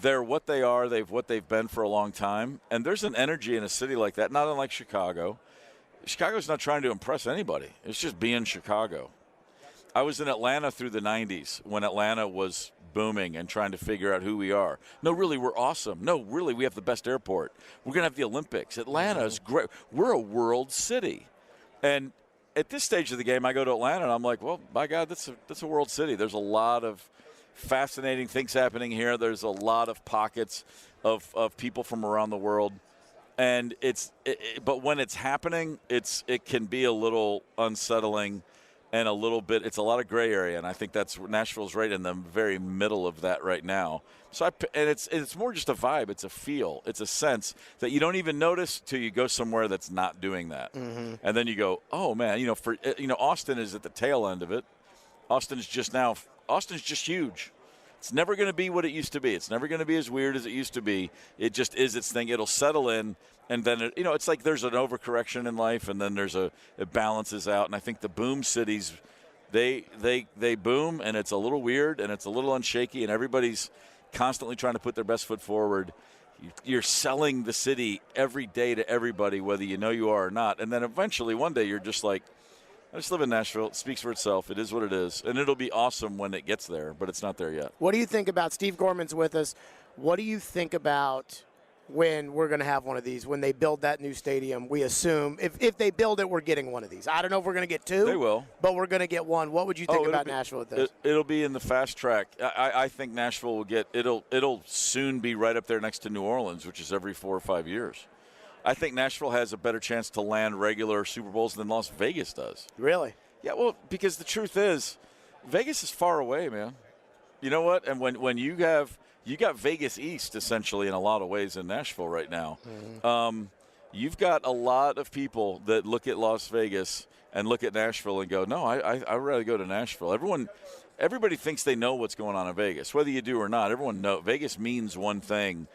they're what they are, what they've been for a long time. And there's an energy in a city like that, not unlike Chicago. Chicago's not trying to impress anybody. It's just being Chicago. I was in Atlanta through the 90s when Atlanta was booming and trying to figure out who we are. No, really, we're awesome. No, really, we have the best airport. We're going to have the Olympics. Atlanta is great. We're a world city. And at this stage of the game, I go to Atlanta, and I'm like, well, by God, that's a world city. There's a lot of fascinating things happening here. There's a lot of pockets of people from around the world, and but when it's happening, it can be a little unsettling, and it's a lot of gray area, and I think Nashville's right in the very middle of that right now. So it's more just a vibe. It's a feel. It's a sense that you don't even notice till you go somewhere that's not doing that, and then you go, oh man, Austin is at the tail end of it. Austin's just huge. It's never going to be what it used to be. It's never going to be as weird as it used to be. It just is its thing. It'll settle in, and then it's like there's an overcorrection in life, and then it balances out. And I think the boom cities, they boom, and it's a little weird, and it's a little unshaky, and everybody's constantly trying to put their best foot forward. You're selling the city every day to everybody, whether you know you are or not. And then eventually, one day, you're just like, I just live in Nashville. It speaks for itself. It is what it is. And it'll be awesome when it gets there, but it's not there yet. What do you think about, Steve Gorman's with us, what do you think about when we're going to have one of these, when they build that new stadium? We assume, if they build it, we're getting one of these. I don't know if we're going to get two. They will. But we're going to get one. What would you think about Nashville with this? It'll be in the fast track. I think Nashville will it'll soon be right up there next to New Orleans, which is every 4 or 5 years. I think Nashville has a better chance to land regular Super Bowls than Las Vegas does. Really? Yeah, well, because the truth is, Vegas is far away, man. You know what? And when you got Vegas East, essentially, in a lot of ways in Nashville right now. Mm-hmm. You've got a lot of people that look at Las Vegas and look at Nashville and go, no, I'd rather go to Nashville. Everybody thinks they know what's going on in Vegas. Whether you do or not, everyone knows. Vegas means one thing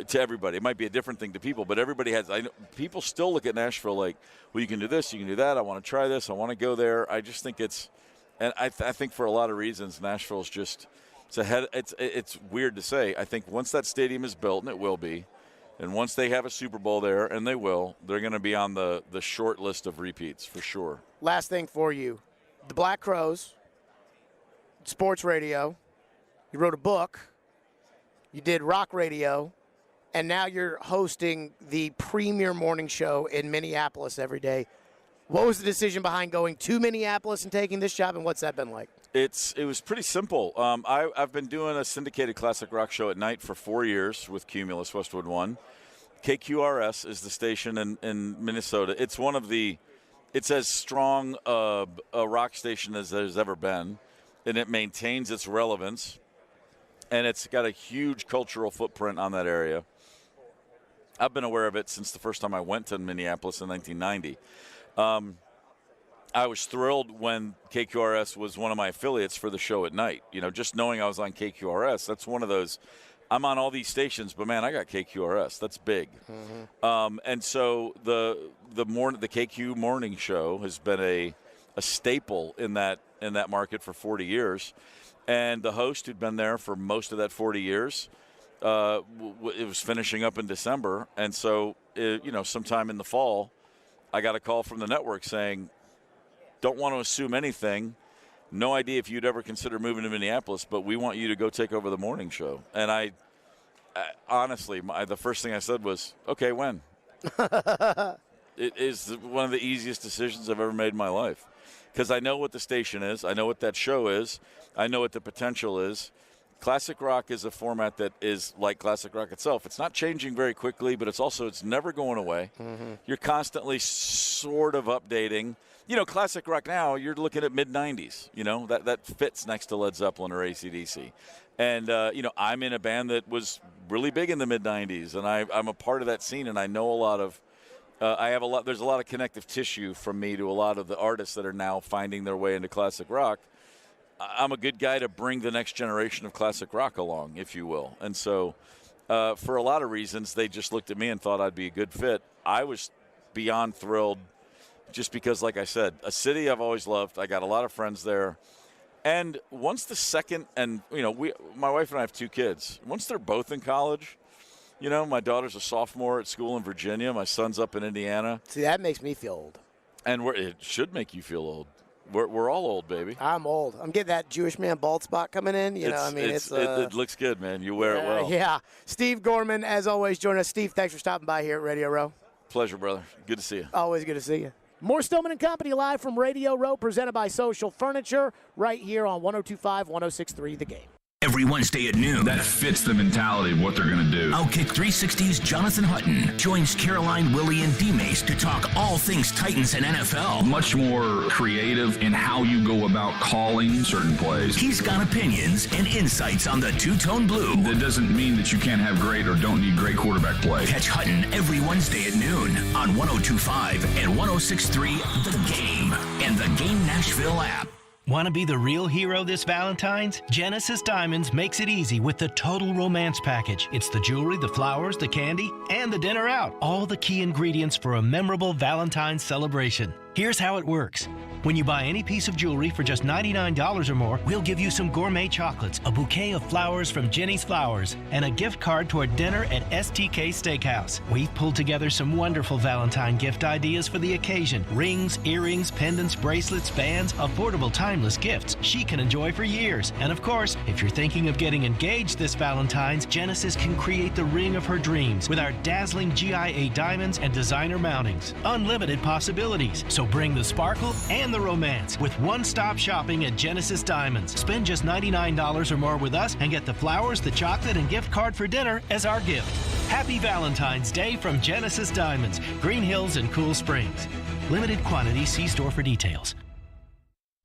to everybody. It might be a different thing to people, but everybody has. People still look at Nashville like, well, you can do this, you can do that. I want to try this. I want to go there. I just think and I think for a lot of reasons, Nashville's just it's weird to say. I think once that stadium is built, and it will be, and once they have a Super Bowl there, and they're going to be on the short list of repeats for sure. Last thing for you, the Black Crows, sports radio. You wrote a book. You did rock radio. And now you're hosting the premier morning show in Minneapolis every day. What was the decision behind going to Minneapolis and taking this job, and what's that been like? It was pretty simple. I've been doing a syndicated classic rock show at night for 4 years with Cumulus Westwood One. KQRS is the station in Minnesota. It's as strong a rock station as there's ever been, and it maintains its relevance, and it's got a huge cultural footprint on that area. I've been aware of it since the first time I went to Minneapolis in 1990. I was thrilled when KQRS was one of my affiliates for the show at night. Just knowing I was on KQRS, that's one of those. I'm on all these stations, but man, I got KQRS. That's big. Mm-hmm. And so the KQ morning show has been a staple in that market for 40 years, and the host who'd been there for most of that 40 years. It was finishing up in December, and so sometime in the fall, I got a call from the network saying, "Don't want to assume anything. No idea if you'd ever consider moving to Minneapolis, but we want you to go take over the morning show." And I honestly, the first thing I said was, "Okay, when?" It is one of the easiest decisions I've ever made in my life, because I know what the station is, I know what that show is, I know what the potential is. Classic rock is a format that is like classic rock itself. It's not changing very quickly, but it's never going away. Mm-hmm. You're constantly sort of updating. Classic rock now, you're looking at mid-'90s. That fits next to Led Zeppelin or AC/DC. And, I'm in a band that was really big in the mid-'90s, and I'm a part of that scene, and I know a lot of there's a lot of connective tissue from me to a lot of the artists that are now finding their way into classic rock. I'm a good guy to bring the next generation of classic rock along, if you will. And so for a lot of reasons, they just looked at me and thought I'd be a good fit. I was beyond thrilled just because, like I said, a city I've always loved. I got a lot of friends there. And once the second – and, my wife and I have 2 kids. Once they're both in college, my daughter's a sophomore at school in Virginia. My son's up in Indiana. See, that makes me feel old. And it should make you feel old. We're all old, baby. I'm old. I'm getting that Jewish man bald spot coming in. It looks good, man. You wear it well. Yeah. Steve Gorman, as always, joining us. Steve, thanks for stopping by here at Radio Row. Pleasure, brother. Good to see you. Always good to see you. More Stillman and Company live from Radio Row, presented by Social Furniture, right here on 102.5, 106.3 The Game. Every Wednesday at noon. That fits the mentality of what they're going to do. Outkick 360's Jonathan Hutton joins Caroline, Willie, and D-Mace to talk all things Titans and NFL. Much more creative in how you go about calling certain plays. He's got opinions and insights on the two-tone blue. That doesn't mean that you can't have great or don't need great quarterback play. Catch Hutton every Wednesday at noon on 102.5 and 106.3 The Game and the Game Nashville app. Want to be the real hero this Valentine's? Genesis Diamonds makes it easy with the Total Romance Package. It's the jewelry, the flowers, the candy, and the dinner out. All the key ingredients for a memorable Valentine's celebration. Here's how it works. When you buy any piece of jewelry for just $99 or more, we'll give you some gourmet chocolates, a bouquet of flowers from Jenny's Flowers, and a gift card toward dinner at STK Steakhouse. We've pulled together some wonderful Valentine gift ideas for the occasion. Rings, earrings, pendants, bracelets, bands, affordable timeless gifts she can enjoy for years. And of course, if you're thinking of getting engaged this Valentine's, Genesis can create the ring of her dreams with our dazzling GIA diamonds and designer mountings. Unlimited possibilities. So bring the sparkle and the romance with one-stop shopping at Genesis Diamonds. Spend just $99 or more with us and get the flowers, the chocolate, and gift card for dinner as our gift. Happy Valentine's Day from Genesis Diamonds, Green Hills and Cool Springs. Limited quantity. See store for details.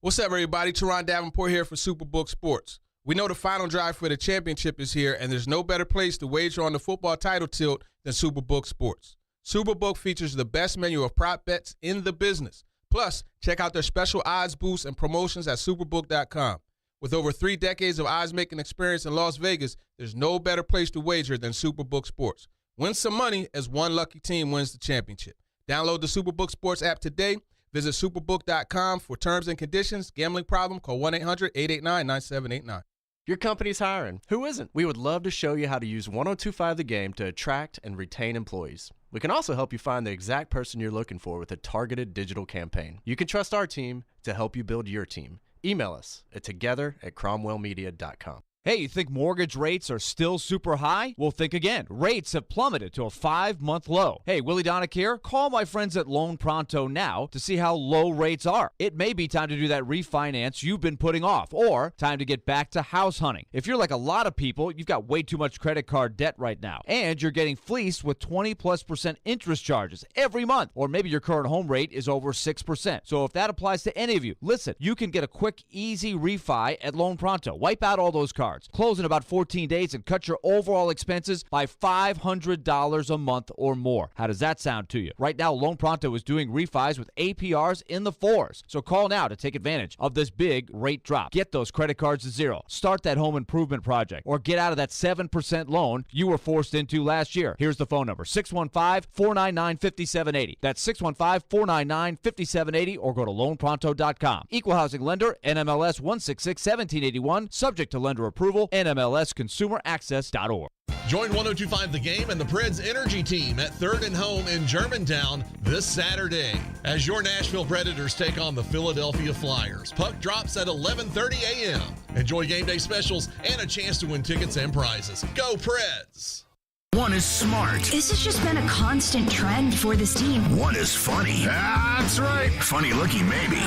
What's up, everybody? Teron Davenport here for Superbook Sports. We know the final drive for the championship is here, and there's no better place to wager on the football title tilt than Superbook Sports. Superbook features the best menu of prop bets in the business. Plus, check out their special odds boosts and promotions at superbook.com. With over 3 decades of odds-making experience in Las Vegas, there's no better place to wager than Superbook Sports. Win some money as one lucky team wins the championship. Download the Superbook Sports app today. Visit superbook.com for terms and conditions. Gambling problem? Call 1-800-889-9789. Your company's hiring. Who isn't? We would love to show you how to use 102.5 The Game to attract and retain employees. We can also help you find the exact person you're looking for with a targeted digital campaign. You can trust our team to help you build your team. Email us at together@cromwellmedia.com. Hey, you think mortgage rates are still super high? Well, think again. Rates have plummeted to a 5-month low. Hey, Willie Donick here. Call my friends at Loan Pronto now to see how low rates are. It may be time to do that refinance you've been putting off, or time to get back to house hunting. If you're like a lot of people, you've got way too much credit card debt right now, and you're getting fleeced with 20+% interest charges every month, or maybe your current home rate is over 6%. So if that applies to any of you, listen, you can get a quick, easy refi at Loan Pronto. Wipe out all those cards. Close in about 14 days and cut your overall expenses by $500 a month or more. How does that sound to you? Right now, Loan Pronto is doing refis with APRs in the 4s. So call now to take advantage of this big rate drop. Get those credit cards to zero. Start that home improvement project, or get out of that 7% loan you were forced into last year. Here's the phone number, 615-499-5780. That's 615-499-5780, or go to loanpronto.com. Equal housing lender, NMLS 166-1781, subject to lender approval, NMLSconsumeraccess.org. Join 102.5 The Game and the Preds Energy Team at 3rd and Home in Germantown this Saturday as your Nashville Predators take on the Philadelphia Flyers. Puck drops at 11:30 a.m. Enjoy game day specials and a chance to win tickets and prizes. Go Preds! One is smart. This has just been a constant trend for this team. One is funny. That's right. Funny looking, maybe.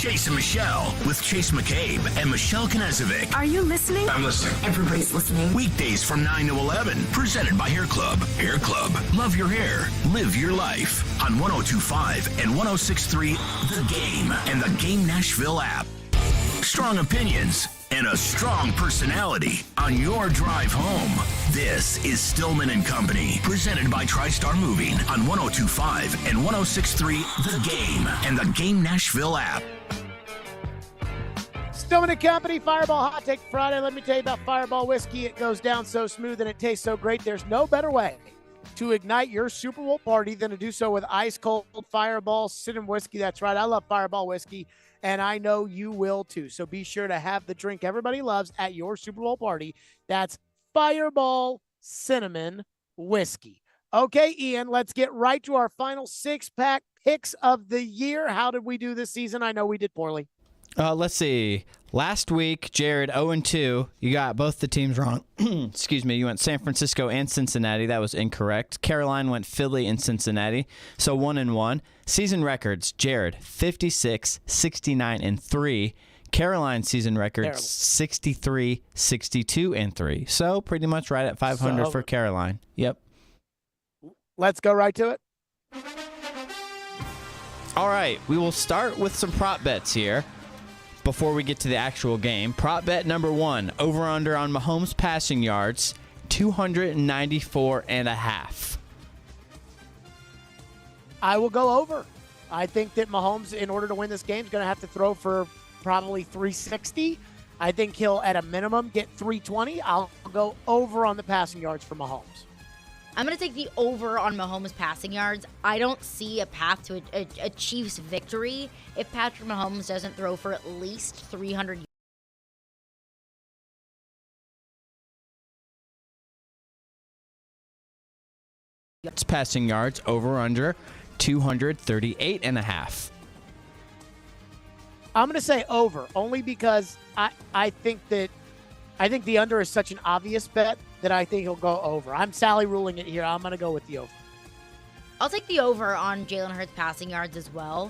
Chase and Michelle with Chase McCabe and Michelle Knezovic. Are you listening? I'm listening. Everybody's listening. Weekdays from 9 to 11. Presented by Hair Club. Hair Club. Love your hair. Live your life. On 102.5 and 106.3 The Game and the Game Nashville app. Strong opinions and a strong personality on your drive home. This is Stillman and Company, presented by TriStar Moving on 102.5 and 106.3 The Game and the Game Nashville app. Stillman and Company, Fireball Hot Take Friday. Let me tell you about Fireball Whiskey. It goes down so smooth and it tastes so great. There's no better way to ignite your Super Bowl party than to do so with ice-cold Fireball Cinnamon Whiskey. That's right. I love Fireball Whiskey, and I know you will too. So be sure to have the drink everybody loves at your Super Bowl party. That's Fireball Cinnamon Whiskey. Okay, Ian, let's get right to our final six-pack picks of the year. How did we do this season? I know we did poorly. Let's see. Last week, Jared, 0-2. You got both the teams wrong. Excuse me. You went San Francisco and Cincinnati. That was incorrect. Caroline went Philly and Cincinnati. So 1-1. Season records, Jared, 56, 69, and 3. Caroline's season records, 63, 62, and 3. So pretty much right at 500 for Caroline. Yep. Let's go right to it. All right. We will start with some prop bets here. Before we get to the actual game, prop bet number 1, over-under on Mahomes passing yards, 294.5. I will go over. I think that Mahomes, in order to win this game, is going to have to throw for probably 360. I think he'll, at a minimum, get 320. I'll go over on the passing yards for Mahomes. I'm going to take the over on Mahomes' passing yards. I don't see a path to a Chiefs victory if Patrick Mahomes doesn't throw for at least 300 yards. Passing yards, over-under, 238.5. I'm going to say over, only because I think the under is such an obvious bet that I think he'll go over. I'm Sally ruling it here. I'm going to go with the over. I'll take the over on Jalen Hurts passing yards as well.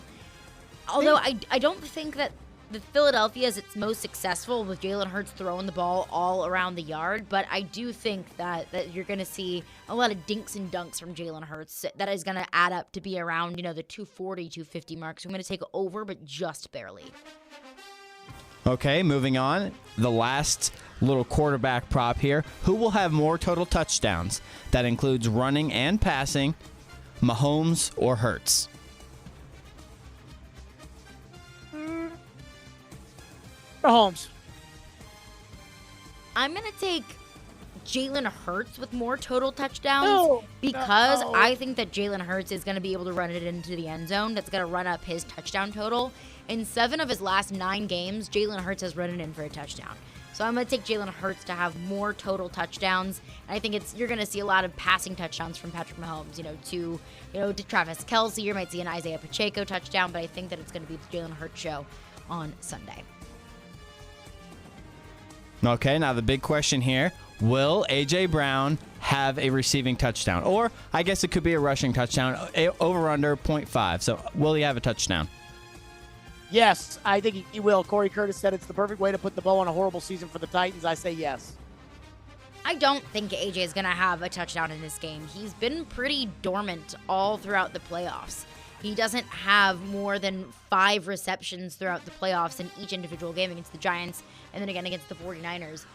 Although I don't think that the Philadelphia is its most successful with Jalen Hurts throwing the ball all around the yard, but I do think that you're going to see a lot of dinks and dunks from Jalen Hurts that is going to add up to be around, the 240, 250 mark. So I'm going to take over, but just barely. Okay, moving on. The last little quarterback prop here. Who will have more total touchdowns? That includes running and passing, Mahomes or Hurts? Mahomes. I'm going to take Jalen Hurts with more total touchdowns because I think that Jalen Hurts is going to be able to run it into the end zone. That's going to run up his touchdown total. In 7 of his last 9 games, Jalen Hurts has run it in for a touchdown. So I'm going to take Jalen Hurts to have more total touchdowns. And I think you're going to see a lot of passing touchdowns from Patrick Mahomes, to Travis Kelce. You might see an Isaiah Pacheco touchdown, but I think that it's going to be the Jalen Hurts show on Sunday. Okay, now the big question here. Will A.J. Brown have a receiving touchdown? Or I guess it could be a rushing touchdown, over under 0.5. So will he have a touchdown? Yes, I think he will. Corey Curtis said it's the perfect way to put the bow on a horrible season for the Titans. I say yes. I don't think AJ is going to have a touchdown in this game. He's been pretty dormant all throughout the playoffs. He doesn't have more than 5 receptions throughout the playoffs in each individual game against the Giants and then again against the 49ers.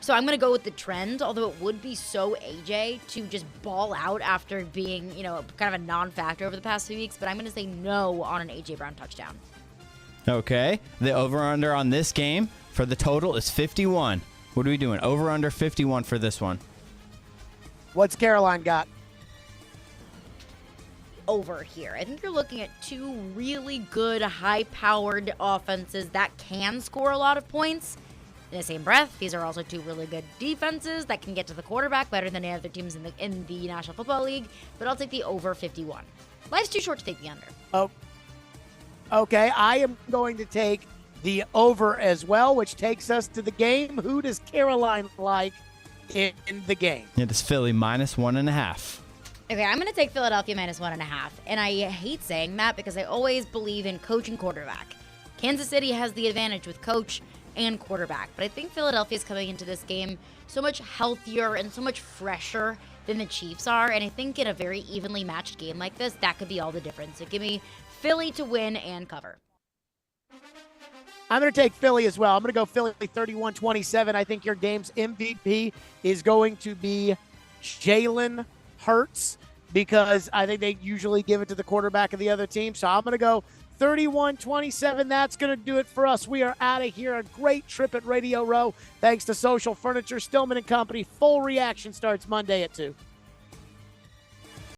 So I'm going to go with the trend, although it would be so AJ to just ball out after being, kind of a non-factor over the past few weeks. But I'm going to say no on an AJ Brown touchdown. Okay. The over-under on this game for the total is 51. What are we doing? Over-under 51 for this one. What's Caroline got? Over here. I think you're looking at 2 really good, high-powered offenses that can score a lot of points. In the same breath, these are also 2 really good defenses that can get to the quarterback better than any other teams in the National Football League. But I'll take the over 51. Life's too short to take the under. Oh. Okay, I am going to take the over as well, which takes us to the game. Who does Caroline like in the game? It is Philly minus 1.5. Okay, I'm going to take Philadelphia minus 1.5. And I hate saying that because I always believe in coach and quarterback. Kansas City has the advantage with coach and quarterback. But I think Philadelphia's coming into this game so much healthier and so much fresher than the Chiefs are. And I think in a very evenly matched game like this, that could be all the difference. So give me Philly to win and cover. I'm going to take Philly as well. I'm going to go Philly 31-27. I think your game's MVP is going to be Jalen Hurts because I think they usually give it to the quarterback of the other team. So I'm going to go 31-27. That's going to do it for us. We are out of here. A great trip at Radio Row. Thanks to Social Furniture, Stillman & Company. Full reaction starts Monday at 2.